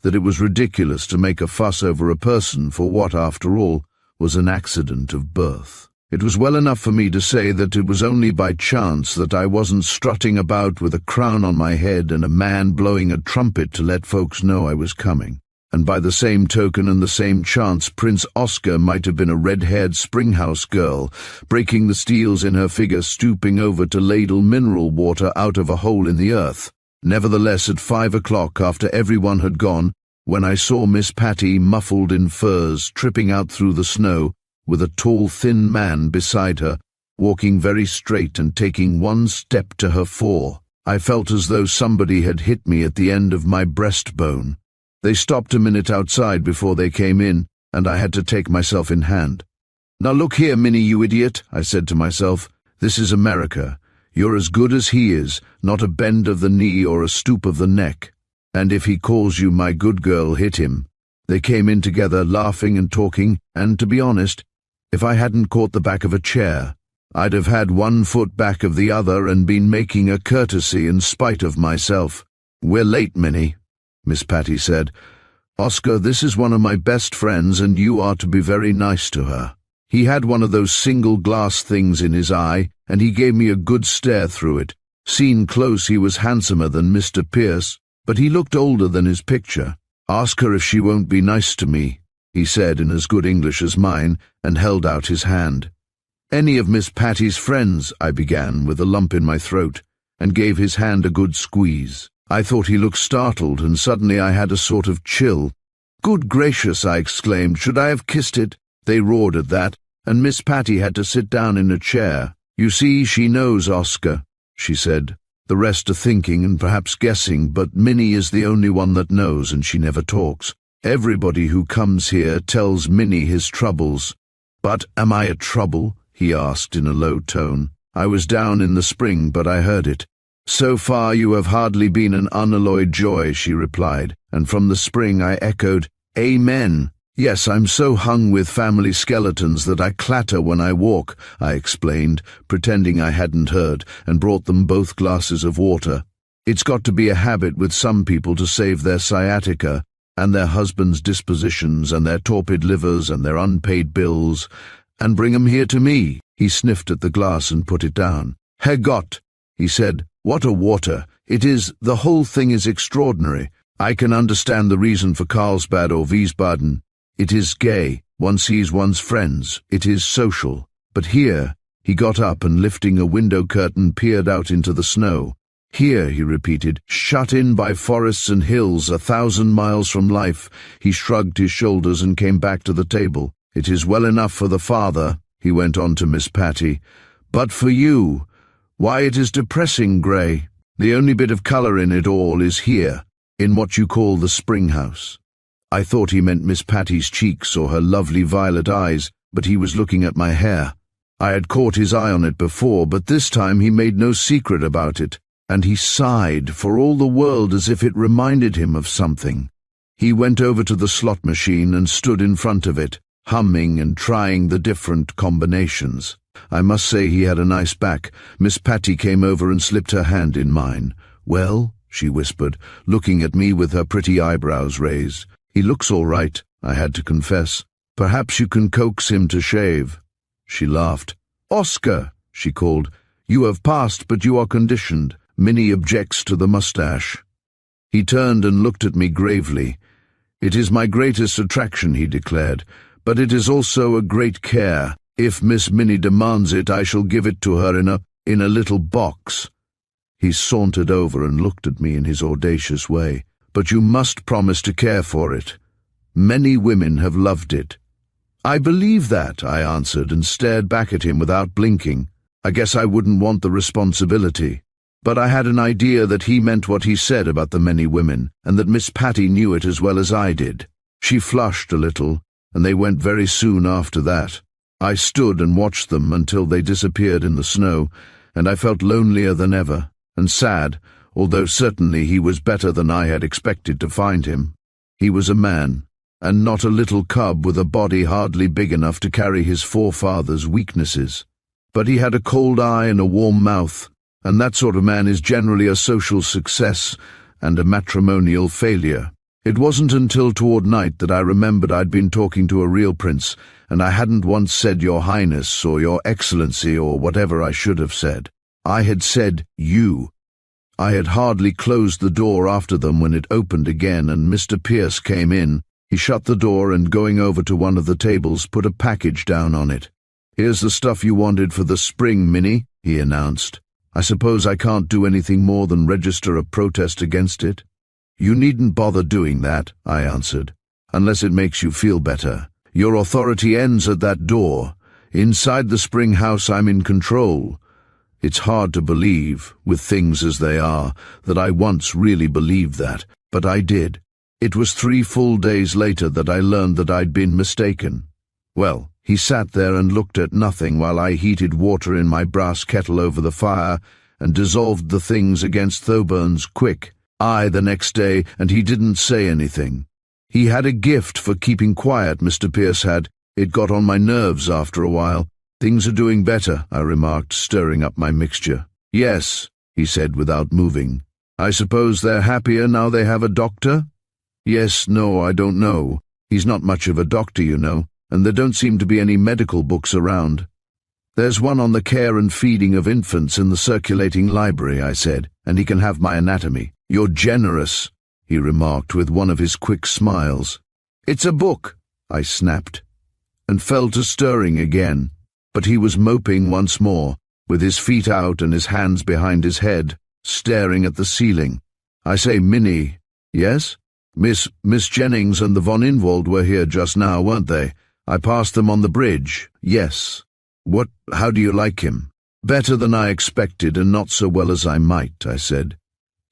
that it was ridiculous to make a fuss over a person for what, after all, was an accident of birth. It was well enough for me to say that it was only by chance that I wasn't strutting about with a crown on my head and a man blowing a trumpet to let folks know I was coming. And by the same token and the same chance, Prince Oscar might have been a red-haired springhouse girl, breaking the steels in her figure, stooping over to ladle mineral water out of a hole in the earth. Nevertheless, at 5 o'clock, after everyone had gone, when I saw Miss Patty, muffled in furs, tripping out through the snow, with a tall, thin man beside her, walking very straight and taking one step to her fore, I felt as though somebody had hit me at the end of my breastbone. They stopped a minute outside before they came in, and I had to take myself in hand. "Now look here, Minnie, you idiot," I said to myself. "This is America. You're as good as he is, not a bend of the knee or a stoop of the neck. And if he calls you my good girl, hit him." They came in together, laughing and talking, and to be honest, if I hadn't caught the back of a chair, I'd have had one foot back of the other and been making a courtesy in spite of myself. "We're late, Minnie," Miss Patty said. "Oscar, this is one of my best friends, and you are to be very nice to her." He had one of those single glass things in his eye, and he gave me a good stare through it. Seen close, he was handsomer than Mr. Pierce, but he looked older than his picture. "Ask her if she won't be nice to me," he said in as good English as mine, and held out his hand. "Any of Miss Patty's friends," I began, with a lump in my throat, and gave his hand a good squeeze. I thought he looked startled, and suddenly I had a sort of chill. "Good gracious," I exclaimed, "should I have kissed it?" They roared at that, and Miss Patty had to sit down in a chair. "You see, she knows, Oscar," she said. "The rest are thinking and perhaps guessing, but Minnie is the only one that knows, and she never talks. Everybody who comes here tells Minnie his troubles." "But am I a trouble?" he asked in a low tone. I was down in the spring, but I heard it. "So far you have hardly been an unalloyed joy," she replied, and from the spring I echoed, "Amen." "Yes, I'm so hung with family skeletons that I clatter when I walk," I explained, pretending I hadn't heard, and brought them both glasses of water. "It's got to be a habit with some people to save their sciatica, and their husbands' dispositions, and their torpid livers, and their unpaid bills, and bring 'em here to me." He sniffed at the glass and put it down. "Herrgott," he said, "what a water! It is, the whole thing is extraordinary. I can understand the reason for Carlsbad or Wiesbaden. It is gay, one sees one's friends, it is social. But here," he got up and lifting a window curtain peered out into the snow. "Here," he repeated, "shut in by forests and hills 1,000 miles from life." He shrugged his shoulders and came back to the table. "It is well enough for the father," he went on to Miss Patty, "but for you, why, it is depressing grey. The only bit of colour in it all is here, in what you call the spring house." I thought he meant Miss Patty's cheeks or her lovely violet eyes, but he was looking at my hair. I had caught his eye on it before, but this time he made no secret about it, and he sighed for all the world as if it reminded him of something. He went over to the slot machine and stood in front of it, humming and trying the different combinations. I must say he had a nice back. Miss Patty came over and slipped her hand in mine. "Well," she whispered, looking at me with her pretty eyebrows raised. "He looks all right," I had to confess. "Perhaps you can coax him to shave." She laughed. "Oscar," she called, "you have passed, but you are conditioned. Minnie objects to the moustache." He turned and looked at me gravely. "It is my greatest attraction," he declared, "but it is also a great care. If Miss Minnie demands it, I shall give it to her in a little box." He sauntered over and looked at me in his audacious way. "But you must promise to care for it. Many women have loved it." "I believe that," I answered, and stared back at him without blinking. I guess I wouldn't want the responsibility. But I had an idea that he meant what he said about the many women, and that Miss Patty knew it as well as I did. She flushed a little, and they went very soon after that. I stood and watched them until they disappeared in the snow, and I felt lonelier than ever, and sad, although certainly he was better than I had expected to find him. He was a man, and not a little cub with a body hardly big enough to carry his forefathers' weaknesses. But he had a cold eye and a warm mouth, and that sort of man is generally a social success and a matrimonial failure. It wasn't until toward night that I remembered I'd been talking to a real prince, and I hadn't once said Your Highness or Your Excellency or whatever I should have said. I had said you. I had hardly closed the door after them when it opened again and Mr. Pierce came in. He shut the door and, going over to one of the tables, put a package down on it. "Here's the stuff you wanted for the spring, Minnie," he announced. "I suppose I can't do anything more than register a protest against it?" "You needn't bother doing that," I answered, "unless it makes you feel better. Your authority ends at that door. Inside the spring house I'm in control. It's hard to believe, with things as they are, that I once really believed that, but I did. It was 3 full days later that I learned that I'd been mistaken. Well, he sat there and looked at nothing while I heated water in my brass kettle over the fire and dissolved the things against Thoburn's quick. The next day, and he didn't say anything. He had a gift for keeping quiet, Mr. Pierce had. It got on my nerves after a while. Things are doing better, I remarked, stirring up my mixture. Yes, he said without moving. I suppose they're happier now they have a doctor? Yes, no, I don't know. He's not much of a doctor, you know, and there don't seem to be any medical books around. There's one on the care and feeding of infants in the circulating library, I said, and he can have my anatomy. You're generous, he remarked with one of his quick smiles. It's a book, I snapped, and fell to stirring again. But he was moping once more, with his feet out and his hands behind his head, staring at the ceiling. I say, Minnie. Yes? Miss Jennings and the von Inwald were here just now, weren't they? I passed them on the bridge. Yes. How do you like him? Better than I expected and not so well as I might, I said.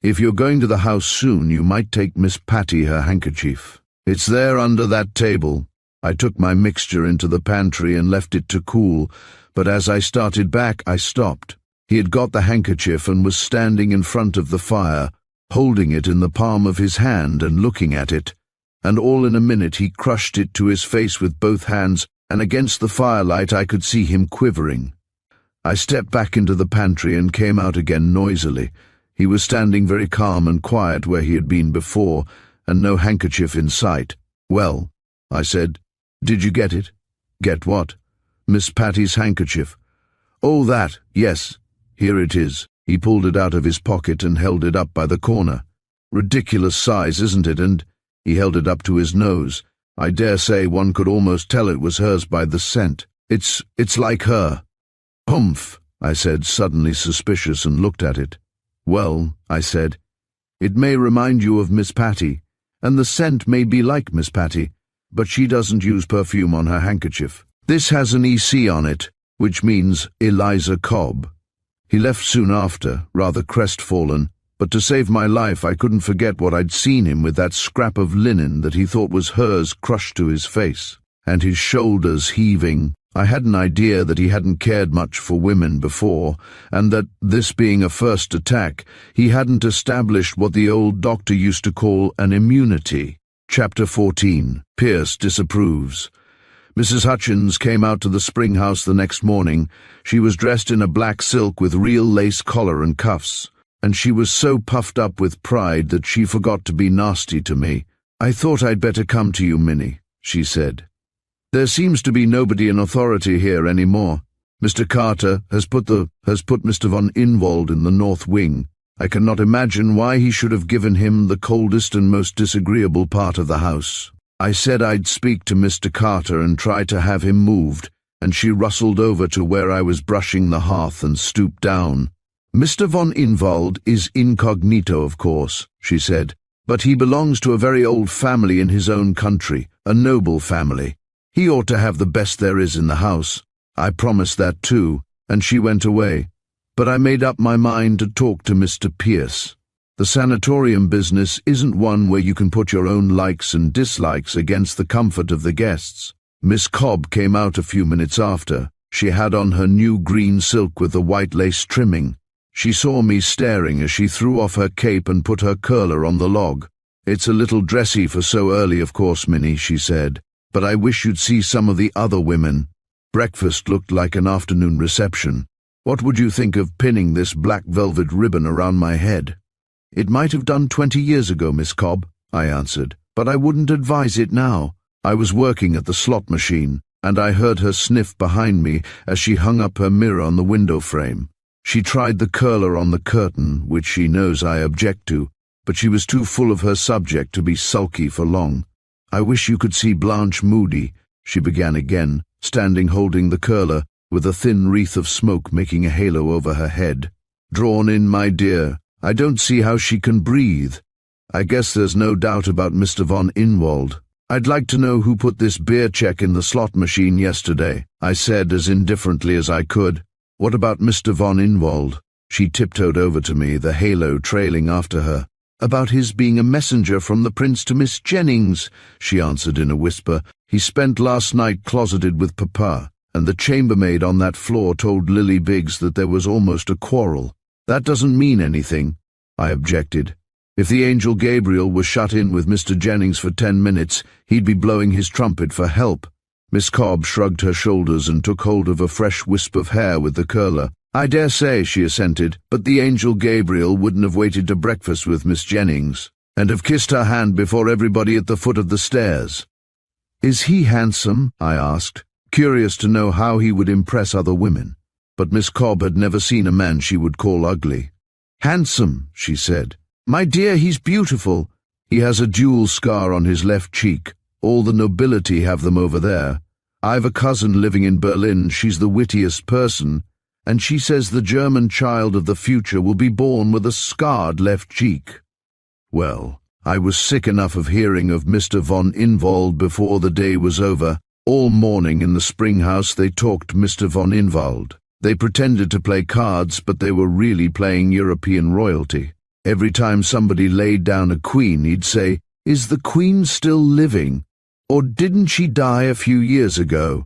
If you're going to the house soon, you might take Miss Patty her handkerchief. It's there under that table. I took my mixture into the pantry and left it to cool, but as I started back, I stopped. He had got the handkerchief and was standing in front of the fire, holding it in the palm of his hand and looking at it, and all in a minute he crushed it to his face with both hands, and against the firelight I could see him quivering. I stepped back into the pantry and came out again noisily. He was standing very calm and quiet where he had been before, and no handkerchief in sight. Well, I said, did you get it? Get what? Miss Patty's handkerchief. Oh, that, yes. Here it is. He pulled it out of his pocket and held it up by the corner. Ridiculous size, isn't it? And he held it up to his nose. I dare say one could almost tell it was hers by the scent. It's like her. Humph, I said, suddenly suspicious, and looked at it. Well, I said, it may remind you of Miss Patty, and the scent may be like Miss Patty, but she doesn't use perfume on her handkerchief. This has an EC on it, which means Eliza Cobb. He left soon after, rather crestfallen, but to save my life I couldn't forget what I'd seen him with that scrap of linen that he thought was hers crushed to his face, and his shoulders heaving. I had an idea that he hadn't cared much for women before, and that, this being a first attack, he hadn't established what the old doctor used to call an immunity. Chapter 14. Pierce disapproves. Mrs. Hutchins came out to the spring house the next morning. She was dressed in a black silk with real lace collar and cuffs, and she was so puffed up with pride that she forgot to be nasty to me. I thought I'd better come to you, Minnie, she said. There seems to be nobody in authority here any more. Mr. Carter has put Mr. von Inwald in the north wing. I cannot imagine why he should have given him the coldest and most disagreeable part of the house. I said I'd speak to Mr. Carter and try to have him moved, and she rustled over to where I was brushing the hearth and stooped down. Mr. von Inwald is incognito, of course, she said, but he belongs to a very old family in his own country, a noble family. He ought to have the best there is in the house. I promised that too, and she went away. But I made up my mind to talk to Mr. Pierce. The sanatorium business isn't one where you can put your own likes and dislikes against the comfort of the guests. Miss Cobb came out a few minutes after. She had on her new green silk with the white lace trimming. She saw me staring as she threw off her cape and put her curler on the log. It's a little dressy for so early, of course, Minnie, she said, but I wish you'd see some of the other women. Breakfast looked like an afternoon reception. What would you think of pinning this black velvet ribbon around my head? It might have done 20 years ago, Miss Cobb, I answered, but I wouldn't advise it now. I was working at the slot machine, and I heard her sniff behind me as she hung up her mirror on the window frame. She tried the curler on the curtain, which she knows I object to, but she was too full of her subject to be sulky for long. I wish you could see Blanche Moody, she began again, standing holding the curler, with a thin wreath of smoke making a halo over her head. Drawn in, my dear. I don't see how she can breathe. I guess there's no doubt about Mr. von Inwald. I'd like to know who put this beer check in the slot machine yesterday, I said as indifferently as I could. What about Mr. von Inwald? She tiptoed over to me, the halo trailing after her. About his being a messenger from the prince to Miss Jennings, she answered in a whisper. He spent last night closeted with Papa, and the chambermaid on that floor told Lily Biggs that there was almost a quarrel. That doesn't mean anything, I objected. If the angel Gabriel was shut in with Mr. Jennings for 10 minutes, he'd be blowing his trumpet for help. Miss Cobb shrugged her shoulders and took hold of a fresh wisp of hair with the curler. I dare say, she assented, but the angel Gabriel wouldn't have waited to breakfast with Miss Jennings, and have kissed her hand before everybody at the foot of the stairs. Is he handsome? I asked, curious to know how he would impress other women. But Miss Cobb had never seen a man she would call ugly. Handsome, she said. My dear, he's beautiful. He has a jewel scar on his left cheek. All the nobility have them over there. I've a cousin living in Berlin. She's the wittiest person, and she says the German child of the future will be born with a scarred left cheek. Well, I was sick enough of hearing of Mr. von Inwald before the day was over. All morning in the spring house they talked Mr. von Inwald. They pretended to play cards, but they were really playing European royalty. Every time somebody laid down a queen, he'd say, "Is the queen still living? Or didn't she die a few years ago?"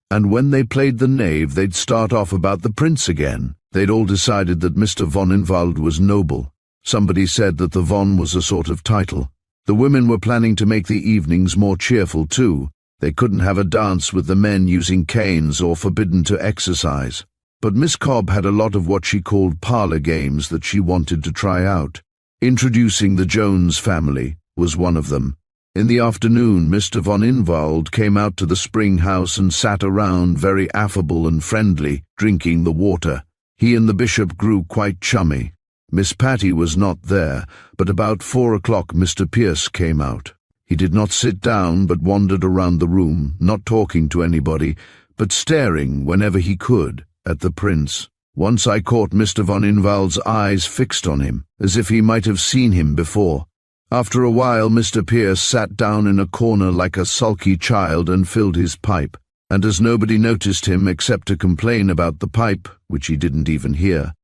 And when they played the knave, they'd start off about the prince again. They'd all decided that Mr. von Inwald was noble. Somebody said that the von was a sort of title. The women were planning to make the evenings more cheerful too. They couldn't have a dance with the men using canes or forbidden to exercise. But Miss Cobb had a lot of what she called parlour games that she wanted to try out. Introducing the Jones family was one of them. In the afternoon, Mr. von Inwald came out to the spring house and sat around, very affable and friendly, drinking the water. He and the bishop grew quite chummy. Miss Patty was not there, but about 4 o'clock Mr. Pierce came out. He did not sit down, but wandered around the room, not talking to anybody, but staring whenever he could at the prince. Once I caught Mr. von Inwald's eyes fixed on him, as if he might have seen him before. After a while Mr. Pierce sat down in a corner like a sulky child and filled his pipe, and as nobody noticed him except to complain about the pipe, which he didn't even hear,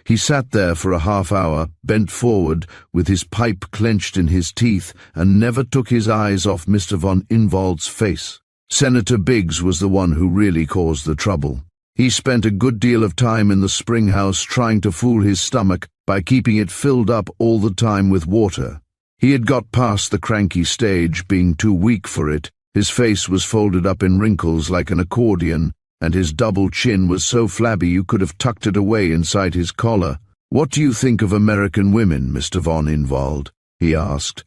he sat there for a half-hour, bent forward, with his pipe clenched in his teeth, and never took his eyes off Mr. von Inwald's face. Senator Biggs was the one who really caused the trouble. He spent a good deal of time in the spring house trying to fool his stomach by keeping it filled up all the time with water. He had got past the cranky stage, being too weak for it. His face was folded up in wrinkles like an accordion, and his double chin was so flabby you could have tucked it away inside his collar. "What do you think of American women, Mr. von Inwald?" he asked,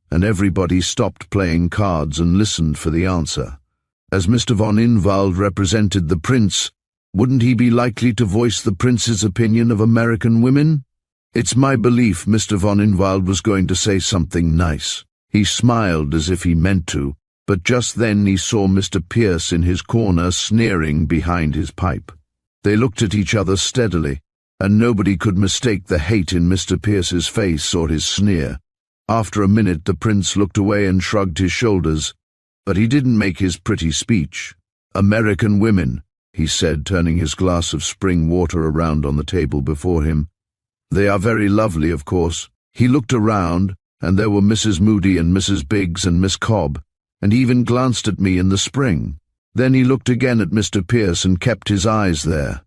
and everybody stopped playing cards and listened for the answer. As Mr. von Inwald represented the prince, wouldn't he be likely to voice the prince's opinion of American women? It's my belief Mr. von Inwald was going to say something nice. He smiled as if he meant to, but just then he saw Mr. Pierce in his corner sneering behind his pipe. They looked at each other steadily, and nobody could mistake the hate in Mr. Pierce's face or his sneer. After a minute the prince looked away and shrugged his shoulders, but he didn't make his pretty speech. "American women," he said, turning his glass of spring water around on the table before him. "They are very lovely, of course." He looked around, and there were Mrs. Moody and Mrs. Biggs and Miss Cobb, and he even glanced at me in the spring. Then he looked again at Mr. Pierce and kept his eyes there.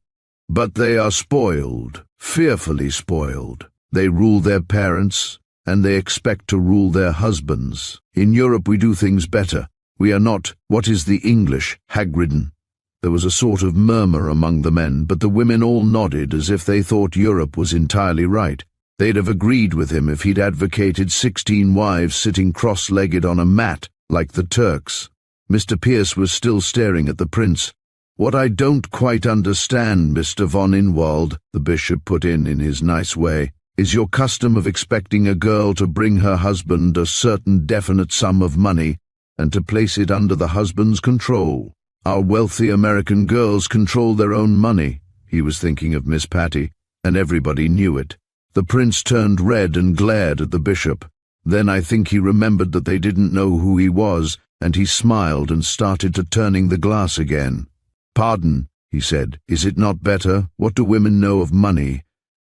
"But they are spoiled, fearfully spoiled. They rule their parents, and they expect to rule their husbands. In Europe we do things better. We are not, what is the English, hag-ridden." There was a sort of murmur among the men, but the women all nodded as if they thought Europe was entirely right. They'd have agreed with him if he'd advocated 16 wives sitting cross-legged on a mat, like the Turks. Mr. Pierce was still staring at the prince. "What I don't quite understand, Mr. von Inwald," the bishop put in his nice way, "is your custom of expecting a girl to bring her husband a certain definite sum of money and to place it under the husband's control. Our wealthy American girls control their own money." He was thinking of Miss Patty, and everybody knew it. The prince turned red and glared at the bishop. Then I think he remembered that they didn't know who he was, and he smiled and started to turning the glass again. "Pardon," he said. "Is it not better? What do women know of money?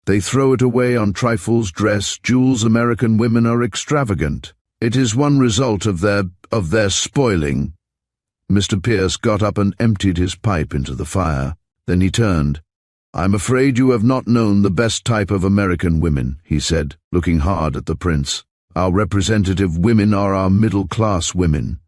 They throw it away on trifles, dress, jewels. American women are extravagant. It is one result of their spoiling." Mr. Pierce got up and emptied his pipe into the fire. Then he turned. "I'm afraid you have not known the best type of American women," he said, looking hard at the prince. "Our representative women are our middle-class women.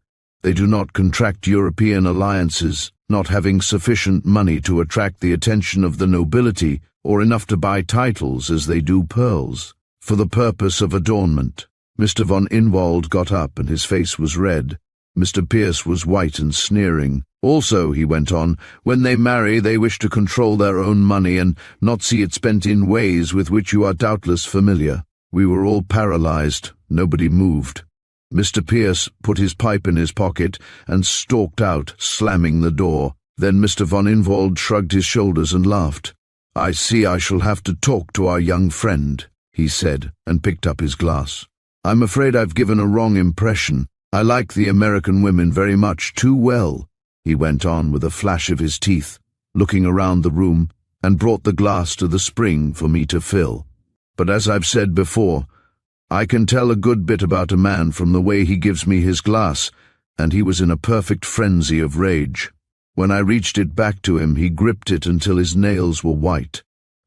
They do not contract European alliances, not having sufficient money to attract the attention of the nobility or enough to buy titles as they do pearls, for the purpose of adornment." Mr. von Inwald got up and his face was red. Mr. Pierce was white and sneering. "Also," he went on, "when they marry they wish to control their own money and not see it spent in ways with which you are doubtless familiar." We were all paralyzed. Nobody moved. Mr. Pierce put his pipe in his pocket and stalked out, slamming the door. Then Mr. von Inwald shrugged his shoulders and laughed. "I see I shall have to talk to our young friend," he said, and picked up his glass. "I'm afraid I've given a wrong impression. I like the American women very much, too well," he went on with a flash of his teeth, looking around the room, and brought the glass to the spring for me to fill. "But as I've said before, I can tell a good bit about a man from the way he gives me his glass," and he was in a perfect frenzy of rage. When I reached it back to him, he gripped it until his nails were white.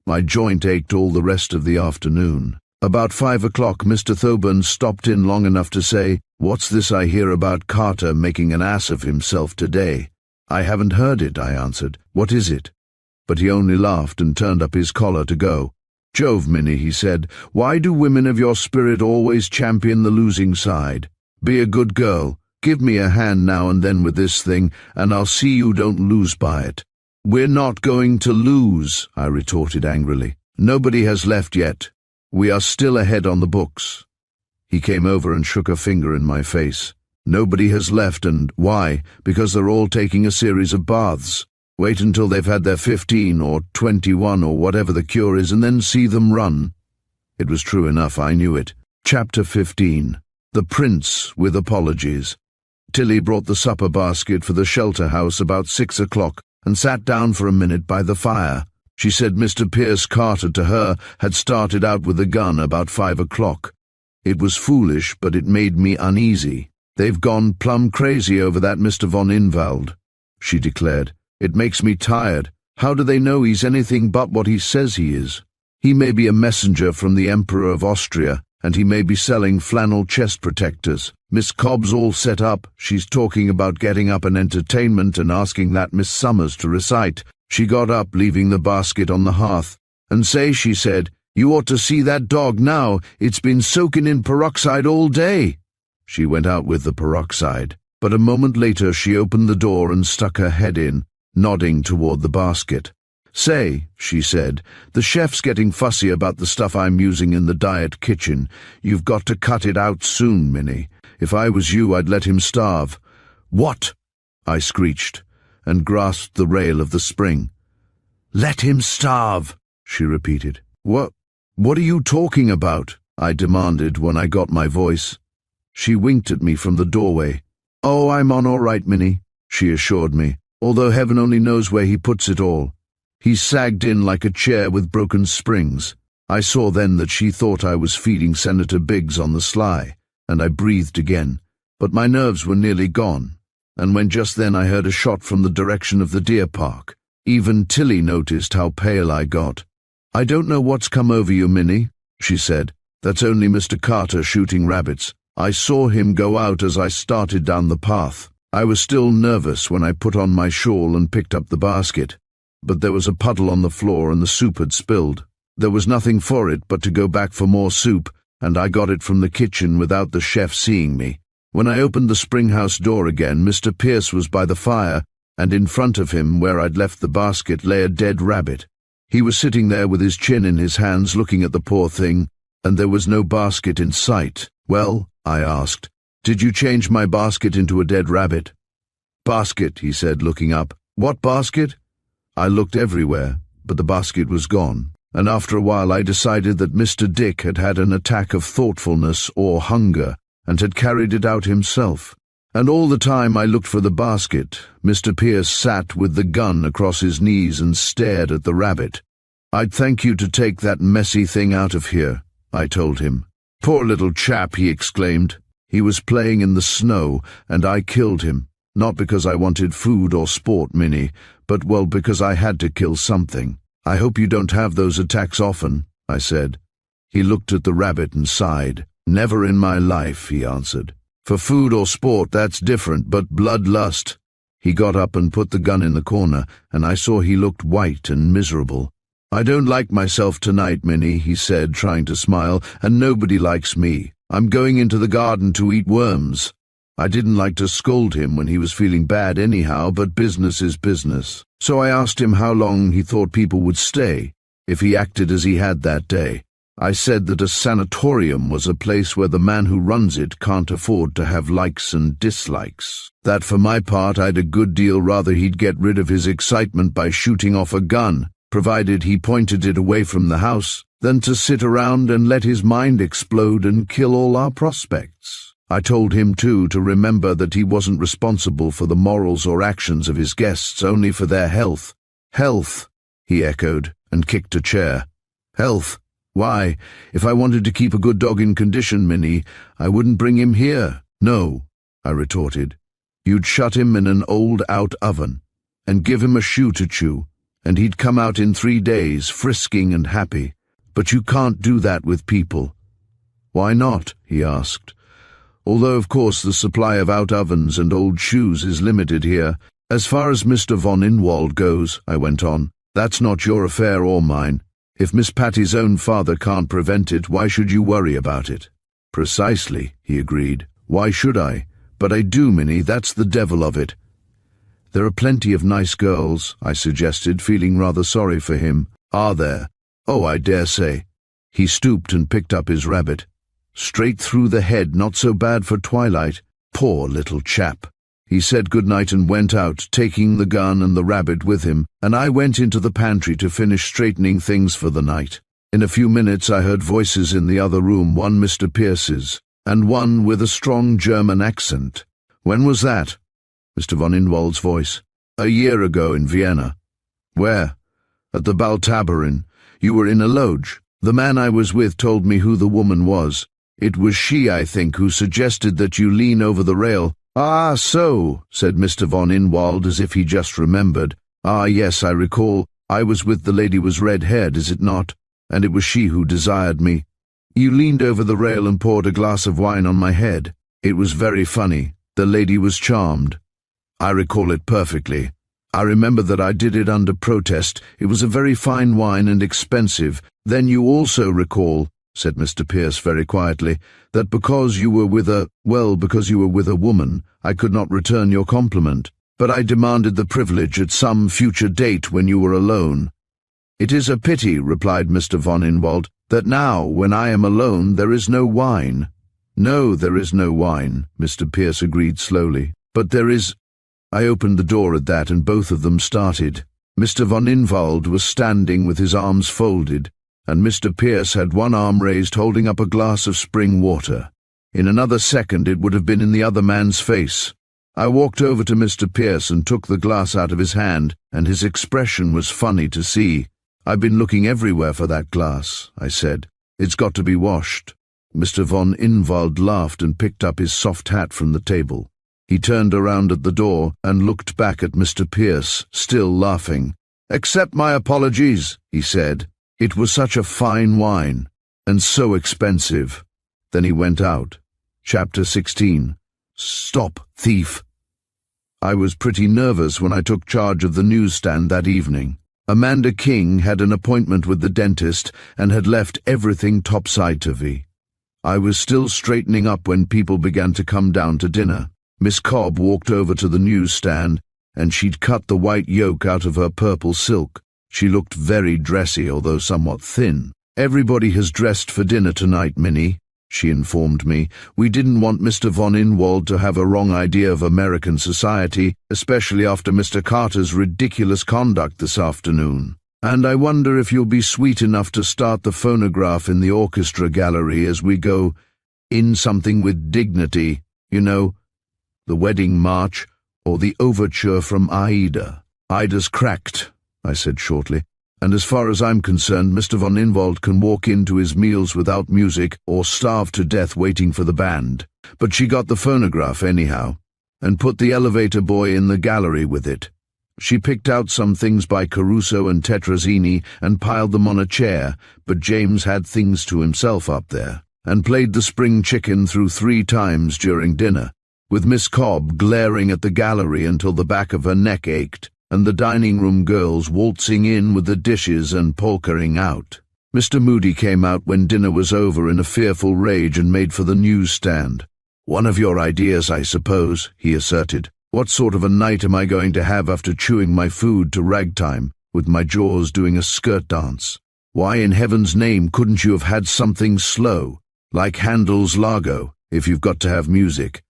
My joint ached all the rest of the afternoon. About 5 o'clock, Mr. Thoburn stopped in long enough to say, "What's this I hear about Carter making an ass of himself today?" "I haven't heard it," I answered. "What is it?" But he only laughed and turned up his collar to go. "Jove, Minnie," he said, "why do women of your spirit always champion the losing side? Be a good girl. Give me a hand now and then with this thing, and I'll see you don't lose by it." "We're not going to lose," I retorted angrily. "Nobody has left yet. We are still ahead on the books." He came over and shook a finger in my face. "Nobody has left, and why? Because they're all taking a series of baths. Wait until they've had their 15 or 21 or whatever the cure is, and then see them run." It was true enough, I knew it. Chapter 15. The Prince with Apologies. Tilly brought the supper basket for the shelter house about 6 o'clock and sat down for a minute by the fire. She said Mr. Pierce Carter to her had started out with a gun about 5 o'clock. It was foolish, but it made me uneasy. "They've gone plumb crazy over that Mr. von Inwald," she declared. "It makes me tired. How do they know he's anything but what he says he is? He may be a messenger from the Emperor of Austria, and he may be selling flannel chest protectors. Miss Cobb's all set up. She's talking about getting up an entertainment and asking that Miss Summers to recite." She got up, leaving the basket on the hearth. "And say," she said, "you ought to see that dog now. It's been soaking in peroxide all day." She went out with the peroxide, but a moment later she opened the door and stuck her head in, nodding toward the basket. "Say," she said, "the chef's getting fussy about the stuff I'm using in the diet kitchen. You've got to cut it out soon, Minnie. If I was you, I'd let him starve." "What?" I screeched, and grasped the rail of the spring. "Let him starve," she repeated. What are you talking about?" I demanded when I got my voice. She winked at me from the doorway. "Oh, I'm on all right, Minnie," she assured me, although heaven only knows where he puts it all. He sagged in like a chair with broken springs. I saw then that she thought I was feeding Senator Biggs on the sly, and I breathed again, but my nerves were nearly gone. And when just then I heard a shot from the direction of the deer park. Even Tilly noticed how pale I got. "I don't know what's come over you, Minnie," she said. "That's only Mr. Carter shooting rabbits. I saw him go out as I started down the path. I was still nervous when I put on my shawl and picked up the basket. But there was a puddle on the floor and the soup had spilled. There was nothing for it but to go back for more soup, and I got it from the kitchen without the chef seeing me. When I opened the springhouse door again, Mr. Pierce was by the fire, and in front of him, where I'd left the basket, lay a dead rabbit. He was sitting there with his chin in his hands looking at the poor thing, and there was no basket in sight. "Well," I asked, "did you change my basket into a dead rabbit?" "Basket," he said, looking up. "What basket?" I looked everywhere, but the basket was gone, and after a while I decided that Mr. Dick had had an attack of thoughtfulness or hunger, and had carried it out himself, And all the time I looked for the basket, Mr. Pierce sat with the gun across his knees and stared at the rabbit. "I'd thank you to take that messy thing out of here," I told him. "Poor little chap," he exclaimed. "He was playing in the snow, and I killed him. Not because I wanted food or sport, Minnie, but, well, because I had to kill something. I hope you don't have those attacks often," I said. He looked at the rabbit and sighed. "Never in my life," he answered. "For food or sport, that's different, but bloodlust." He got up and put the gun in the corner, and I saw he looked white and miserable. "I don't like myself tonight, Minnie," he said, trying to smile, "and nobody likes me. I'm going into the garden to eat worms." I didn't like to scold him when he was feeling bad anyhow, but business is business. So I asked him how long he thought people would stay, if he acted as he had that day. I said that a sanatorium was a place where the man who runs it can't afford to have likes and dislikes. That for my part I'd a good deal rather he'd get rid of his excitement by shooting off a gun, provided he pointed it away from the house, than to sit around and let his mind explode and kill all our prospects. I told him, too, to remember that he wasn't responsible for the morals or actions of his guests, only for their health. "Health," he echoed, and kicked a chair. "Health? Why, if I wanted to keep a good dog in condition, Minnie, I wouldn't bring him here." "No," I retorted. "You'd shut him in an old-out oven, and give him a shoe to chew, and he'd come out in 3 days, frisking and happy. But you can't do that with people." "Why not?" he asked. "Although, of course, the supply of out-ovens and old shoes is limited here. As far as Mr. von Inwald goes," I went on, "that's not your affair or mine. If Miss Patty's own father can't prevent it, why should you worry about it?" "Precisely," he agreed. "Why should I? But I do, Minnie, that's the devil of it." "There are plenty of nice girls," I suggested, feeling rather sorry for him. "Are there?" "Oh, I dare say." He stooped and picked up his rabbit. "Straight through the head, not so bad for twilight. Poor little chap." He said good night and went out, taking the gun and the rabbit with him, and I went into the pantry to finish straightening things for the night. In a few minutes I heard voices in the other room, one Mr. Pierce's, and one with a strong German accent. "When was that?" Mr. von Inwald's voice. "A year ago in Vienna." "Where?" "At the Baltabarin. You were in a loge. The man I was with told me who the woman was. It was she, I think, who suggested that you lean over the rail." "Ah, so," said Mr. von Inwald, as if he just remembered. "Ah, yes, I recall. I was with the lady was red-haired, is it not? And it was she who desired me. You leaned over the rail and poured a glass of wine on my head. It was very funny. The lady was charmed." "I recall it perfectly. I remember that I did it under protest. It was a very fine wine and expensive. Then you also recall," said Mr. Pierce very quietly, "that because you were with a woman, I could not return your compliment, but I demanded the privilege at some future date when you were alone." "It is a pity," replied Mr. von Inwald, "that now, when I am alone, there is no wine." "No, there is no wine," Mr. Pierce agreed slowly, "but there is—" I opened the door at that, and both of them started. Mr. von Inwald was standing with his arms folded, and Mr. Pierce had one arm raised holding up a glass of spring water. In another second it would have been in the other man's face. I walked over to Mr. Pierce and took the glass out of his hand, and his expression was funny to see. "I've been looking everywhere for that glass," I said. "It's got to be washed." Mr. von Inwald laughed and picked up his soft hat from the table. He turned around at the door and looked back at Mr. Pierce, still laughing. "Accept my apologies," he said. "It was such a fine wine, and so expensive." Then he went out. Chapter 16. Stop, thief. I was pretty nervous when I took charge of the newsstand that evening. Amanda King had an appointment with the dentist and had left everything topsy-turvy. I was still straightening up when people began to come down to dinner. Miss Cobb walked over to the newsstand, and she'd cut the white yolk out of her purple silk. She looked very dressy, although somewhat thin. "Everybody has dressed for dinner tonight, Minnie," she informed me. "We didn't want Mr. von Inwald to have a wrong idea of American society, especially after Mr. Carter's ridiculous conduct this afternoon. And I wonder if you'll be sweet enough to start the phonograph in the orchestra gallery as we go in something with dignity, you know." the wedding march, or the overture from Aida? Ida's cracked, I said shortly, and as far as I'm concerned, Mr. von Inwald can walk into his meals without music or starve to death waiting for the band. But she got the phonograph anyhow, and put the elevator boy in the gallery with it. She picked out some things by Caruso and Tetrazzini and piled them on a chair, but James had things to himself up there, and played the spring chicken through 3 times during dinner, with Miss Cobb glaring at the gallery until the back of her neck ached, and the dining room girls waltzing in with the dishes and polkering out. Mr. Moody came out when dinner was over in a fearful rage and made for the newsstand. "One of your ideas, I suppose," he asserted. "What sort of a night am I going to have after chewing my food to ragtime, with my jaws doing a skirt dance? Why in heaven's name couldn't you have had something slow, like Handel's Largo, if you've got to have music?"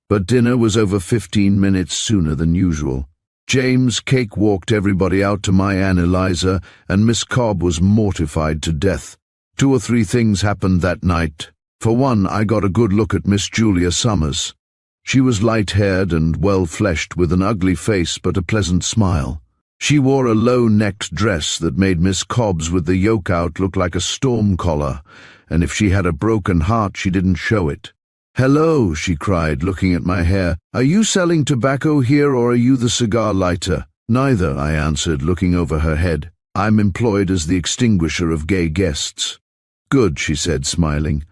But dinner was over 15 minutes sooner than usual. James cakewalked everybody out to my Ann Eliza, and Miss Cobb was mortified to death. 2 or 3 things happened that night. For one, I got a good look at Miss Julia Summers. She was light-haired and well-fleshed, with an ugly face but a pleasant smile. She wore a low-necked dress that made Miss Cobb's with the yoke out look like a storm collar, and if she had a broken heart she didn't show it. "Hello," she cried, looking at my hair. "Are you selling tobacco here, or are you the cigar lighter?" "Neither," I answered, looking over her head. "I'm employed as the extinguisher of gay guests." "Good," she said, smiling.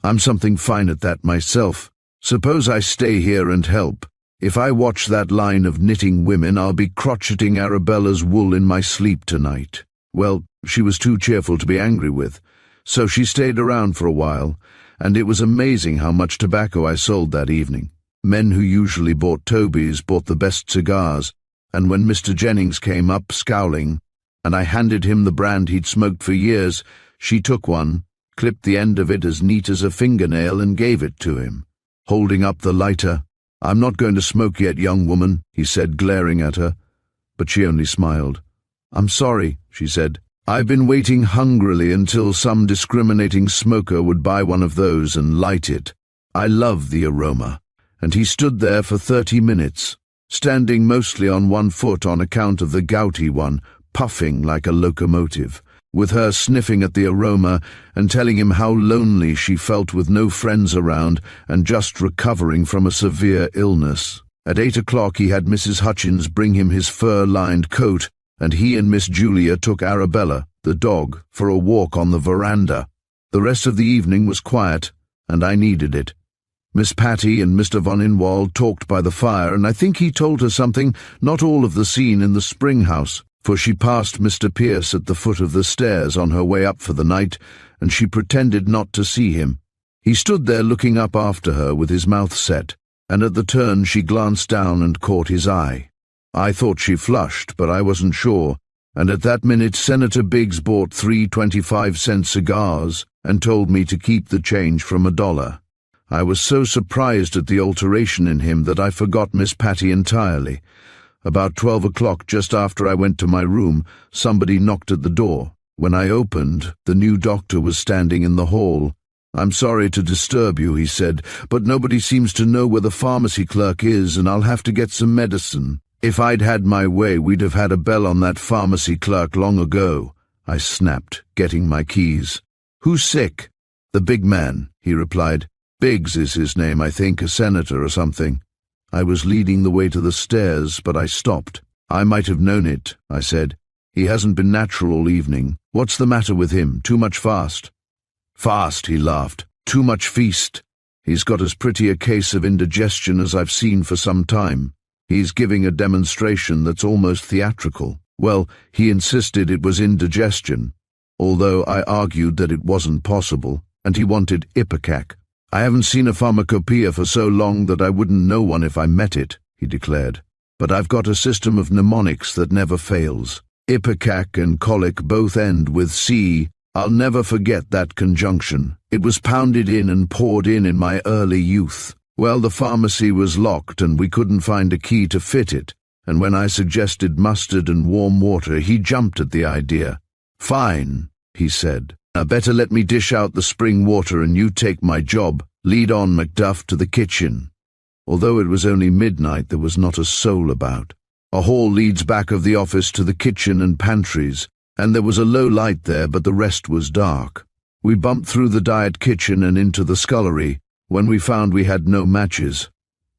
"I'm something fine at that myself. Suppose I stay here and help. If I watch that line of knitting women, I'll be crocheting Arabella's wool in my sleep tonight." Well, she was too cheerful to be angry with, so she stayed around for a while, and it was amazing how much tobacco I sold that evening. Men who usually bought Toby's bought the best cigars, and when Mr. Jennings came up scowling, and I handed him the brand he'd smoked for years, she took one, clipped the end of it as neat as a fingernail, and gave it to him, holding up the lighter. "I'm not going to smoke yet, young woman," he said, glaring at her, but she only smiled. "I'm sorry," she said. "I've been waiting hungrily until some discriminating smoker would buy one of those and light it. I love the aroma." And he stood there for 30 minutes, standing mostly on one foot on account of the gouty one, puffing like a locomotive, with her sniffing at the aroma and telling him how lonely she felt with no friends around and just recovering from a severe illness. At 8 o'clock he had Mrs. Hutchins bring him his fur-lined coat, and he and Miss Julia took Arabella, the dog, for a walk on the veranda. The rest of the evening was quiet, and I needed it. Miss Patty and Mr. von Inwald talked by the fire, and I think he told her something, not all of the scene in the spring house, for she passed Mr. Pierce at the foot of the stairs on her way up for the night, and she pretended not to see him. He stood there looking up after her with his mouth set, and at the turn she glanced down and caught his eye. I thought she flushed, but I wasn't sure, and at that minute Senator Biggs bought 3 25-cent cigars and told me to keep the change from $1. I was so surprised at the alteration in him that I forgot Miss Patty entirely. About 12 o'clock, just after I went to my room, somebody knocked at the door. When I opened, the new doctor was standing in the hall. "I'm sorry to disturb you," he said, "but nobody seems to know where the pharmacy clerk is, and I'll have to get some medicine." "If I'd had my way, we'd have had a bell on that pharmacy clerk long ago," I snapped, getting my keys. "Who's sick?" "The big man," he replied. "Biggs is his name, I think, a senator or something." I was leading the way to the stairs, but I stopped. "I might have known it," I said. "He hasn't been natural all evening. What's the matter with him? Too much fast?" "Fast," he laughed. "Too much feast. He's got as pretty a case of indigestion as I've seen for some time. He's giving a demonstration that's almost theatrical. Well, he insisted it was indigestion, although I argued that it wasn't possible, and he wanted ipecac. "I haven't seen a pharmacopoeia for so long that I wouldn't know one if I met it," he declared. "But I've got a system of mnemonics that never fails. Ipecac and colic both end with C. I'll never forget that conjunction. It was pounded in and poured in my early youth. Well, the pharmacy was locked and we couldn't find a key to fit it, and when I suggested mustard and warm water, he jumped at the idea. "Fine," he said. "Now better let me dish out the spring water and you take my job. Lead on, Macduff, to the kitchen." Although it was only midnight, there was not a soul about. A hall leads back of the office to the kitchen and pantries, and there was a low light there, but the rest was dark. We bumped through the diet kitchen and into the scullery, when we found we had no matches.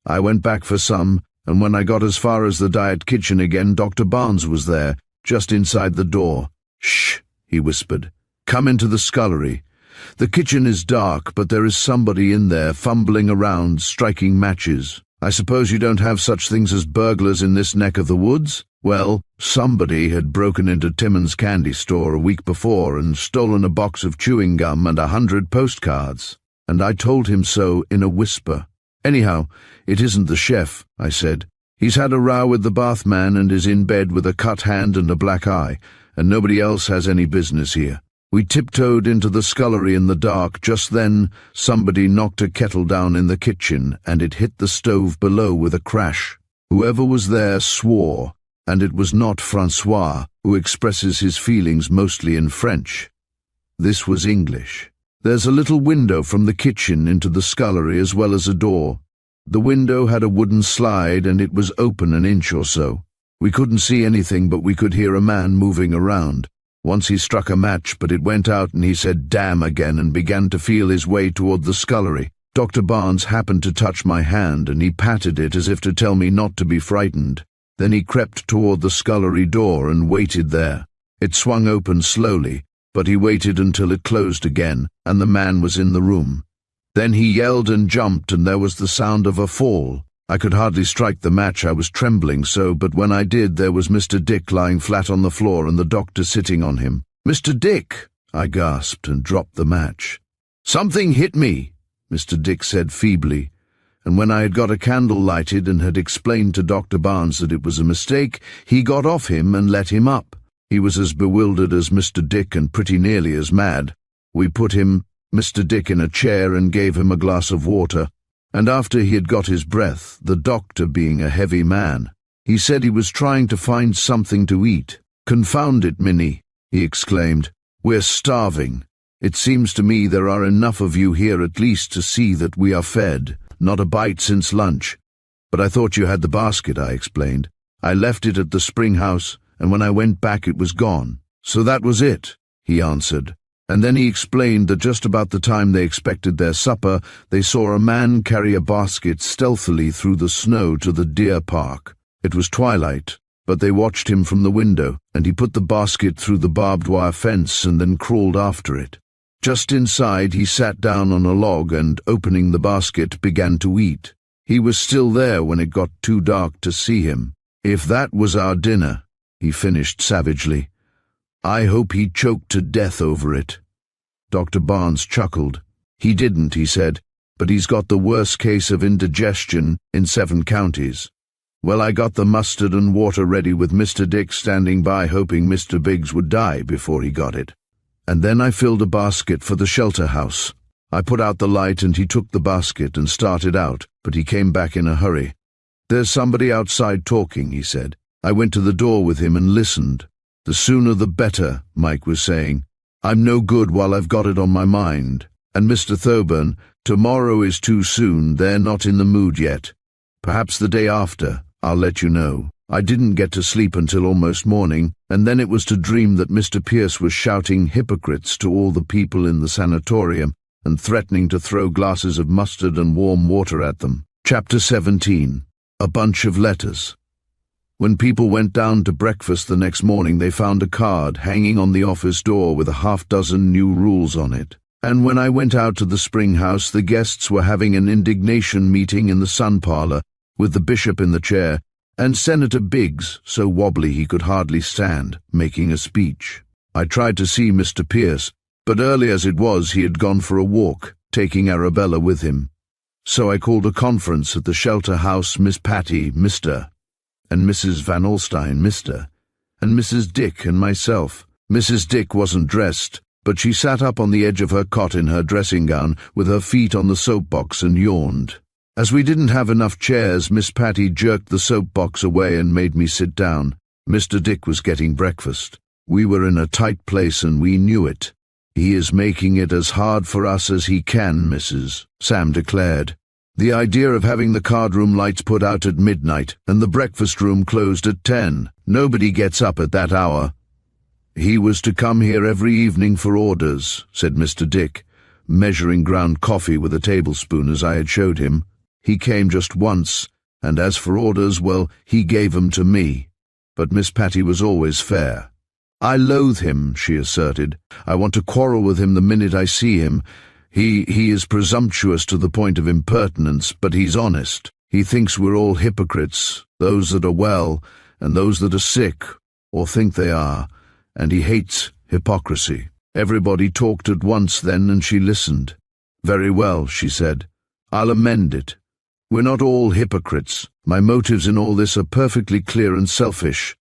I went back for some, and when I got as far as the diet kitchen again, Dr. Barnes was there, just inside the door. "Shh," he whispered. "Come into the scullery. The kitchen is dark, but there is somebody in there fumbling around, striking matches. I suppose you don't have such things as burglars in this neck of the woods? Well, somebody had broken into Timmons' candy store a week before and stolen a box of chewing gum and 100 postcards." And I told him so in a whisper. "Anyhow, it isn't the chef," I said. "He's had a row with the bathman and is in bed with a cut hand and a black eye, and nobody else has any business here." We tiptoed into the scullery in the dark. Just then, somebody knocked a kettle down in the kitchen, and it hit the stove below with a crash. Whoever was there swore, and it was not Francois, who expresses his feelings mostly in French. This was English. There's a little window from the kitchen into the scullery as well as a door. The window had a wooden slide, and it was open an inch or so. We couldn't see anything, but we could hear a man moving around. Once he struck a match, but it went out, and he said "damn" again and began to feel his way toward the scullery. Dr. Barnes happened to touch my hand, and he patted it as if to tell me not to be frightened. Then he crept toward the scullery door and waited there. It swung open slowly, but he waited until it closed again, and the man was in the room. Then he yelled and jumped, and there was the sound of a fall. I could hardly strike the match, I was trembling so, but when I did, there was Mr. Dick lying flat on the floor and the doctor sitting on him. "Mr. Dick!" I gasped and dropped the match. "Something hit me," Mr. Dick said feebly, and when I had got a candle lighted and had explained to Dr. Barnes that it was a mistake, he got off him and let him up. He was as bewildered as Mr. Dick and pretty nearly as mad. We put Mr. Dick in a chair and gave him a glass of water. And after he had got his breath, the doctor being a heavy man, he said he was trying to find something to eat. "Confound it, Minnie," he exclaimed. "We're starving. It seems to me there are enough of you here at least to see that we are fed. Not a bite since lunch." "But I thought you had the basket," I explained. "I left it at the spring house, and when I went back it was gone." "So that was it," he answered. And then he explained that just about the time they expected their supper, they saw a man carry a basket stealthily through the snow to the deer park. It was twilight, but they watched him from the window, and he put the basket through the barbed wire fence and then crawled after it. Just inside, he sat down on a log and, opening the basket, began to eat. He was still there when it got too dark to see him. "If that was our dinner," he finished savagely, "I hope he choked to death over it." Dr. Barnes chuckled. "He didn't," he said, "but he's got the worst case of indigestion in 7 counties. Well, I got the mustard and water ready with Mr. Dick standing by hoping Mr. Biggs would die before he got it. And then I filled a basket for the shelter house. I put out the light and he took the basket and started out, but he came back in a hurry. "There's somebody outside talking," he said. I went to the door with him and listened. "The sooner the better," Mike was saying. "I'm no good while I've got it on my mind. And Mr. Thoburn, tomorrow is too soon, they're not in the mood yet. Perhaps the day after, I'll let you know." I didn't get to sleep until almost morning, and then it was to dream that Mr. Pierce was shouting hypocrites to all the people in the sanatorium and threatening to throw glasses of mustard and warm water at them. Chapter 17. A Bunch of Letters. When people went down to breakfast the next morning, they found a card hanging on the office door with a half-dozen new rules on it. And when I went out to the spring house, the guests were having an indignation meeting in the sun parlor, with the bishop in the chair, and Senator Biggs, so wobbly he could hardly stand, making a speech. I tried to see Mr. Pierce, but early as it was, he had gone for a walk, taking Arabella with him. So I called a conference at the shelter house. Miss Patty, Mr., and Mrs. Van Alstyne, Mr., and Mrs. Dick and myself. Mrs. Dick wasn't dressed, but she sat up on the edge of her cot in her dressing gown, with her feet on the soapbox, and yawned. As we didn't have enough chairs, Miss Patty jerked the soapbox away and made me sit down. Mr. Dick was getting breakfast. We were in a tight place and we knew it. "He is making it as hard for us as he can, Mrs." Sam declared. The idea of having the card room lights put out at midnight and the breakfast room closed at 10. Nobody gets up at that hour. He was to come here every evening for orders, said Mr. Dick, measuring ground coffee with a tablespoon as I had showed him. He came just once, and as for orders, well, he gave them to me. But Miss Patty was always fair. I loathe him, she asserted. I want to quarrel with him the minute I see him. He is presumptuous to the point of impertinence, but he's honest. He thinks we're all hypocrites, those that are well, and those that are sick, or think they are, and he hates hypocrisy. Everybody talked at once then, and she listened. Very well, she said. I'll amend it. We're not all hypocrites. My motives in all this are perfectly clear and selfish.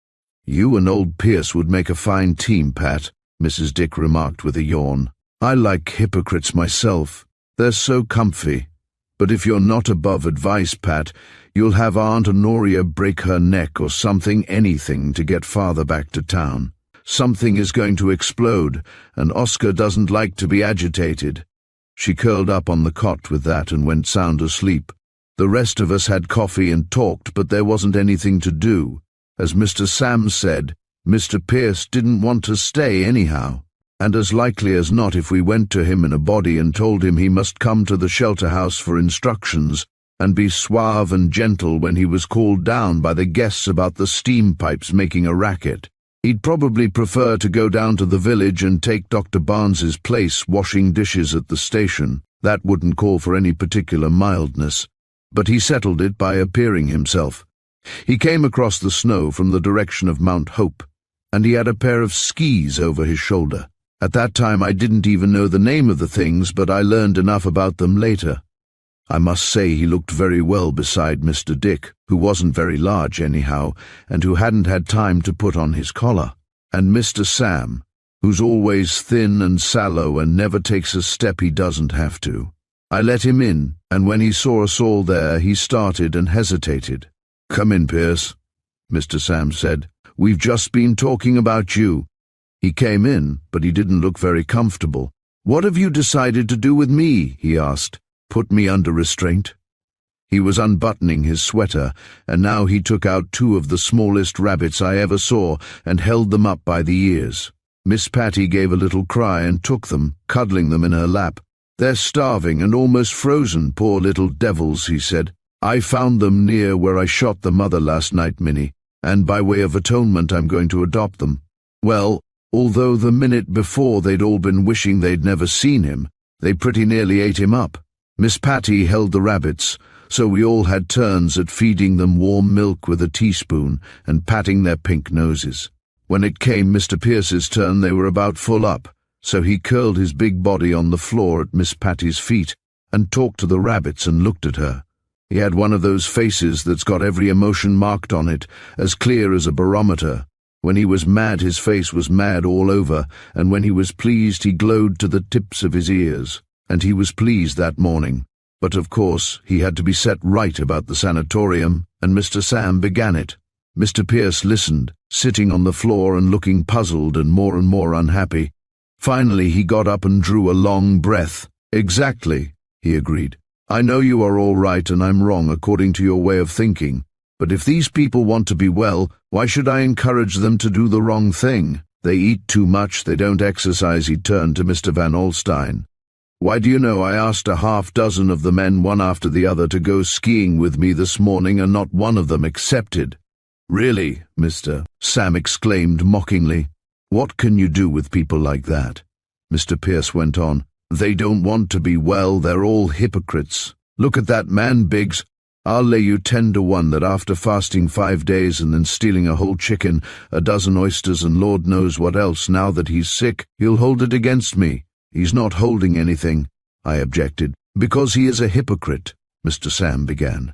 You and old Pierce would make a fine team, Pat, Mrs. Dick remarked with a yawn. I like hypocrites myself. They're so comfy. But if you're not above advice, Pat, you'll have Aunt Honoria break her neck or something, anything, to get father back to town. Something is going to explode, and Oscar doesn't like to be agitated. She curled up on the cot with that and went sound asleep. The rest of us had coffee and talked, but there wasn't anything to do. As Mr. Sam said, Mr. Pierce didn't want to stay anyhow. And as likely as not, if we went to him in a body and told him he must come to the shelter house for instructions, and be suave and gentle when he was called down by the guests about the steam pipes making a racket, he'd probably prefer to go down to the village and take Dr. Barnes's place washing dishes at the station. That wouldn't call for any particular mildness. But he settled it by appearing himself. He came across the snow from the direction of Mount Hope, and he had a pair of skis over his shoulder. At that time I didn't even know the name of the things, but I learned enough about them later. I must say he looked very well beside Mr. Dick, who wasn't very large anyhow, and who hadn't had time to put on his collar, and Mr. Sam, who's always thin and sallow and never takes a step he doesn't have to. I let him in, and when he saw us all there, he started and hesitated. "Come in, Pierce," Mr. Sam said. "We've just been talking about you." He came in, but he didn't look very comfortable. "What have you decided to do with me?" he asked. "Put me under restraint?" He was unbuttoning his sweater, and now he took out two of the smallest rabbits I ever saw and held them up by the ears. Miss Patty gave a little cry and took them, cuddling them in her lap. "They're starving and almost frozen, poor little devils," he said. "I found them near where I shot the mother last night, Minnie, and by way of atonement I'm going to adopt them." Well, although the minute before they'd all been wishing they'd never seen him, they pretty nearly ate him up. Miss Patty held the rabbits, so we all had turns at feeding them warm milk with a teaspoon and patting their pink noses. When it came Mr. Pierce's turn, they were about full up, so he curled his big body on the floor at Miss Patty's feet and talked to the rabbits and looked at her. He had one of those faces that's got every emotion marked on it, as clear as a barometer. When he was mad, his face was mad all over, and when he was pleased, he glowed to the tips of his ears. And he was pleased that morning. But of course, he had to be set right about the sanatorium, and Mr. Sam began it. Mr. Pierce listened, sitting on the floor and looking puzzled and more unhappy. Finally, he got up and drew a long breath. "Exactly," he agreed. "I know you are all right and I'm wrong according to your way of thinking. But if these people want to be well, why should I encourage them to do the wrong thing? They eat too much, they don't exercise." He turned to Mr. Van Alstyne. "Why, do you know, I asked a half-dozen of the men one after the other to go skiing with me this morning, and not one of them accepted." "Really, Mr. Sam exclaimed mockingly. "What can you do with people like that?" Mr. Pierce went on. "They don't want to be well, they're all hypocrites. Look at that man, Biggs. I'll lay you 10 to 1 that after fasting 5 days and then stealing a whole chicken, a dozen oysters and Lord knows what else, now that he's sick, he'll hold it against me." "He's not holding anything," I objected. "Because he is a hypocrite," Mr. Sam began.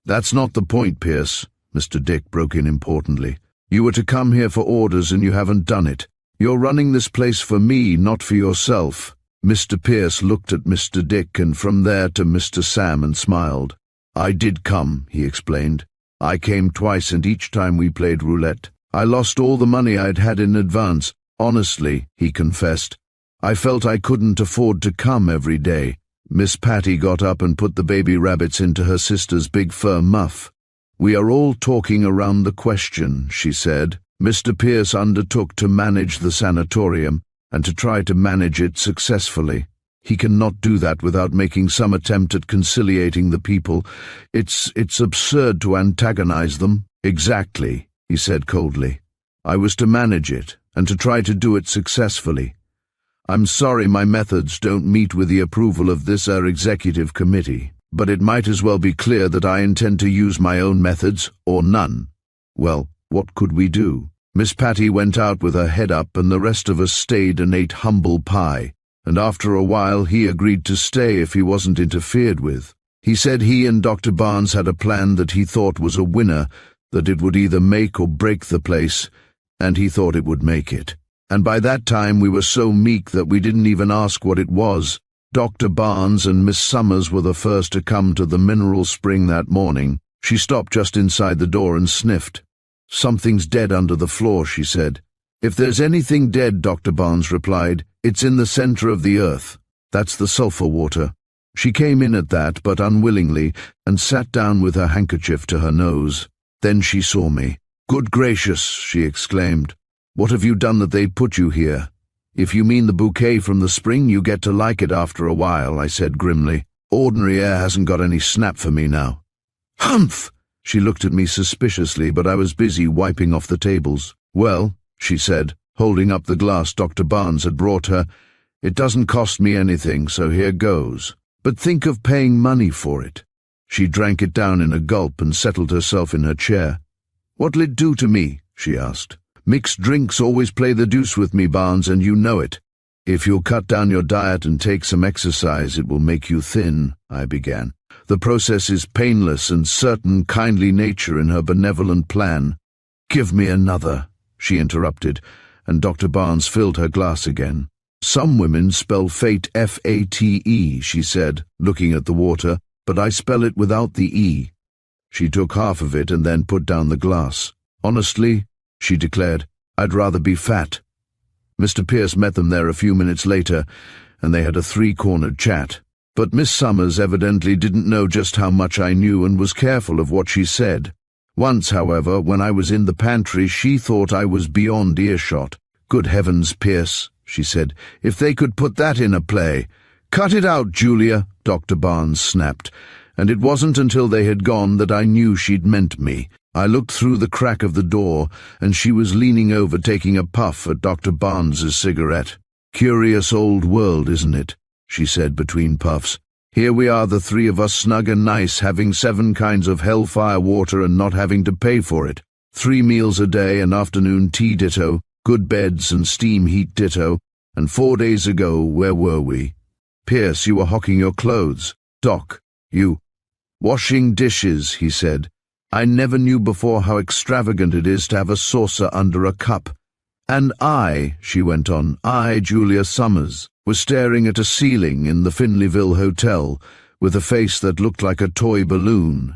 "That's not the point, Pierce," Mr. Dick broke in importantly. "You were to come here for orders and you haven't done it. You're running this place for me, not for yourself." Mr. Pierce looked at Mr. Dick and from there to Mr. Sam and smiled. "I did come," he explained. "I came twice, and each time we played roulette. I lost all the money I'd had in advance. Honestly," he confessed, "I felt I couldn't afford to come every day. Miss Patty got up and put the baby rabbits into her sister's big fur muff. "We are all talking around the question," she said. "Mr. Pierce undertook to manage the sanatorium, and to try to manage it successfully. He cannot do that without making some attempt at conciliating the people. It's absurd to antagonize them." "Exactly," he said coldly. "I was to manage it, and to try to do it successfully. I'm sorry my methods don't meet with the approval of this executive committee, but it might as well be clear that I intend to use my own methods, or none." Well, what could we do? Miss Patty went out with her head up, and the rest of us stayed and ate humble pie, and after a while he agreed to stay if he wasn't interfered with. He said he and Dr. Barnes had a plan that he thought was a winner, that it would either make or break the place, and he thought it would make it. And by that time we were so meek that we didn't even ask what it was. Dr. Barnes and Miss Summers were the first to come to the mineral spring that morning. She stopped just inside the door and sniffed. "Something's dead under the floor," she said. "If there's anything dead," Dr. Barnes replied, "it's in the center of the earth. That's the sulfur water." She came in at that, but unwillingly, and sat down with her handkerchief to her nose. Then she saw me. "Good gracious," she exclaimed. "What have you done that they put you here?" "If you mean the bouquet from the spring, you get to like it after a while," I said grimly. "Ordinary air hasn't got any snap for me now." "Humph!" She looked at me suspiciously, but I was busy wiping off the tables. "Well," she said, holding up the glass Dr. Barnes had brought her, "it doesn't cost me anything, so here goes. But think of paying money for it." She drank it down in a gulp and settled herself in her chair. "What'll it do to me?" she asked. "Mixed drinks always play the deuce with me, Barnes, and you know it." "If you'll cut down your diet and take some exercise, it will make you thin," I began. "The process is painless, and certain kindly nature in her benevolent plan." "Give me another," she interrupted, and Dr. Barnes filled her glass again. "Some women spell fate F-A-T-E, she said, looking at the water, "but I spell it without the E." She took half of it and then put down the glass. "Honestly," she declared, "I'd rather be fat." Mr. Pierce met them there a few minutes later, and they had a three-cornered chat. But Miss Summers evidently didn't know just how much I knew and was careful of what she said. Once, however, when I was in the pantry, she thought I was beyond earshot. "Good heavens, Pierce," she said, "if they could put that in a play." "Cut it out, Julia," Dr. Barnes snapped, and it wasn't until they had gone that I knew she'd meant me. I looked through the crack of the door, and she was leaning over taking a puff at Dr. Barnes's cigarette. "Curious old world, isn't it?" she said between puffs. "Here we are, the three of us snug and nice, having 7 kinds of hellfire water and not having to pay for it. 3 meals a day and afternoon tea ditto, good beds and steam heat ditto, and 4 days ago, where were we? Pierce, you were hocking your clothes. Doc, you—" "Washing dishes," he said. "I never knew before how extravagant it is to have a saucer under a cup. And I," she went on, "I, Julia Summers, was staring at a ceiling in the Finleyville Hotel with a face that looked like a toy balloon.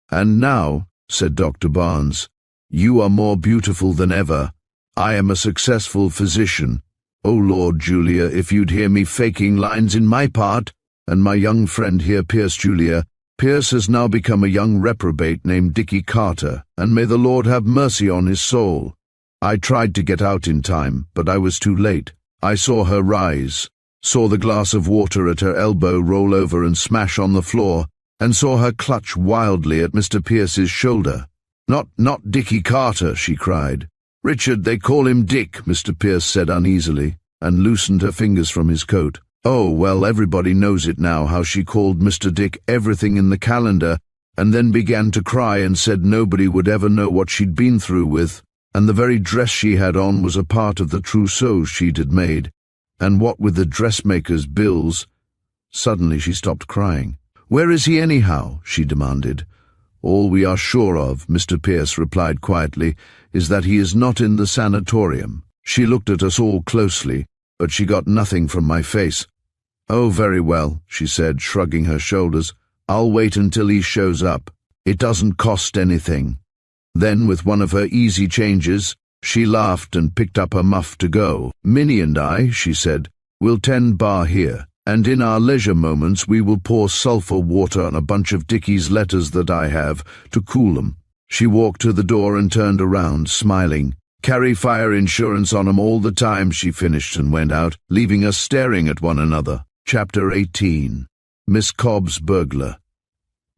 And now," said Dr. Barnes, "you are more beautiful than ever. I am a successful physician. Oh Lord, Julia, if you'd hear me faking lines in my part. And my young friend here, Pierce, Julia, Pierce has now become a young reprobate named Dickie Carter, and may the Lord have mercy on his soul. I tried to get out in time, but I was too late. I saw her rise, saw the glass of water at her elbow roll over and smash on the floor, and saw her clutch wildly at Mr. Pierce's shoulder. Not Dickie Carter," she cried. "Richard, they call him Dick," Mr. Pierce said uneasily, and loosened her fingers from his coat. "Oh, well, everybody knows it now, how she called Mr. Dick everything in the calendar, and then began to cry and said nobody would ever know what she'd been through with, and the very dress she had on was a part of the trousseau she'd had made, and what with the dressmaker's bills—" Suddenly she stopped crying. "Where is he anyhow?" she demanded. "All we are sure of," Mr. Pierce replied quietly, "is that he is not in the sanatorium." She looked at us all closely, but she got nothing from my face. "Oh, very well," she said, shrugging her shoulders. "I'll wait until he shows up. It doesn't cost anything." Then, with one of her easy changes, she laughed and picked up her muff to go. "Minnie and I," she said, "will tend bar here. and in our leisure moments we will pour sulphur water on a bunch of Dickie's letters that I have, to cool them." She walked to the door and turned around, smiling. "Carry fire insurance on 'em all the time," she finished and went out, leaving us staring at one another. Chapter 18. Miss Cobb's Burglar.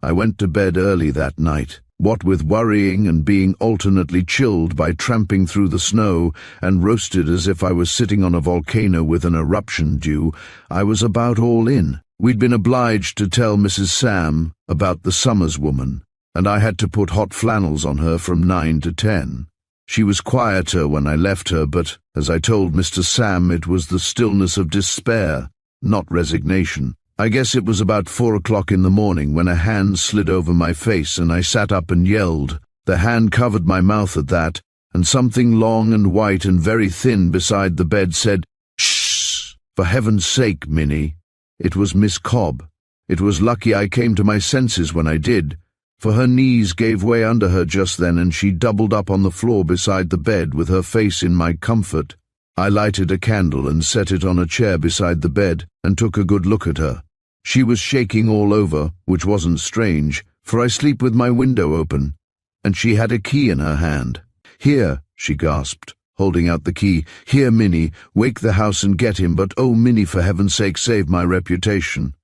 I went to bed early that night, what with worrying and being alternately chilled by tramping through the snow and roasted as if I was sitting on a volcano with an eruption due. I was about all in. We'd been obliged to tell Mrs. Sam about the Summers woman, and I had to put hot flannels on her from 9 to 10. She was quieter when I left her, but, as I told Mr. Sam, it was the stillness of despair, not resignation. I guess it was about 4 o'clock in the morning when a hand slid over my face and I sat up and yelled. The hand covered my mouth at that, and something long and white and very thin beside the bed said, "Shh! For heaven's sake, Minnie." It was Miss Cobb. It was lucky I came to my senses when I did, for her knees gave way under her just then and she doubled up on the floor beside the bed with her face in my comfort. I lighted a candle and set it on a chair beside the bed and took a good look at her. She was shaking all over, which wasn't strange, for I sleep with my window open, and she had a key in her hand. "Here," she gasped, holding out the key. "Here, Minnie, wake the house and get him, but oh, Minnie, for heaven's sake, save my reputation."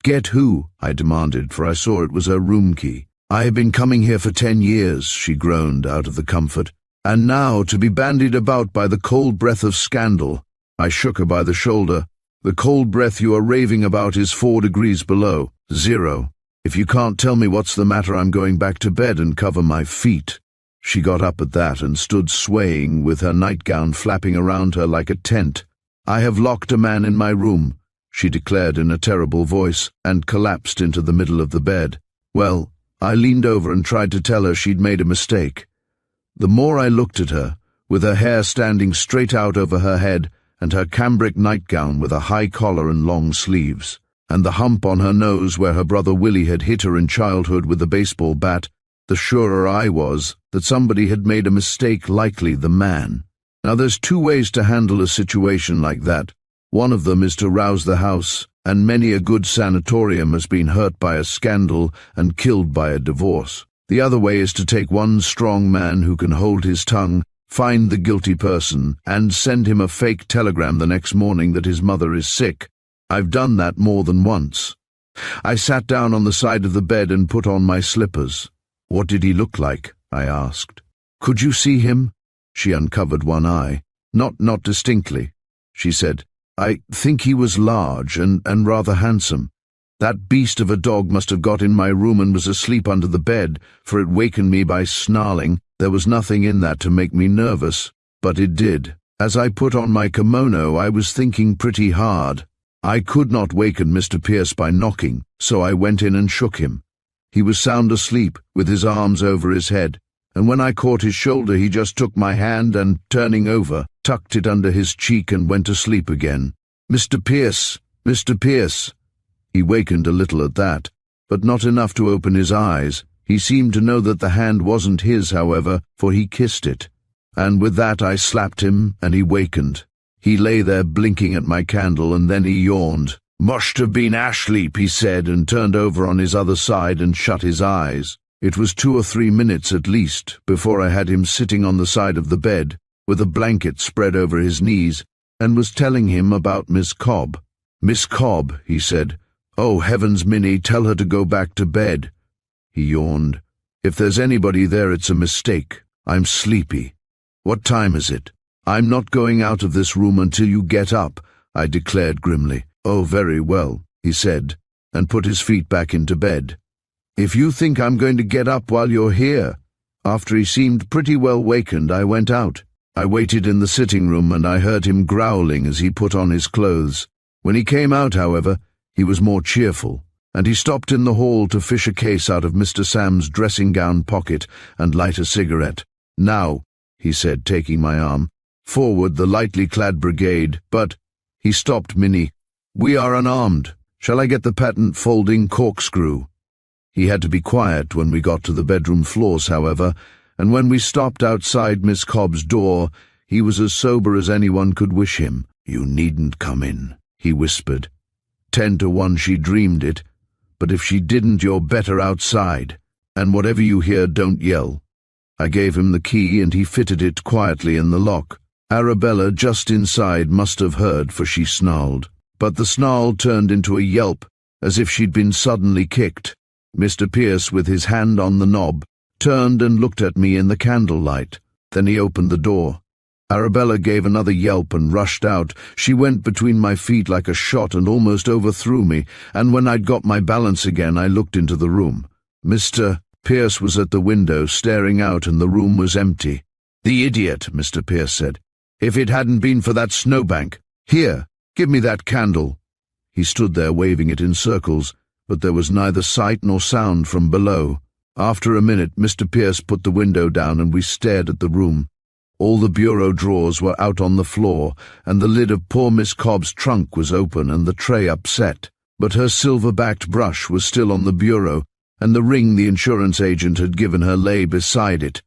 "Get who?" I demanded, for I saw it was her room key. "I have been coming here for 10 years, she groaned out of the comfort. "And now to be bandied about by the cold breath of scandal." I shook her by the shoulder. "The cold breath you are raving about is 4 degrees below, 0. If you can't tell me what's the matter, I'm going back to bed and cover my feet." She got up at that and stood swaying with her nightgown flapping around her like a tent. "I have locked a man in my room," she declared in a terrible voice, and collapsed into the middle of the bed. Well, I leaned over and tried to tell her she'd made a mistake. The more I looked at her, with her hair standing straight out over her head, and her cambric nightgown with a high collar and long sleeves, and the hump on her nose where her brother Willie had hit her in childhood with a baseball bat, the surer I was that somebody had made a mistake, likely the man. Now there's 2 ways to handle a situation like that. One of them is to rouse the house, and many a good sanatorium has been hurt by a scandal and killed by a divorce. The other way is to take one strong man who can hold his tongue, find the guilty person, and send him a fake telegram the next morning that his mother is sick. I've done that more than once. I sat down on the side of the bed and put on my slippers. "What did he look like?" I asked. "Could you see him?" She uncovered one eye. Not distinctly," she said. "I think he was large and rather handsome. That beast of a dog must have got in my room and was asleep under the bed, for it wakened me by snarling. There was nothing in that to make me nervous, but it did. As I put on my kimono, I was thinking pretty hard. I could not waken Mr. Pierce by knocking, so I went in and shook him. He was sound asleep, with his arms over his head, and when I caught his shoulder he just took my hand and, turning over, tucked it under his cheek and went to sleep again. "Mr. Pierce! Mr. Pierce!" He wakened a little at that, but not enough to open his eyes. He seemed to know that the hand wasn't his, however, for he kissed it. And with that I slapped him, and he wakened. He lay there blinking at my candle, and then he yawned. "Must have been ashleep," he said, and turned over on his other side and shut his eyes. It was 2 or 3 minutes at least before I had him sitting on the side of the bed, with a blanket spread over his knees, and was telling him about Miss Cobb. "Miss Cobb," he said. "Oh, heavens, Minnie, tell her to go back to bed." He yawned. "If there's anybody there, it's a mistake. I'm sleepy." "What time is it?" "I'm not going out of this room until you get up," I declared grimly. "Oh, very well," he said, and put his feet back into bed. "If you think I'm going to get up while you're here." After he seemed pretty well wakened, I went out. I waited in the sitting room, and I heard him growling as he put on his clothes. When he came out, however, he was more cheerful, and he stopped in the hall to fish a case out of Mr. Sam's dressing-gown pocket and light a cigarette. "Now," he said, taking my arm, "forward the lightly-clad brigade, but—" He stopped Minnie. "We are unarmed. Shall I get the patent folding corkscrew?" He had to be quiet when we got to the bedroom floors, however, and when we stopped outside Miss Cobb's door, he was as sober as anyone could wish him. "You needn't come in," he whispered. 10 to 1 she dreamed it. But if she didn't, you're better outside. And whatever you hear, don't yell." I gave him the key and he fitted it quietly in the lock. Arabella just inside must have heard, for she snarled. But the snarl turned into a yelp, as if she'd been suddenly kicked. Mr. Pierce, with his hand on the knob, turned and looked at me in the candlelight. Then he opened the door. Arabella gave another yelp and rushed out. She went between my feet like a shot and almost overthrew me, and when I'd got my balance again, I looked into the room. Mr. Pierce was at the window, staring out, and the room was empty. "The idiot," Mr. Pierce said. "If it hadn't been for that snowbank. Here, give me that candle." He stood there waving it in circles, but there was neither sight nor sound from below. After a minute, Mr. Pierce put the window down and we stared at the room. All the bureau drawers were out on the floor, and the lid of poor Miss Cobb's trunk was open and the tray upset. But her silver-backed brush was still on the bureau, and the ring the insurance agent had given her lay beside it.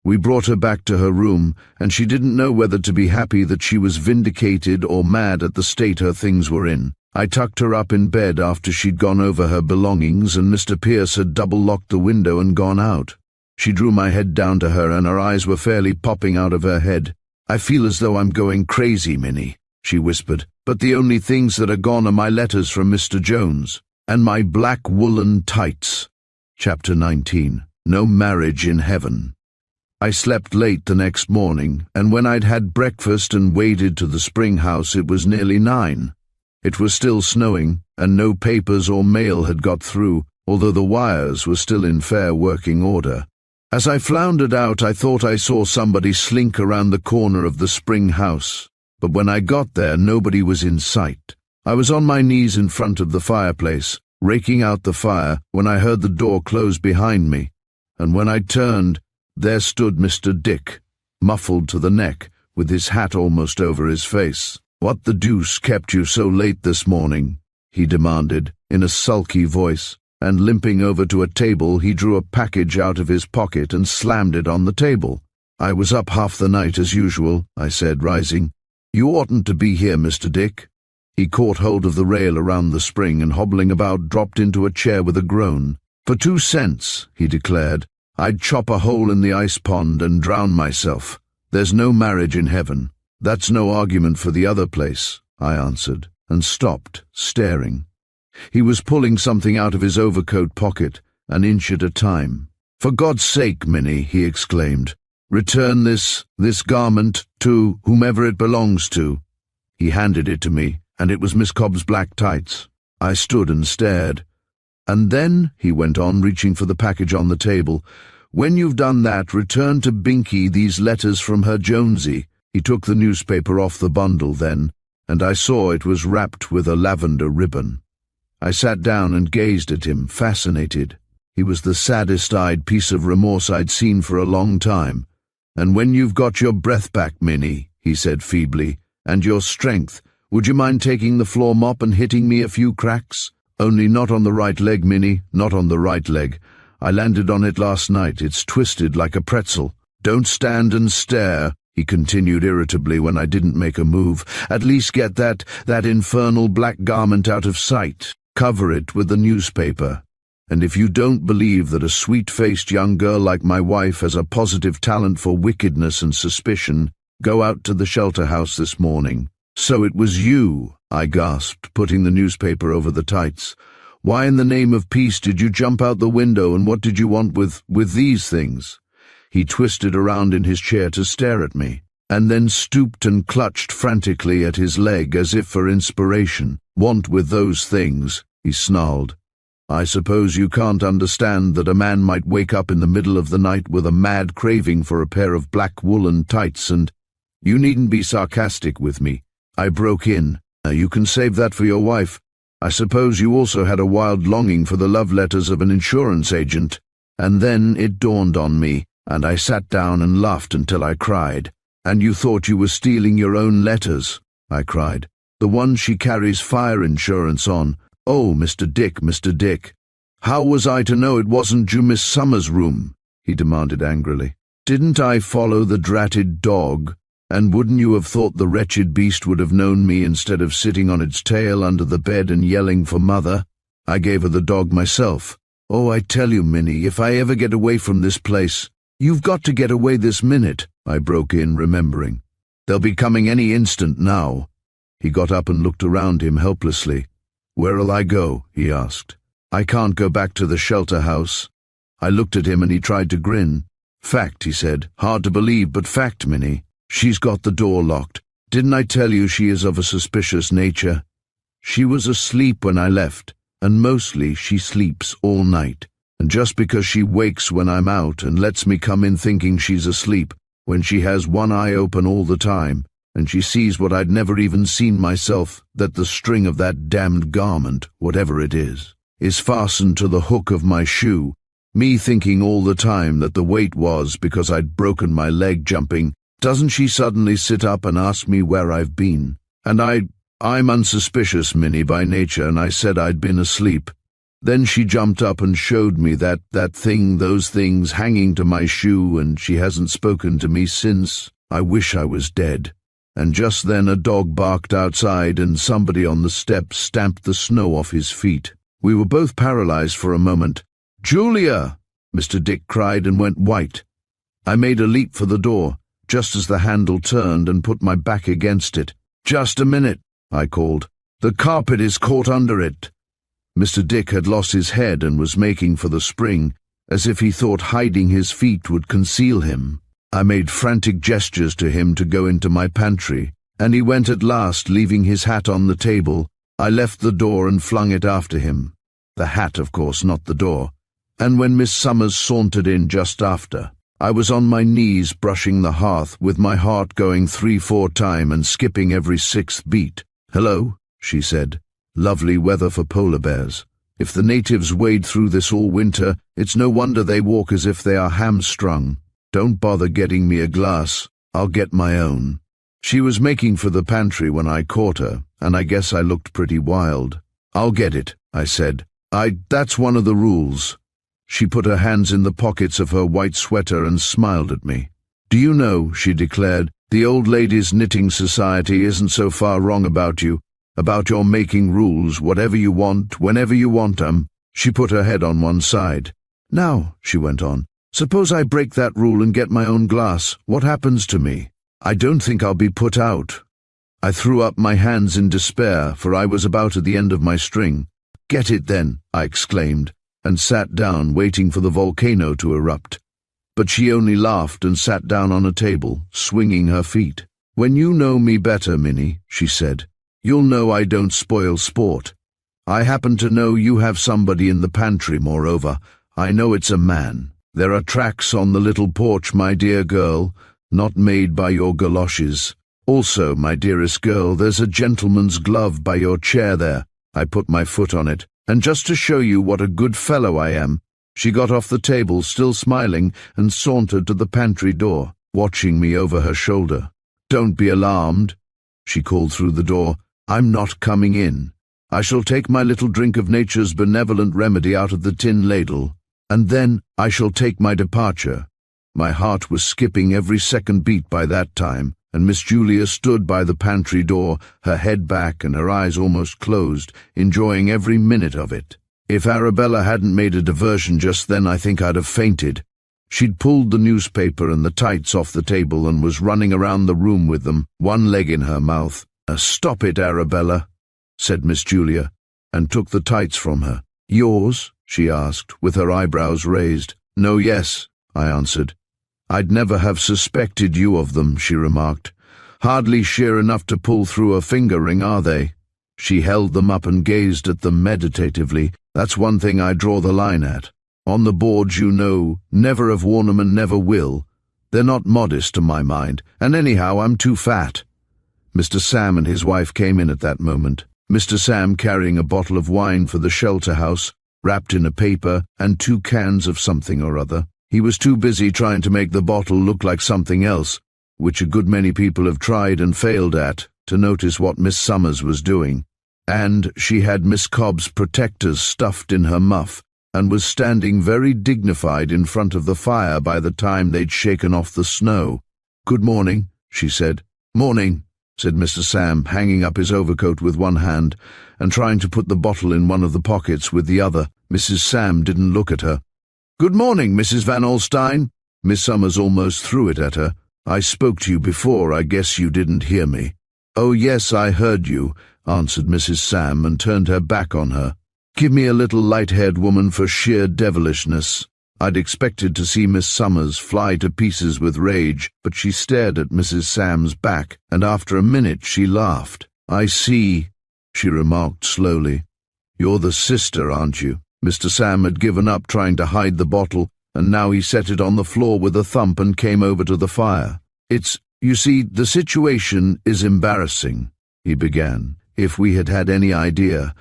We brought her back to her room, and she didn't know whether to be happy that she was vindicated or mad at the state her things were in. I tucked her up in bed after she'd gone over her belongings, and Mr. Pierce had double-locked the window and gone out. She drew my head down to her, and her eyes were fairly popping out of her head. "I feel as though I'm going crazy, Minnie," she whispered, "but the only things that are gone are my letters from Mr. Jones, and my black woolen tights." Chapter 19. No Marriage in Heaven. I slept late the next morning, and when I'd had breakfast and waded to the spring house, it was nearly 9. It was still snowing, and no papers or mail had got through, although the wires were still in fair working order. As I floundered out, I thought I saw somebody slink around the corner of the spring house, but when I got there, nobody was in sight. I was on my knees in front of the fireplace, raking out the fire, when I heard the door close behind me, and when I turned, there stood Mr. Dick, muffled to the neck, with his hat almost over his face. "What the deuce kept you so late this morning?" he demanded, in a sulky voice, and limping over to a table, he drew a package out of his pocket and slammed it on the table. "I was up half the night as usual," I said, rising. "You oughtn't to be here, Mr. Dick." He caught hold of the rail around the spring and, hobbling about, dropped into a chair with a groan. "For 2 cents, he declared, "I'd chop a hole in the ice pond and drown myself. There's no marriage in heaven." "That's no argument for the other place," I answered, and stopped, staring. He was pulling something out of his overcoat pocket, an inch at a time. "For God's sake, Minnie," he exclaimed, "return this garment to whomever it belongs to." He handed it to me, and it was Miss Cobb's black tights. I stood and stared. "And then," he went on, reaching for the package on the table, "when you've done that, return to Binky these letters from her Jonesy." He took the newspaper off the bundle then, and I saw it was wrapped with a lavender ribbon. I sat down and gazed at him, fascinated. He was the saddest-eyed piece of remorse I'd seen for a long time. "And when you've got your breath back, Minnie," he said feebly, "and your strength, would you mind taking the floor mop and hitting me a few cracks? Only not on the right leg, Minnie, not on the right leg. I landed on it last night. It's twisted like a pretzel. Don't stand and stare," he continued irritably when I didn't make a move. "At least get that infernal black garment out of sight. Cover it with the newspaper. And if you don't believe that a sweet-faced young girl like my wife has a positive talent for wickedness and suspicion, go out to the shelter house this morning." "So it was you," I gasped, putting the newspaper over the tights. "Why in the name of peace did you jump out the window, and what did you want with these things?" He twisted around in his chair to stare at me, and then stooped and clutched frantically at his leg as if for inspiration. "Want with those things?" he snarled. "I suppose you can't understand that a man might wake up in the middle of the night with a mad craving for a pair of black woolen tights and—" "You needn't be sarcastic with me," I broke in. "You can save that for your wife. I suppose you also had a wild longing for the love letters of an insurance agent." And then it dawned on me, and I sat down and laughed until I cried. "And you thought you were stealing your own letters?" I cried. "The one she carries fire insurance on. Oh, Mr. Dick. How was I to know it wasn't Miss Summer's room?" he demanded angrily. "Didn't I follow the dratted dog?" And wouldn't you have thought the wretched beast would have known me instead of sitting on its tail under the bed and yelling for mother? I gave her the dog myself. Oh, I tell you, Minnie, if I ever get away from this place—" "You've got to get away this minute," I broke in, remembering. "They'll be coming any instant now." He got up and looked around him helplessly. "Where'll I go?" he asked. "I can't go back to the shelter house." I looked at him and he tried to grin. "Fact," he said. "Hard to believe, but fact, Minnie. She's got the door locked. Didn't I tell you she is of a suspicious nature? She was asleep when I left, and mostly she sleeps all night. And just because she wakes when I'm out and lets me come in thinking she's asleep, when she has one eye open all the time, and she sees what I'd never even seen myself, that the string of that damned garment, whatever it is fastened to the hook of my shoe, me thinking all the time that the weight was because I'd broken my leg jumping, doesn't she suddenly sit up and ask me where I've been? And I'm unsuspicious, Minnie, by nature, and I said I'd been asleep. Then she jumped up and showed me that thing, those things hanging to my shoe, and she hasn't spoken to me since. I wish I was dead. And just then a dog barked outside and somebody on the steps stamped the snow off his feet. We were both paralyzed for a moment. "Julia!" Mr. Dick cried and went white. I made a leap for the door, just as the handle turned, and put my back against it. "Just a minute," I called. "The carpet is caught under it." Mr. Dick had lost his head and was making for the spring, as if he thought hiding his feet would conceal him. I made frantic gestures to him to go into my pantry, and he went at last, leaving his hat on the table. I left the door and flung it after him. The hat, of course, not the door. And when Miss Summers sauntered in just after, I was on my knees brushing the hearth, with my heart going 3-4 time and skipping every 6th beat. "Hello," she said. "Lovely weather for polar bears. If the natives wade through this all winter, it's no wonder they walk as if they are hamstrung. Don't bother getting me a glass. I'll get my own." She was making for the pantry when I caught her, and I guess I looked pretty wild. "I'll get it," I said. That's one of the rules." She put her hands in the pockets of her white sweater and smiled at me. "Do you know," she declared, "the old ladies' knitting society isn't so far wrong about you, about your making rules, whatever you want, whenever you want 'em." She put her head on one side. "Now," she went on, "suppose I break that rule and get my own glass, what happens to me? I don't think I'll be put out." I threw up my hands in despair, for I was about at the end of my string. "Get it then," I exclaimed, and sat down, waiting for the volcano to erupt. But she only laughed and sat down on a table, swinging her feet. "When you know me better, Minnie," she said, "you'll know I don't spoil sport. I happen to know you have somebody in the pantry, moreover. I know it's a man. There are tracks on the little porch, my dear girl, not made by your galoshes. Also, my dearest girl, there's a gentleman's glove by your chair there." I put my foot on it, and just to show you what a good fellow I am, she got off the table, still smiling, and sauntered to the pantry door, watching me over her shoulder. "Don't be alarmed," she called through the door. "I'm not coming in. I shall take my little drink of nature's benevolent remedy out of the tin ladle, and then I shall take my departure." My heart was skipping every second beat by that time, and Miss Julia stood by the pantry door, her head back and her eyes almost closed, enjoying every minute of it. If Arabella hadn't made a diversion just then, I think I'd have fainted. She'd pulled the newspaper and the tights off the table and was running around the room with them, one leg in her mouth. "Stop it, Arabella," said Miss Julia, and took the tights from her. "Yours?" she asked, with her eyebrows raised. "No, yes," I answered. "I'd never have suspected you of them," she remarked. "Hardly sheer enough to pull through a finger ring, are they?" She held them up and gazed at them meditatively. "That's one thing I draw the line at. On the boards, you know, never have worn 'em and never will. They're not modest to my mind, and anyhow I'm too fat." Mr. Sam and his wife came in at that moment, Mr. Sam carrying a bottle of wine for the shelter house, wrapped in a paper, and 2 cans of something or other. He was too busy trying to make the bottle look like something else, which a good many people have tried and failed at, to notice what Miss Summers was doing. And she had Miss Cobb's protectors stuffed in her muff, and was standing very dignified in front of the fire by the time they'd shaken off the snow. "Good morning," she said. "Morning," said Mr. Sam, hanging up his overcoat with one hand and trying to put the bottle in one of the pockets with the other. Mrs. Sam didn't look at her. "Good morning, Mrs. Van Alstyne." Miss Summers almost threw it at her. "I spoke to you before. I guess you didn't hear me." "Oh, yes, I heard you," answered Mrs. Sam and turned her back on her. "Give me a little light-haired woman for sheer devilishness." I'd expected to see Miss Summers fly to pieces with rage, but she stared at Mrs. Sam's back, and after a minute she laughed. "I see," she remarked slowly. "You're the sister, aren't you?" Mr. Sam had given up trying to hide the bottle, and now he set it on the floor with a thump and came over to the fire. You see, the situation is embarrassing," he began. "If we had had any idea,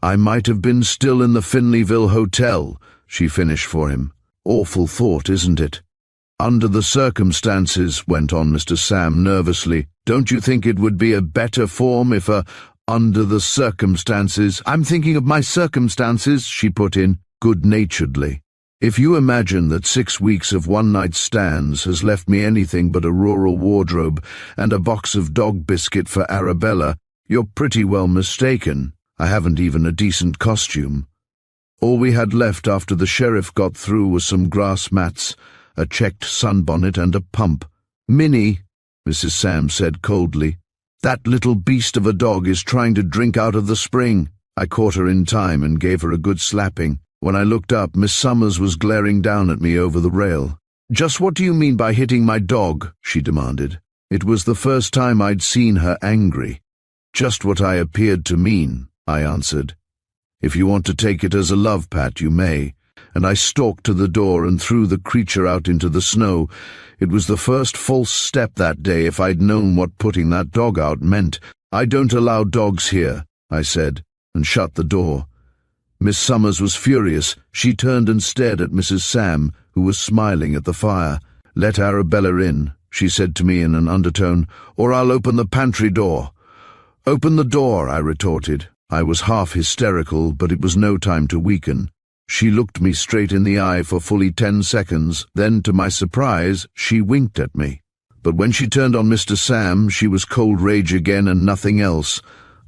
I might have been still in the Finleyville Hotel," she finished for him. "Awful thought, isn't it?" "Under the circumstances," went on Mr. Sam nervously, "don't you think it would be a better form if under the circumstances—" "I'm thinking of my circumstances," she put in, good-naturedly. "If you imagine that 6 weeks of one-night stands has left me anything but a rural wardrobe and a box of dog biscuit for Arabella, you're pretty well mistaken. I haven't even a decent costume. All we had left after the sheriff got through was some grass mats, a checked sunbonnet and a pump." "Minnie," Mrs. Sam said coldly, "that little beast of a dog is trying to drink out of the spring." I caught her in time and gave her a good slapping. When I looked up, Miss Summers was glaring down at me over the rail. "Just what do you mean by hitting my dog?" she demanded. It was the first time I'd seen her angry. "Just what I appeared to mean," I answered. "If you want to take it as a love pat, you may," and I stalked to the door and threw the creature out into the snow. It was the first false step that day if I'd known what putting that dog out meant. "I don't allow dogs here," I said, and shut the door. Miss Summers was furious. She turned and stared at Mrs. Sam, who was smiling at the fire. "Let Arabella in," she said to me in an undertone, "or I'll open the pantry door." "Open the door," I retorted. I was half hysterical, but it was no time to weaken. She looked me straight in the eye for fully 10 seconds, then, to my surprise, she winked at me. But when she turned on Mr. Sam, she was cold rage again and nothing else.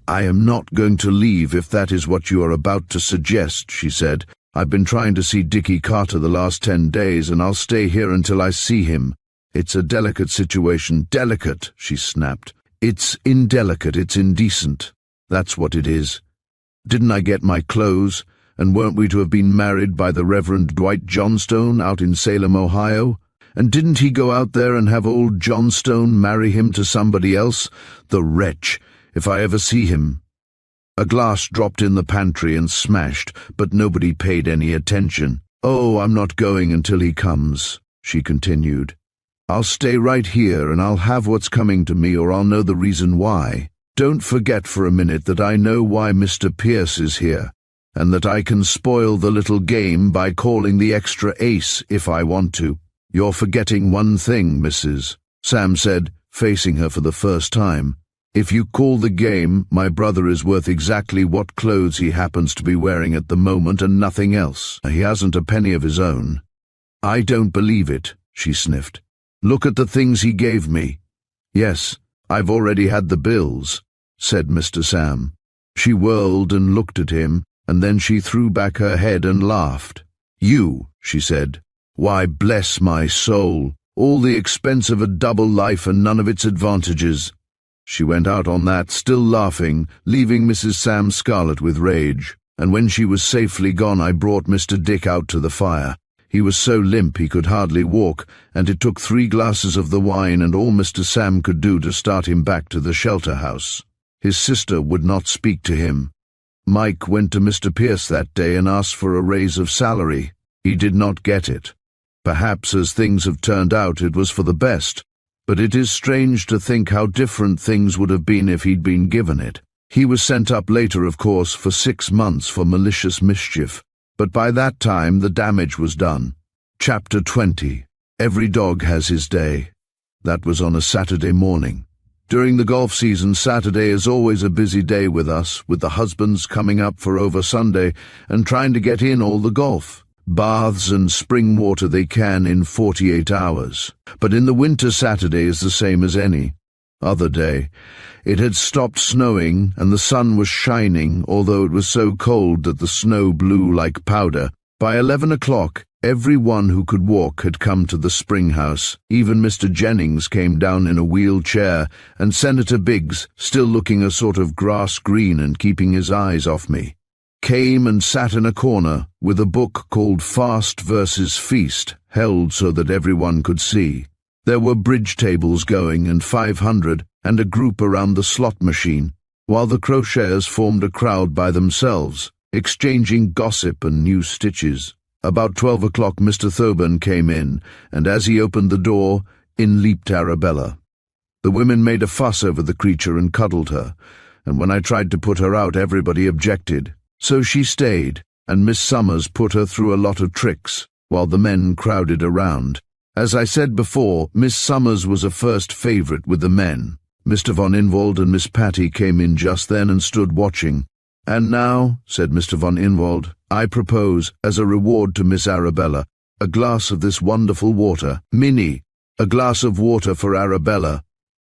"I am not going to leave if that is what you are about to suggest," she said. "I've been trying to see Dickie Carter the last 10 days, and I'll stay here until I see him. It's a delicate situation." "Delicate," she snapped. "It's indelicate, it's indecent. That's what it is. Didn't I get my clothes, and weren't we to have been married by the Reverend Dwight Johnstone out in Salem, Ohio? And didn't he go out there and have old Johnstone marry him to somebody else? The wretch, if I ever see him." A glass dropped in the pantry and smashed, but nobody paid any attention. "Oh, I'm not going until he comes," she continued. "I'll stay right here and I'll have what's coming to me, or I'll know the reason why. Don't forget for a minute that I know why Mr. Pierce is here, and that I can spoil the little game by calling the extra ace if I want to." "You're forgetting one thing, Mrs." Sam said, facing her for the first time. "If you call the game, my brother is worth exactly what clothes he happens to be wearing at the moment and nothing else. He hasn't a penny of his own." "I don't believe it," she sniffed. "Look at the things he gave me." "Yes, I've already had the bills," said Mr. Sam. She whirled and looked at him, and then she threw back her head and laughed. "You," she said. "Why, bless my soul, all the expense of a double life and none of its advantages." She went out on that, still laughing, leaving Mrs. Sam scarlet with rage, and when she was safely gone I brought Mr. Dick out to the fire. He was so limp he could hardly walk, and it took 3 glasses of the wine and all Mr. Sam could do to start him back to the shelter house. His sister would not speak to him. Mike went to Mr. Pierce that day and asked for a raise of salary. He did not get it. Perhaps as things have turned out it was for the best, but it is strange to think how different things would have been if he'd been given it. He was sent up later, of course, for 6 months for malicious mischief, but by that time the damage was done. Chapter 20. Every dog has his day. That was on a Saturday morning. During the golf season, Saturday is always a busy day with us, with the husbands coming up for over Sunday and trying to get in all the golf. Baths and spring water they can in 48 hours. But in the winter, Saturday is the same as any other day. It had stopped snowing and the sun was shining, although it was so cold that the snow blew like powder. By 11 o'clock, everyone who could walk had come to the spring house. Even Mr. Jennings came down in a wheelchair, and Senator Biggs, still looking a sort of grass green and keeping his eyes off me, came and sat in a corner with a book called Fast versus Feast, held so that everyone could see. There were bridge tables going and 500 and a group around the slot machine, while the crocheters formed a crowd by themselves, exchanging gossip and new stitches. About 12 o'clock Mr. Thoburn came in, and as he opened the door, in leaped Arabella. The women made a fuss over the creature and cuddled her, and when I tried to put her out everybody objected. So she stayed, and Miss Summers put her through a lot of tricks, while the men crowded around. As I said before, Miss Summers was a first favourite with the men. Mr. von Inwald and Miss Patty came in just then and stood watching. "And now," said Mr. von Inwald, "I propose, as a reward to Miss Arabella, a glass of this wonderful water. Minnie, a glass of water for Arabella."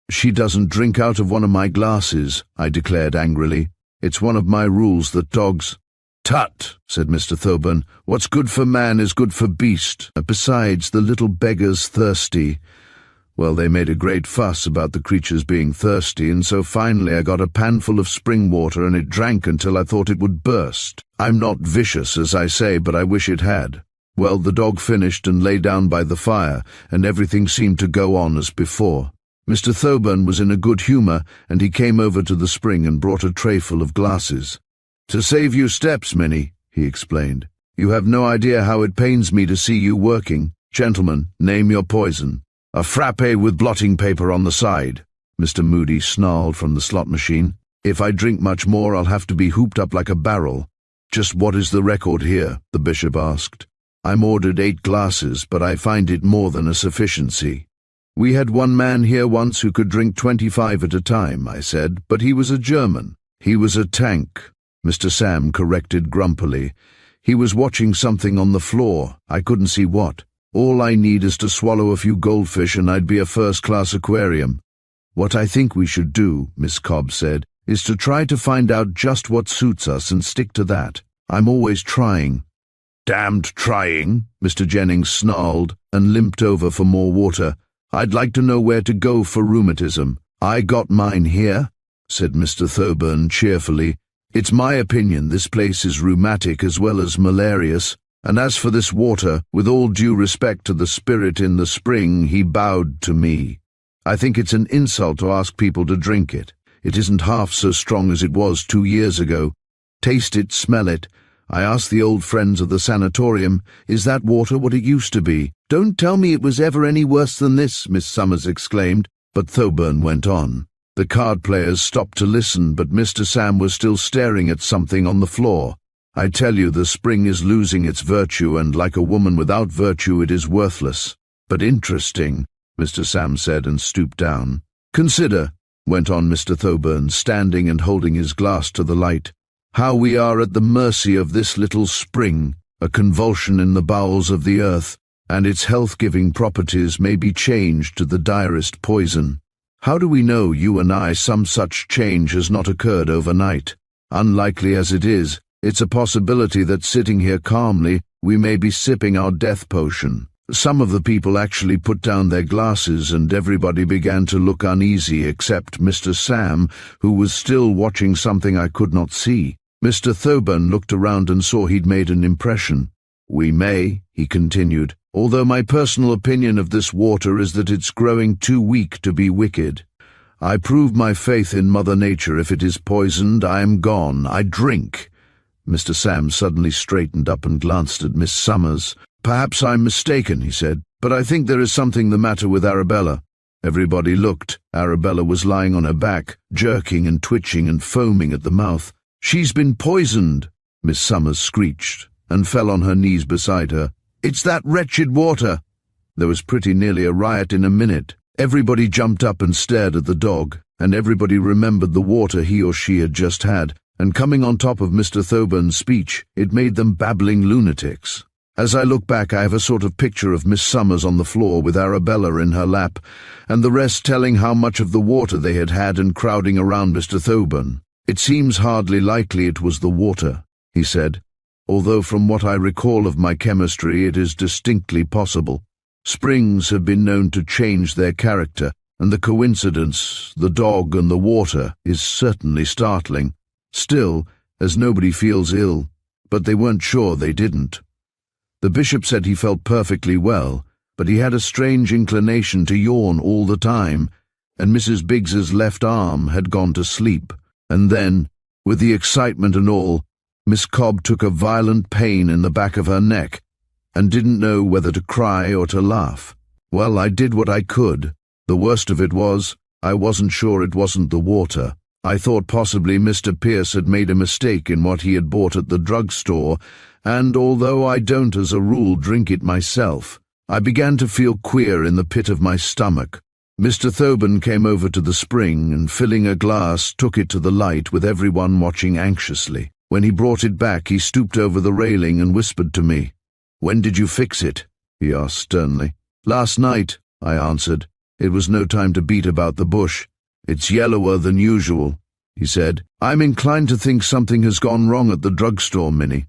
"She doesn't drink out of one of my glasses," I declared angrily. "It's one of my rules that dogs—" "Tut," said Mr. Thoburn, "what's good for man is good for beast. Besides, the little beggar's thirsty." Well, they made a great fuss about the creature's being thirsty, and so finally I got a panful of spring water and it drank until I thought it would burst. I'm not vicious, as I say, but I wish it had. Well, the dog finished and lay down by the fire, and everything seemed to go on as before. Mr. Thoburn was in a good humour, and he came over to the spring and brought a tray full of glasses. "To save you steps, Minnie," he explained. "You have no idea how it pains me to see you working. Gentlemen, name your poison." "A frappe with blotting paper on the side," Mr. Moody snarled from the slot machine. "If I drink much more, I'll have to be hooped up like a barrel." "Just what is the record here?" the bishop asked. "I'm ordered 8 glasses, but I find it more than a sufficiency." "We had one man here once who could drink 25 at a time," I said, "but he was a German." "He was a tank," Mr. Sam corrected grumpily. "He was watching something on the floor. I couldn't see what. All I need is to swallow a few goldfish and I'd be a first-class aquarium." "What I think we should do," Miss Cobb said, "is to try to find out just what suits us and stick to that. I'm always trying." "Damned trying," Mr. Jennings snarled and limped over for more water. "I'd like to know where to go for rheumatism." "I got mine here," said Mr. Thoburn cheerfully. "It's my opinion this place is rheumatic as well as malarious. And as for this water, with all due respect to the spirit in the spring," he bowed to me, "I think it's an insult to ask people to drink it. It isn't half so strong as it was 2 years ago. Taste it, smell it. I asked the old friends of the sanatorium, is that water what it used to be? Don't tell me it was ever any worse than this," Miss Summers exclaimed, but Thoburn went on. The card players stopped to listen, but Mr. Sam was still staring at something on the floor. "I tell you, the spring is losing its virtue, and like a woman without virtue it is worthless." "But interesting," Mr. Sam said and stooped down. "Consider," went on Mr. Thoburn, standing and holding his glass to the light, "how we are at the mercy of this little spring, a convulsion in the bowels of the earth, and its health-giving properties may be changed to the direst poison. How do we know, you and I, some such change has not occurred overnight? Unlikely as it is, it's a possibility that sitting here calmly, we may be sipping our death potion." Some of the people actually put down their glasses, and everybody began to look uneasy except Mr. Sam, who was still watching something I could not see. Mr. Thoburn looked around and saw he'd made an impression. "We may," he continued, "although my personal opinion of this water is that it's growing too weak to be wicked. I prove my faith in Mother Nature. If it is poisoned, I am gone. I drink." Mr. Sam suddenly straightened up and glanced at Miss Summers. "Perhaps I'm mistaken," he said, "but I think there is something the matter with Arabella." Everybody looked. Arabella was lying on her back, jerking and twitching and foaming at the mouth. "She's been poisoned," Miss Summers screeched, and fell on her knees beside her. "It's that wretched water." There was pretty nearly a riot in a minute. Everybody jumped up and stared at the dog, and everybody remembered the water he or she had just had, and coming on top of Mr. Thoburn's speech, it made them babbling lunatics. As I look back, I have a sort of picture of Miss Summers on the floor with Arabella in her lap, and the rest telling how much of the water they had had and crowding around Mr. Thoburn. "It seems hardly likely it was the water," he said, "although from what I recall of my chemistry it is distinctly possible. Springs have been known to change their character, and the coincidence, the dog and the water, is certainly startling. Still, as nobody feels ill, but they weren't sure they didn't." The bishop said he felt perfectly well, but he had a strange inclination to yawn all the time, and Mrs. Biggs's left arm had gone to sleep. And then, with the excitement and all, Miss Cobb took a violent pain in the back of her neck, and didn't know whether to cry or to laugh. Well, I did what I could. The worst of it was, I wasn't sure it wasn't the water. I thought possibly Mr. Pierce had made a mistake in what he had bought at the drugstore, and although I don't as a rule drink it myself, I began to feel queer in the pit of my stomach. Mr. Thoburn came over to the spring and, filling a glass, took it to the light with everyone watching anxiously. When he brought it back, he stooped over the railing and whispered to me. "When did you fix it?" he asked sternly. "Last night," I answered. "It was no time to beat about the bush. It's yellower than usual," he said. "I'm inclined to think something has gone wrong at the drugstore, Minnie."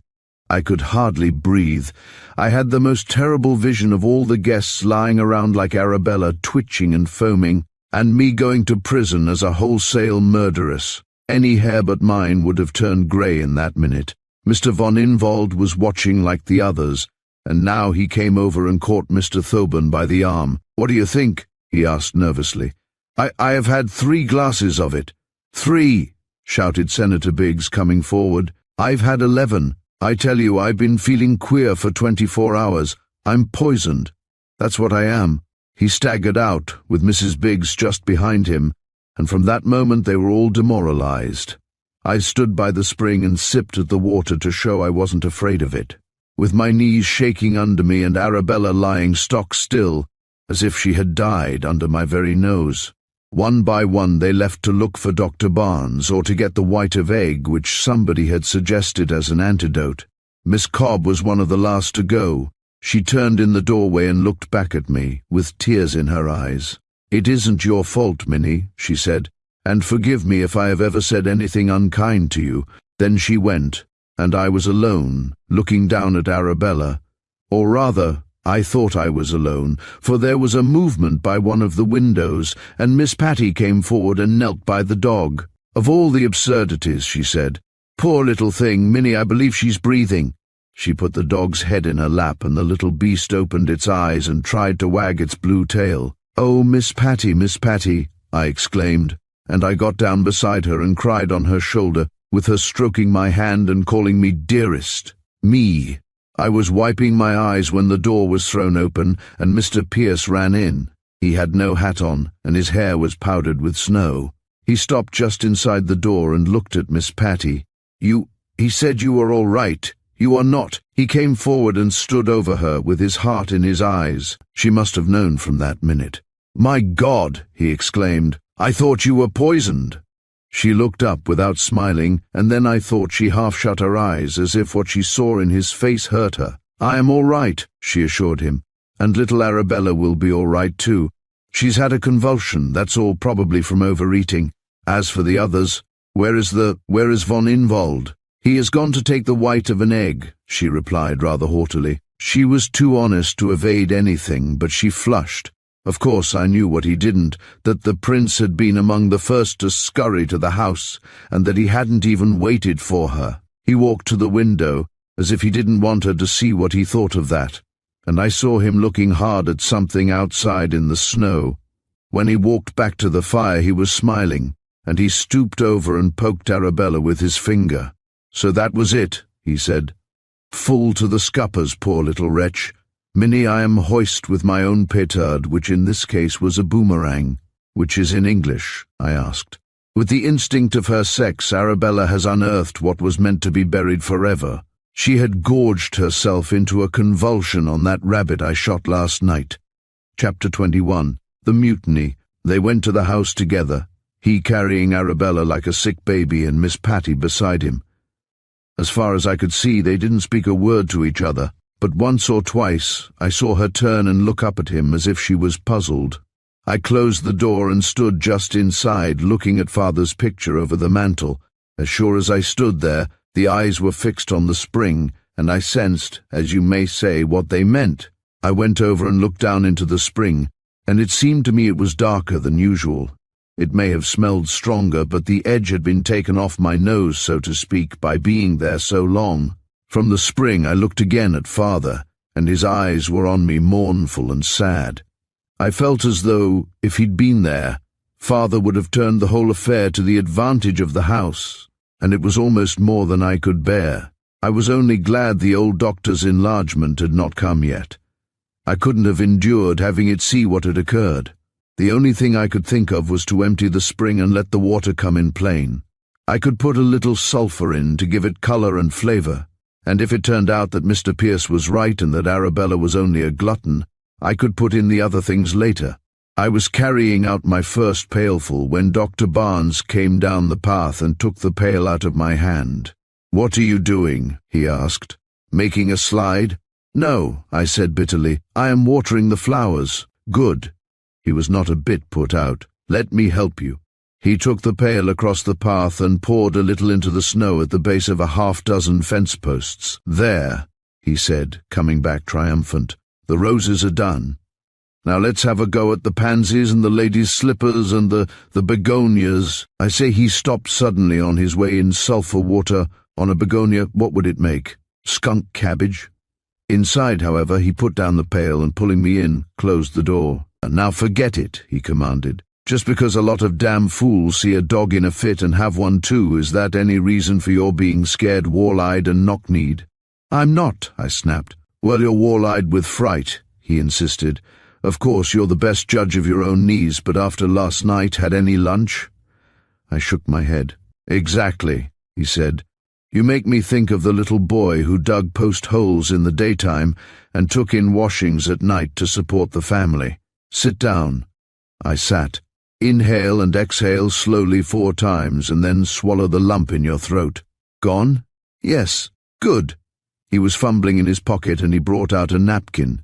I could hardly breathe. I had the most terrible vision of all the guests lying around like Arabella, twitching and foaming, and me going to prison as a wholesale murderess. Any hair but mine would have turned grey in that minute. Mr. von Inwald was watching like the others, and now he came over and caught Mr. Thoburn by the arm. "What do you think?" he asked nervously. I have had 3 glasses of it." "3!" shouted Senator Biggs, coming forward. "I've had 11. I tell you, I've been feeling queer for 24 hours. I'm poisoned. That's what I am." He staggered out, with Mrs. Biggs just behind him, and from that moment they were all demoralized. I stood by the spring and sipped at the water to show I wasn't afraid of it, with my knees shaking under me and Arabella lying stock still, as if she had died under my very nose. One by one they left to look for Dr. Barnes or to get the white of egg which somebody had suggested as an antidote. Miss Cobb was one of the last to go. She turned in the doorway and looked back at me, with tears in her eyes. "It isn't your fault, Minnie," she said, "and forgive me if I have ever said anything unkind to you." Then she went, and I was alone, looking down at Arabella. Or rather, I thought I was alone, for there was a movement by one of the windows, and Miss Patty came forward and knelt by the dog. "Of all the absurdities," she said. "Poor little thing, Minnie, I believe she's breathing." She put the dog's head in her lap, and the little beast opened its eyes and tried to wag its blue tail. "Oh, Miss Patty, I exclaimed, and I got down beside her and cried on her shoulder, with her stroking my hand and calling me dearest. Me. I was wiping my eyes when the door was thrown open, and Mr. Pierce ran in. He had no hat on, and his hair was powdered with snow. He stopped just inside the door and looked at Miss Patty. He said you were all right. You are not." He came forward and stood over her with his heart in his eyes. She must have known from that minute. "My God," he exclaimed, "I thought you were poisoned." She looked up without smiling, and then I thought she half shut her eyes as if what she saw in his face hurt her. "I am all right," she assured him, "and little Arabella will be all right too. She's had a convulsion, that's all, probably from overeating. As for the others, where is von Inwald?" "He has gone to take the white of an egg," she replied rather haughtily. She was too honest to evade anything, but she flushed. Of course I knew what he didn't, that the prince had been among the first to scurry to the house, and that he hadn't even waited for her. He walked to the window, as if he didn't want her to see what he thought of that, and I saw him looking hard at something outside in the snow. When he walked back to the fire he was smiling, and he stooped over and poked Arabella with his finger. "So that was it," he said. "Full to the scuppers, poor little wretch. Minnie, I am hoist with my own petard, which in this case was a boomerang." "Which is in English?" I asked. With the instinct of her sex, Arabella has unearthed what was meant to be buried forever. She had gorged herself into a convulsion on that rabbit I shot last night. Chapter 21. The Mutiny. They went to the house together, he carrying Arabella like a sick baby and Miss Patty beside him. As far as I could see, they didn't speak a word to each other. but once or twice I saw her turn and look up at him as if she was puzzled. I closed the door and stood just inside, looking at Father's picture over the mantel. As sure as I stood there, the eyes were fixed on the spring, and I sensed, as you may say, what they meant. I went over and looked down into the spring, and it seemed to me it was darker than usual. It may have smelled stronger, but the edge had been taken off my nose, so to speak, by being there so long. From the spring I looked again at Father, and his eyes were on me, mournful and sad. I felt as though, if he'd been there, Father would have turned the whole affair to the advantage of the house, and it was almost more than I could bear. I was only glad the old doctor's enlargement had not come yet. I couldn't have endured having it see what had occurred. The only thing I could think of was to empty the spring and let the water come in plain. I could put a little sulphur in to give it colour and flavour, and if it turned out that Mr. Pierce was right and that Arabella was only a glutton, I could put in the other things later. I was carrying out my first pailful when Dr. Barnes came down the path and took the pail out of my hand. "What are you doing?" he asked. "Making a slide?" "No," I said bitterly. "I am watering the flowers." "Good." He was not a bit put out. "Let me help you." He took the pail across the path and poured a little into the snow at the base of a half-dozen fence posts. "There," he said, coming back triumphant. "The roses are done. Now let's have a go at the pansies and the ladies' slippers and the begonias." I say he stopped suddenly on his way in sulphur water. On a begonia, what would it make? Skunk cabbage? Inside, however, he put down the pail and, pulling me in, closed the door. "Now forget it," he commanded. "Just because a lot of damn fools see a dog in a fit and have one too, is that any reason for your being scared, wall-eyed and knock-kneed?" "I'm not," I snapped. "Well, you're wall-eyed with fright," he insisted. "Of course, you're the best judge of your own knees, but after last night, had any lunch?" I shook my head. "Exactly," he said. "You make me think of the little boy who dug post holes in the daytime and took in washings at night to support the family. Sit down." I sat. "Inhale and exhale slowly 4 times, and then swallow the lump in your throat." "Gone?" "Yes." "Good." He was fumbling in his pocket and he brought out a napkin.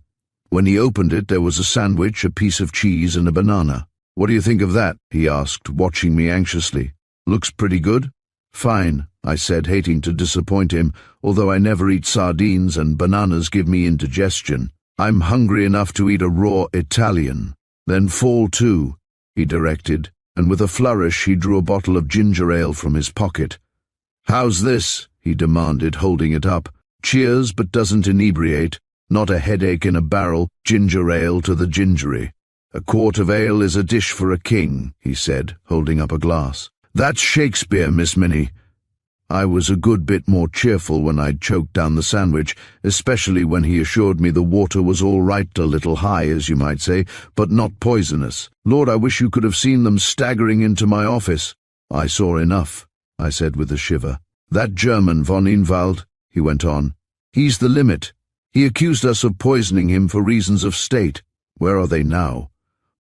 When he opened it, there was a sandwich, a piece of cheese, and a banana. "What do you think of that?" he asked, watching me anxiously. "Looks pretty good?" "Fine," I said, hating to disappoint him, although I never eat sardines and bananas give me indigestion. "I'm hungry enough to eat a raw Italian." "Then fall to," he directed, and with a flourish he drew a bottle of ginger ale from his pocket. "How's this?" he demanded, holding it up. "Cheers, but doesn't inebriate. Not a headache in a barrel, ginger ale to the gingery." "A quart of ale is a dish for a king," he said, holding up a glass. "That's Shakespeare, Miss Minnie." I was a good bit more cheerful when I'd choked down the sandwich, especially when he assured me the water was all right, a little high, as you might say, but not poisonous. Lord, I wish you could have seen them staggering into my office. "I saw enough," I said with a shiver. "That German, von Inwald," he went on, "he's the limit. He accused us of poisoning him for reasons of state. Where are they now?"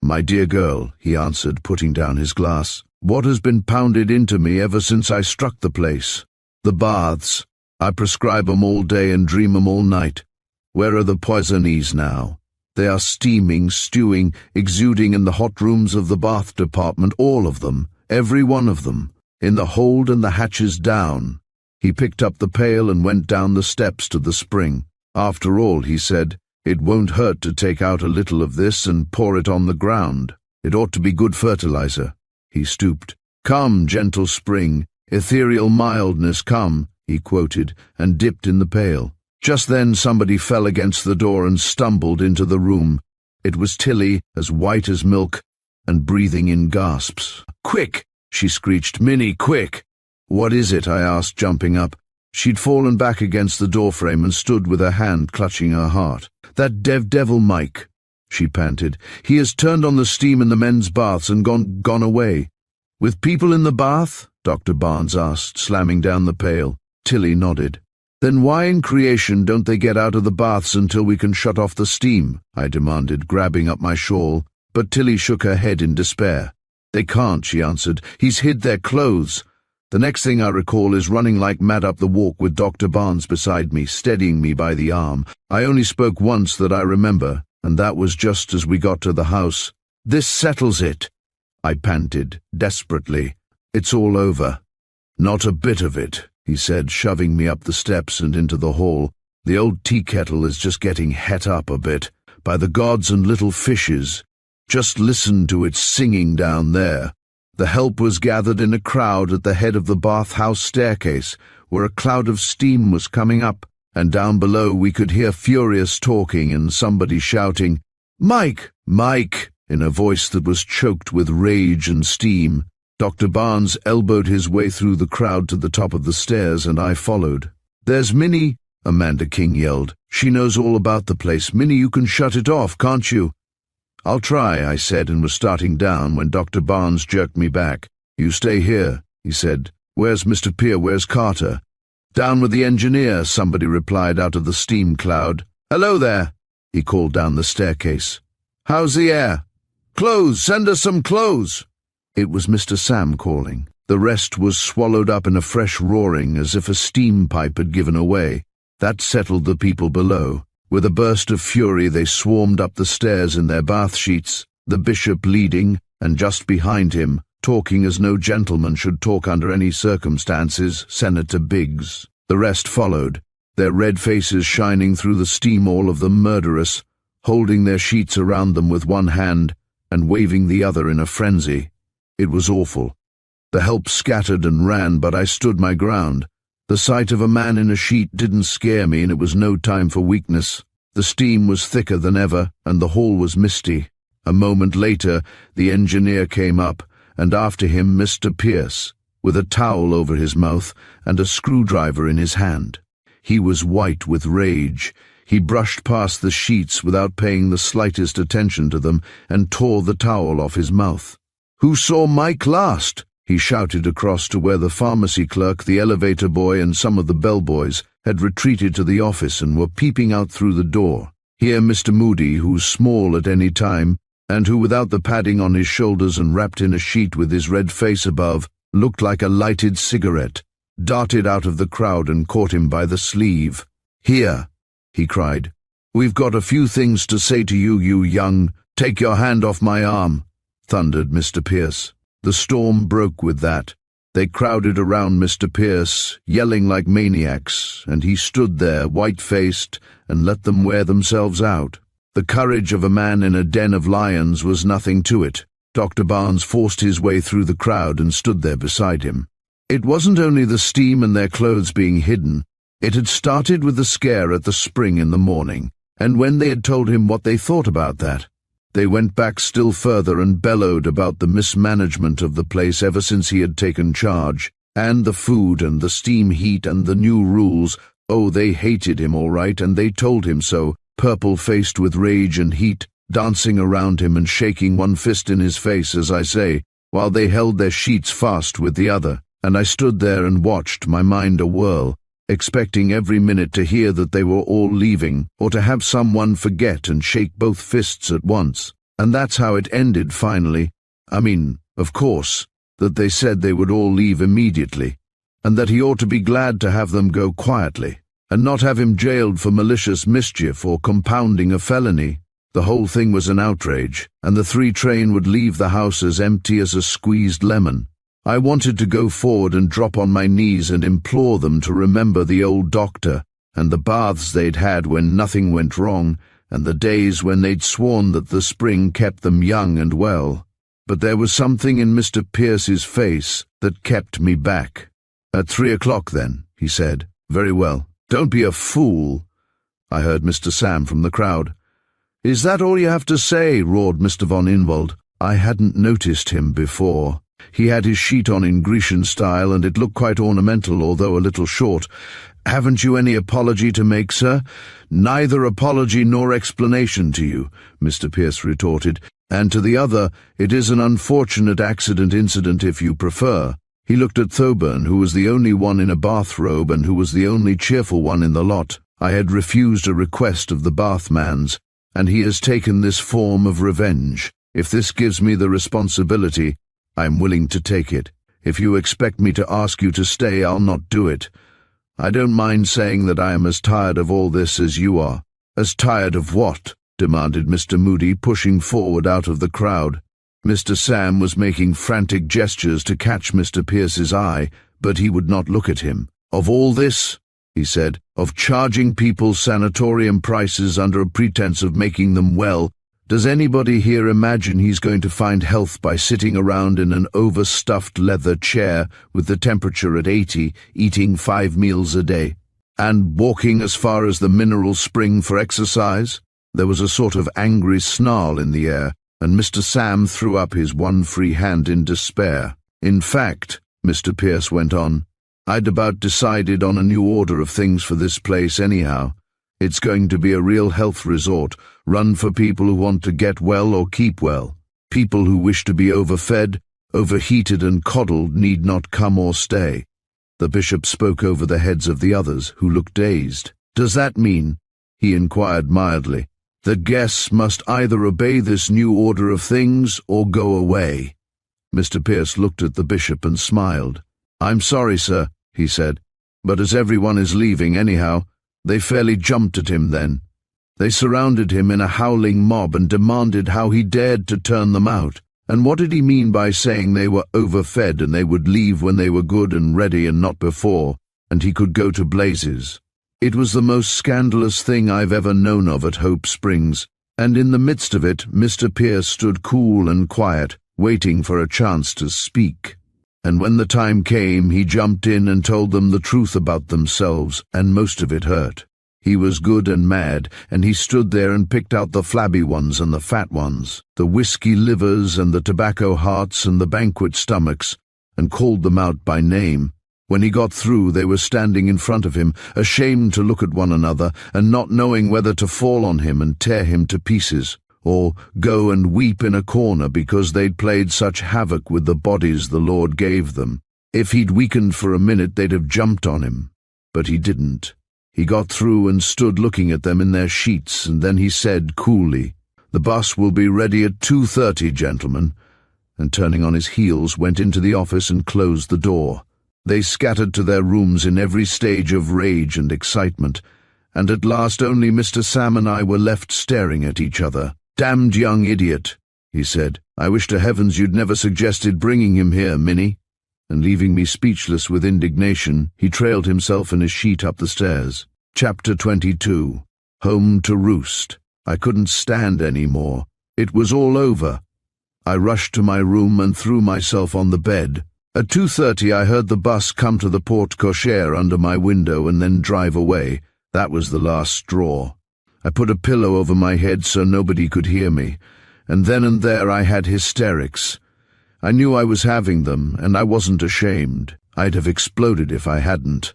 "My dear girl," he answered, putting down his glass, "what has been pounded into me ever since I struck the place? The baths. I prescribe 'em all day and dream 'em all night. Where are the poisonés now? They are steaming, stewing, exuding in the hot rooms of the bath department, all of them, every one of them, in the hold and the hatches down." He picked up the pail and went down the steps to the spring. "After all," he said, "it won't hurt to take out a little of this and pour it on the ground. It ought to be good fertilizer." He stooped. "Come, gentle spring, ethereal mildness, come," he quoted, and dipped in the pail. Just then somebody fell against the door and stumbled into the room. It was Tilly, as white as milk, and breathing in gasps. "Quick!" she screeched. "Minnie, quick!" "What is it?" I asked, jumping up. She'd fallen back against the doorframe and stood with her hand clutching her heart. "That devil Mike," she panted. "He has turned on the steam in the men's baths and gone away." "With people in the bath?" Dr. Barnes asked, slamming down the pail. Tilly nodded. "Then why in creation don't they get out of the baths until we can shut off the steam?" I demanded, grabbing up my shawl. But Tilly shook her head in despair. "They can't," she answered. "He's hid their clothes." The next thing I recall is running like mad up the walk with Dr. Barnes beside me, steadying me by the arm. I only spoke once that I remember, and that was just as we got to the house. "This settles it," I panted, desperately. "It's all over." "Not a bit of it," he said, shoving me up the steps and into the hall. "The old tea kettle is just getting het up a bit. By the gods and little fishes. Just listen to it singing down there." The help was gathered in a crowd at the head of the bathhouse staircase, where a cloud of steam was coming up, and down below we could hear furious talking and somebody shouting, "Mike! Mike!" in a voice that was choked with rage and steam. Dr. Barnes elbowed his way through the crowd to the top of the stairs, and I followed. "There's Minnie," Amanda King yelled. "She knows all about the place. Minnie, you can shut it off, can't you?" "I'll try," I said, and was starting down when Dr. Barnes jerked me back. "You stay here," he said. "Where's Mr. Peer? Where's Carter?" "Down with the engineer," somebody replied out of the steam cloud. "Hello there," he called down the staircase. "How's the air?" "Clothes! Send us some clothes!" It was Mr. Sam calling. The rest was swallowed up in a fresh roaring as if a steam pipe had given away. That settled the people below. With a burst of fury they swarmed up the stairs in their bath sheets, the bishop leading, and just behind him, talking as no gentleman should talk under any circumstances, Senator Biggs. The rest followed, their red faces shining through the steam, all of them murderous, holding their sheets around them with one hand and waving the other in a frenzy. It was awful. The help scattered and ran, but I stood my ground. The sight of a man in a sheet didn't scare me, and it was no time for weakness. The steam was thicker than ever, and the hall was misty. A moment later, the engineer came up, and after him Mr. Pierce, with a towel over his mouth and a screwdriver in his hand. He was white with rage. He brushed past the sheets without paying the slightest attention to them and tore the towel off his mouth. "Who saw Mike last?" he shouted across to where the pharmacy clerk, the elevator boy, and some of the bellboys had retreated to the office and were peeping out through the door. Here Mr. Moody, who's small at any time, and who, without the padding on his shoulders and wrapped in a sheet with his red face above, looked like a lighted cigarette, darted out of the crowd and caught him by the sleeve. "Here," he cried. "We've got a few things to say to you, you young—" "Take your hand off my arm," thundered Mr. Pierce. The storm broke with that. They crowded around Mr. Pierce, yelling like maniacs, and he stood there, white-faced, and let them wear themselves out. The courage of a man in a den of lions was nothing to it. Dr. Barnes forced his way through the crowd and stood there beside him. It wasn't only the steam and their clothes being hidden. It had started with the scare at the spring in the morning, and when they had told him what they thought about that, they went back still further and bellowed about the mismanagement of the place ever since he had taken charge, and the food and the steam heat and the new rules. Oh, they hated him all right, and they told him so, purple-faced with rage and heat, dancing around him and shaking one fist in his face, as I say, while they held their sheets fast with the other, and I stood there and watched, my mind a-whirl, expecting every minute to hear that they were all leaving, or to have someone forget and shake both fists at once. And that's how it ended finally. I mean, of course, that they said they would all leave immediately, and that he ought to be glad to have them go quietly, and not have him jailed for malicious mischief or compounding a felony. The whole thing was an outrage, and the 3 train would leave the house as empty as a squeezed lemon. I wanted to go forward and drop on my knees and implore them to remember the old doctor, and the baths they'd had when nothing went wrong, and the days when they'd sworn that the spring kept them young and well. But there was something in Mr. Pierce's face that kept me back. "At 3 o'clock, then," he said. "Very well. Don't be a fool," I heard Mr. Sam from the crowd. "Is that all you have to say?" roared Mr. von Inwald. I hadn't noticed him before. He had his sheet on in Grecian style, and it looked quite ornamental, although a little short. "Haven't you any apology to make, sir?" "Neither apology nor explanation to you," Mr. Pierce retorted. "And to the other, it is an unfortunate incident if you prefer." He looked at Thoburn, who was the only one in a bathrobe and who was the only cheerful one in the lot. I had refused a request of the bathman's, and he has taken this form of revenge. If this gives me the responsibility, I'm willing to take it. If you expect me to ask you to stay, I'll not do it. I don't mind saying that I am as tired of all this as you are." "As tired of what?" demanded Mr. Moody, pushing forward out of the crowd. Mr. Sam was making frantic gestures to catch Mr. Pierce's eye, but he would not look at him. "Of all this," he said, "of charging people sanatorium prices under a pretense of making them well, does anybody here imagine he's going to find health by sitting around in an overstuffed leather chair with the temperature at 80, eating 5 meals a day, and walking as far as the mineral spring for exercise?" There was a sort of angry snarl in the air, and Mr. Sam threw up his one free hand in despair. "In fact," Mr. Pierce went on, "I'd about decided on a new order of things for this place anyhow. It's going to be a real health resort, run for people who want to get well or keep well. People who wish to be overfed, overheated and coddled need not come or stay." The bishop spoke over the heads of the others, who looked dazed. "Does that mean," he inquired mildly, "that guests must either obey this new order of things or go away?" Mr. Pierce looked at the bishop and smiled. "I'm sorry, sir," he said, "but as everyone is leaving anyhow, they fairly jumped at him then. They surrounded him in a howling mob and demanded how he dared to turn them out. And what did he mean by saying they were overfed and they would leave when they were good and ready and not before, and he could go to blazes? It was the most scandalous thing I've ever known of at Hope Springs, and in the midst of it Mr. Pierce stood cool and quiet, waiting for a chance to speak. And when the time came, he jumped in and told them the truth about themselves, and most of it hurt. He was good and mad, and he stood there and picked out the flabby ones and the fat ones, the whiskey livers and the tobacco hearts and the banquet stomachs, and called them out by name. When he got through, they were standing in front of him, ashamed to look at one another, and not knowing whether to fall on him and tear him to pieces, or go and weep in a corner because they'd played such havoc with the bodies the Lord gave them. If he'd weakened for a minute, they'd have jumped on him. But he didn't. He got through and stood looking at them in their sheets, and then he said coolly, "The bus will be ready at 2:30, gentlemen," and turning on his heels went into the office and closed the door. They scattered to their rooms in every stage of rage and excitement, and at last only Mr. Sam and I were left staring at each other. "Damned young idiot," he said. "I wish to heavens you'd never suggested bringing him here, Minnie." And leaving me speechless with indignation, he trailed himself and his sheet up the stairs. Chapter 22. Home to roost. I couldn't stand any more. It was all over. I rushed to my room and threw myself on the bed. At 2:30 I heard the bus come to the porte cochere under my window and then drive away. That was the last straw. I put a pillow over my head so nobody could hear me, and then and there I had hysterics. I knew I was having them, and I wasn't ashamed. I'd have exploded if I hadn't.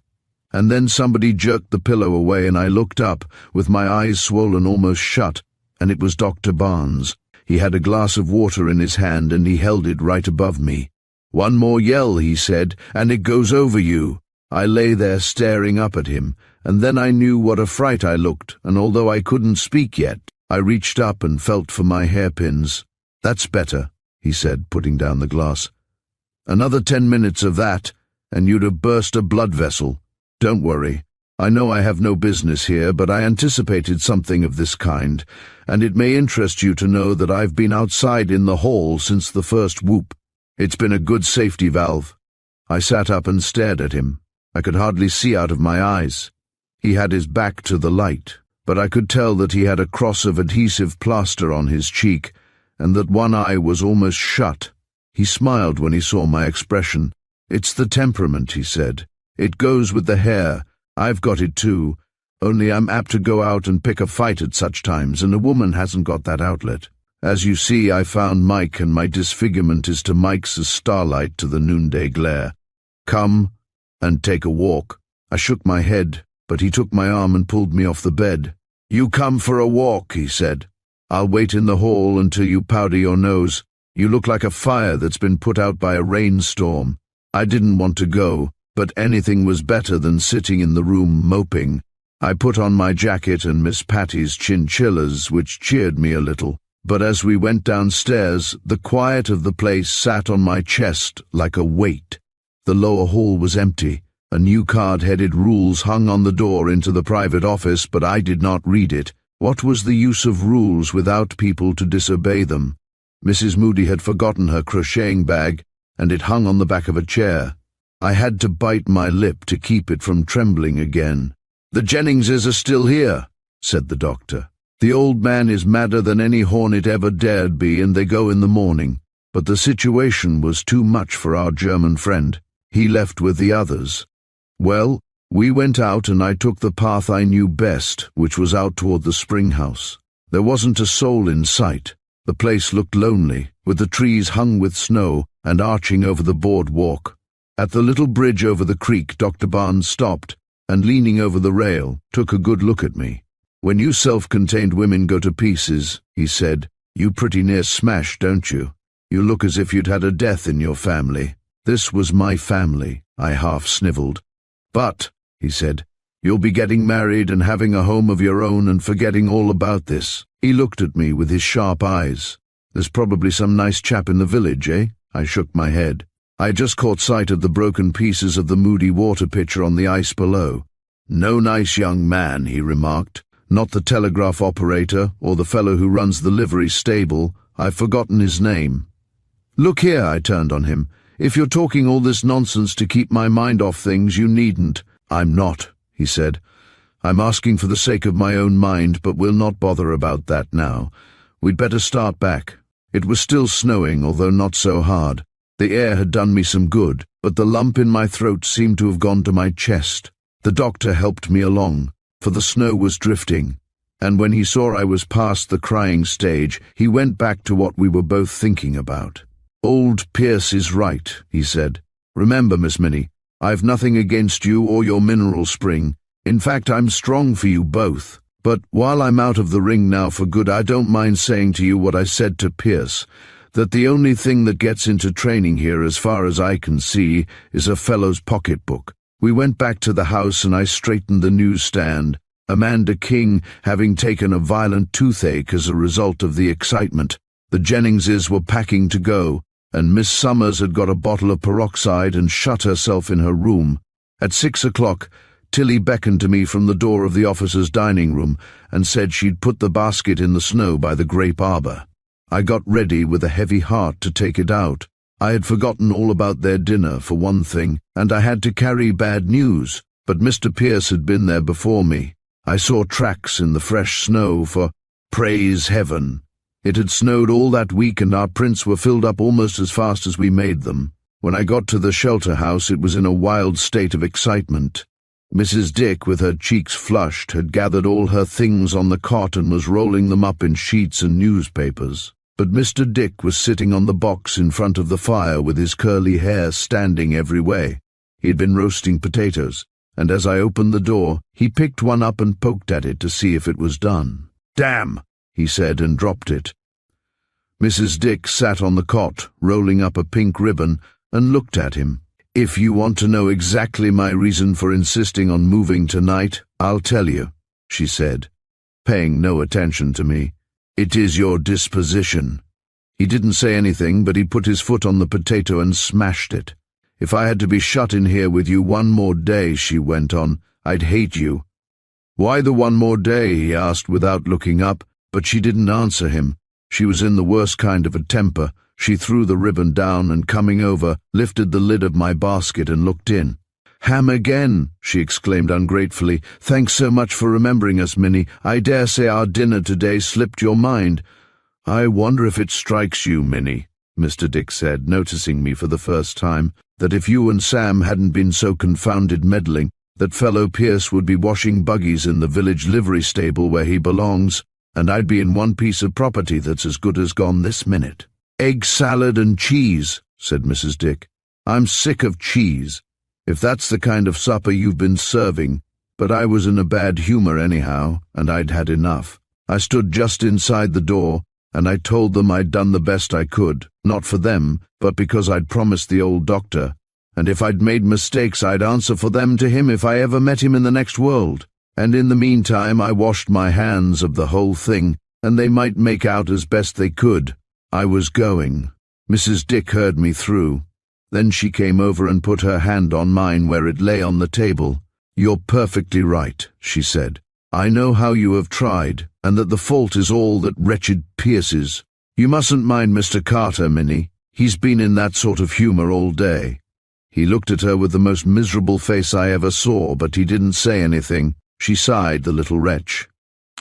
And then somebody jerked the pillow away, and I looked up, with my eyes swollen almost shut, and it was Dr. Barnes. He had a glass of water in his hand, and he held it right above me. "One more yell," he said, "and it goes over you." I lay there staring up at him, and then I knew what a fright I looked, and although I couldn't speak yet, I reached up and felt for my hairpins. "That's better," he said, putting down the glass. "Another 10 minutes of that, and you'd have burst a blood vessel. Don't worry. I know I have no business here, but I anticipated something of this kind, and it may interest you to know that I've been outside in the hall since the first whoop. It's been a good safety valve." I sat up and stared at him. I could hardly see out of my eyes. He had his back to the light, but I could tell that he had a cross of adhesive plaster on his cheek, and that one eye was almost shut. He smiled when he saw my expression. "It's the temperament," he said. "It goes with the hair. I've got it too, only I'm apt to go out and pick a fight at such times, and a woman hasn't got that outlet. As you see, I found Mike, and my disfigurement is to Mike's as starlight to the noonday glare. Come and take a walk." I shook my head, but he took my arm and pulled me off the bed. "You come for a walk," he said. "I'll wait in the hall until you powder your nose. You look like a fire that's been put out by a rainstorm." I didn't want to go, but anything was better than sitting in the room moping. I put on my jacket and Miss Patty's chinchillas, which cheered me a little, But as we went downstairs, the quiet of the place sat on my chest like a weight. The lower hall was empty. A new card-headed rules hung on the door into the private office, but I did not read it. What was the use of rules without people to disobey them? Mrs. Moody had forgotten her crocheting bag, and it hung on the back of a chair. I had to bite my lip to keep it from trembling again. "The Jenningses are still here," said the doctor. "The old man is madder than any hornet ever dared be, and they go in the morning." But the situation was too much for our German friend. He left with the others. Well, we went out, and I took the path I knew best, which was out toward the spring house. There wasn't a soul in sight. The place looked lonely, with the trees hung with snow and arching over the boardwalk. At the little bridge over the creek, Dr. Barnes stopped, and leaning over the rail, took a good look at me. "When you self-contained women go to pieces," he said, "you pretty near smash, don't you? You look as if you'd had a death in your family." "This was my family," I half sniveled. "But," he said, "you'll be getting married and having a home of your own and forgetting all about this." He looked at me with his sharp eyes. "There's probably some nice chap in the village, eh?" I shook my head. I just caught sight of the broken pieces of the Moody water pitcher on the ice below. "No nice young man," he remarked. "Not the telegraph operator or the fellow who runs the livery stable. I've forgotten his name." "Look here," I turned on him. "If you're talking all this nonsense to keep my mind off things, you needn't." "I'm not," he said. "I'm asking for the sake of my own mind, but we'll not bother about that now. We'd better start back." It was still snowing, although not so hard. The air had done me some good, but the lump in my throat seemed to have gone to my chest. The doctor helped me along, for the snow was drifting, and when he saw I was past the crying stage, he went back to what we were both thinking about. "Old Pierce is right," he said. "Remember, Miss Minnie, I've nothing against you or your mineral spring. In fact, I'm strong for you both. But while I'm out of the ring now for good, I don't mind saying to you what I said to Pierce, that the only thing that gets into training here, as far as I can see, is a fellow's pocketbook." We went back to the house, and I straightened the newsstand, Amanda King having taken a violent toothache as a result of the excitement. The Jenningses were packing to go, and Miss Summers had got a bottle of peroxide and shut herself in her room. At 6 o'clock, Tilly beckoned to me from the door of the officers' dining room and said she'd put the basket in the snow by the grape arbor. I got ready with a heavy heart to take it out. I had forgotten all about their dinner, for one thing, and I had to carry bad news, but Mr. Pierce had been there before me. I saw tracks in the fresh snow for praise heaven. It had snowed all that week, and our prints were filled up almost as fast as we made them. When I got to the shelter house, it was in a wild state of excitement. Mrs. Dick, with her cheeks flushed, had gathered all her things on the cot and was rolling them up in sheets and newspapers. But Mr. Dick was sitting on the box in front of the fire with his curly hair standing every way. He had been roasting potatoes, and as I opened the door, he picked one up and poked at it to see if it was done. "Damn!" he said, and dropped it. Mrs. Dick sat on the cot, rolling up a pink ribbon, and looked at him. "If you want to know exactly my reason for insisting on moving tonight, I'll tell you," she said, paying no attention to me. "It is your disposition." He didn't say anything, but he put his foot on the potato and smashed it. "If I had to be shut in here with you one more day," she went on, "I'd hate you." "Why the one more day?" he asked without looking up, but she didn't answer him. She was in the worst kind of a temper. She threw the ribbon down and, coming over, lifted the lid of my basket and looked in. "Ham again," she exclaimed ungratefully. "Thanks so much for remembering us, Minnie. I dare say our dinner today slipped your mind." "I wonder if it strikes you, Minnie," Mr. Dick said, noticing me for the first time, "that if you and Sam hadn't been so confounded meddling, that fellow Pierce would be washing buggies in the village livery stable where he belongs, and I'd be in one piece of property that's as good as gone this minute." "Egg salad and cheese," said Mrs. Dick. "I'm sick of cheese, if that's the kind of supper you've been serving." But I was in a bad humor anyhow, and I'd had enough. I stood just inside the door, and I told them I'd done the best I could, not for them, but because I'd promised the old doctor, and if I'd made mistakes I'd answer for them to him if I ever met him in the next world. And in the meantime I washed my hands of the whole thing, and they might make out as best they could. I was going. Mrs. Dick heard me through. Then she came over and put her hand on mine where it lay on the table. "You're perfectly right," she said. "I know how you have tried, and that the fault is all that wretched Pierce's. You mustn't mind Mr. Carter, Minnie. He's been in that sort of humor all day." He looked at her with the most miserable face I ever saw, but he didn't say anything. She sighed, the little wretch.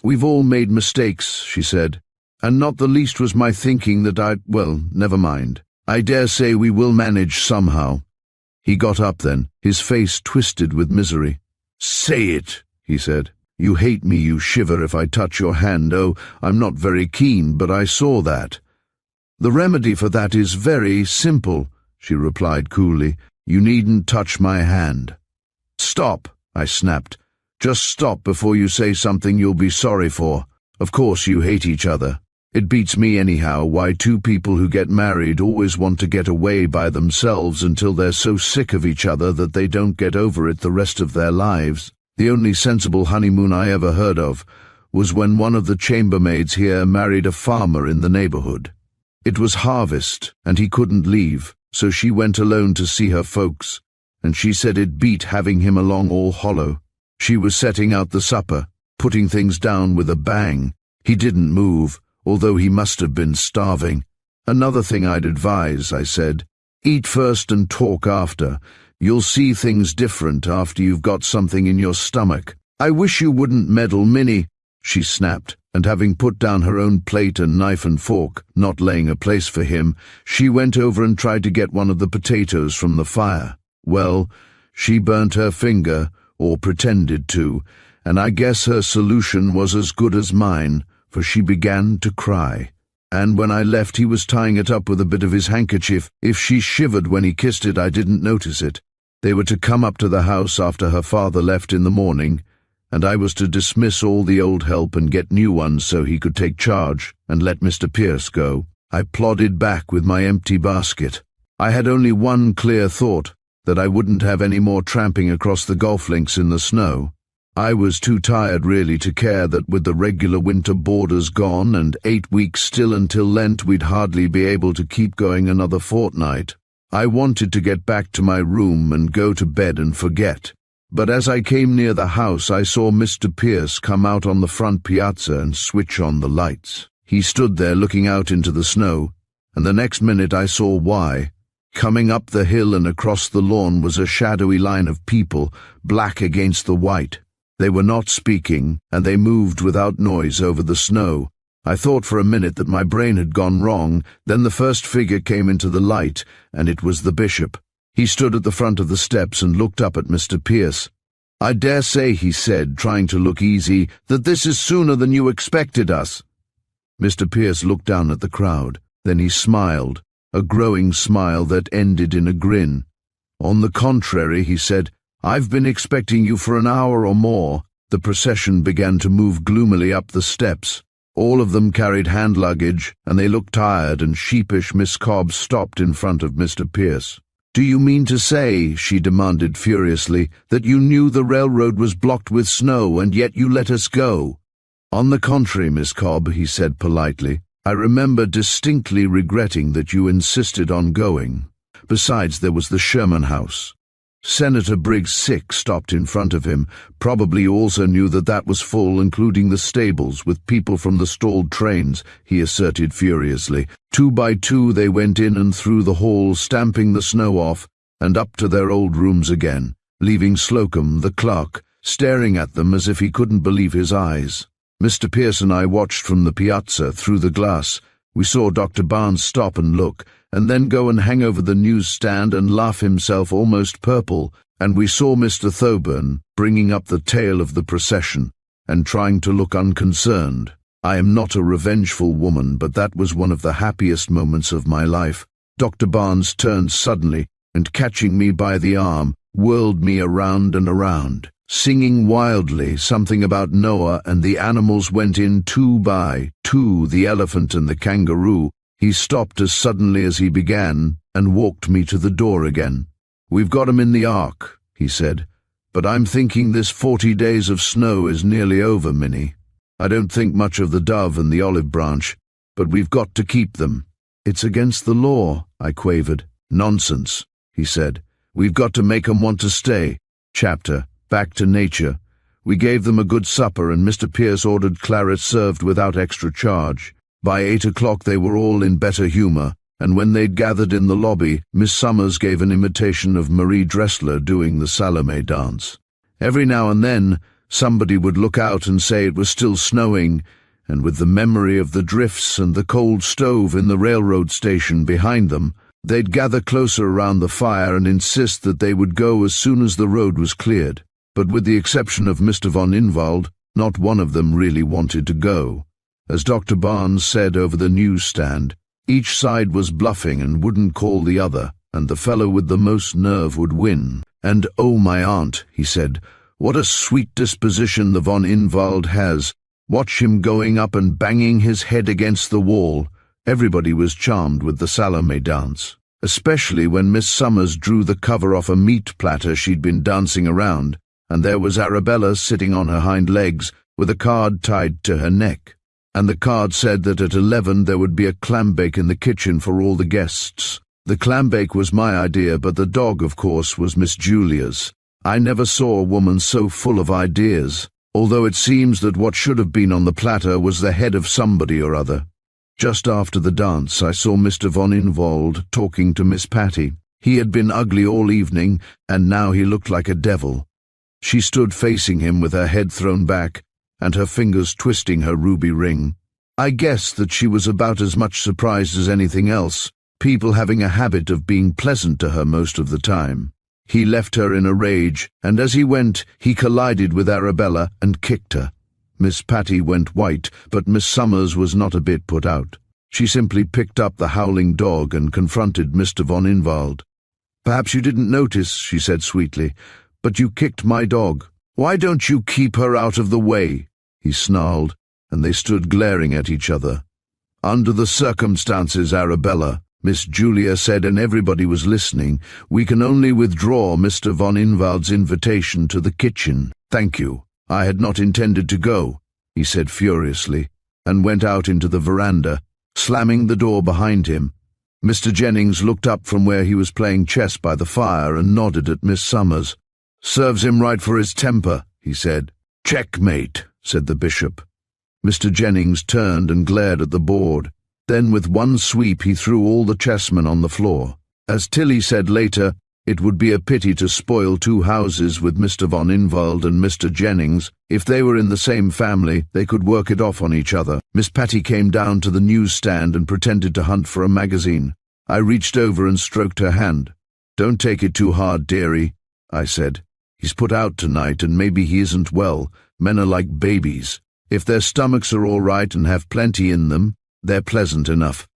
"We've all made mistakes," she said, "and not the least was my thinking that well, never mind. I dare say we will manage somehow." He got up then, his face twisted with misery. "Say it," he said. "You hate me, you shiver if I touch your hand. Oh, I'm not very keen, but I saw that." "The remedy for that is very simple," she replied coolly. "You needn't touch my hand." "Stop," I snapped. "Just stop before you say something you'll be sorry for. Of course you hate each other. It beats me anyhow why two people who get married always want to get away by themselves until they're so sick of each other that they don't get over it the rest of their lives. The only sensible honeymoon I ever heard of was when one of the chambermaids here married a farmer in the neighborhood. It was harvest, and he couldn't leave, so she went alone to see her folks, and she said it beat having him along all hollow. She was setting out the supper, putting things down with a bang. He didn't move, although he must have been starving. "Another thing I'd advise," I said. "Eat first and talk after. You'll see things different after you've got something in your stomach." "I wish you wouldn't meddle, Minnie," she snapped, and having put down her own plate and knife and fork, not laying a place for him, she went over and tried to get one of the potatoes from the fire. Well, she burnt her finger, or pretended to, and I guess her solution was as good as mine, for she began to cry. And when I left he was tying it up with a bit of his handkerchief. If she shivered when he kissed it, I didn't notice it. They were to come up to the house after her father left in the morning, and I was to dismiss all the old help and get new ones so he could take charge and let Mr. Pierce go. I plodded back with my empty basket. I had only one clear thought, that I wouldn't have any more tramping across the golf links in the snow. I was too tired really to care that with the regular winter boarders gone and 8 weeks still until Lent we'd hardly be able to keep going another fortnight. I wanted to get back to my room and go to bed and forget. But as I came near the house I saw Mr. Pierce come out on the front piazza and switch on the lights. He stood there looking out into the snow, and the next minute I saw why. Coming up the hill and across the lawn was a shadowy line of people, black against the white. They were not speaking, and they moved without noise over the snow. I thought for a minute that my brain had gone wrong. Then the first figure came into the light, and it was the bishop. He stood at the front of the steps and looked up at Mr. Pierce. "I dare say," he said, trying to look easy, "that this is sooner than you expected us." Mr. Pierce looked down at the crowd. Then he smiled, a growing smile that ended in a grin. "On the contrary," he said, "I've been expecting you for an hour or more." The procession began to move gloomily up the steps. All of them carried hand luggage, and they looked tired and sheepish. Miss Cobb stopped in front of Mr. Pierce. "Do you mean to say," she demanded furiously, "that you knew the railroad was blocked with snow and yet you let us go?" "On the contrary, Miss Cobb," he said politely, "I remember distinctly regretting that you insisted on going. Besides, there was the Sherman House." Senator Briggs' sick stopped in front of him. Probably also knew that that was full, including the stables, with people from the stalled trains, he asserted furiously. 2 by 2 they went in and through the hall, stamping the snow off, and up to their old rooms again, leaving Slocum, the clerk, staring at them as if he couldn't believe his eyes. Mr. Pierce and I watched from the piazza through the glass. We saw Dr. Barnes stop and look, and then go and hang over the newsstand and laugh himself almost purple, and we saw Mr. Thoburn bringing up the tail of the procession and trying to look unconcerned. I am not a revengeful woman, but that was one of the happiest moments of my life. Dr. Barnes turned suddenly and, catching me by the arm, whirled me around and around, singing wildly something about Noah, and the animals went in 2 by 2, the elephant and the kangaroo. He stopped as suddenly as he began and walked me to the door again. "We've got 'em in the ark," he said, "but I'm thinking this 40 days of snow is nearly over, Minnie." I don't think much of the dove and the olive branch, but we've got to keep them." "It's against the law," I quavered. "Nonsense," he said. "We've got to make 'em want to stay." Chapter, Back to Nature. We gave them a good supper, and Mr. Pierce ordered claret served without extra charge. By 8 o'clock they were all in better humor, and when they'd gathered in the lobby, Miss Summers gave an imitation of Marie Dressler doing the Salome dance. Every now and then, somebody would look out and say it was still snowing, and with the memory of the drifts and the cold stove in the railroad station behind them, they'd gather closer around the fire and insist that they would go as soon as the road was cleared. But with the exception of Mr. von Inwald, not one of them really wanted to go. As Dr. Barnes said over the newsstand, each side was bluffing and wouldn't call the other, and the fellow with the most nerve would win. "And oh, my aunt," he said, "what a sweet disposition the von Inwald has. Watch him going up and banging his head against the wall." Everybody was charmed with the Salome dance, especially when Miss Summers drew the cover off a meat platter she'd been dancing around, and there was Arabella sitting on her hind legs with a card tied to her neck. And the card said that at 11 there would be a clambake in the kitchen for all the guests. The clambake was my idea, but the dog, of course, was Miss Julia's. I never saw a woman so full of ideas, although it seems that what should have been on the platter was the head of somebody or other. Just after the dance, I saw Mr. von Inwald talking to Miss Patty. He had been ugly all evening, and now he looked like a devil. She stood facing him with her head thrown back, and her fingers twisting her ruby ring. I guessed that she was about as much surprised as anything else, people having a habit of being pleasant to her most of the time. He left her in a rage, and as he went, he collided with Arabella and kicked her. Miss Patty went white, but Miss Summers was not a bit put out. She simply picked up the howling dog and confronted Mr. von Inwald. "Perhaps you didn't notice," she said sweetly, "but you kicked my dog. Why don't you keep her out of the way?" He snarled, and they stood glaring at each other. "Under the circumstances, Arabella," Miss Julia said, and everybody was listening, "we can only withdraw Mr. von Inwald's invitation to the kitchen. Thank you. I had not intended to go," he said furiously, and went out into the veranda, slamming the door behind him. Mr. Jennings looked up from where he was playing chess by the fire and nodded at Miss Summers. "Serves him right for his temper," he said. "Checkmate," said the bishop. Mr. Jennings turned and glared at the board. Then with one sweep he threw all the chessmen on the floor. As Tilly said later, it would be a pity to spoil two houses with Mr. von Inwald and Mr. Jennings. If they were in the same family, they could work it off on each other. Miss Patty came down to the newsstand and pretended to hunt for a magazine. I reached over and stroked her hand. "Don't take it too hard, dearie," I said. "He's put out tonight, and maybe he isn't well. Men are like babies. If their stomachs are all right and have plenty in them, they're pleasant enough.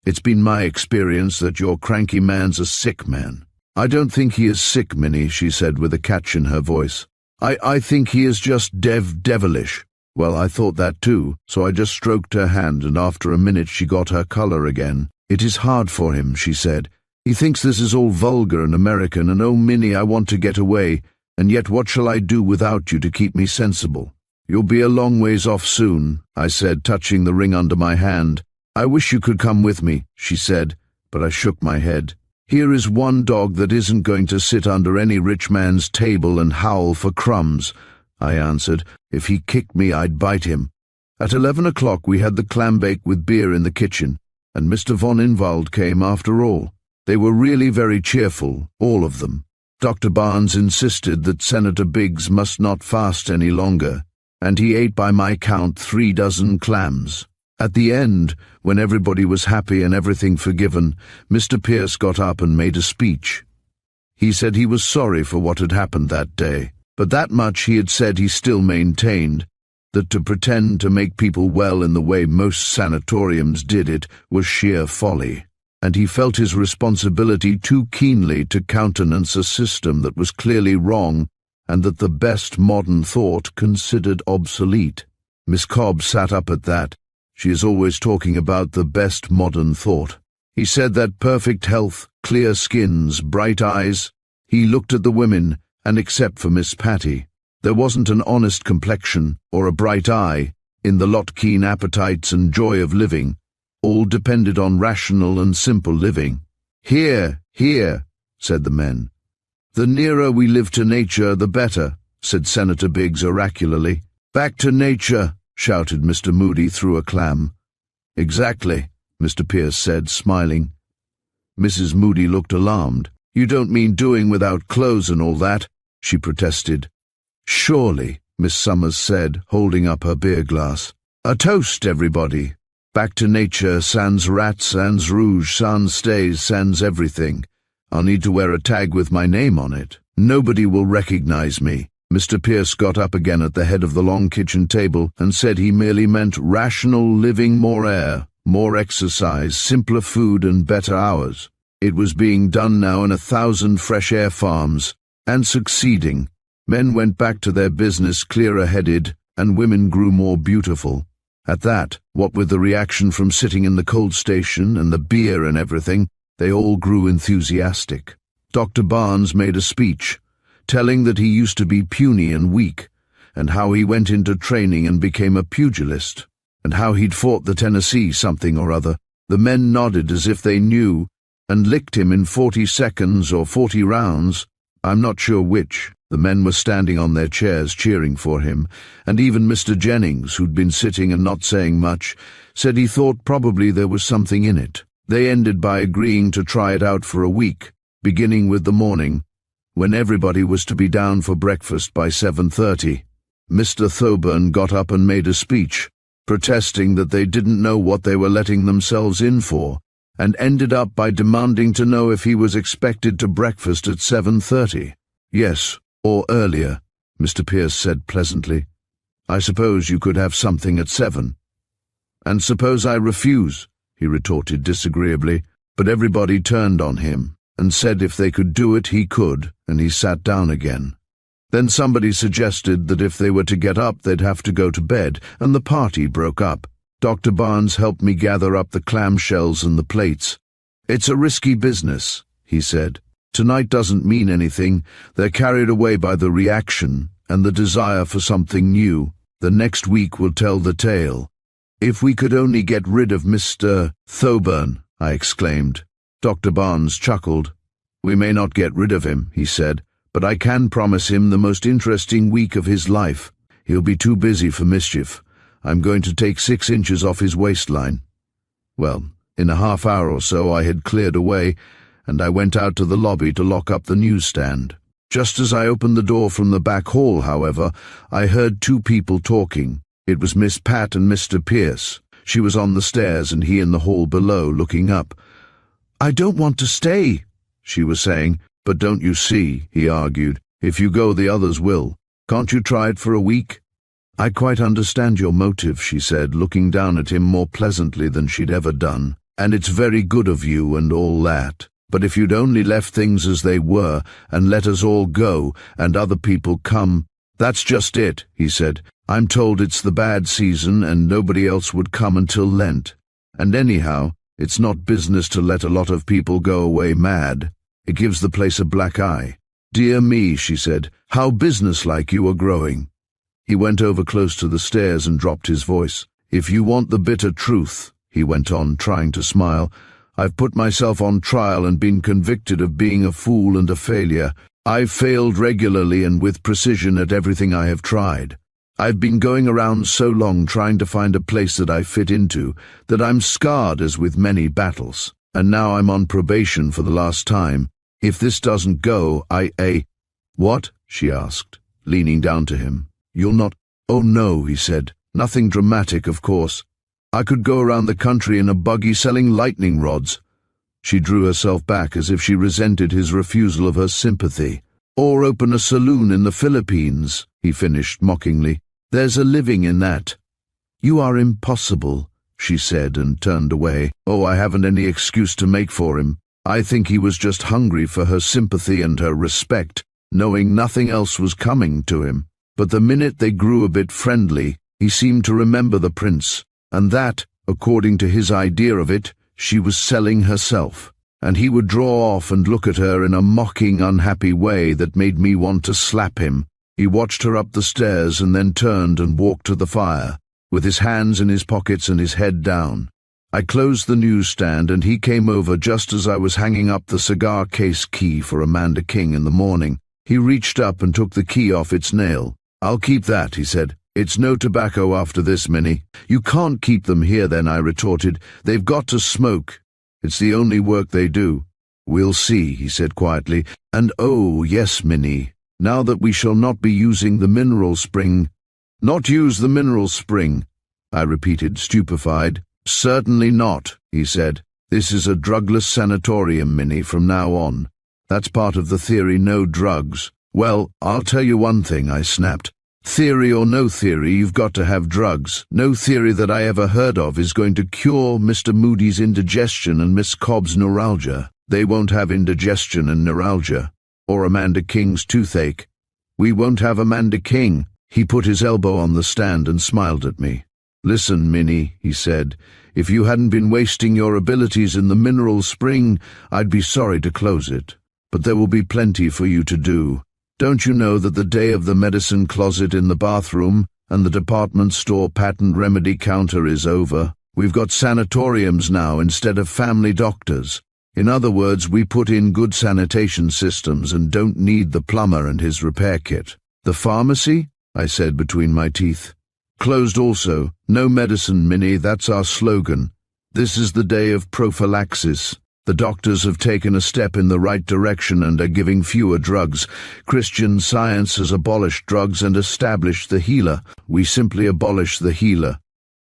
It's been my experience that your cranky man's a sick man." "I don't think he is sick, Minnie," she said with a catch in her voice. I think he is just devilish." Well, I thought that too, so I just stroked her hand, and after a minute she got her color again. "It is hard for him," she said. "He thinks this is all vulgar and American, and oh, Minnie, I want to get away, and yet what shall I do without you to keep me sensible?" "You'll be a long ways off soon," I said, touching the ring under my hand. "I wish you could come with me," she said, but I shook my head. "Here is one dog that isn't going to sit under any rich man's table and howl for crumbs," I answered. "If he kicked me, I'd bite him." At 11 o'clock we had the clambake with beer in the kitchen, and Mr. von Inwald came after all. They were really very cheerful, all of them. Dr. Barnes insisted that Senator Biggs must not fast any longer, and he ate by my count 3 dozen clams. At the end, when everybody was happy and everything forgiven, Mr. Pierce got up and made a speech. He said he was sorry for what had happened that day, but that much he had said he still maintained, that to pretend to make people well in the way most sanatoriums did it was sheer folly, and he felt his responsibility too keenly to countenance a system that was clearly wrong and that the best modern thought considered obsolete. Miss Cobb sat up at that. She is always talking about the best modern thought. He said that perfect health, clear skins, bright eyes. He looked at the women, and except for Miss Patty, there wasn't an honest complexion or a bright eye, in the lot keen appetites and joy of living, all depended on rational and simple living. "Here, here," said the men. "The nearer we live to nature, the better," said Senator Biggs oracularly. "Back to nature," shouted Mr. Moody through a clam. "Exactly," Mr. Pierce said, smiling. Mrs. Moody looked alarmed. "You don't mean doing without clothes and all that?" she protested. "Surely," Miss Summers said, holding up her beer glass. "A toast, everybody. Back to nature, sans rat, sans rouge, sans stays, sans everything. I'll need to wear a tag with my name on it. Nobody will recognize me." Mr. Pierce got up again at the head of the long kitchen table and said he merely meant rational living, more air, more exercise, simpler food and better hours. It was being done now in 1,000 fresh air farms, and succeeding. Men went back to their business clearer-headed, and women grew more beautiful. At that, what with the reaction from sitting in the cold station and the beer and everything, they all grew enthusiastic. Dr. Barnes made a speech, telling that he used to be puny and weak, and how he went into training and became a pugilist, and how he'd fought the Tennessee something or other. The men nodded as if they knew, and licked him in 40 seconds or 40 rounds. I'm not sure which. The men were standing on their chairs cheering for him, and even Mr. Jennings, who'd been sitting and not saying much, said he thought probably there was something in it. They ended by agreeing to try it out for a week, beginning with the morning, when everybody was to be down for breakfast by 7:30. Mr. Thoburn got up and made a speech, protesting that they didn't know what they were letting themselves in for, and ended up by demanding to know if he was expected to breakfast at 7:30. "Yes, or earlier," Mr. Pierce said pleasantly. "I suppose you could have something at 7. "And suppose I refuse?" he retorted disagreeably, but everybody turned on him and said if they could do it, he could, and he sat down again. Then somebody suggested that if they were to get up, they'd have to go to bed, and the party broke up. Dr. Barnes helped me gather up the clamshells and the plates. "It's a risky business," he said. "Tonight doesn't mean anything. They're carried away by the reaction and the desire for something new. The next week will tell the tale." "If we could only get rid of Mr. Thoburn," I exclaimed. Dr. Barnes chuckled. "We may not get rid of him," he said, "but I can promise him the most interesting week of his life. He'll be too busy for mischief. I'm going to take 6 inches off his waistline." Well, in a half hour or so I had cleared away, and I went out to the lobby to lock up the newsstand. Just as I opened the door from the back hall, however, I heard 2 people talking. It was Miss Pat and Mr. Pierce. She was on the stairs and he in the hall below, looking up. "I don't want to stay," she was saying. "But don't you see," he argued, "if you go the others will. Can't you try it for a week?" "I quite understand your motive," she said, looking down at him more pleasantly than she'd ever done. "And it's very good of you and all that. But if you'd only left things as they were and let us all go and other people come—" "That's just it," he said. "I'm told it's the bad season and nobody else would come until Lent. And anyhow, it's not business to let a lot of people go away mad. It gives the place a black eye." "Dear me," she said, "how businesslike you are growing." He went over close to the stairs and dropped his voice. "If you want the bitter truth," he went on, trying to smile, "I've put myself on trial and been convicted of being a fool and a failure. I've failed regularly and with precision at everything I have tried. I've been going around so long trying to find a place that I fit into that I'm scarred as with many battles. And now I'm on probation for the last time. If this doesn't go, "What?" she asked, leaning down to him. "You'll not—" "Oh no," he said. "Nothing dramatic, of course. I could go around the country in a buggy selling lightning rods." She drew herself back as if she resented his refusal of her sympathy. "Or open a saloon in the Philippines," he finished mockingly. "There's a living in that." "You are impossible," she said, and turned away. "Oh, I haven't any excuse to make for him. I think he was just hungry for her sympathy and her respect, knowing nothing else was coming to him. But the minute they grew a bit friendly, he seemed to remember the prince, and that, according to his idea of it, she was selling herself. And he would draw off and look at her in a mocking, unhappy way that made me want to slap him. He watched her up the stairs and then turned and walked to the fire. with his hands in his pockets and his head down. I closed the newsstand and he came over just as I was hanging up the cigar case key for Amanda King in the morning. He reached up and took the key off its nail. "I'll keep that," he said. "It's no tobacco after this, Minnie." "You can't keep them here then," I retorted. "They've got to smoke. It's the only work they do." "We'll see," he said quietly. "And oh, yes, Minnie, now that we shall not be using the mineral spring—" "Not use the mineral spring," I repeated, stupefied. "Certainly not," he said. "This is a drugless sanatorium, Minnie, from now on. That's part of the theory, no drugs." "Well, I'll tell you one thing," I snapped. "Theory or no theory, you've got to have drugs. No theory that I ever heard of is going to cure Mr. Moody's indigestion and Miss Cobb's neuralgia. They won't have indigestion and neuralgia. Or Amanda King's toothache. We won't have Amanda King." He put his elbow on the stand and smiled at me. "Listen, Minnie," he said, "if you hadn't been wasting your abilities in the mineral spring, I'd be sorry to close it. But there will be plenty for you to do. Don't you know that the day of the medicine closet in the bathroom and the department store patent remedy counter is over? We've got sanatoriums now instead of family doctors. In other words, we put in good sanitation systems and don't need the plumber and his repair kit." "The pharmacy?" I said between my teeth. "Closed also. No medicine, Minnie, that's our slogan. This is the day of prophylaxis. The doctors have taken a step in the right direction and are giving fewer drugs. Christian Science has abolished drugs and established the healer. We simply abolish the healer.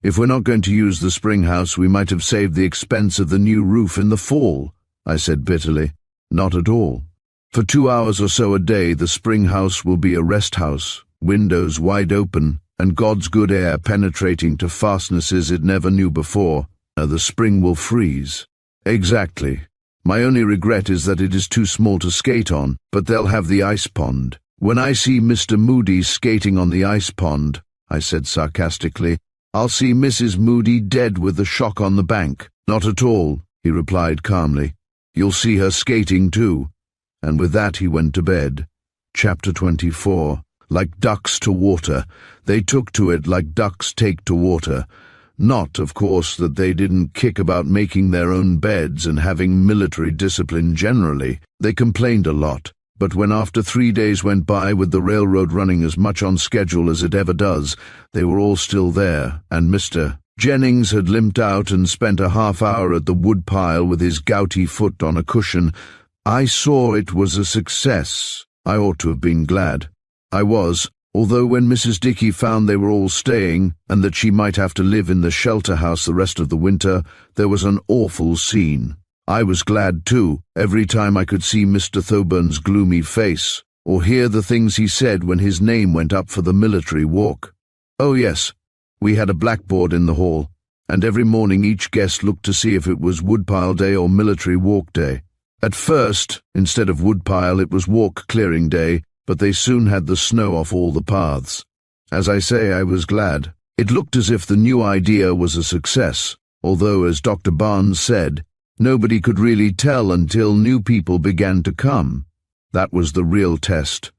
If we're not going to use the spring house, we might have saved the expense of the new roof in the fall," I said bitterly. "Not at all. For 2 hours or so a day, the spring house will be a rest house, windows wide open, and God's good air penetrating to fastnesses it never knew before. The spring will freeze." "Exactly. My only regret is that it is too small to skate on, but they'll have the ice pond. When I see Mr. Moody skating on the ice pond," I said sarcastically, "I'll see Mrs. Moody dead with the shock on the bank." "Not at all," he replied calmly. "You'll see her skating too." And with that he went to bed. Chapter 24. Like ducks to water. They took to it like ducks take to water. Not, of course, that they didn't kick about making their own beds and having military discipline generally. They complained a lot, but when after 3 days went by with the railroad running as much on schedule as it ever does, they were all still there, and Mr. Jennings had limped out and spent a half-hour at the woodpile with his gouty foot on a cushion. I saw it was a success. I ought to have been glad. I was. Although when Mrs. Dickey found they were all staying, and that she might have to live in the shelter house the rest of the winter, there was an awful scene. I was glad too, every time I could see Mr. Thoburn's gloomy face, or hear the things he said when his name went up for the military walk. Oh yes, we had a blackboard in the hall, and every morning each guest looked to see if it was woodpile day or military walk day. At first, instead of woodpile, it was walk clearing day, but they soon had the snow off all the paths. As I say, I was glad. It looked as if the new idea was a success, although, as Dr. Barnes said, nobody could really tell until new people began to come. That was the real test.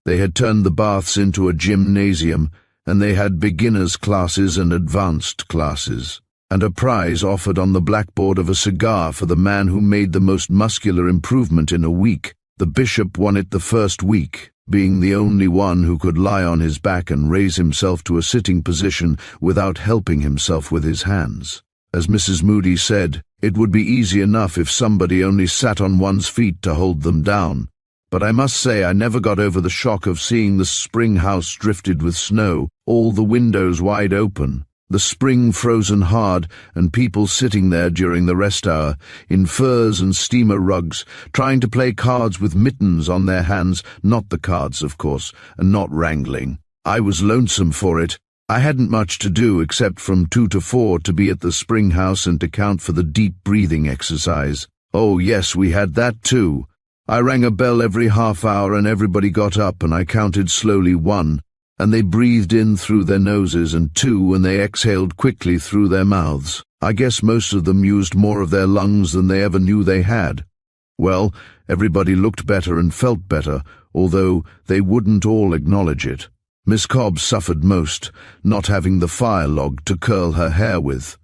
They had turned the baths into a gymnasium, and they had beginners' classes and advanced classes, and a prize offered on the blackboard of a cigar for the man who made the most muscular improvement in a week. The bishop won it the first week, being the only one who could lie on his back and raise himself to a sitting position without helping himself with his hands. As Mrs. Moody said, it would be easy enough if somebody only sat on one's feet to hold them down. But I must say I never got over the shock of seeing the spring house drifted with snow, all the windows wide open, the spring frozen hard, and people sitting there during the rest hour, in furs and steamer rugs, trying to play cards with mittens on their hands, not the cards, of course, and not wrangling. I was lonesome for it. I hadn't much to do except from 2 to 4 to be at the spring house and to count for the deep breathing exercise. Oh yes, we had that too. I rang a bell every half hour and everybody got up and I counted slowly 1, and they breathed in through their noses, and 2, and they exhaled quickly through their mouths. I guess most of them used more of their lungs than they ever knew they had. Well, everybody looked better and felt better, although they wouldn't all acknowledge it. Miss Cobb suffered most, not having the fire log to curl her hair with.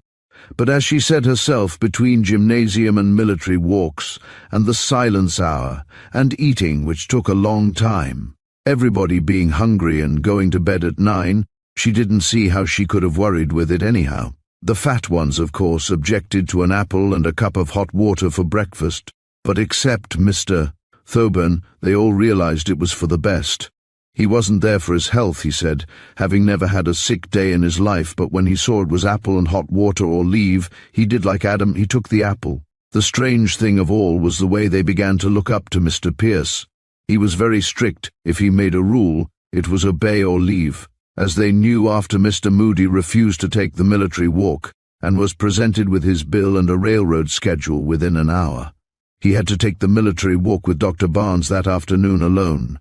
But as she said herself, between gymnasium and military walks, and the silence hour, and eating, which took a long time, everybody being hungry and going to bed at 9, she didn't see how she could have worried with it anyhow. The fat ones, of course, objected to an apple and a cup of hot water for breakfast, but except Mr. Thoburn, they all realized it was for the best. He wasn't there for his health, he said, having never had a sick day in his life, but when he saw it was apple and hot water or leave, he did like Adam, he took the apple. The strange thing of all was the way they began to look up to Mr. Pierce. He was very strict. If he made a rule, it was obey or leave, as they knew after Mr. Moody refused to take the military walk, and was presented with his bill and a railroad schedule within an hour. He had to take the military walk with Dr. Barnes that afternoon alone.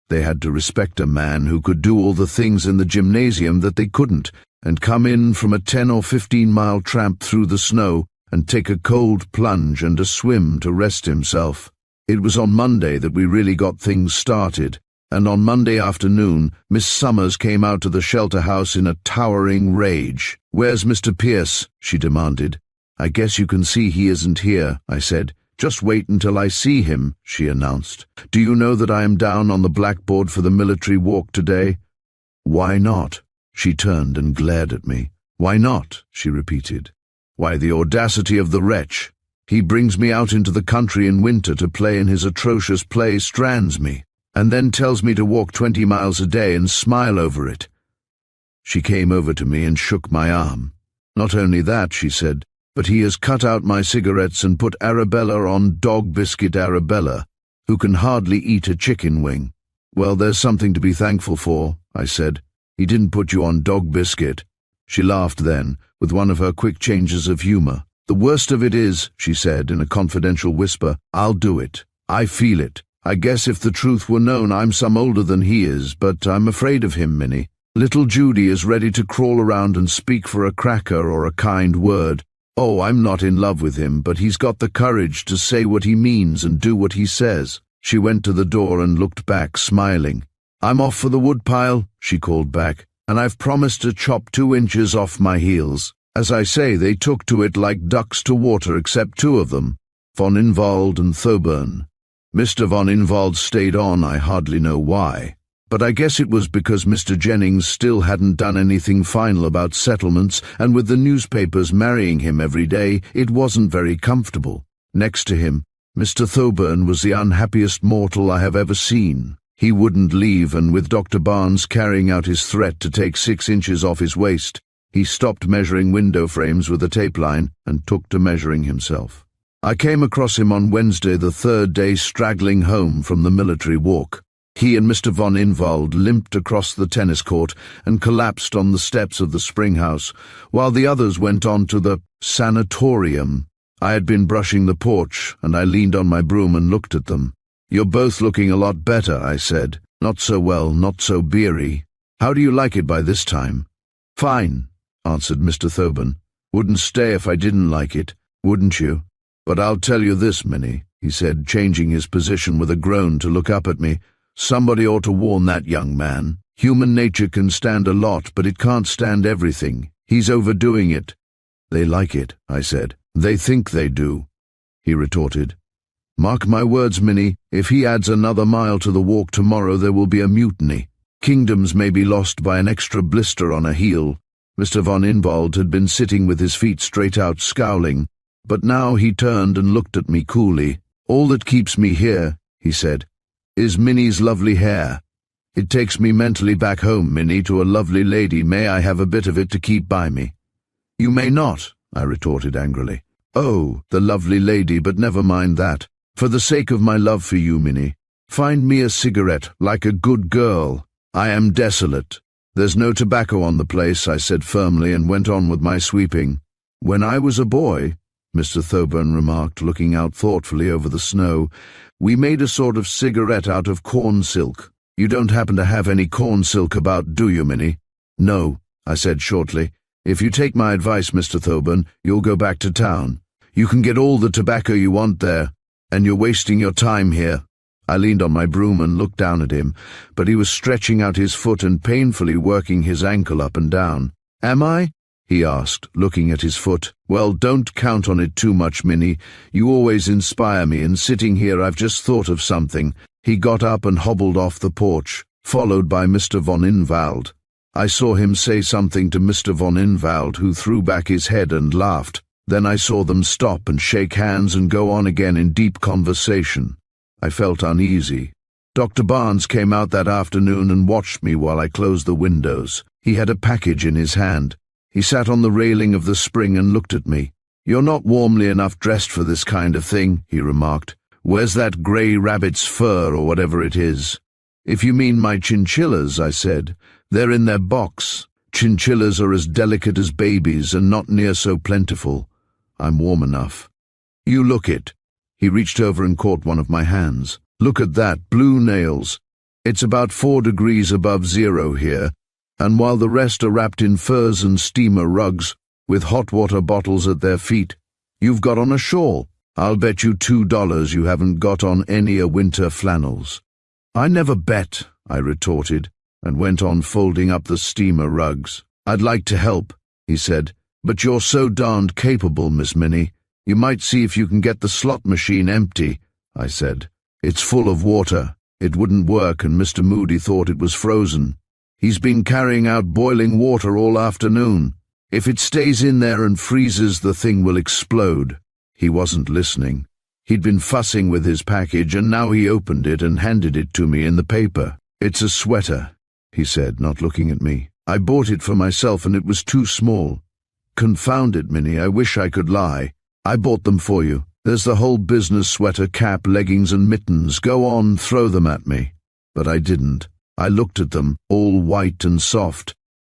They had to respect a man who could do all the things in the gymnasium that they couldn't, and come in from a 10 or 15-mile tramp through the snow and take a cold plunge and a swim to rest himself. It was on Monday that we really got things started, and on Monday afternoon Miss Summers came out to the shelter house in a towering rage. "Where's Mr. Pierce?" she demanded. "I guess you can see he isn't here," I said. "Just wait until I see him," she announced. "Do you know that I am down on the blackboard for the military walk today?" "Why not?" She turned and glared at me. "Why not?" she repeated. "Why, the audacity of the wretch. He brings me out into the country in winter to play in his atrocious play, strands me, and then tells me to walk 20 miles a day and smile over it." She came over to me and shook my arm. "Not only that," she said, "but he has cut out my cigarettes and put Arabella on Dog Biscuit Arabella, who can hardly eat a chicken wing." "Well, there's something to be thankful for," I said. "He didn't put you on Dog Biscuit." She laughed then, with one of her quick changes of humor. "The worst of it is," she said in a confidential whisper, "I'll do it. I feel it. I guess if the truth were known, I'm some older than he is, but I'm afraid of him, Minnie. Little Judy is ready to crawl around and speak for a cracker or a kind word. Oh, I'm not in love with him, but he's got the courage to say what he means and do what he says." She went to the door and looked back, smiling. "I'm off for the woodpile," she called back, "and I've promised to chop 2 inches off my heels." As I say, they took to it like ducks to water except 2 of them, von Inwald and Thoburn. Mr. von Inwald stayed on, I hardly know why. But I guess it was because Mr. Jennings still hadn't done anything final about settlements, and with the newspapers marrying him every day, it wasn't very comfortable. Next to him, Mr. Thoburn was the unhappiest mortal I have ever seen. He wouldn't leave, and with Dr. Barnes carrying out his threat to take 6 inches off his waist, he stopped measuring window frames with a tape line and took to measuring himself. I came across him on Wednesday, the 3rd day, straggling home from the military walk. He and Mr. von Inwald limped across the tennis court and collapsed on the steps of the spring house, while the others went on to the sanatorium. I had been brushing the porch, and I leaned on my broom and looked at them. "You're both looking a lot better," I said. "Not so well, not so beery. How do you like it by this time?" "Fine," answered Mr. Thoburn. "Wouldn't stay if I didn't like it, wouldn't you? But I'll tell you this, Minnie," he said, changing his position with a groan to look up at me. "Somebody ought to warn that young man. Human nature can stand a lot, but it can't stand everything. He's overdoing it." "They like it," I said. "They think they do," he retorted. "Mark my words, Minnie, if he adds another mile to the walk tomorrow, there will be a mutiny. Kingdoms may be lost by an extra blister on a heel." Mr. von Inwald had been sitting with his feet straight out, scowling, but now he turned and looked at me coolly. "All that keeps me here," he said, "is Minnie's lovely hair. It takes me mentally back home, Minnie, to a lovely lady. May I have a bit of it to keep by me?" "You may not," I retorted angrily. "Oh, the lovely lady, but never mind that. For the sake of my love for you, Minnie, find me a cigarette, like a good girl. I am desolate." "There's no tobacco on the place," I said firmly, and went on with my sweeping. "When I was a boy," Mr. Thoburn remarked, looking out thoughtfully over the snow, "we made a sort of cigarette out of corn silk. You don't happen to have any corn silk about, do you, Minnie?" "No," I said shortly. "If you take my advice, Mr. Thoburn, you'll go back to town. You can get all the tobacco you want there, and you're wasting your time here." I leaned on my broom and looked down at him, but he was stretching out his foot and painfully working his ankle up and down. "Am I?" he asked, looking at his foot. "Well, don't count on it too much, Minnie. You always inspire me, and sitting here I've just thought of something." He got up and hobbled off the porch, followed by Mr. von Inwald. I saw him say something to Mr. von Inwald, who threw back his head and laughed. Then I saw them stop and shake hands and go on again in deep conversation. I felt uneasy. Dr. Barnes came out that afternoon and watched me while I closed the windows. He had a package in his hand. He sat on the railing of the spring and looked at me. "You're not warmly enough dressed for this kind of thing," he remarked. "Where's that grey rabbit's fur or whatever it is?" "If you mean my chinchillas," I said, "they're in their box. Chinchillas are as delicate as babies and not near so plentiful. I'm warm enough." "You look it." He reached over and caught one of my hands. "Look at that, blue nails. It's about 4 degrees above zero here, and while the rest are wrapped in furs and steamer rugs, with hot water bottles at their feet, you've got on a shawl. I'll bet you $2 you haven't got on any winter flannels." "I never bet," I retorted, and went on folding up the steamer rugs. "I'd like to help," he said, "but you're so darned capable, Miss Minnie. You might see if you can get the slot machine empty," I said. "It's full of water. It wouldn't work, and Mr. Moody thought it was frozen. He's been carrying out boiling water all afternoon. If it stays in there and freezes, the thing will explode." He wasn't listening. He'd been fussing with his package, and now he opened it and handed it to me in the paper. "It's a sweater," he said, not looking at me. "I bought it for myself, and it was too small. Confound it, Minnie, I wish I could lie. I bought them for you. There's the whole business: sweater, cap, leggings, and mittens. Go on, throw them at me." But I didn't. I looked at them, all white and soft,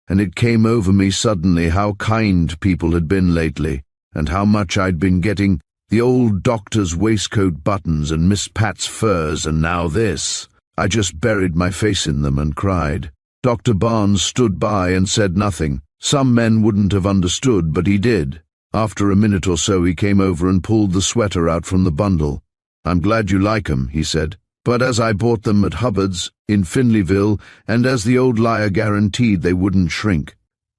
and it came over me suddenly how kind people had been lately, and how much I'd been getting: the old doctor's waistcoat buttons and Miss Pat's furs, and now this. I just buried my face in them and cried. Dr. Barnes stood by and said nothing. Some men wouldn't have understood, but he did. After a minute or so he came over and pulled the sweater out from the bundle. "I'm glad you like 'em," he said, "but as I bought them at Hubbard's in Finleyville, and as the old liar guaranteed they wouldn't shrink,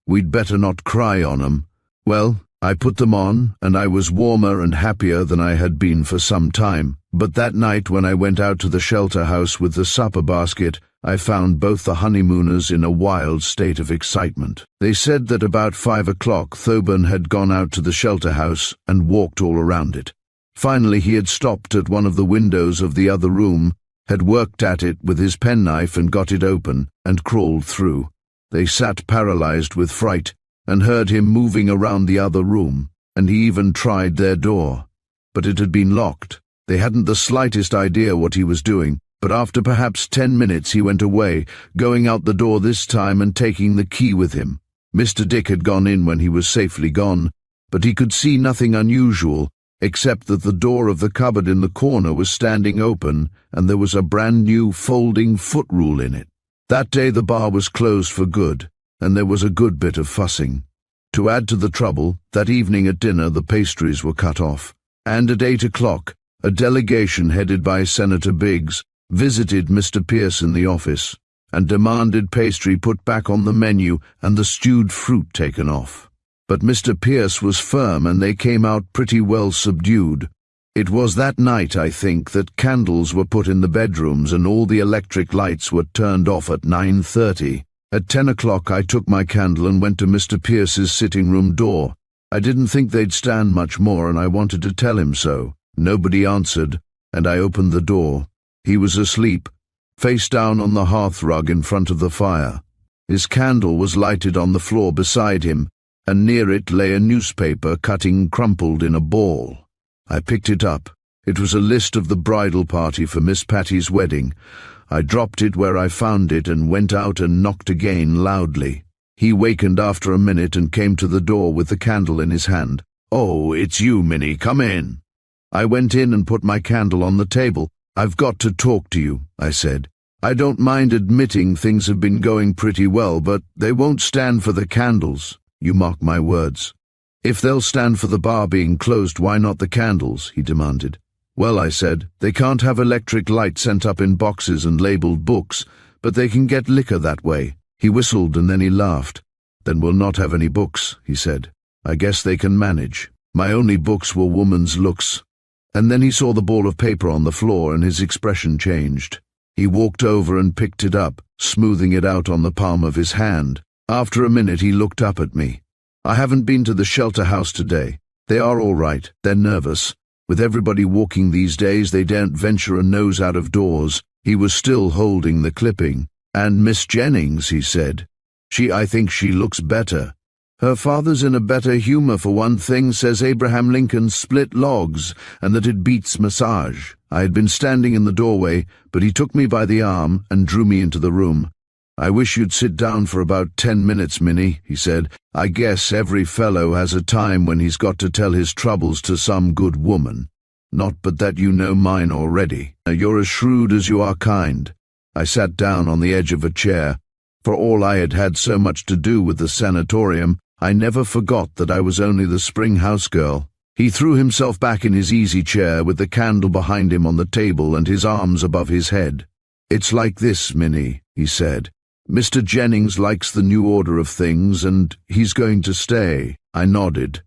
we'd better not cry on 'em. Well, I put them on, and I was warmer and happier than I had been for some time. But that night when I went out to the shelter house with the supper basket, I found both the honeymooners in a wild state of excitement. They said that about 5 o'clock Thoburn had gone out to the shelter house and walked all around it. Finally he had stopped at one of the windows of the other room, had worked at it with his penknife and got it open, and crawled through. They sat paralyzed with fright, and heard him moving around the other room, and he even tried their door. But it had been locked. They hadn't the slightest idea what he was doing, but after perhaps 10 minutes he went away, going out the door this time and taking the key with him. Mr. Dick had gone in when he was safely gone, but he could see nothing unusual, except that the door of the cupboard in the corner was standing open, and there was a brand-new folding foot rule in it. That day the bar was closed for good, and there was a good bit of fussing. To add to the trouble, that evening at dinner the pastries were cut off, and at 8 o'clock a delegation headed by Senator Biggs visited Mr. Pierce in the office, and demanded pastry put back on the menu and the stewed fruit taken off. But Mr. Pierce was firm, and they came out pretty well subdued. It was that night, I think, that candles were put in the bedrooms and all the electric lights were turned off at 9:30. At 10 o'clock I took my candle and went to Mr. Pierce's sitting-room door. I didn't think they'd stand much more, and I wanted to tell him so. Nobody answered, and I opened the door. He was asleep, face down on the hearthrug in front of the fire. His candle was lighted on the floor beside him, and near it lay a newspaper cutting crumpled in a ball. I picked it up. It was a list of the bridal party for Miss Patty's wedding. I dropped it where I found it and went out and knocked again loudly. He wakened after a minute and came to the door with the candle in his hand. "Oh, it's you, Minnie, come in." I went in and put my candle on the table. "I've got to talk to you," I said. "I don't mind admitting things have been going pretty well, but they won't stand for the candles. You mark my words. If they'll stand for the bar being closed, why not the candles?" he demanded. Well, I said, they can't have electric light sent up in boxes and labeled books, but they can get liquor that way. He whistled and then he laughed. Then we'll not have any books, he said. I guess they can manage. My only books were woman's looks. And then he saw the ball of paper on the floor and his expression changed. He walked over and picked it up, smoothing it out on the palm of his hand. After a minute he looked up at me. I haven't been to the shelter house today. They are all right. They're nervous. With everybody walking these days, they daren't venture a nose out of doors. He was still holding the clipping. And Miss Jennings, he said. I think she looks better. Her father's in a better humor for one thing, says Abraham Lincoln split logs, and that it beats massage. I had been standing in the doorway, but he took me by the arm and drew me into the room. I wish you'd sit down for about 10 minutes, Minnie, he said. I guess every fellow has a time when he's got to tell his troubles to some good woman. Not but that you know mine already. You're as shrewd as you are kind. I sat down on the edge of a chair. For all I had had so much to do with the sanatorium, I never forgot that I was only the spring house girl. He threw himself back in his easy chair with the candle behind him on the table and his arms above his head. It's like this, Minnie, he said. Mr. Jennings likes the new order of things, and he's going to stay. I nodded.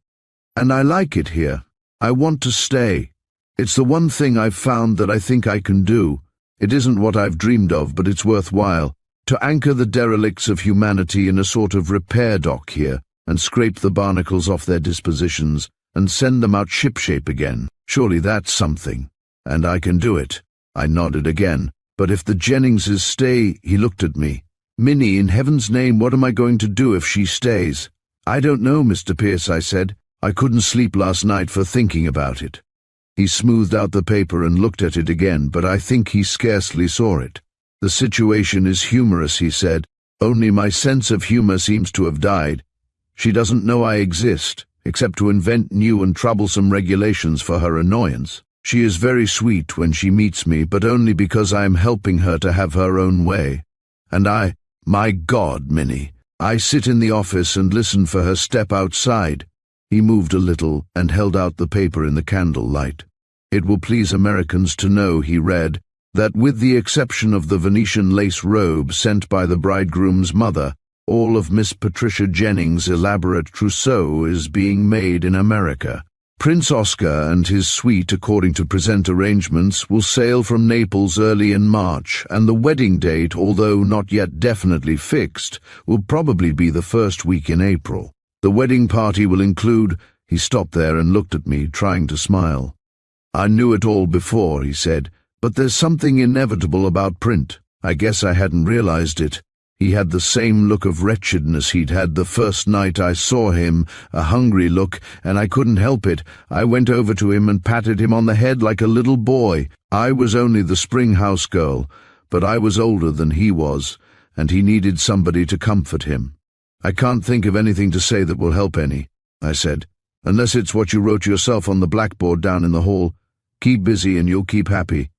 And I like it here. I want to stay. It's the one thing I've found that I think I can do. It isn't what I've dreamed of, but it's worthwhile. To anchor the derelicts of humanity in a sort of repair dock here, and scrape the barnacles off their dispositions, and send them out shipshape again. Surely that's something. And I can do it. I nodded again. But if the Jenningses stay, he looked at me. Minnie, in heaven's name, what am I going to do if she stays? I don't know, Mr. Pierce, I said. I couldn't sleep last night for thinking about it. He smoothed out the paper and looked at it again, but I think he scarcely saw it. The situation is humorous, he said, only my sense of humor seems to have died. She doesn't know I exist, except to invent new and troublesome regulations for her annoyance. She is very sweet when she meets me, but only because I am helping her to have her own way. And my God, Minnie, I sit in the office and listen for her step outside. He moved a little and held out the paper in the candle light. It will please Americans to know, he read, that with the exception of the Venetian lace robe sent by the bridegroom's mother, all of Miss Patricia Jennings' elaborate trousseau is being made in America. Prince Oscar and his suite, according to present arrangements, will sail from Naples early in March, and the wedding date, although not yet definitely fixed, will probably be the first week in April. The wedding party will include— He stopped there and looked at me, trying to smile. I knew it all before, he said, but there's something inevitable about print. I guess I hadn't realized it. He had the same look of wretchedness he'd had the first night I saw him, a hungry look, and I couldn't help it. I went over to him and patted him on the head like a little boy. I was only the spring house girl, but I was older than he was, and he needed somebody to comfort him. I can't think of anything to say that will help any, I said, unless it's what you wrote yourself on the blackboard down in the hall. Keep busy and you'll keep happy.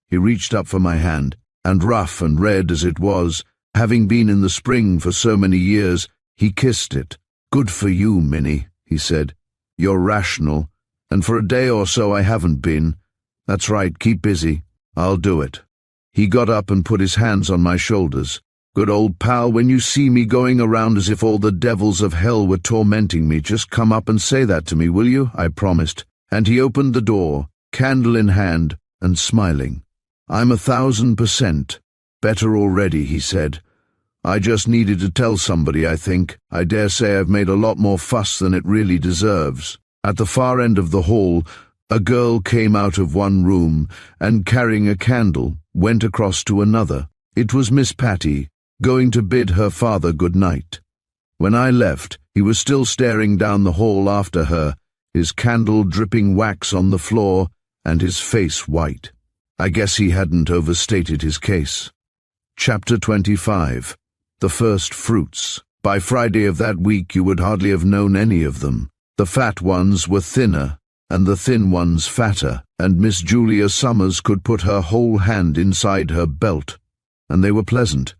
He reached up for my hand, and rough and red as it was, having been in the spring for so many years, he kissed it. Good for you, Minnie, he said. You're rational, and for a day or so I haven't been. That's right, keep busy. I'll do it. He got up and put his hands on my shoulders. Good old pal, when you see me going around as if all the devils of hell were tormenting me, just come up and say that to me, will you? I promised. And he opened the door, candle in hand, and smiling. I'm 1,000% better already, he said. I just needed to tell somebody, I think. I dare say I've made a lot more fuss than it really deserves. At the far end of the hall, a girl came out of one room and, carrying a candle, went across to another. It was Miss Patty, going to bid her father good night. When I left, he was still staring down the hall after her, his candle dripping wax on the floor and his face white. I guess he hadn't overstated his case. Chapter 25. The First Fruits. By Friday of that week you would hardly have known any of them. The fat ones were thinner, and the thin ones fatter, and Miss Julia Summers could put her whole hand inside her belt. And they were pleasant.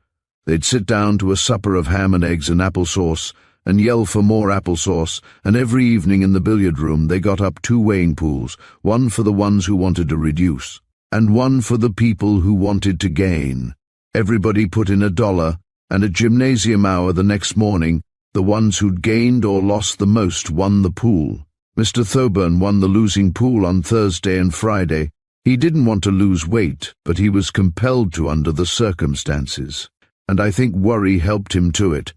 They'd sit down to a supper of ham and eggs and applesauce, and yell for more applesauce, and every evening in the billiard room they got up 2 weighing pools, one for the ones who wanted to reduce, and one for the people who wanted to gain. Everybody put in $1, and at gymnasium hour the next morning, the ones who'd gained or lost the most won the pool. Mr. Thoburn won the losing pool on Thursday and Friday. He didn't want to lose weight, but he was compelled to under the circumstances, and I think worry helped him to it.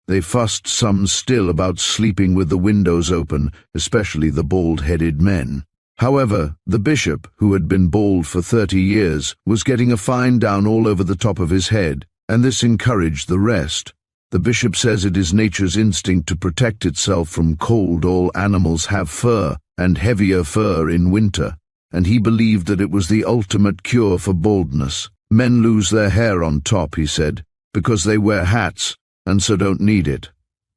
They fussed some still about sleeping with the windows open, especially the bald-headed men. However, the bishop, who had been bald for 30 years, was getting a fine down all over the top of his head, and this encouraged the rest. The bishop says it is nature's instinct to protect itself from cold. All animals have fur, and heavier fur in winter, and he believed that it was the ultimate cure for baldness. Men lose their hair on top, he said, because they wear hats, and so don't need it.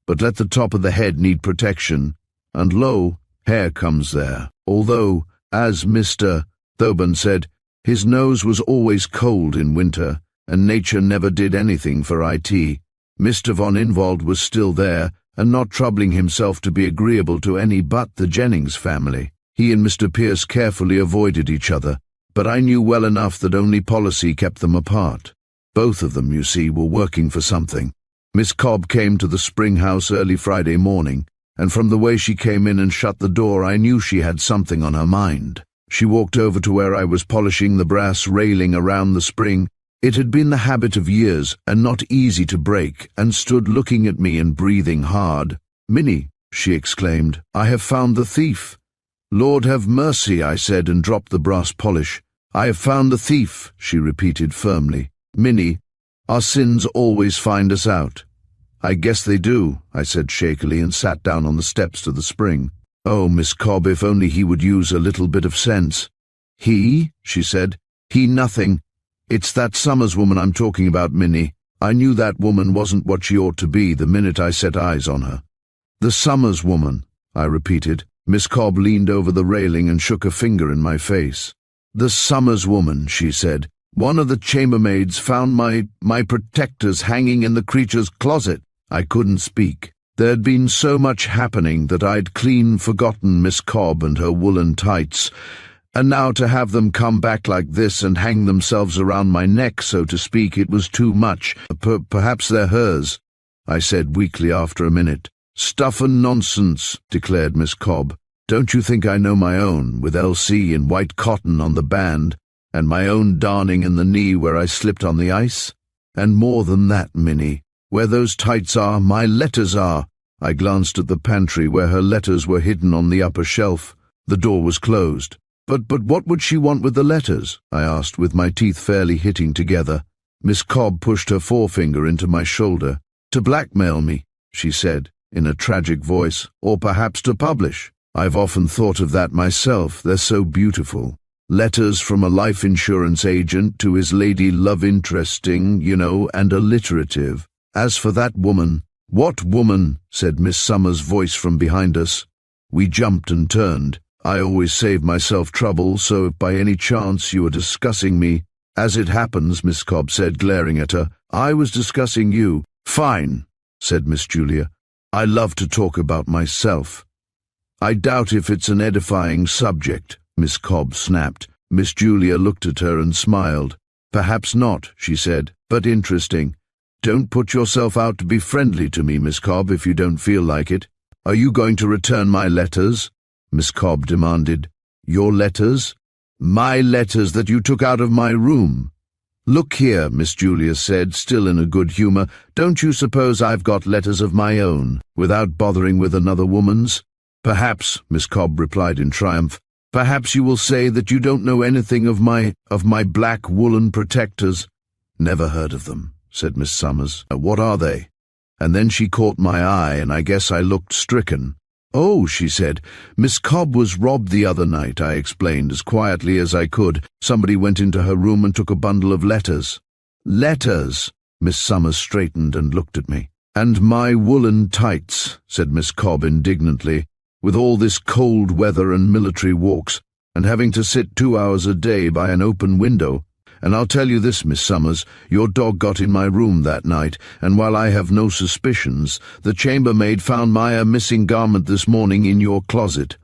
But let the top of the head need protection, and lo, hair comes there. Although, as Mr. Thoburn said, his nose was always cold in winter, and nature never did anything for it. Mr. von Inwald was still there, and not troubling himself to be agreeable to any but the Jennings family. He and Mr. Pierce carefully avoided each other, but I knew well enough that only policy kept them apart. Both of them, you see, were working for something. Miss Cobb came to the Spring House early Friday morning, and from the way she came in and shut the door I knew she had something on her mind. She walked over to where I was polishing the brass railing around the spring. It had been the habit of years, and not easy to break, and stood looking at me and breathing hard. "Minnie," she exclaimed, "I have found the thief." "Lord have mercy," I said, and dropped the brass polish. "I have found the thief," she repeated firmly. "Minnie, our sins always find us out." "I guess they do," I said shakily, and sat down on the steps to the spring. "Oh, Miss Cobb, if only he would use a little bit of sense." "He?" she said. "He nothing. It's that Summers woman I'm talking about, Minnie. I knew that woman wasn't what she ought to be the minute I set eyes on her." "The Summers woman," I repeated. Miss Cobb leaned over the railing and shook a finger in my face. "The Summers woman," she said. "One of the chambermaids found my protectors hanging in the creature's closet." I couldn't speak. There had been so much happening that I'd clean forgotten Miss Cobb and her woolen tights, and now to have them come back like this and hang themselves around my neck, so to speak, it was too much. Perhaps they're hers," I said weakly after a minute. "Stuff and nonsense," declared Miss Cobb. "Don't you think I know my own, with LC in white cotton on the band, and my own darning in the knee where I slipped on the ice? And more than that, Minnie, where those tights are, my letters are." I glanced at the pantry where her letters were hidden on the upper shelf. The door was closed. But what would she want with the letters?" I asked, with my teeth fairly hitting together. Miss Cobb pushed her forefinger into my shoulder. "To blackmail me," she said, in a tragic voice, "or perhaps to publish. I've often thought of that myself. They're so beautiful. Letters from a life insurance agent to his lady love interesting, you know, and alliterative. As for that woman—" "What woman?" said Miss Summers' voice from behind us. We jumped and turned. I always save myself trouble, so if by any chance you are discussing me— "As it happens," Miss Cobb said, glaring at her, "I was discussing you." "Fine," said Miss Julia. "I love to talk about myself." "I doubt if it's an edifying subject," Miss Cobb snapped. Miss Julia looked at her and smiled. "Perhaps not," she said, "but interesting. Don't put yourself out to be friendly to me, Miss Cobb, if you don't feel like it. Are you going to return my letters?" Miss Cobb demanded. "Your letters?" "My letters that you took out of my room." "Look here," Miss Julia said, still in a good humor, "don't you suppose I've got letters of my own, without bothering with another woman's?" "Perhaps," Miss Cobb replied in triumph, "perhaps you will say that you don't know anything of my black woolen protectors." "Never heard of them," said Miss Summers. "What are they?" And then she caught my eye, and I guess I looked stricken. "Oh," she said, "Miss Cobb was robbed the other night," I explained as quietly as I could. "Somebody went into her room and took a bundle of letters." "Letters?" Miss Summers straightened and looked at me. "And my woolen tights," said Miss Cobb indignantly, "with all this cold weather and military walks, and having to sit 2 hours a day by an open window. And I'll tell you this, Miss Summers, your dog got in my room that night, and while I have no suspicions, the chambermaid found my missing garment this morning in your closet.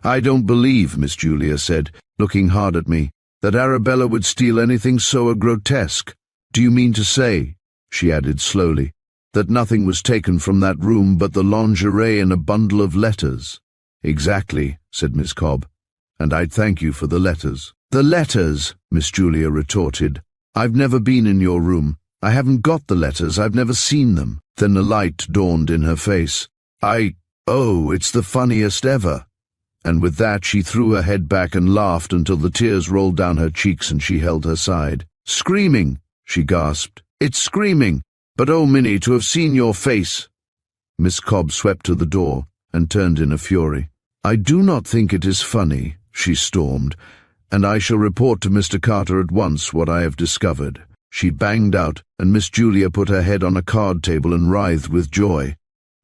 I don't believe, Miss Julia said, looking hard at me, that Arabella would steal anything so grotesque. Do you mean to say, she added slowly, that nothing was taken from that room but the lingerie and a bundle of letters? Exactly, said Miss Cobb, and I'd thank you for the letters. The letters, Miss Julia retorted. I've never been in your room. I haven't got the letters. I've never seen them. Then the light dawned in her face. Oh, it's the funniest ever. And with that she threw her head back and laughed until the tears rolled down her cheeks and she held her side. Screaming, she gasped. It's screaming. But oh, Minnie, to have seen your face. Miss Cobb swept to the door and turned in a fury. I do not think it is funny, she stormed, and I shall report to Mr. Carter at once what I have discovered. She banged out, and Miss Julia put her head on a card table and writhed with joy.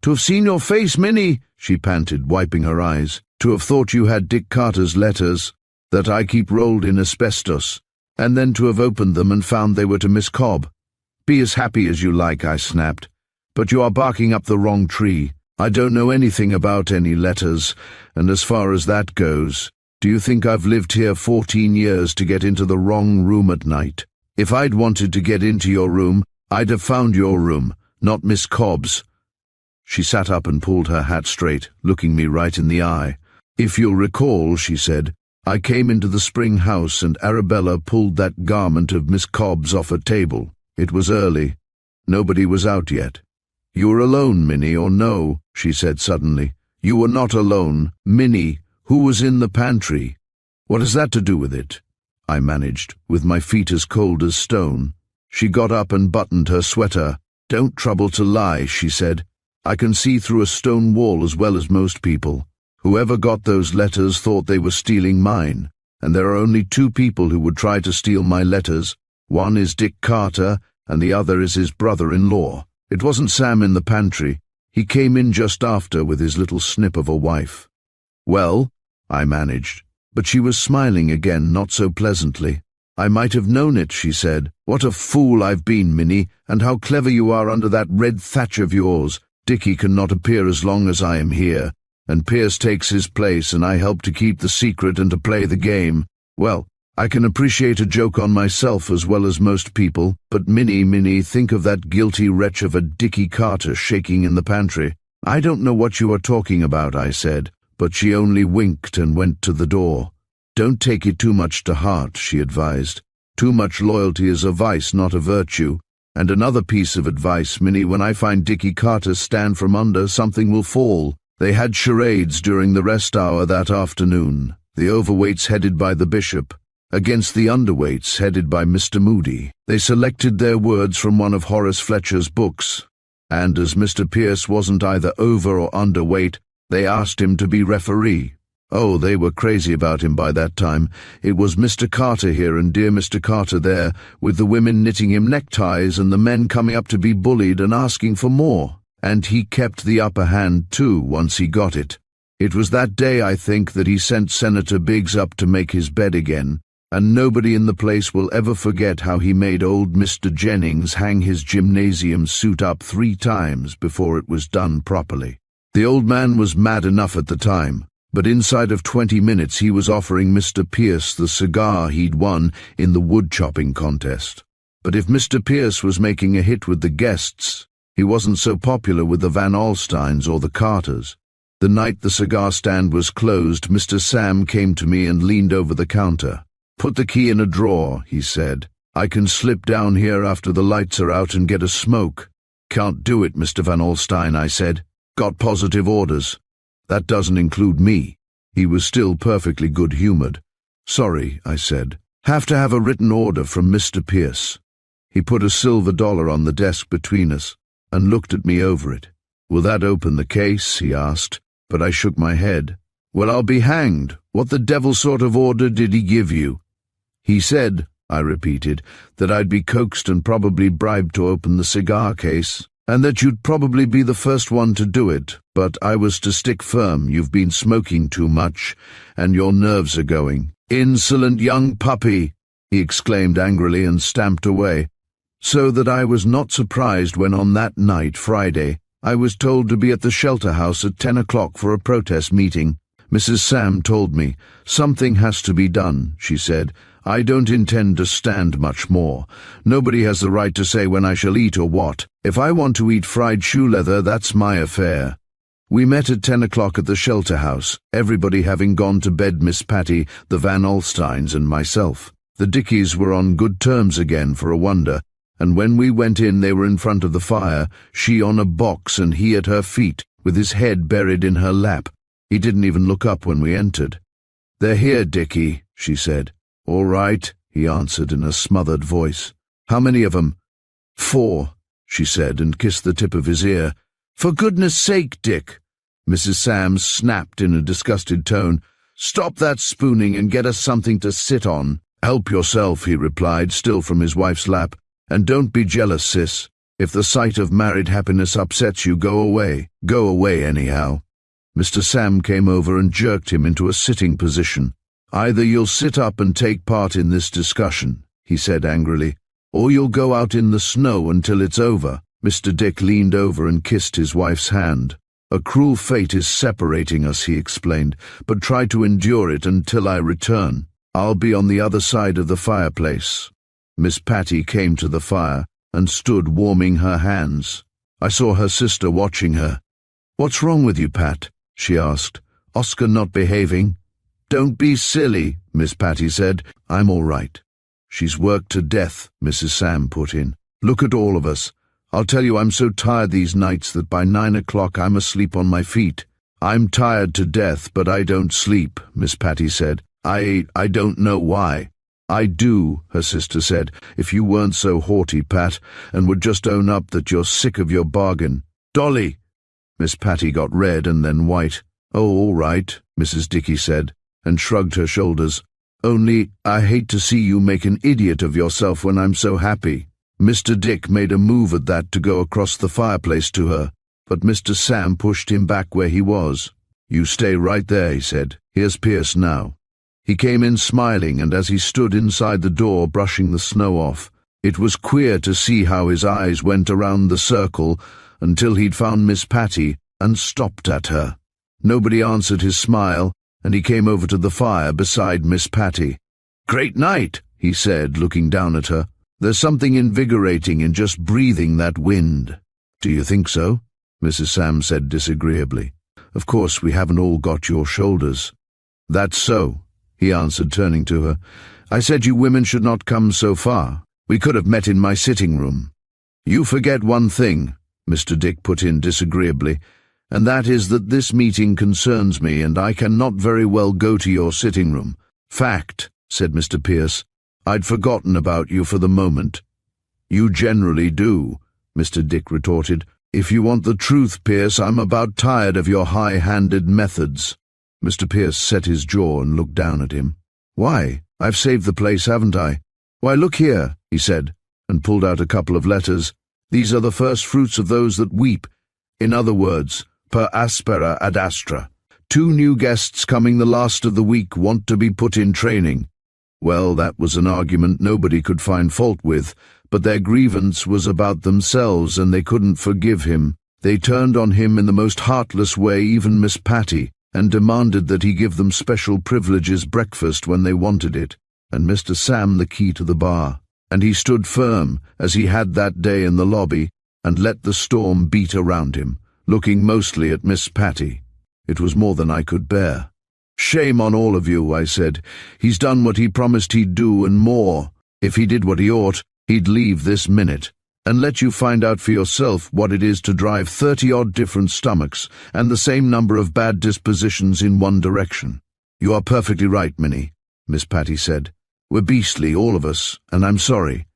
To have seen your face, Minnie, she panted, wiping her eyes. To have thought you had Dick Carter's letters, that I keep rolled in asbestos, and then to have opened them and found they were to Miss Cobb. Be as happy as you like, I snapped, but you are barking up the wrong tree. I don't know anything about any letters, and as far as that goes, do you think I've lived here 14 years to get into the wrong room at night? If I'd wanted to get into your room, I'd have found your room, not Miss Cobb's. She sat up and pulled her hat straight, looking me right in the eye. If you'll recall, she said, I came into the spring house and Arabella pulled that garment of Miss Cobb's off a table. It was early. Nobody was out yet. You were alone, Minnie, or no, she said suddenly. You were not alone. Minnie, who was in the pantry? What has that to do with it? I managed, with my feet as cold as stone. She got up and buttoned her sweater. Don't trouble to lie, she said. I can see through a stone wall as well as most people. Whoever got those letters thought they were stealing mine, and there are only two people who would try to steal my letters. One is Dick Carter, and the other is his brother-in-law. It wasn't Sam in the pantry. He came in just after with his little snip of a wife. Well, I managed, but she was smiling again, not so pleasantly. I might have known it, she said. What a fool I've been, Minnie, and how clever you are under that red thatch of yours. Dickie cannot appear as long as I am here, and Pierce takes his place, and I help to keep the secret and to play the game. Well, I can appreciate a joke on myself as well as most people, but Minnie, think of that guilty wretch of a Dickie Carter shaking in the pantry. I don't know what you are talking about, I said, but she only winked and went to the door. Don't take it too much to heart, she advised. Too much loyalty is a vice, not a virtue. And another piece of advice, Minnie, when I find Dickie Carter stand from under, something will fall. They had charades during the rest hour that afternoon, the overweights headed by the bishop, against the underweights headed by Mr. Moody. They selected their words from one of Horace Fletcher's books, and as Mr. Pierce wasn't either over or underweight, they asked him to be referee. Oh, they were crazy about him by that time. It was Mr. Carter here and dear Mr. Carter there, with the women knitting him neckties and the men coming up to be bullied and asking for more. And he kept the upper hand, too, once he got it. It was that day, I think, that he sent Senator Biggs up to make his bed again, and nobody in the place will ever forget how he made old Mr. Jennings hang his gymnasium suit up 3 times before it was done properly. The old man was mad enough at the time, but inside of 20 minutes he was offering Mr. Pierce the cigar he'd won in the wood-chopping contest. But if Mr. Pierce was making a hit with the guests, he wasn't so popular with the Van Alstynes or the Carters. The night the cigar stand was closed, Mr. Sam came to me and leaned over the counter. Put the key in a drawer, he said. I can slip down here after the lights are out and get a smoke. Can't do it, Mr. Van Alstyne, I said. Got positive orders. That doesn't include me. He was still perfectly good-humored. Sorry, I said. Have to have a written order from Mr. Pierce. He put a silver dollar on the desk between us and looked at me over it. Will that open the case? He asked, but I shook my head. Well, I'll be hanged. What the devil sort of order did he give you? He said, I repeated, that I'd be coaxed and probably bribed to open the cigar case, and that you'd probably be the first one to do it, but I was to stick firm. You've been smoking too much, and your nerves are going. Insolent young puppy! he exclaimed angrily and stamped away, so that I was not surprised when on that night, Friday, I was told to be at the shelter house at 10 o'clock for a protest meeting. Mrs. Sam told me, "Something has to be done," she said. "I don't intend to stand much more. Nobody has the right to say when I shall eat or what. If I want to eat fried shoe leather, that's my affair." We met at 10 o'clock at the shelter house, everybody having gone to bed, Miss Patty, the Van Alstynes, and myself. The Dickies were on good terms again, for a wonder, and when we went in they were in front of the fire, she on a box and he at her feet, with his head buried in her lap. He didn't even look up when we entered. "They're here, Dickie," she said. "All right," he answered in a smothered voice. "How many of 'em?" "4," she said, and kissed the tip of his ear. "For goodness sake, Dick!" Mrs. Sam snapped in a disgusted tone. "Stop that spooning and get us something to sit on." "Help yourself," he replied, still from his wife's lap. "And don't be jealous, sis. If the sight of married happiness upsets you, go away. Go away anyhow." Mr. Sam came over and jerked him into a sitting position. "Either you'll sit up and take part in this discussion," he said angrily, "or you'll go out in the snow until it's over." Mr. Dick leaned over and kissed his wife's hand. "A cruel fate is separating us," he explained, "but try to endure it until I return. I'll be on the other side of the fireplace." Miss Patty came to the fire and stood warming her hands. I saw her sister watching her. "What's wrong with you, Pat?" she asked. "Oscar not behaving?" "Don't be silly," Miss Patty said. "I'm all right." "She's worked to death," Mrs. Sam put in. "Look at all of us. I'll tell you, I'm so tired these nights that by 9 o'clock I'm asleep on my feet." "I'm tired to death, but I don't sleep," Miss Patty said. I don't know why." "I do," her sister said, "if you weren't so haughty, Pat, and would just own up that you're sick of your bargain." "Dolly!" Miss Patty got red and then white. "Oh, all right," Mrs. Dickey said, and shrugged her shoulders. "Only I hate to see you make an idiot of yourself when I'm so happy." Mr. Dick made a move at that to go across the fireplace to her, but Mr. Sam pushed him back where he was. "You stay right there," he said. "Here's Pierce now." He came in smiling, and as he stood inside the door brushing the snow off, it was queer to see how his eyes went around the circle until he'd found Miss Patty and stopped at her. Nobody answered his smile, and he came over to the fire beside Miss Patty. "Great night," he said, looking down at her. "There's something invigorating in just breathing that wind." "Do you think so?" Mrs. Sam said disagreeably. "Of course, we haven't all got your shoulders." "That's so," he answered, turning to her. "I said you women should not come so far. We could have met in my sitting room." "You forget one thing," Mr. Dick put in disagreeably, "and that is that this meeting concerns me, and I cannot very well go to your sitting room." "Fact," said Mr. Pierce. "I'd forgotten about you for the moment." "You generally do," Mr. Dick retorted. "If you want the truth, Pierce, I'm about tired of your high-handed methods." Mr. Pierce set his jaw and looked down at him. "Why, I've saved the place, haven't I?" "Why, look here," he said, and pulled out a couple of letters. "These are the first fruits of those that weep. In other words, per aspera ad astra. 2 new guests coming the last of the week want to be put in training." Well, that was an argument nobody could find fault with, but their grievance was about themselves, and they couldn't forgive him. They turned on him in the most heartless way, even Miss Patty, and demanded that he give them special privileges breakfast when they wanted it, and Mr. Sam the key to the bar. And he stood firm, as he had that day in the lobby, and let the storm beat around him, looking mostly at Miss Patty. It was more than I could bear. "Shame on all of you," I said. "He's done what he promised he'd do and more. If he did what he ought, he'd leave this minute, and let you find out for yourself what it is to drive 30-odd different stomachs and the same number of bad dispositions in one direction." "You are perfectly right, Minnie," Miss Patty said. "We're beastly, all of us, and I'm sorry."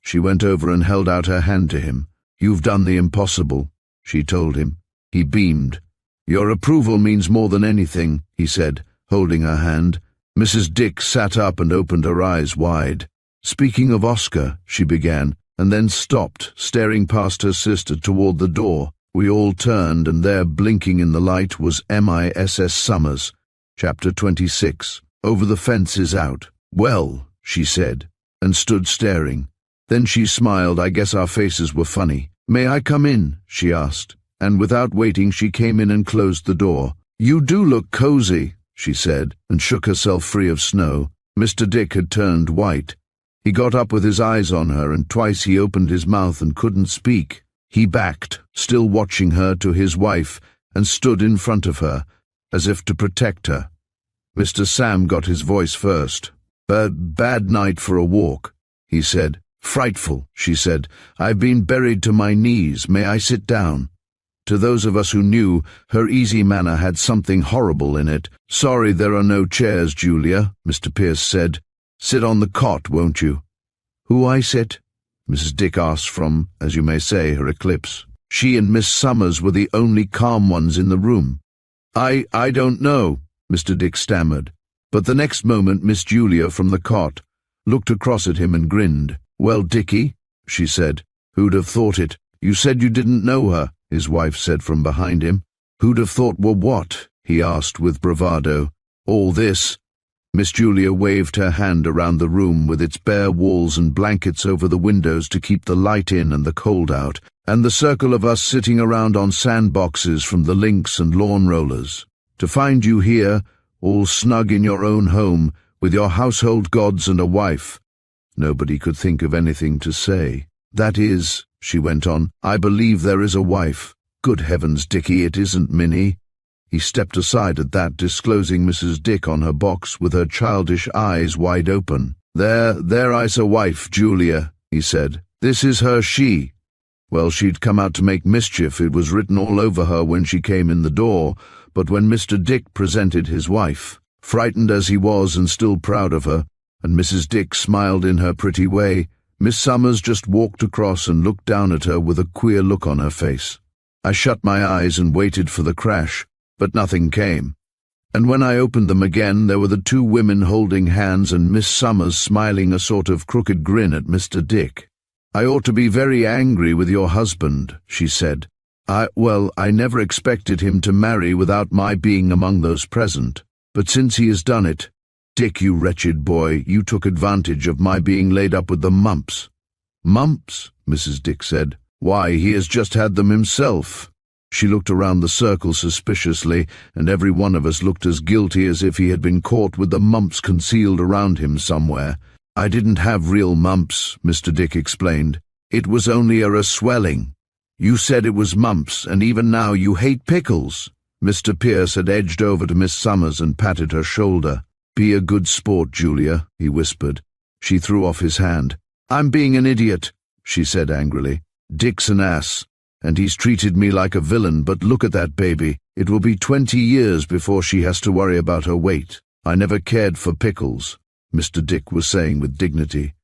She went over and held out her hand to him. "You've done the impossible," she told him. He beamed. "Your approval means more than anything," he said, holding her hand. Mrs. Dick sat up and opened her eyes wide. "Speaking of Oscar," she began, and then stopped, staring past her sister toward the door. We all turned, and there, blinking in the light, was MISS Summers. Chapter 26. Over the Fence is Out. "Well," she said, and stood staring. Then she smiled. I guess our faces were funny. "May I come in?" she asked, and without waiting she came in and closed the door. "You do look cozy," she said, and shook herself free of snow. Mr. Dick had turned white. He got up with his eyes on her, and twice he opened his mouth and couldn't speak. He backed, still watching her, to his wife, and stood in front of her, as if to protect her. Mr. Sam got his voice first. Bad night for a walk," he said. "Frightful," she said. "I've been buried to my knees. May I sit down?" To those of us who knew, her easy manner had something horrible in it. "Sorry there are no chairs, Julia," Mr. Pierce said. "Sit on the cot, won't you?" "Who I sit?" Mrs. Dick asked from, as you may say, her eclipse. She and Miss Summers were the only calm ones in the room. I don't know," Mr. Dick stammered. But the next moment Miss Julia from the cot looked across at him and grinned. "Well, Dickie," she said. "Who'd have thought it? You said you didn't know her," his wife said from behind him. "Who'd have thought what?" he asked with bravado. "All this." Miss Julia waved her hand around the room with its bare walls and blankets over the windows to keep the light in and the cold out, and the circle of us sitting around on sandboxes from the links and lawn rollers. "To find you here, all snug in your own home, with your household gods and a wife." Nobody could think of anything to say. "That is," she went on, "I believe there is a wife. Good heavens, Dickie, it isn't Minnie." He stepped aside at that, disclosing Mrs. Dick on her box with her childish eyes wide open. There I's a wife, Julia," he said. "This is her she. Well, she'd come out to make mischief. It was written all over her when she came in the door, but when Mr. Dick presented his wife, frightened as he was and still proud of her, and Mrs. Dick smiled in her pretty way, Miss Summers just walked across and looked down at her with a queer look on her face. I shut my eyes and waited for the crash, but nothing came. And when I opened them again, there were the two women holding hands and Miss Summers smiling a sort of crooked grin at Mr. Dick. "I ought to be very angry with your husband," she said. I never expected him to marry without my being among those present. But since he has done it, Dick, you wretched boy, you took advantage of my being laid up with the mumps." "Mumps?" Mrs. Dick said. "Why, he has just had them himself." She looked around the circle suspiciously, and every one of us looked as guilty as if he had been caught with the mumps concealed around him somewhere. "I didn't have real mumps," Mr. Dick explained. "It was only a swelling. You said it was mumps, and even now you hate pickles." Mr. Pierce had edged over to Miss Summers and patted her shoulder. "Be a good sport, Julia," he whispered. She threw off his hand. "I'm being an idiot," she said angrily. "Dick's an ass, and he's treated me like a villain, but look at that baby. It will be 20 years before she has to worry about her weight. I never cared for pickles," Mr. Dick was saying with dignity.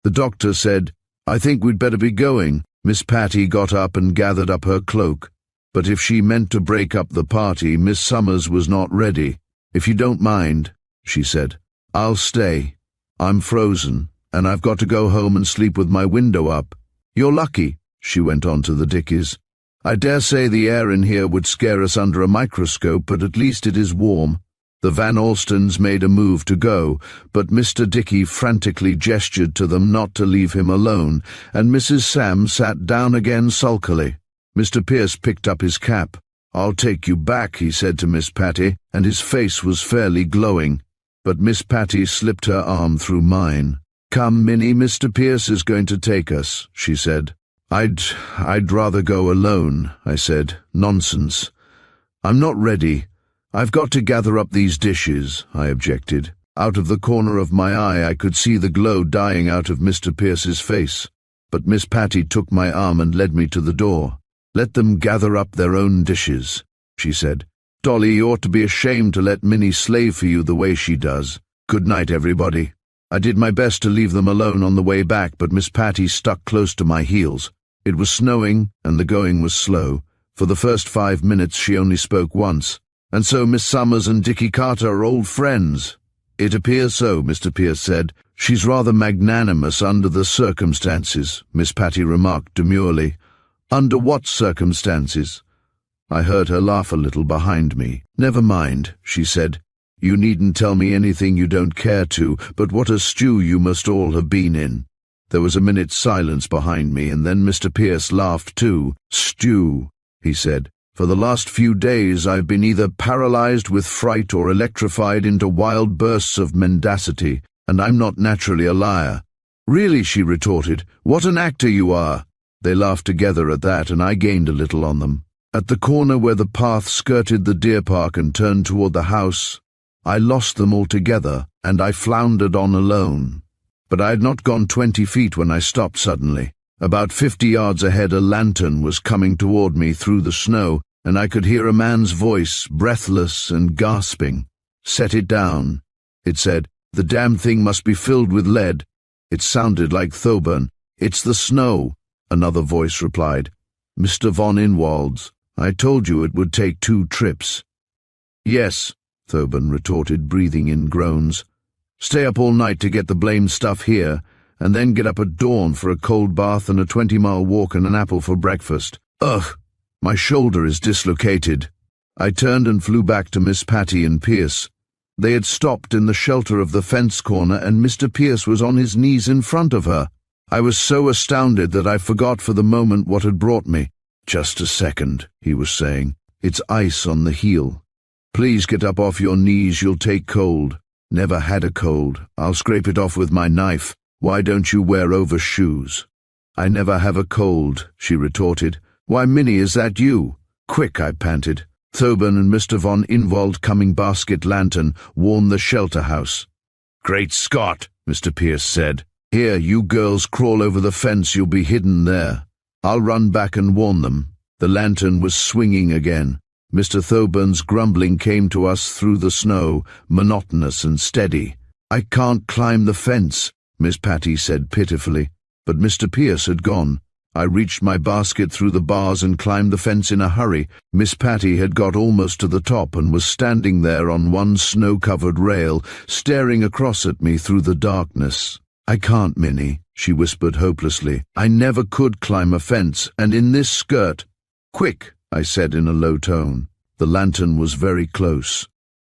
"The doctor said, 'I think we'd better be going.'" Miss Patty got up and gathered up her cloak. But if she meant to break up the party, Miss Summers was not ready. "If you don't mind," she said, "I'll stay. I'm frozen, and I've got to go home and sleep with my window up. You're lucky," she went on to the Dickies. "I dare say the air in here would scare us under a microscope, but at least it is warm." The Van Alstons made a move to go, but Mr. Dickey frantically gestured to them not to leave him alone, and Mrs. Sam sat down again sulkily. Mr. Pierce picked up his cap. "I'll take you back," he said to Miss Patty, and his face was fairly glowing. But Miss Patty slipped her arm through mine. "Come, Minnie, Mr. Pierce is going to take us," she said. I'd rather go alone," I said. "Nonsense. I'm not ready. I've got to gather up these dishes," I objected. Out of the corner of my eye I could see the glow dying out of Mr. Pierce's face. But Miss Patty took my arm and led me to the door. "Let them gather up their own dishes," she said. "Dolly, you ought to be ashamed to let Minnie slave for you the way she does. Good night, everybody." I did my best to leave them alone on the way back, but Miss Patty stuck close to my heels. It was snowing, and the going was slow. For the first 5 minutes she only spoke once. "And so Miss Summers and Dickie Carter are old friends?" "It appears so," Mr. Pierce said. "She's rather magnanimous under the circumstances," Miss Patty remarked demurely. "Under what circumstances?" I heard her laugh a little behind me. "Never mind," she said. You needn't tell me anything you don't care to, but what a stew you must all have been in." There was a minute's silence behind me, and then Mr. Pierce laughed too. "Stew," he said. "For the last few days I've been either paralyzed with fright or electrified into wild bursts of mendacity, and I'm not naturally a liar." "Really," she retorted, "what an actor you are." They laughed together at that, and I gained a little on them. At the corner where the path skirted the deer park and turned toward the house, I lost them altogether, and I floundered on alone. But I had not gone 20 feet when I stopped suddenly. About 50 yards ahead, a lantern was coming toward me through the snow, and I could hear a man's voice, breathless and gasping. "Set it down," it said. "The damn thing must be filled with lead." It sounded like Thoburn. "It's the snow," another voice replied. "Mr. von Inwald's. I told you it would take 2 trips." "Yes," Thoburn retorted, breathing in groans. "Stay up all night to get the blamed stuff here, and then get up at dawn for a cold bath and a 20-mile walk and an apple for breakfast. Ugh, my shoulder is dislocated." I turned and flew back to Miss Patty and Pierce. They had stopped in the shelter of the fence corner, and Mr. Pierce was on his knees in front of her. I was so astounded that I forgot for the moment what had brought me. "Just a second," he was saying. "It's ice on the heel. Please get up off your knees, you'll take cold." "Never had a cold. I'll scrape it off with my knife. Why don't you wear overshoes?" "I never have a cold," she retorted. "Why, Minnie, is that you?" "Quick," I panted. "Thoburn and Mr. von Inwald coming basket lantern, warn the shelter house." "Great Scott," Mr. Pierce said. "Here, you girls crawl over the fence, you'll be hidden there. I'll run back and warn them." The lantern was swinging again. Mr. Thoburn's grumbling came to us through the snow, monotonous and steady. "I can't climb the fence," Miss Patty said pitifully. But Mr. Pierce had gone. I reached my basket through the bars and climbed the fence in a hurry. Miss Patty had got almost to the top and was standing there on one snow-covered rail, staring across at me through the darkness. "I can't, Minnie," she whispered hopelessly. "I never could climb a fence, and in this skirt—" "Quick," I said in a low tone. The lantern was very close.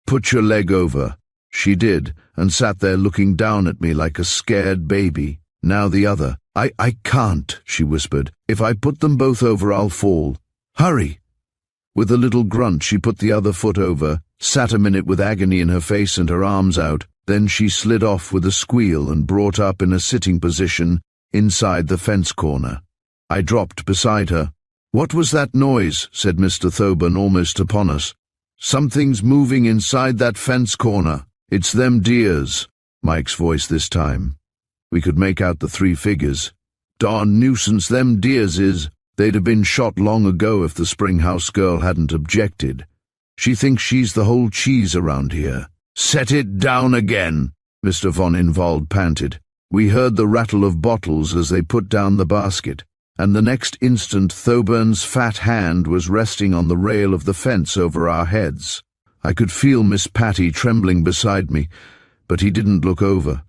"Put your leg over." She did, and sat there looking down at me like a scared baby. Now the other. I can't," she whispered. "If I put them both over, I'll fall. Hurry." With a little grunt, she put the other foot over, sat a minute with agony in her face and her arms out. Then she slid off with a squeal and brought up in a sitting position inside the fence corner. I dropped beside her. "What was that noise?" said Mr. Thoburn almost upon us. "Something's moving inside that fence corner. It's them deers." Mike's voice this time. We could make out the 3 figures. "Darn nuisance them deers is. They'd have been shot long ago if the Springhouse girl hadn't objected. She thinks she's the whole cheese around here." "Set it down again," Mr. von Inwald panted. We heard the rattle of bottles as they put down the basket, and the next instant Thoburn's fat hand was resting on the rail of the fence over our heads. I could feel Miss Patty trembling beside me, but he didn't look over.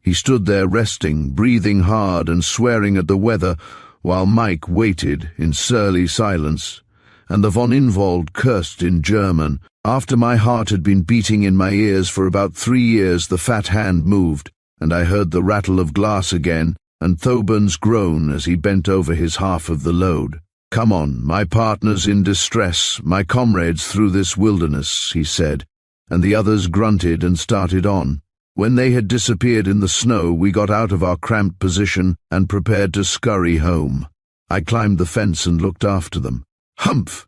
He stood there resting, breathing hard and swearing at the weather, while Mike waited in surly silence, and the von Inwald cursed in German. After my heart had been beating in my ears for about 3 years, the fat hand moved, and I heard the rattle of glass again, and Thoburn's groan as he bent over his half of the load. "Come on, my partner's in distress, my comrades through this wilderness," he said, and the others grunted and started on. When they had disappeared in the snow, we got out of our cramped position and prepared to scurry home. I climbed the fence and looked after them. "Humph!"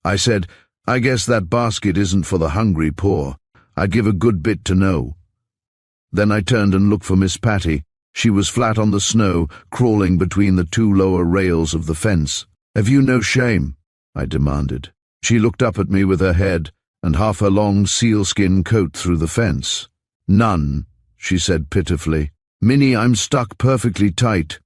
I said. "I guess that basket isn't for the hungry poor. I'd give a good bit to know." Then I turned and looked for Miss Patty. She was flat on the snow, crawling between the 2 lower rails of the fence. "Have you no shame?" I demanded. She looked up at me with her head and half her long sealskin coat through the fence. "None," she said pitifully. "Minnie, I'm stuck perfectly tight."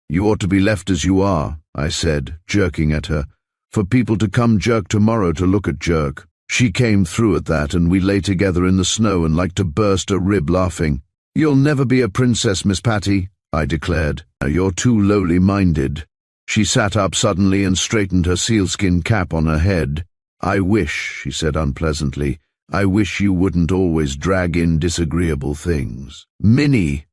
"You ought to be left as you are," I said, jerking at her. "For people to come Jerk tomorrow to look at Jerk." She came through at that, and we lay together in the snow and like to burst a rib laughing. "You'll never be a princess, Miss Patty," I declared. "You're too lowly-minded." She sat up suddenly and straightened her sealskin cap on her head. "I wish," she said unpleasantly, I wish you wouldn't always drag in disagreeable things. Minnie!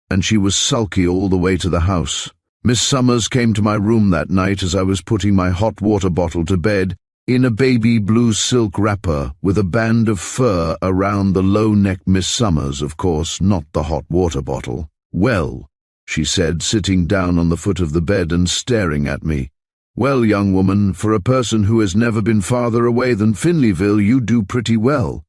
And she was sulky all the way to the house. Miss Summers came to my room that night as I was putting my hot water bottle to bed, in a baby blue silk wrapper with a band of fur around the low-neck Miss Summers, of course, not the hot water bottle. "Well," she said, sitting down on the foot of the bed and staring at me. "Well, young woman, for a person who has never been farther away than Finleyville, you do pretty well."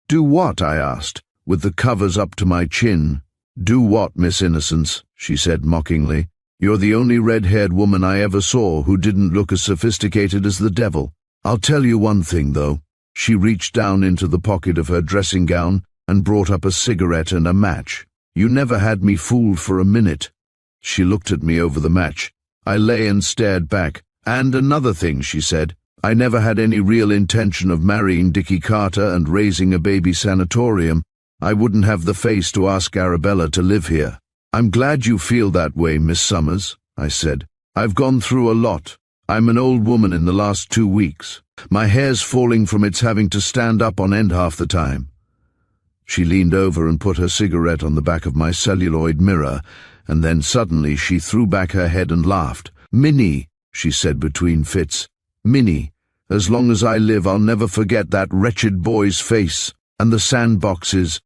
"Do what?" I asked, with the covers up to my chin. "Do what, Miss Innocence?" she said mockingly. "You're the only red-haired woman I ever saw who didn't look as sophisticated as the devil. I'll tell you one thing, though." She reached down into the pocket of her dressing gown and brought up a cigarette and a match. "You never had me fooled for a minute." She looked at me over the match. I lay and stared back. "And another thing," she said, "I never had any real intention of marrying Dickie Carter and raising a baby sanatorium. I wouldn't have the face to ask Arabella to live here." "I'm glad you feel that way, Miss Summers," I said. "I've gone through a lot. I'm an old woman in the last 2 weeks. My hair's falling from its having to stand up on end half the time." She leaned over and put her cigarette on the back of my celluloid mirror, and then suddenly she threw back her head and laughed. "Minnie," she said between fits, "Minnie, as long as I live I'll never forget that wretched boy's face, and the sandboxes,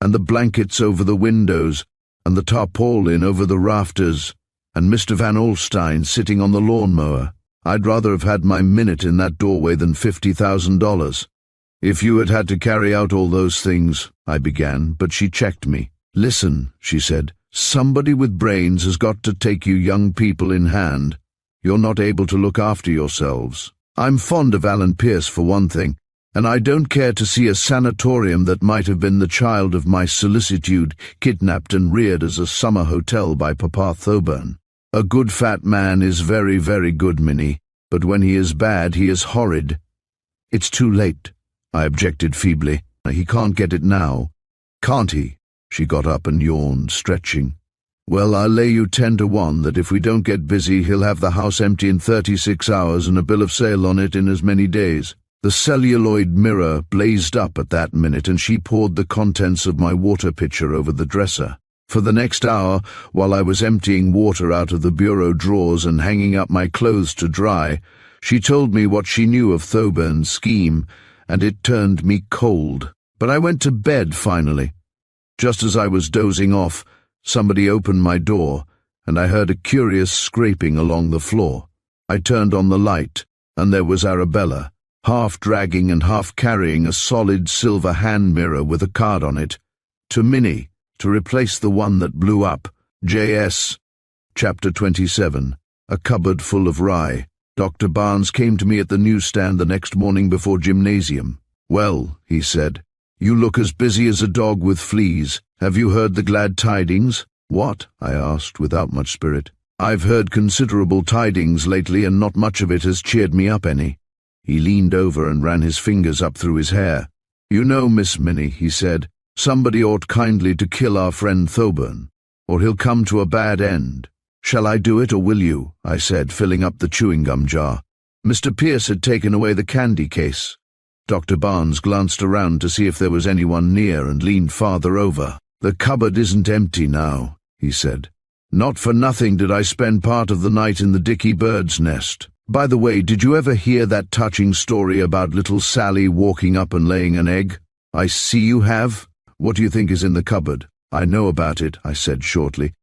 and the blankets over the windows, and the tarpaulin over the rafters, and Mr. Van Alstyne sitting on the lawnmower. I'd rather have had my minute in that doorway than $50,000. "If you had had to carry out all those things," I began, but she checked me. "Listen," she said, "somebody with brains has got to take you young people in hand. You're not able to look after yourselves. I'm fond of Alan Pierce for one thing, and I don't care to see a sanatorium that might have been the child of my solicitude kidnapped and reared as a summer hotel by Papa Thoburn. A good fat man is very, very good, Minnie, but when he is bad, he is horrid." "It's too late," I objected feebly. "He can't get it now." "Can't he?" She got up and yawned, stretching. "Well, I'll lay you 10 to 1 that if we don't get busy, he'll have the house empty in 36 hours and a bill of sale on it in as many days." The celluloid mirror blazed up at that minute, and she poured the contents of my water pitcher over the dresser. For the next hour, while I was emptying water out of the bureau drawers and hanging up my clothes to dry, she told me what she knew of Thoburn's scheme, and it turned me cold. But I went to bed finally. Just as I was dozing off, somebody opened my door, and I heard a curious scraping along the floor. I turned on the light, and there was Arabella, half dragging and half carrying a solid silver hand mirror with a card on it. "To Minnie, to replace the one that blew up. J.S. Chapter 27. A cupboard full of rye. Dr. Barnes came to me at the newsstand the next morning before gymnasium. "Well," he said, "you look as busy as a dog with fleas. Have you heard the glad tidings?" "What?" I asked, without much spirit. "I've heard considerable tidings lately, and not much of it has cheered me up any." He leaned over and ran his fingers up through his hair. "You know, Miss Minnie," he said, "somebody ought kindly to kill our friend Thoburn, or he'll come to a bad end." "Shall I do it, or will you?" I said, filling up the chewing gum jar. Mr. Pierce had taken away the candy case. Dr. Barnes glanced around to see if there was anyone near and leaned farther over. "The cupboard isn't empty now," he said. "Not for nothing did I spend part of the night in the Dicky Bird's nest. By the way, did you ever hear that touching story about little Sally walking up and laying an egg? I see you have. What do you think is in the cupboard?" "I know about it," I said shortly.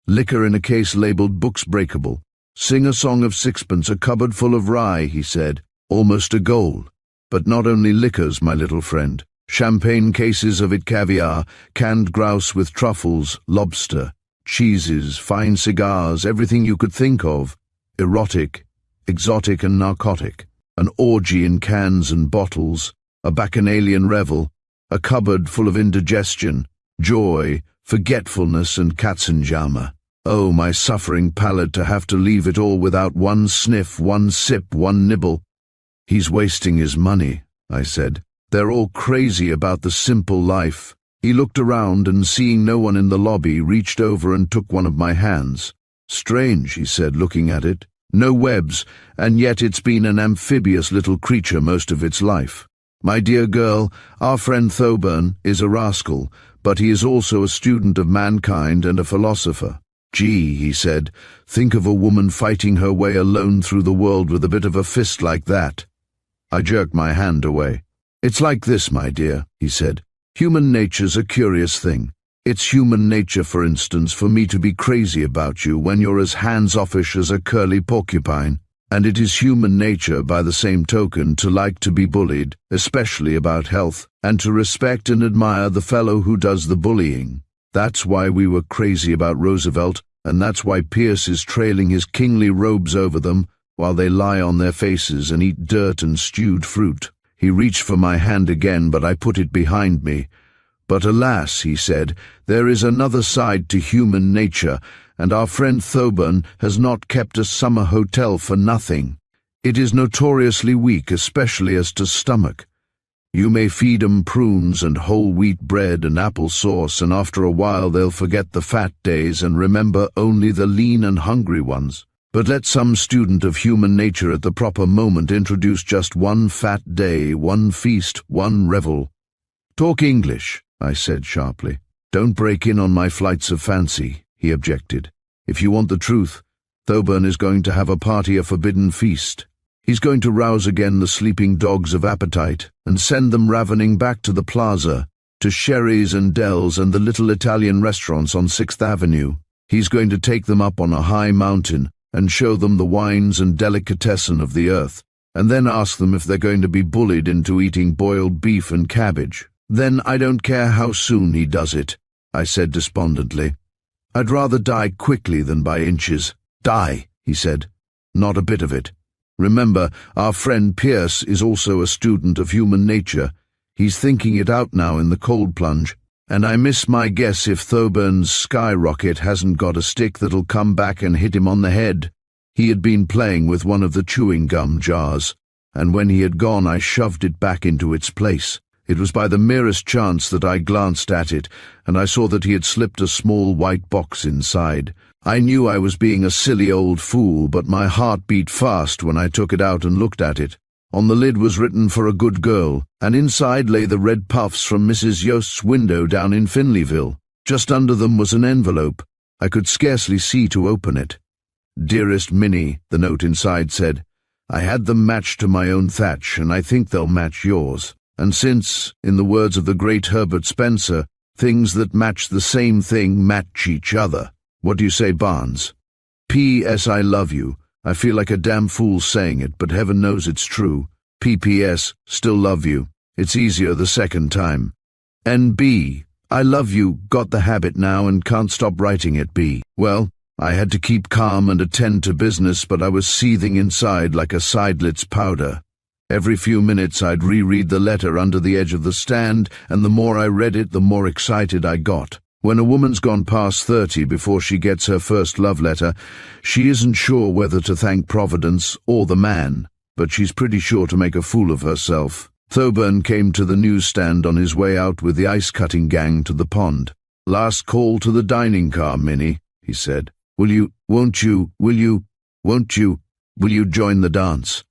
"Liquor in a case labelled Books Breakable. Sing a song of sixpence, a cupboard full of rye," he said. "Almost a goal. But not only liquors, my little friend. Champagne cases of it, caviar, canned grouse with truffles, lobster, cheeses, fine cigars, everything you could think of. Erotic, exotic and narcotic. An orgy in cans and bottles, a bacchanalian revel, a cupboard full of indigestion, joy, forgetfulness and katzenjammer. Oh, my suffering palate to have to leave it all without one sniff, one sip, one nibble." "He's wasting his money," I said. "They're all crazy about the simple life." He looked around and, seeing no one in the lobby, reached over and took one of my hands. "Strange," he said, looking at it. "No webs, and yet it's been an amphibious little creature most of its life. My dear girl, our friend Thoburn is a rascal, but he is also a student of mankind and a philosopher. Gee, he said, think of a woman fighting her way alone through the world with a bit of a fist like that. I jerked my hand away. It's like this, my dear, he said. Human nature's a curious thing. It's human nature, for instance, for me to be crazy about you when you're as hands-offish as a curly porcupine. And it is human nature, by the same token, to like to be bullied, especially about health, and to respect and admire the fellow who does the bullying. That's why we were crazy about Roosevelt, and that's why Pierce is trailing his kingly robes over them while they lie on their faces and eat dirt and stewed fruit. He reached for my hand again, but I put it behind me. But alas, he said, there is another side to human nature, and our friend Thoburn has not kept a summer hotel for nothing. It is notoriously weak, especially as to stomach. You may feed 'em prunes and whole wheat bread and apple sauce, and after a while they'll forget the fat days and remember only the lean and hungry ones. But let some student of human nature at the proper moment introduce just one fat day, one feast, one revel. Talk English, I said sharply. Don't break in on my flights of fancy, he objected. If you want the truth, Thoburn is going to have a party, a forbidden feast. He's going to rouse again the sleeping dogs of appetite and send them ravening back to the plaza, to Sherry's and Dell's and the little Italian restaurants on 6th Avenue. He's going to take them up on a high mountain and show them the wines and delicatessen of the earth, and then ask them if they're going to be bullied into eating boiled beef and cabbage. Then I don't care how soon he does it, I said despondently. I'd rather die quickly than by inches. Die, he said. Not a bit of it. Remember, our friend Pierce is also a student of human nature. He's thinking it out now in the cold plunge, and I miss my guess if Thoburn's skyrocket hasn't got a stick that'll come back and hit him on the head. He had been playing with one of the chewing gum jars, and when he had gone I shoved it back into its place. It was by the merest chance that I glanced at it, and I saw that he had slipped a small white box inside. I knew I was being a silly old fool, but my heart beat fast when I took it out and looked at it. On the lid was written "For a Good Girl," and inside lay the red puffs from Mrs. Yost's window down in Finleyville. Just under them was an envelope. I could scarcely see to open it. "Dearest Minnie," the note inside said, "I had them matched to my own thatch, and I think they'll match yours. And since, in the words of the great Herbert Spencer, things that match the same thing match each other. What do you say, Barnes? P.S. I love you. I feel like a damn fool saying it, but heaven knows it's true. P.P.S. Still love you. It's easier the second time. N.B. I love you. Got the habit now and can't stop writing it, B. Well, I had to keep calm and attend to business, but I was seething inside like a Seidlitz powder. Every few minutes I'd reread the letter under the edge of the stand, and the more I read it, the more excited I got. When a woman's gone past 30 before she gets her first love letter, she isn't sure whether to thank Providence or the man, but she's pretty sure to make a fool of herself. Thoburn came to the newsstand on his way out with the ice-cutting gang to the pond. "Last call to the dining car, Minnie," he said. Will you join the dance?"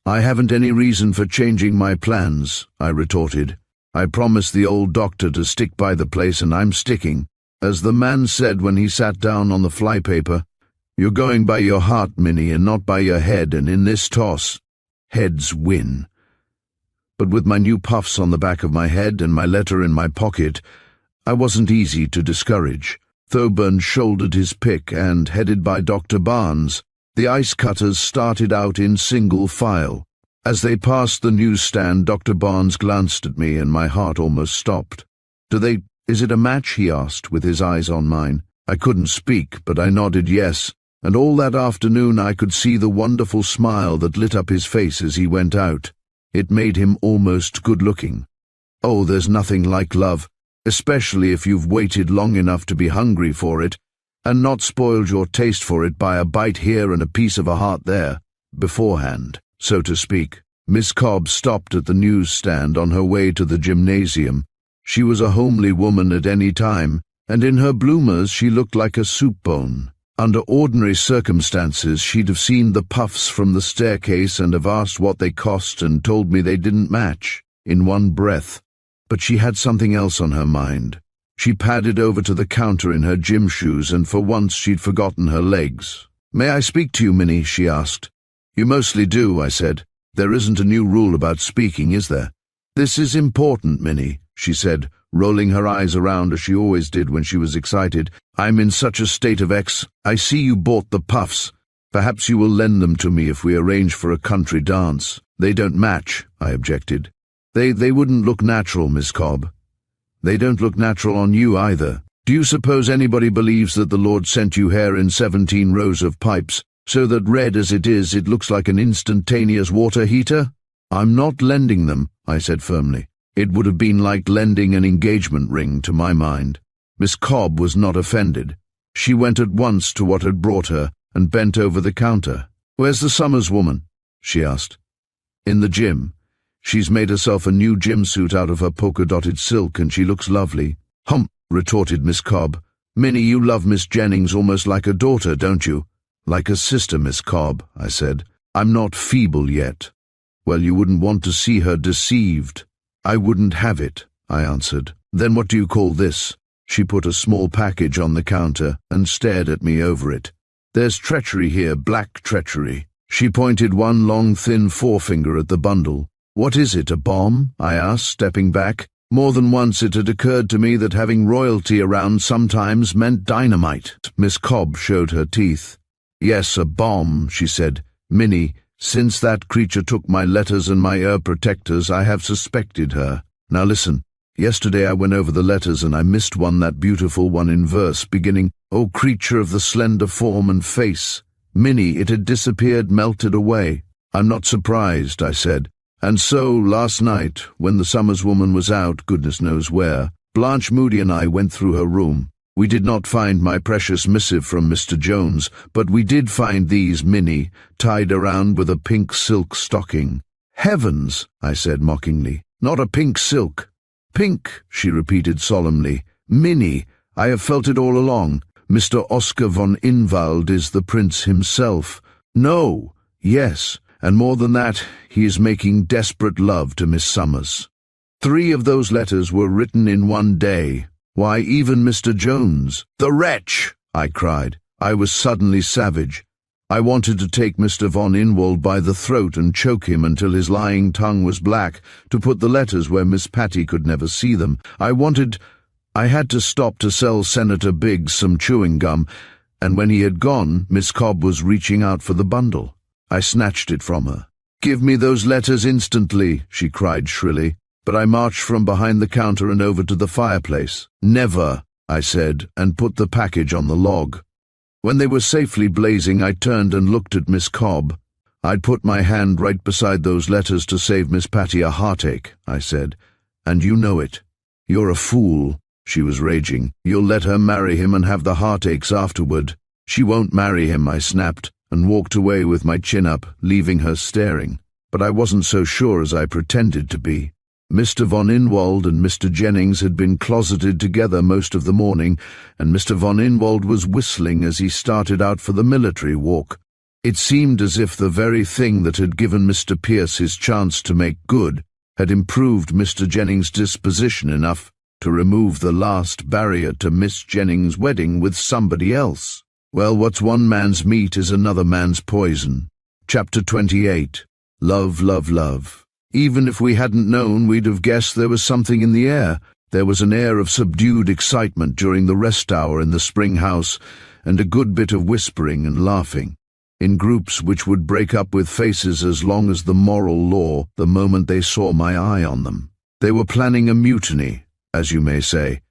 "I haven't any reason for changing my plans," I retorted. "I promised the old doctor to stick by the place, and I'm sticking. As the man said when he sat down on the flypaper, you're going by your heart, Minnie, and not by your head, and in this toss, heads win." But with my new puffs on the back of my head and my letter in my pocket, I wasn't easy to discourage. Thoburn shouldered his pick and, headed by Dr. Barnes, the ice cutters started out in single file. As they passed the newsstand, Dr. Barnes glanced at me and my heart almost stopped. Is it a match?" he asked, with his eyes on mine. I couldn't speak, but I nodded yes, and all that afternoon I could see the wonderful smile that lit up his face as he went out. It made him almost good-looking. Oh, there's nothing like love, especially if you've waited long enough to be hungry for it, and not spoiled your taste for it by a bite here and a piece of a heart there, beforehand, so to speak. Miss Cobb stopped at the newsstand on her way to the gymnasium. She was a homely woman at any time, and in her bloomers she looked like a soup bone. Under ordinary circumstances, she'd have seen the puffs from the staircase and have asked what they cost and told me they didn't match, in one breath. But she had something else on her mind. She padded over to the counter in her gym shoes, and for once she'd forgotten her legs. "May I speak to you, Minnie?" she asked. "You mostly do," I said. "There isn't a new rule about speaking, is there?" "This is important, Minnie," she said, rolling her eyes around as she always did when she was excited. "I'm in such a state of I see you bought the puffs. Perhaps you will lend them to me if we arrange for a country dance." "They don't match," I objected. They wouldn't look natural, Miss Cobb." "They don't look natural on you either. Do you suppose anybody believes that the Lord sent you hair in 17 rows of pipes, so that red as it is, it looks like an instantaneous water heater?" "I'm not lending them," I said firmly. It would have been like lending an engagement ring, to my mind. Miss Cobb was not offended. She went at once to what had brought her and bent over the counter. "Where's the Summers woman?" she asked. "In the gym. She's made herself a new gym suit out of her polka-dotted silk, and she looks lovely." "Hump," retorted Miss Cobb. "Minnie, you love Miss Jennings almost like a daughter, don't you?" "Like a sister, Miss Cobb," I said. "I'm not feeble yet." "Well, you wouldn't want to see her deceived." "I wouldn't have it," I answered. "Then what do you call this?" She put a small package on the counter and stared at me over it. "There's treachery here, black treachery." She pointed one long thin forefinger at the bundle. "What is it, a bomb?" I asked, stepping back. More than once it had occurred to me that having royalty around sometimes meant dynamite. Miss Cobb showed her teeth. "Yes, a bomb," she said. "Minnie, since that creature took my letters and my ear protectors, I have suspected her. Now listen. Yesterday I went over the letters and I missed one, that beautiful one in verse, beginning, 'O creature of the slender form and face.' Minnie, it had disappeared, melted away." "I'm not surprised," I said. "And so, last night, when the Summers woman was out, goodness knows where, Blanche Moody and I went through her room. We did not find my precious missive from Mr. Jones, but we did find these, Minnie, tied around with a pink silk stocking." "Heavens," I said mockingly, "not a pink silk." "Pink," she repeated solemnly. "Minnie, I have felt it all along. Mr. Oscar von Inwald is the prince himself." "No." "Yes, and more than that, he is making desperate love to Miss Summers. 3 of those letters were written in one day. Why, even Mr. Jones—" "The wretch!" I cried. I was suddenly savage. I wanted to take Mr. von Inwald by the throat and choke him until his lying tongue was black, to put the letters where Miss Patty could never see them. I had to stop to sell Senator Biggs some chewing gum, and when he had gone, Miss Cobb was reaching out for the bundle. I snatched it from her. "Give me those letters instantly," she cried shrilly. But I marched from behind the counter and over to the fireplace. "Never," I said, and put the package on the log. When they were safely blazing, I turned and looked at Miss Cobb. "I'd put my hand right beside those letters to save Miss Patty a heartache," I said, "and you know it." "You're a fool," she was raging. "You'll let her marry him and have the heartaches afterward." "She won't marry him," I snapped, and walked away with my chin up, leaving her staring. But I wasn't so sure as I pretended to be. Mr. von Inwald and Mr. Jennings had been closeted together most of the morning, and Mr. von Inwald was whistling as he started out for the military walk. It seemed as if the very thing that had given Mr. Pierce his chance to make good had improved Mr. Jennings' disposition enough to remove the last barrier to Miss Jennings' wedding with somebody else. Well, what's one man's meat is another man's poison. Chapter 28. Love, love, love. Even if we hadn't known, we'd have guessed there was something in the air. There was an air of subdued excitement during the rest hour in the spring house, and a good bit of whispering and laughing, in groups which would break up with faces as long as the moral law the moment they saw my eye on them. They were planning a mutiny, as you may say,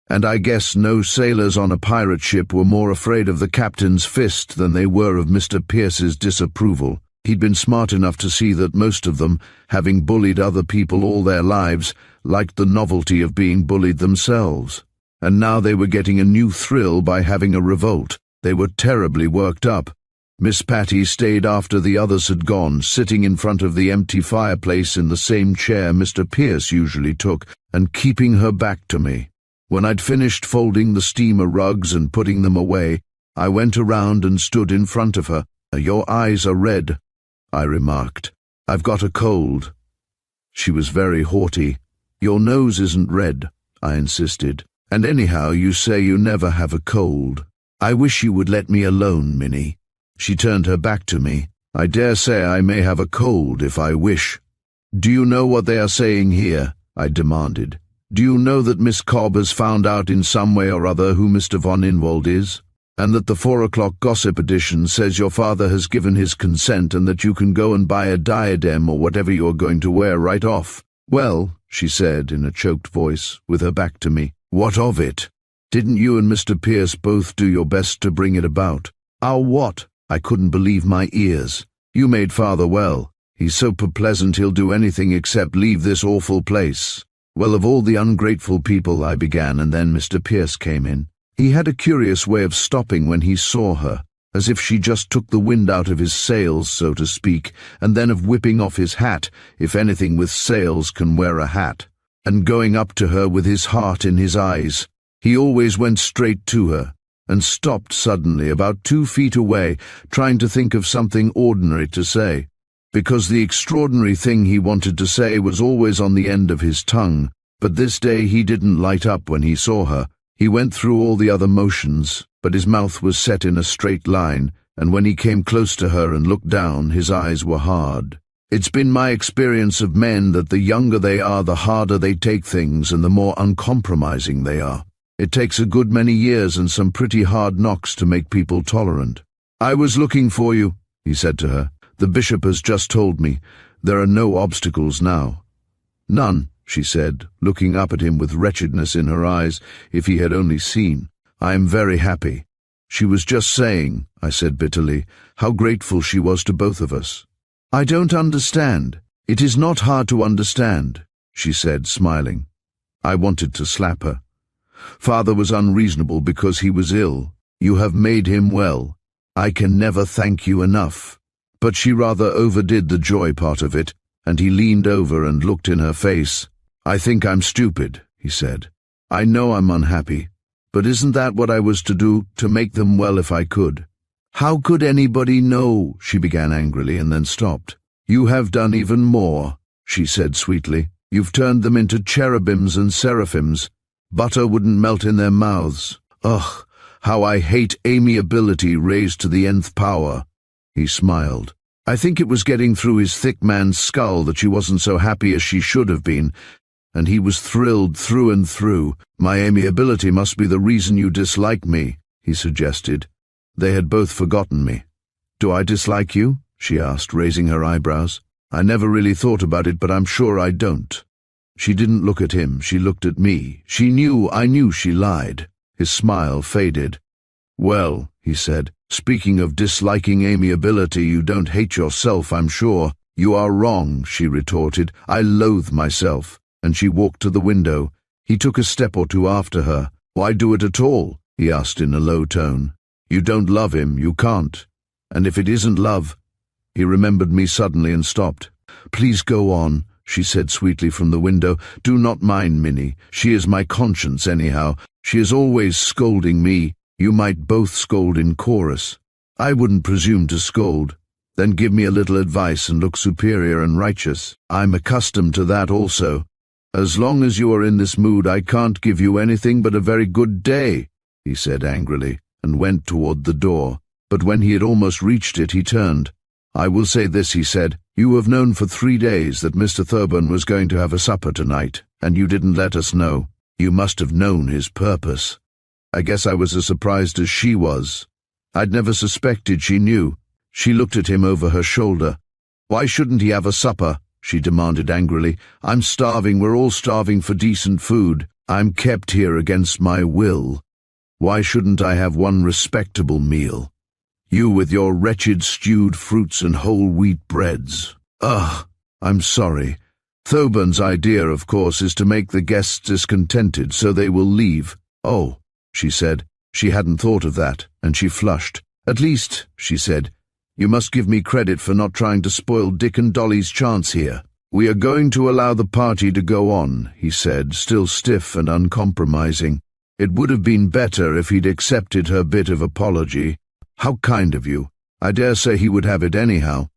and I guess no sailors on a pirate ship were more afraid of the captain's fist than they were of Mr. Pierce's disapproval. He'd been smart enough to see that most of them, having bullied other people all their lives, liked the novelty of being bullied themselves. And now they were getting a new thrill by having a revolt. They were terribly worked up. Miss Patty stayed after the others had gone, sitting in front of the empty fireplace in the same chair Mr. Pierce usually took, and keeping her back to me. When I'd finished folding the steamer rugs and putting them away, I went around and stood in front of her. "Your eyes are red," I remarked. "I've got a cold." She was very haughty. "Your nose isn't red," I insisted. "And anyhow, you say you never have a cold. I wish you would let me alone, Minnie." She turned her back to me. "I dare say I may have a cold if I wish." "Do you know what they are saying here?" I demanded. "Do you know that Miss Cobb has found out in some way or other who Mr. von Inwald is? And that the 4 o'clock gossip edition says your father has given his consent and that you can go and buy a diadem or whatever you are going to wear right off?" "Well," she said in a choked voice, with her back to me, "what of it? Didn't you and Mr. Pierce both do your best to bring it about?" "Our what?" I couldn't believe my ears. "You made father well. He's so pleasant he'll do anything except leave this awful place." "Well, of all the ungrateful people," I began, and then Mr. Pierce came in. He had a curious way of stopping when he saw her, as if she just took the wind out of his sails, so to speak, and then of whipping off his hat, if anything with sails can wear a hat, and going up to her with his heart in his eyes. He always went straight to her, and stopped suddenly about 2 feet away, trying to think of something ordinary to say, because the extraordinary thing he wanted to say was always on the end of his tongue. But this day he didn't light up when he saw her. He went through all the other motions, but his mouth was set in a straight line, and when he came close to her and looked down, his eyes were hard. It's been my experience of men that the younger they are, the harder they take things and the more uncompromising they are. It takes a good many years and some pretty hard knocks to make people tolerant. "I was looking for you," he said to her. "The bishop has just told me. There are no obstacles now." "None," she said, looking up at him with wretchedness in her eyes, if he had only seen. "I am very happy." "She was just saying," I said bitterly, "how grateful she was to both of us." "I don't understand." "It is not hard to understand," she said, smiling. I wanted to slap her. "Father was unreasonable because he was ill. You have made him well. I can never thank you enough." But she rather overdid the joy part of it, and he leaned over and looked in her face. "I think I'm stupid," he said. "I know I'm unhappy, but isn't that what I was to do, to make them well if I could?" "How could anybody know?" she began angrily and then stopped. "You have done even more," she said sweetly. "You've turned them into cherubims and seraphims. Butter wouldn't melt in their mouths. Ugh, how I hate amiability raised to the nth power." He smiled. I think it was getting through his thick man's skull that she wasn't so happy as she should have been, and he was thrilled through and through. "My amiability must be the reason you dislike me," he suggested. They had both forgotten me. "Do I dislike you?" she asked, raising her eyebrows. "I never really thought about it, but I'm sure I don't." She didn't look at him, she looked at me. I knew she lied. His smile faded. "Well," he said, "speaking of disliking amiability, you don't hate yourself, I'm sure." "You are wrong," she retorted. "I loathe myself." And she walked to the window. He took a step or two after her. "Why do it at all?" he asked in a low tone. "You don't love him, you can't. And if it isn't love—" He remembered me suddenly and stopped. "Please go on," she said sweetly from the window. "Do not mind Minnie. She is my conscience anyhow. She is always scolding me. You might both scold in chorus." "I wouldn't presume to scold." "Then give me a little advice and look superior and righteous." "I'm accustomed to that also." "As long as you are in this mood, I can't give you anything but a very good day," he said angrily, and went toward the door. But when he had almost reached it, he turned. "I will say this," he said. "You have known for 3 days that Mr. Thoburn was going to have a supper tonight, and you didn't let us know. You must have known his purpose." I guess I was as surprised as she was. I'd never suspected she knew. She looked at him over her shoulder. "Why shouldn't he have a supper?" she demanded angrily. "I'm starving, we're all starving for decent food. I'm kept here against my will. Why shouldn't I have one respectable meal? You with your wretched stewed fruits and whole wheat breads. Ugh, I'm sorry. Thoburn's idea, of course, is to make the guests discontented so they will leave." "Oh," she said. She hadn't thought of that, and she flushed. "At least," she said, "you must give me credit for not trying to spoil Dick and Dolly's chance here." "We are going to allow the party to go on," he said, still stiff and uncompromising. It would have been better if he'd accepted her bit of apology. How kind of you. I dare say he would have it anyhow.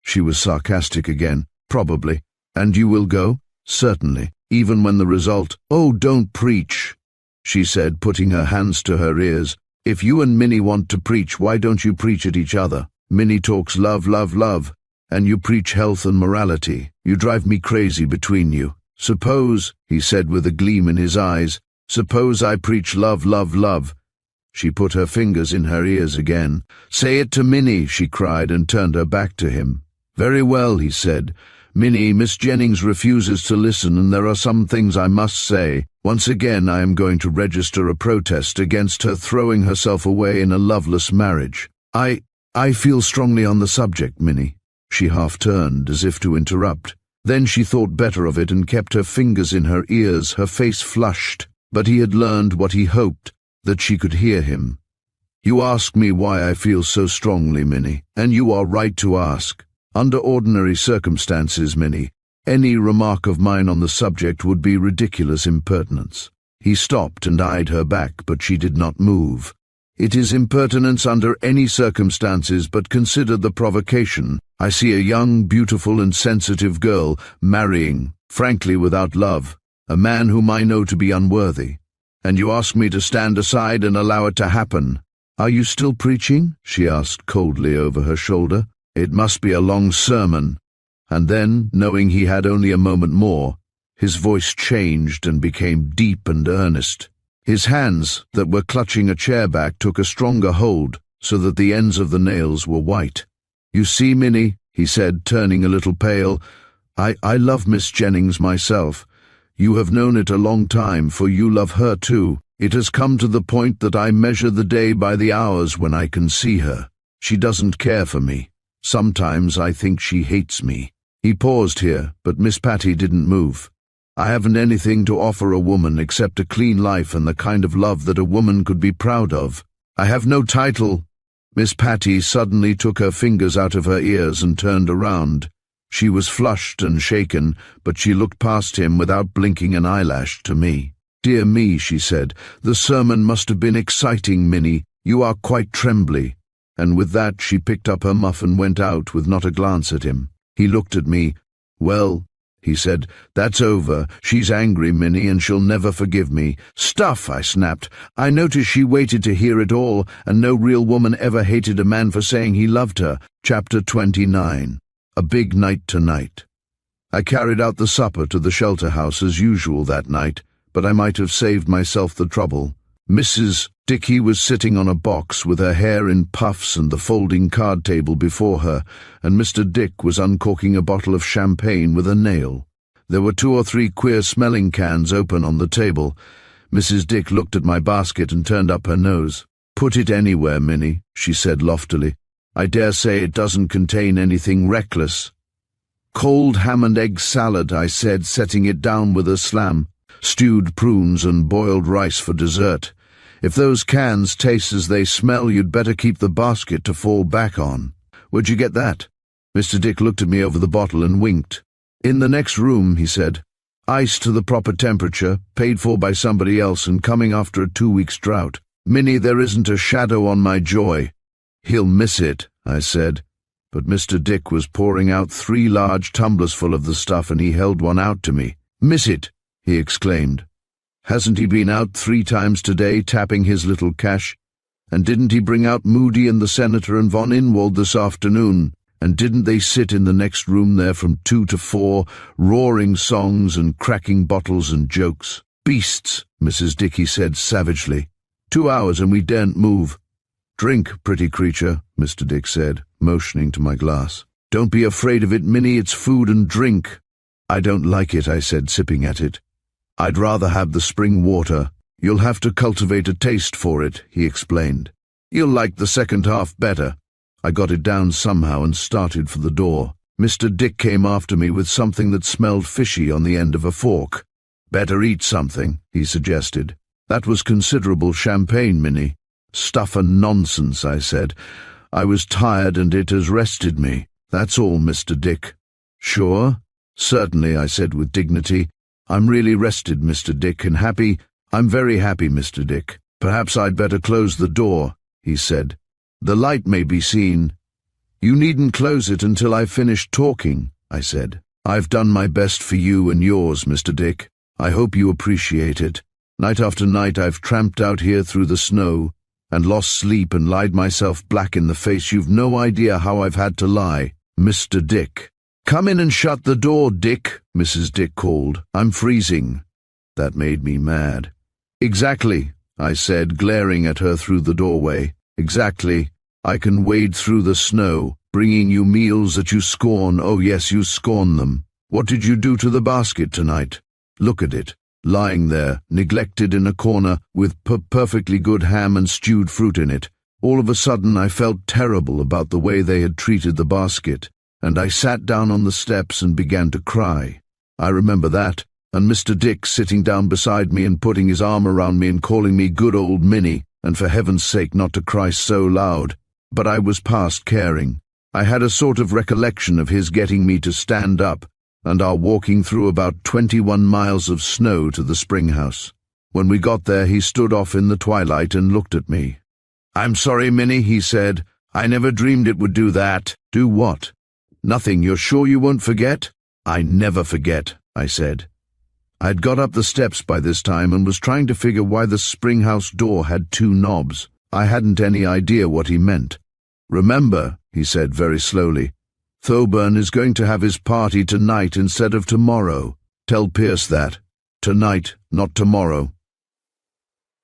She was sarcastic again. Probably. And you will go? Certainly. Even when the result— Oh, don't preach, she said, putting her hands to her ears. If you and Minnie want to preach, why don't you preach at each other? Minnie talks love, love, love, and you preach health and morality. You drive me crazy between you. Suppose, he said with a gleam in his eyes, suppose I preach love, love, love. She put her fingers in her ears again. Say it to Minnie, she cried, and turned her back to him. Very well, he said. Minnie, Miss Jennings refuses to listen, and there are some things I must say. Once again I am going to register a protest against her throwing herself away in a loveless marriage. I feel strongly on the subject, Minnie. She half turned, as if to interrupt. Then she thought better of it and kept her fingers in her ears, her face flushed. But he had learned what he hoped, that she could hear him. You ask me why I feel so strongly, Minnie, and you are right to ask. Under ordinary circumstances, Minnie, any remark of mine on the subject would be ridiculous impertinence. He stopped and eyed her back, but she did not move. It is impertinence under any circumstances, but consider the provocation. I see a young, beautiful and sensitive girl marrying, frankly without love, a man whom I know to be unworthy. And you ask me to stand aside and allow it to happen. Are you still preaching? She asked coldly over her shoulder. It must be a long sermon. And then, knowing he had only a moment more, his voice changed and became deep and earnest. His hands, that were clutching a chair back, took a stronger hold, so that the ends of the nails were white. You see, Minnie, he said, turning a little pale, I love Miss Jennings myself. You have known it a long time, for you love her too. It has come to the point that I measure the day by the hours when I can see her. She doesn't care for me. Sometimes I think she hates me. He paused here, but Miss Patty didn't move. I haven't anything to offer a woman except a clean life and the kind of love that a woman could be proud of. I have no title. Miss Patty suddenly took her fingers out of her ears and turned around. She was flushed and shaken, but she looked past him without blinking an eyelash to me. Dear me, she said, the sermon must have been exciting, Minnie. You are quite trembly. And with that she picked up her muff and went out with not a glance at him. He looked at me. Well, he said, that's over. She's angry, Minnie, and she'll never forgive me. Stuff, I snapped. I noticed she waited to hear it all, and no real woman ever hated a man for saying he loved her. Chapter 29. A big night tonight. I carried out the supper to the shelter house as usual that night, but I might have saved myself the trouble. Mrs. Dickey was sitting on a box with her hair in puffs and the folding card table before her, and Mr. Dick was uncorking a bottle of champagne with a nail. There were 2 or 3 queer-smelling cans open on the table. Mrs. Dick looked at my basket and turned up her nose. Put it anywhere, Minnie, she said loftily. I dare say it doesn't contain anything reckless. Cold ham and egg salad, I said, setting it down with a slam. Stewed prunes and boiled rice for dessert. If those cans taste as they smell, you'd better keep the basket to fall back on. Where'd you get that? Mr. Dick looked at me over the bottle and winked. In the next room, he said. Ice to the proper temperature, paid for by somebody else and coming after a 2 weeks drought. Minnie, there isn't a shadow on my joy. He'll miss it, I said. But Mr. Dick was pouring out 3 large tumblers full of the stuff, and he held one out to me. Miss it, he exclaimed. Hasn't he been out 3 times today tapping his little cash? And didn't he bring out Moody and the Senator and von Inwald this afternoon? And didn't they sit in the next room there from 2 to 4, roaring songs and cracking bottles and jokes? Beasts, Mrs. Dickey said savagely. 2 hours and we daren't move. Drink, pretty creature, Mr. Dick said, motioning to my glass. Don't be afraid of it, Minnie, it's food and drink. I don't like it, I said, sipping at it. I'd rather have the spring water. You'll have to cultivate a taste for it, he explained. You'll like the second half better. I got it down somehow and started for the door. Mr. Dick came after me with something that smelled fishy on the end of a fork. Better eat something, he suggested. That was considerable champagne, Minnie. Stuff and nonsense, I said. I was tired and it has rested me. That's all, Mr. Dick. Sure? Certainly, I said with dignity. I'm really rested, Mr. Dick, and happy. "I'm very happy, Mr. Dick. Perhaps I'd better close the door," he said. "The light may be seen." "You needn't close it until I've finished talking," I said. "I've done my best for you and yours, Mr. Dick. I hope you appreciate it. Night after night I've tramped out here through the snow and lost sleep and lied myself black in the face. You've no idea how I've had to lie, Mr. Dick." "Come in and shut the door, Dick," Mrs. Dick called. "I'm freezing." That made me mad. "Exactly," I said, glaring at her through the doorway. "Exactly. I can wade through the snow, bringing you meals that you scorn. Oh yes, you scorn them. What did you do to the basket tonight? Look at it, lying there, neglected in a corner, with perfectly good ham and stewed fruit in it. All of a sudden I felt terrible about the way they had treated the basket, and I sat down on the steps and began to cry. I remember that, and Mr. Dick sitting down beside me and putting his arm around me and calling me good old Minnie, and for heaven's sake not to cry so loud. But I was past caring. I had a sort of recollection of his getting me to stand up, and our walking through about 21 miles of snow to the spring house. When we got there, he stood off in the twilight and looked at me. "I'm sorry, Minnie," he said. "I never dreamed it would do that." "Do what?" "Nothing. You're sure you won't forget?" "I never forget," I said. I'd got up the steps by this time and was trying to figure why the spring house door had 2 knobs. I hadn't any idea what he meant. "Remember," he said very slowly, "Thoburn is going to have his party tonight instead of tomorrow. Tell Pierce that. Tonight, not tomorrow."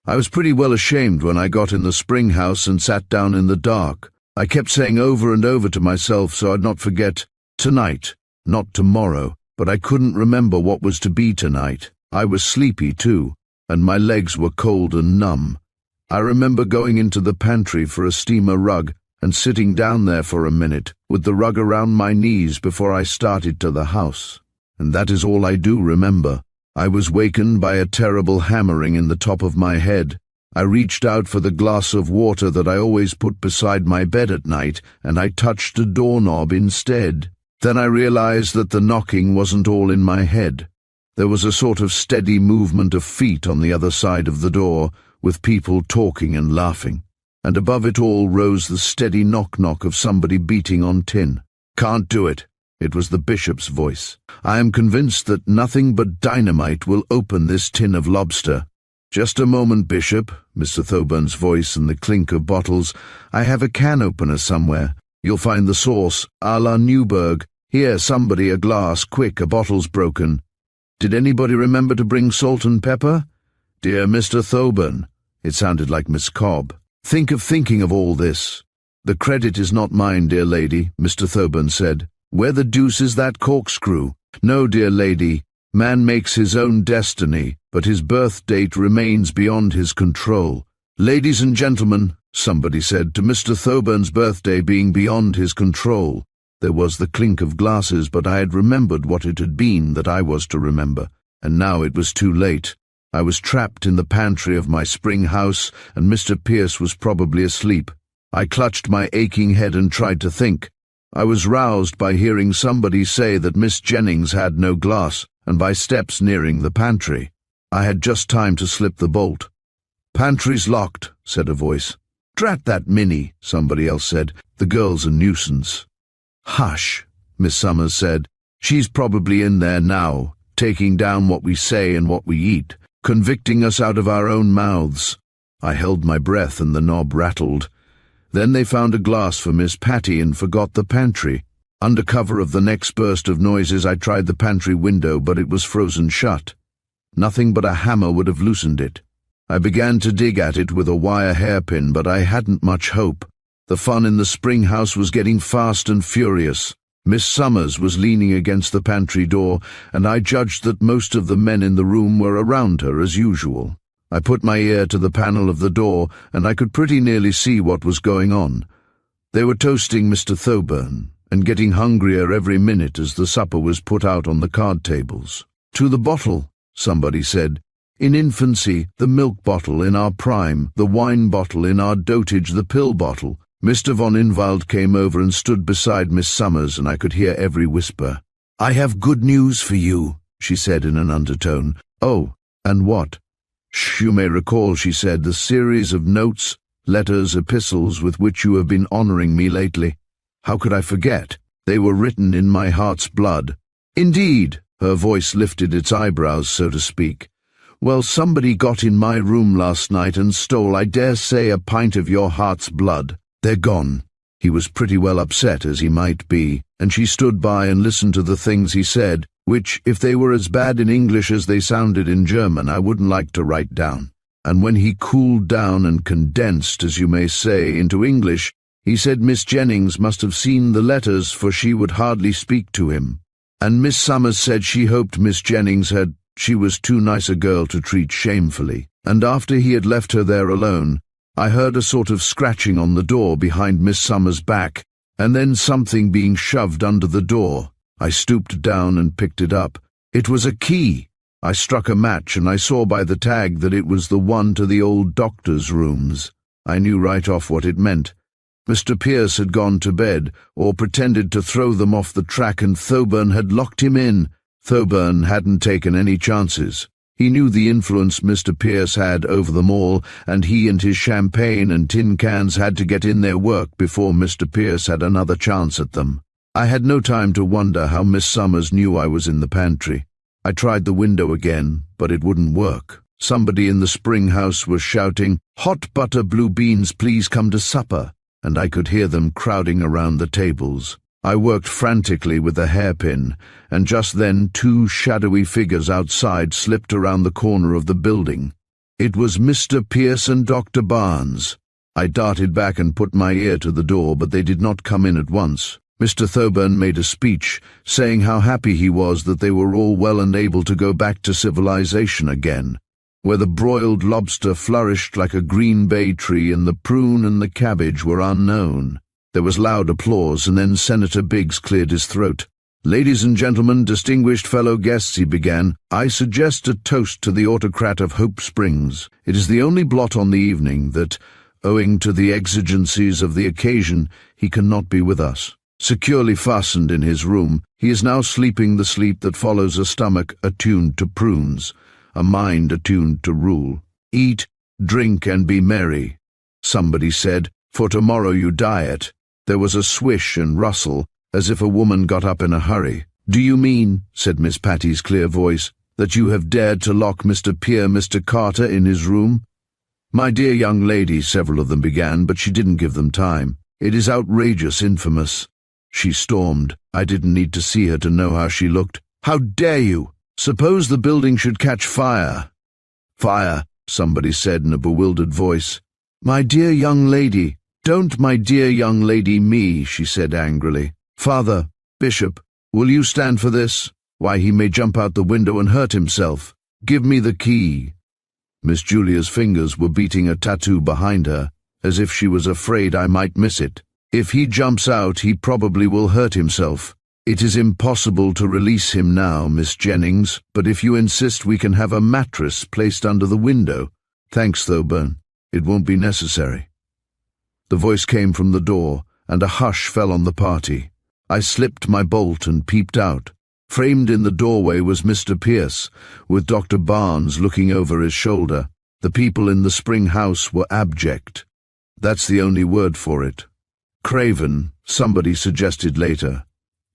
I was pretty well ashamed when I got in the spring house and sat down in the dark. I kept saying over and over to myself so I'd not forget, "Tonight, not tomorrow," but I couldn't remember what was to be tonight. I was sleepy too, and my legs were cold and numb. I remember going into the pantry for a steamer rug and sitting down there for a minute, with the rug around my knees before I started to the house. And that is all I do remember. I was wakened by a terrible hammering in the top of my head. I reached out for the glass of water that I always put beside my bed at night, and I touched a doorknob instead. Then I realized that the knocking wasn't all in my head. There was a sort of steady movement of feet on the other side of the door, with people talking and laughing. And above it all rose the steady knock-knock of somebody beating on tin. "Can't do it." It was the bishop's voice. "I am convinced that nothing but dynamite will open this tin of lobster." "Just a moment, Bishop," Mr. Thoburn's voice and the clink of bottles. "I have a can opener somewhere. You'll find the sauce, a la Newburgh. Here, somebody, a glass, quick, a bottle's broken. Did anybody remember to bring salt and pepper?" "Dear Mr. Thoburn." It sounded like Miss Cobb. "Think of thinking of all this." "The credit is not mine, dear lady," Mr. Thoburn said. "Where the deuce is that corkscrew?" "No, dear lady. Man makes his own destiny, but his birth date remains beyond his control." "Ladies and gentlemen," somebody said, "to Mr. Thoburn's birthday being beyond his control." There was the clink of glasses, but I had remembered what it had been that I was to remember, and now it was too late. I was trapped in the pantry of my spring house, and Mr. Pierce was probably asleep. I clutched my aching head and tried to think. I was roused by hearing somebody say that Miss Jennings had no glass, and by steps nearing the pantry. I had just time to slip the bolt. "Pantry's locked," said a voice. "Drat that Minnie," somebody else said. "The girl's a nuisance." "Hush," Miss Summers said. "She's probably in there now, taking down what we say and what we eat, convicting us out of our own mouths." I held my breath and the knob rattled. Then they found a glass for Miss Patty and forgot the pantry. Under cover of the next burst of noises, I tried the pantry window, but it was frozen shut. Nothing but a hammer would have loosened it. I began to dig at it with a wire hairpin, but I hadn't much hope. The fun in the spring house was getting fast and furious. Miss Summers was leaning against the pantry door, and I judged that most of the men in the room were around her as usual. I put my ear to the panel of the door, and I could pretty nearly see what was going on. They were toasting Mr. Thoburn, and getting hungrier every minute as the supper was put out on the card tables. "To the bottle," somebody said. "In infancy, the milk bottle; in our prime, the wine bottle; in our dotage, the pill bottle." Mr. von Inwald came over and stood beside Miss Summers, and I could hear every whisper. "I have good news for you," she said in an undertone. "Oh, and what?" "Shh, you may recall," she said, "the series of notes, letters, epistles with which you have been honoring me lately. How could I forget? They were written in my heart's blood." "Indeed," her voice lifted its eyebrows, so to speak. "Well, somebody got in my room last night and stole, I dare say, a pint of your heart's blood. They're gone." He was pretty well upset, as he might be, and she stood by and listened to the things he said, which, if they were as bad in English as they sounded in German, I wouldn't like to write down. And when he cooled down and condensed, as you may say, into English, he said Miss Jennings must have seen the letters, for she would hardly speak to him. And Miss Summers said she hoped Miss Jennings she was too nice a girl to treat shamefully. And after he had left her there alone, I heard a sort of scratching on the door behind Miss Summers' back, and then something being shoved under the door. I stooped down and picked it up. It was a key. I struck a match, and I saw by the tag that it was the one to the old doctor's rooms. I knew right off what it meant. Mr. Pierce had gone to bed, or pretended to throw them off the track, and Thoburn had locked him in. Thoburn hadn't taken any chances. He knew the influence Mr. Pierce had over them all, and he and his champagne and tin cans had to get in their work before Mr. Pierce had another chance at them. I had no time to wonder how Miss Summers knew I was in the pantry. I tried the window again, but it wouldn't work. Somebody in the spring house was shouting, "Hot butter blue beans, please come to supper," and I could hear them crowding around the tables. I worked frantically with a hairpin, and just then 2 shadowy figures outside slipped around the corner of the building. It was Mr. Pierce and Dr. Barnes. I darted back and put my ear to the door, but they did not come in at once. Mr. Thoburn made a speech, saying how happy he was that they were all well and able to go back to civilization again, where the broiled lobster flourished like a green bay tree and the prune and the cabbage were unknown. There was loud applause, and then Senator Biggs cleared his throat. "Ladies and gentlemen, distinguished fellow guests," he began, "I suggest a toast to the autocrat of Hope Springs. It is the only blot on the evening that, owing to the exigencies of the occasion, he cannot be with us. Securely fastened in his room, he is now sleeping the sleep that follows a stomach attuned to prunes, a mind attuned to rule. Eat, drink, and be merry," somebody said, "for tomorrow you diet." There was a swish and rustle, as if a woman got up in a hurry. "Do you mean," said Miss Patty's clear voice, "that you have dared to lock Mr. Mr. Carter in his room?" "My dear young lady," several of them began, but she didn't give them time. "It is outrageous, infamous," she stormed. I didn't need to see her to know how she looked. "How dare you? Suppose the building should catch fire." "Fire," somebody said in a bewildered voice. "My dear young lady, don't 'my dear young lady' me," she said angrily. "Father, Bishop, will you stand for this? Why, he may jump out the window and hurt himself. Give me the key." Miss Julia's fingers were beating a tattoo behind her, as if she was afraid I might miss it. "If he jumps out, he probably will hurt himself. It is impossible to release him now, Miss Jennings, but if you insist, we can have a mattress placed under the window." "Thanks, Thoburn. It won't be necessary." The voice came from the door, and a hush fell on the party. I slipped my bolt and peeped out. Framed in the doorway was Mr. Pierce, with Dr. Barnes looking over his shoulder. The people in the spring house were abject. That's the only word for it. Craven, somebody suggested later.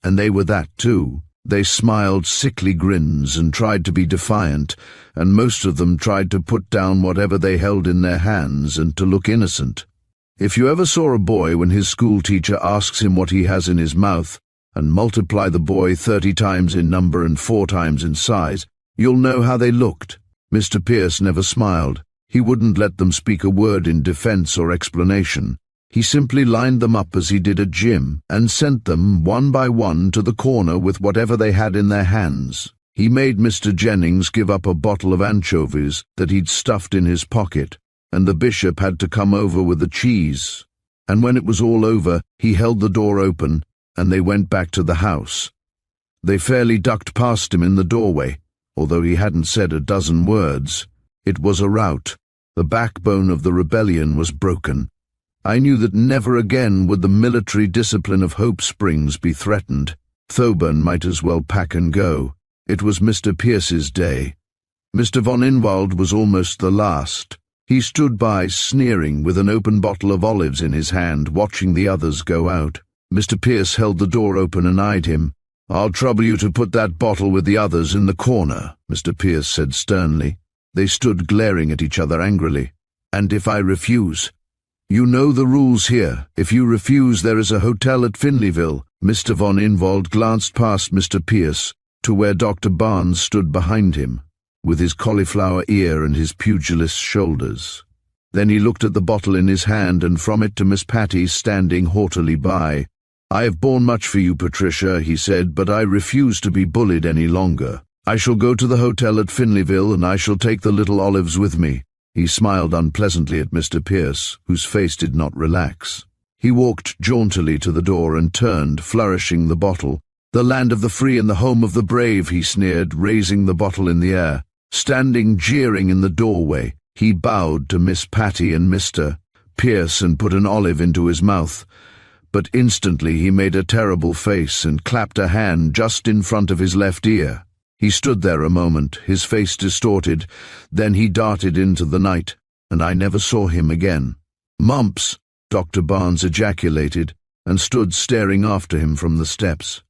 And they were that too. They smiled sickly grins and tried to be defiant, and most of them tried to put down whatever they held in their hands and to look innocent. If you ever saw a boy when his schoolteacher asks him what he has in his mouth, and multiply the boy 30 times in number and 4 times in size, you'll know how they looked. Mr. Pierce never smiled. He wouldn't let them speak a word in defense or explanation. He simply lined them up as he did at gym, and sent them, one by one, to the corner with whatever they had in their hands. He made Mr. Jennings give up a bottle of anchovies that he'd stuffed in his pocket, and the bishop had to come over with the cheese. And when it was all over, he held the door open, and they went back to the house. They fairly ducked past him in the doorway, although he hadn't said a dozen words. It was a rout. The backbone of the rebellion was broken. I knew that never again would the military discipline of Hope Springs be threatened. Thoburn might as well pack and go. It was Mr. Pierce's day. Mr. von Inwald was almost the last. He stood by, sneering, with an open bottle of olives in his hand, watching the others go out. Mr. Pierce held the door open and eyed him. "I'll trouble you to put that bottle with the others in the corner," Mr. Pierce said sternly. They stood glaring at each other angrily. "And if I refuse?" "You know the rules here. If you refuse, there is a hotel at Finleyville." Mr. von Inwald glanced past Mr. Pierce to where Dr. Barnes stood behind him, with his cauliflower ear and his pugilist shoulders. Then he looked at the bottle in his hand and from it to Miss Patty standing haughtily by. "I have borne much for you, Patricia," he said, "but I refuse to be bullied any longer. I shall go to the hotel at Finleyville and I shall take the little olives with me." He smiled unpleasantly at Mr. Pierce, whose face did not relax. He walked jauntily to the door and turned, flourishing the bottle. "The land of the free and the home of the brave," he sneered, raising the bottle in the air. Standing jeering in the doorway, he bowed to Miss Patty and Mr. Pierce and put an olive into his mouth. But instantly he made a terrible face and clapped a hand just in front of his left ear. He stood there a moment, his face distorted, then he darted into the night, and I never saw him again. "Mumps!" Dr. Barnes ejaculated, and stood staring after him from the steps.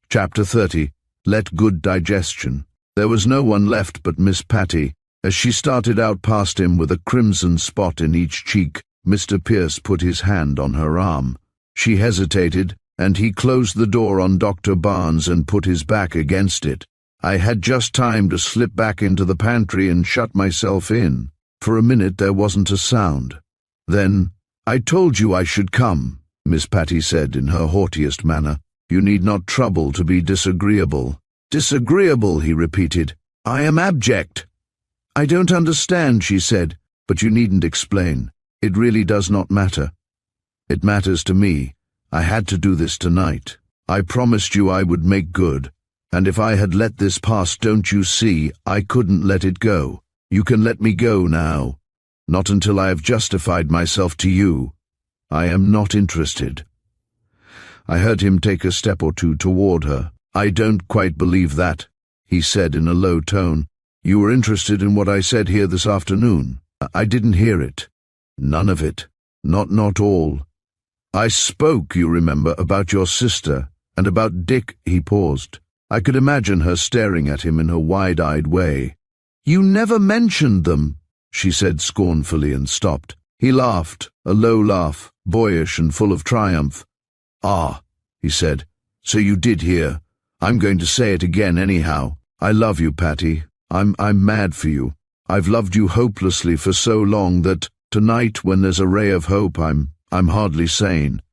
Chapter 30. Let Good Digestion. There was no one left but Miss Patty. As she started out past him with a crimson spot in each cheek, Mr. Pierce put his hand on her arm. She hesitated, and he closed the door on Dr. Barnes and put his back against it. I had just time to slip back into the pantry and shut myself in. For a minute there wasn't a sound. Then, "I told you I should come," Miss Patty said in her haughtiest manner. "You need not trouble to be disagreeable." "Disagreeable," he repeated. "I am abject." "I don't understand," she said, "but you needn't explain. It really does not matter." "It matters to me. I had to do this tonight. I promised you I would make good. And if I had let this pass, don't you see, I couldn't let it go. You can let me go now. Not until I have justified myself to you. I am not interested." I heard him take a step or two toward her. "I don't quite believe that," he said in a low tone. "You were interested in what I said here this afternoon." "I didn't hear it." "None of it. Not all. I spoke, you remember, about your sister, and about Dick." He paused. I could imagine her staring at him in her wide-eyed way. "You never mentioned them," she said scornfully and stopped. He laughed, a low laugh, boyish and full of triumph. "Ah," he said, "so you did hear. I'm going to say it again anyhow. I love you, Patty. I'm mad for you. I've loved you hopelessly for so long that tonight, when there's a ray of hope, I'm hardly sane.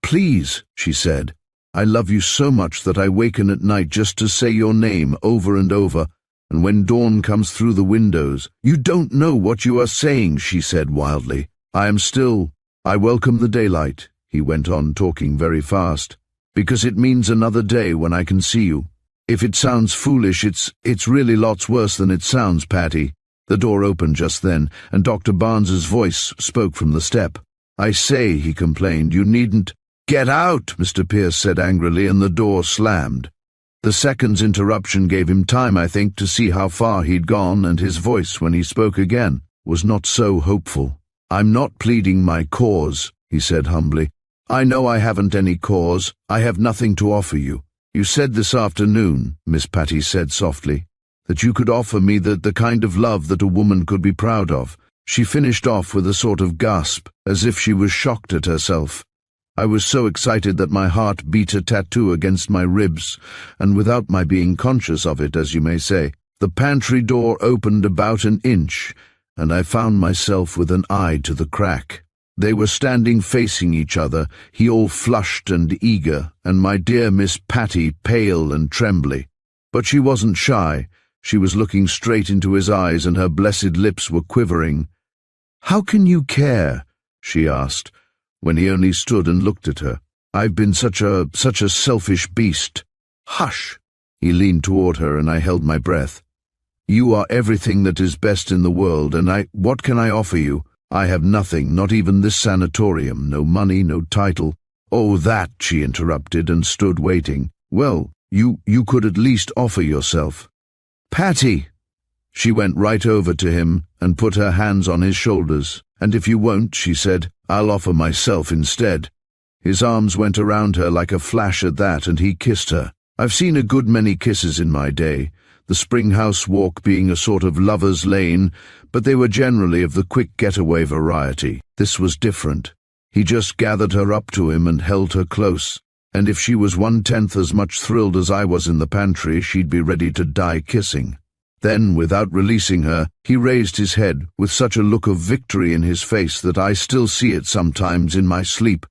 Please," she said. "I love you so much that I waken at night just to say your name over and over, and when dawn comes through the windows—" "You don't know what you are saying," she said wildly. I welcome the daylight," he went on, talking very fast, "because it means another day when I can see you. If it sounds foolish, it's really lots worse than it sounds, Patty." The door opened just then, and Dr. Barnes's voice spoke from the step. "I say," he complained, "you needn't—" "Get out!" Mr. Pierce said angrily, and the door slammed. The second's interruption gave him time, I think, to see how far he'd gone, and his voice, when he spoke again, was not so hopeful. "I'm not pleading my cause," he said humbly. "I know I haven't any cause. I have nothing to offer you. You said this afternoon," Miss Patty said softly, "that you could offer me the kind of love that a woman could be proud of." She finished off with a sort of gasp, as if she was shocked at herself. I was so excited that my heart beat a tattoo against my ribs, and without my being conscious of it, as you may say, the pantry door opened about an inch, and I found myself with an eye to the crack. They were standing facing each other, he all flushed and eager, and my dear Miss Patty pale and trembly. But she wasn't shy. She was looking straight into his eyes, and her blessed lips were quivering. "How can you care?" she asked, when he only stood and looked at her. "I've been such a selfish beast." "Hush!" He leaned toward her, and I held my breath. "You are everything that is best in the world, and what can I offer you? I have nothing, not even this sanatorium, no money, no title." "Oh, that," she interrupted, and stood waiting. "Well, you could at least offer yourself." "Patty!" She went right over to him and put her hands on his shoulders. "And if you won't," she said, "I'll offer myself instead." His arms went around her like a flash at that, and he kissed her. I've seen a good many kisses in my day, the Springhouse Walk being a sort of lover's lane, but they were generally of the quick getaway variety. This was different. He just gathered her up to him and held her close, and if she was 1/10 as much thrilled as I was in the pantry, she'd be ready to die kissing. Then, without releasing her, he raised his head with such a look of victory in his face that I still see it sometimes in my sleep,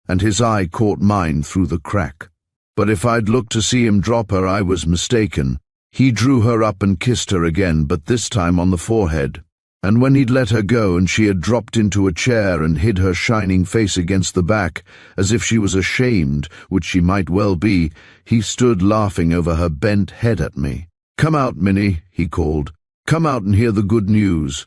and his eye caught mine through the crack. But if I'd looked to see him drop her, I was mistaken. He drew her up and kissed her again, but this time on the forehead. And when he'd let her go and she had dropped into a chair and hid her shining face against the back, as if she was ashamed, which she might well be, he stood laughing over her bent head at me. "Come out, Minnie," he called. "Come out and hear the good news."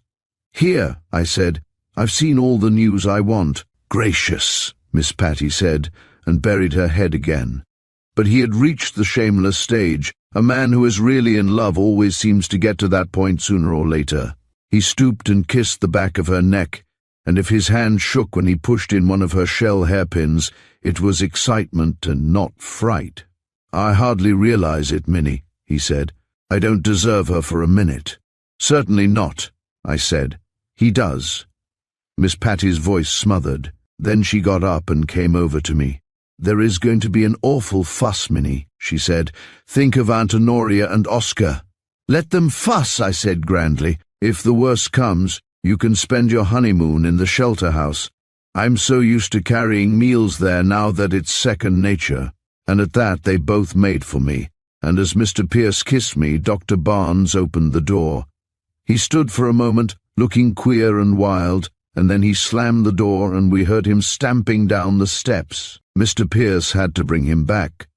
"Here," I said. "I've seen all the news I want." "Gracious," Miss Patty said, and buried her head again. But he had reached the shameless stage. A man who is really in love always seems to get to that point sooner or later. He stooped and kissed the back of her neck, and if his hand shook when he pushed in one of her shell hairpins, it was excitement and not fright. "I hardly realize it, Minnie," he said. "I don't deserve her for a minute." "Certainly not," I said. "He does." Miss Patty's voice smothered. Then she got up and came over to me. "There is going to be an awful fuss, Minnie," she said. "Think of Aunt Honoria and Oscar." "Let them fuss," I said grandly. "If the worst comes, you can spend your honeymoon in the shelter house. I'm so used to carrying meals there now that it's second nature." And at that they both made for me, and as Mr. Pierce kissed me, Dr. Barnes opened the door. He stood for a moment, looking queer and wild, and then he slammed the door and we heard him stamping down the steps. Mr. Pierce had to bring him back.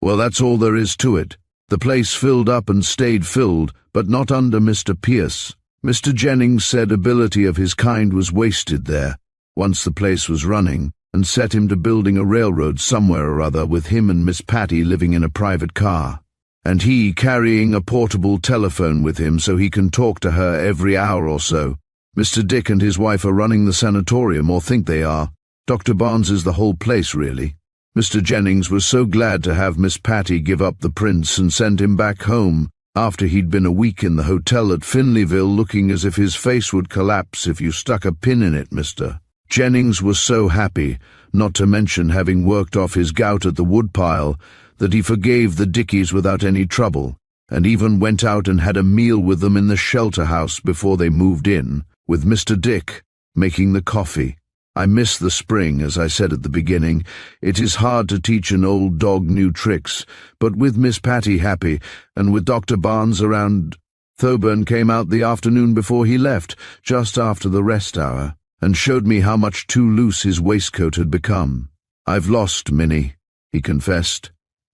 Well, that's all there is to it. The place filled up and stayed filled, but not under Mr. Pierce. Mr. Jennings said ability of his kind was wasted there, once the place was running, and set him to building a railroad somewhere or other with him and Miss Patty living in a private car. And he carrying a portable telephone with him so he can talk to her every hour or so. Mr. Dick and his wife are running the sanatorium, or think they are. Dr. Barnes is the whole place, really. Mr. Jennings was so glad to have Miss Patty give up the prince and send him back home, after he'd been a week in the hotel at Finleyville looking as if his face would collapse if you stuck a pin in it, Mr. Jennings was so happy, not to mention having worked off his gout at the woodpile, that he forgave the Dickies without any trouble, and even went out and had a meal with them in the shelter house before they moved in, with Mr. Dick making the coffee. I miss the spring, as I said at the beginning. It is hard to teach an old dog new tricks, but with Miss Patty happy, and with Dr. Barnes around, Thoburn came out the afternoon before he left, just after the rest hour, and showed me how much too loose his waistcoat had become. "I've lost, Minnie," he confessed.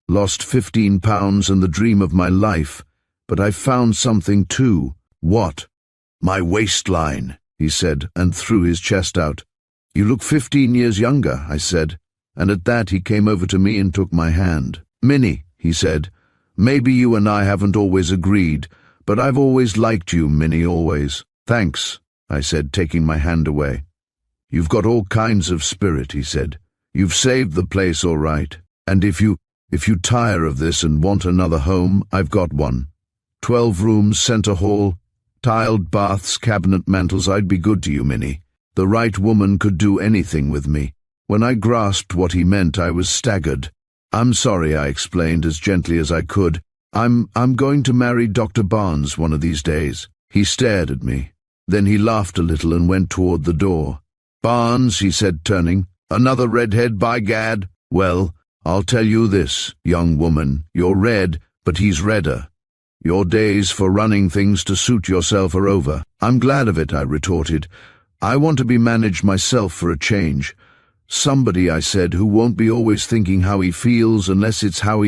"Lost 15 pounds and the dream of my life, but I've found something too." "What?" "My waistline," he said, and threw his chest out. "You look 15 years younger," I said, and at that he came over to me and took my hand. "Minnie," he said, "maybe you and I haven't always agreed, but I've always liked you, Minnie, always." "Thanks," I said, taking my hand away. "You've got all kinds of spirit," he said. "You've saved the place all right, and if you tire of this and want another home, I've got one. 12 rooms, center hall, tiled baths, cabinet mantels. I'd be good to you, Minnie. The right woman could do anything with me." When I grasped what he meant, I was staggered. "I'm sorry," I explained as gently as I could. I'm going to marry Dr. Barnes one of these days." He stared at me. Then he laughed a little and went toward the door. "Barnes," he said, turning, "another redhead, by gad. Well, I'll tell you this, young woman, you're red, but he's redder. Your days for running things to suit yourself are over." "I'm glad of it," I retorted. "I want to be managed myself for a change. Somebody," I said, "who won't be always thinking how he feels unless it's how he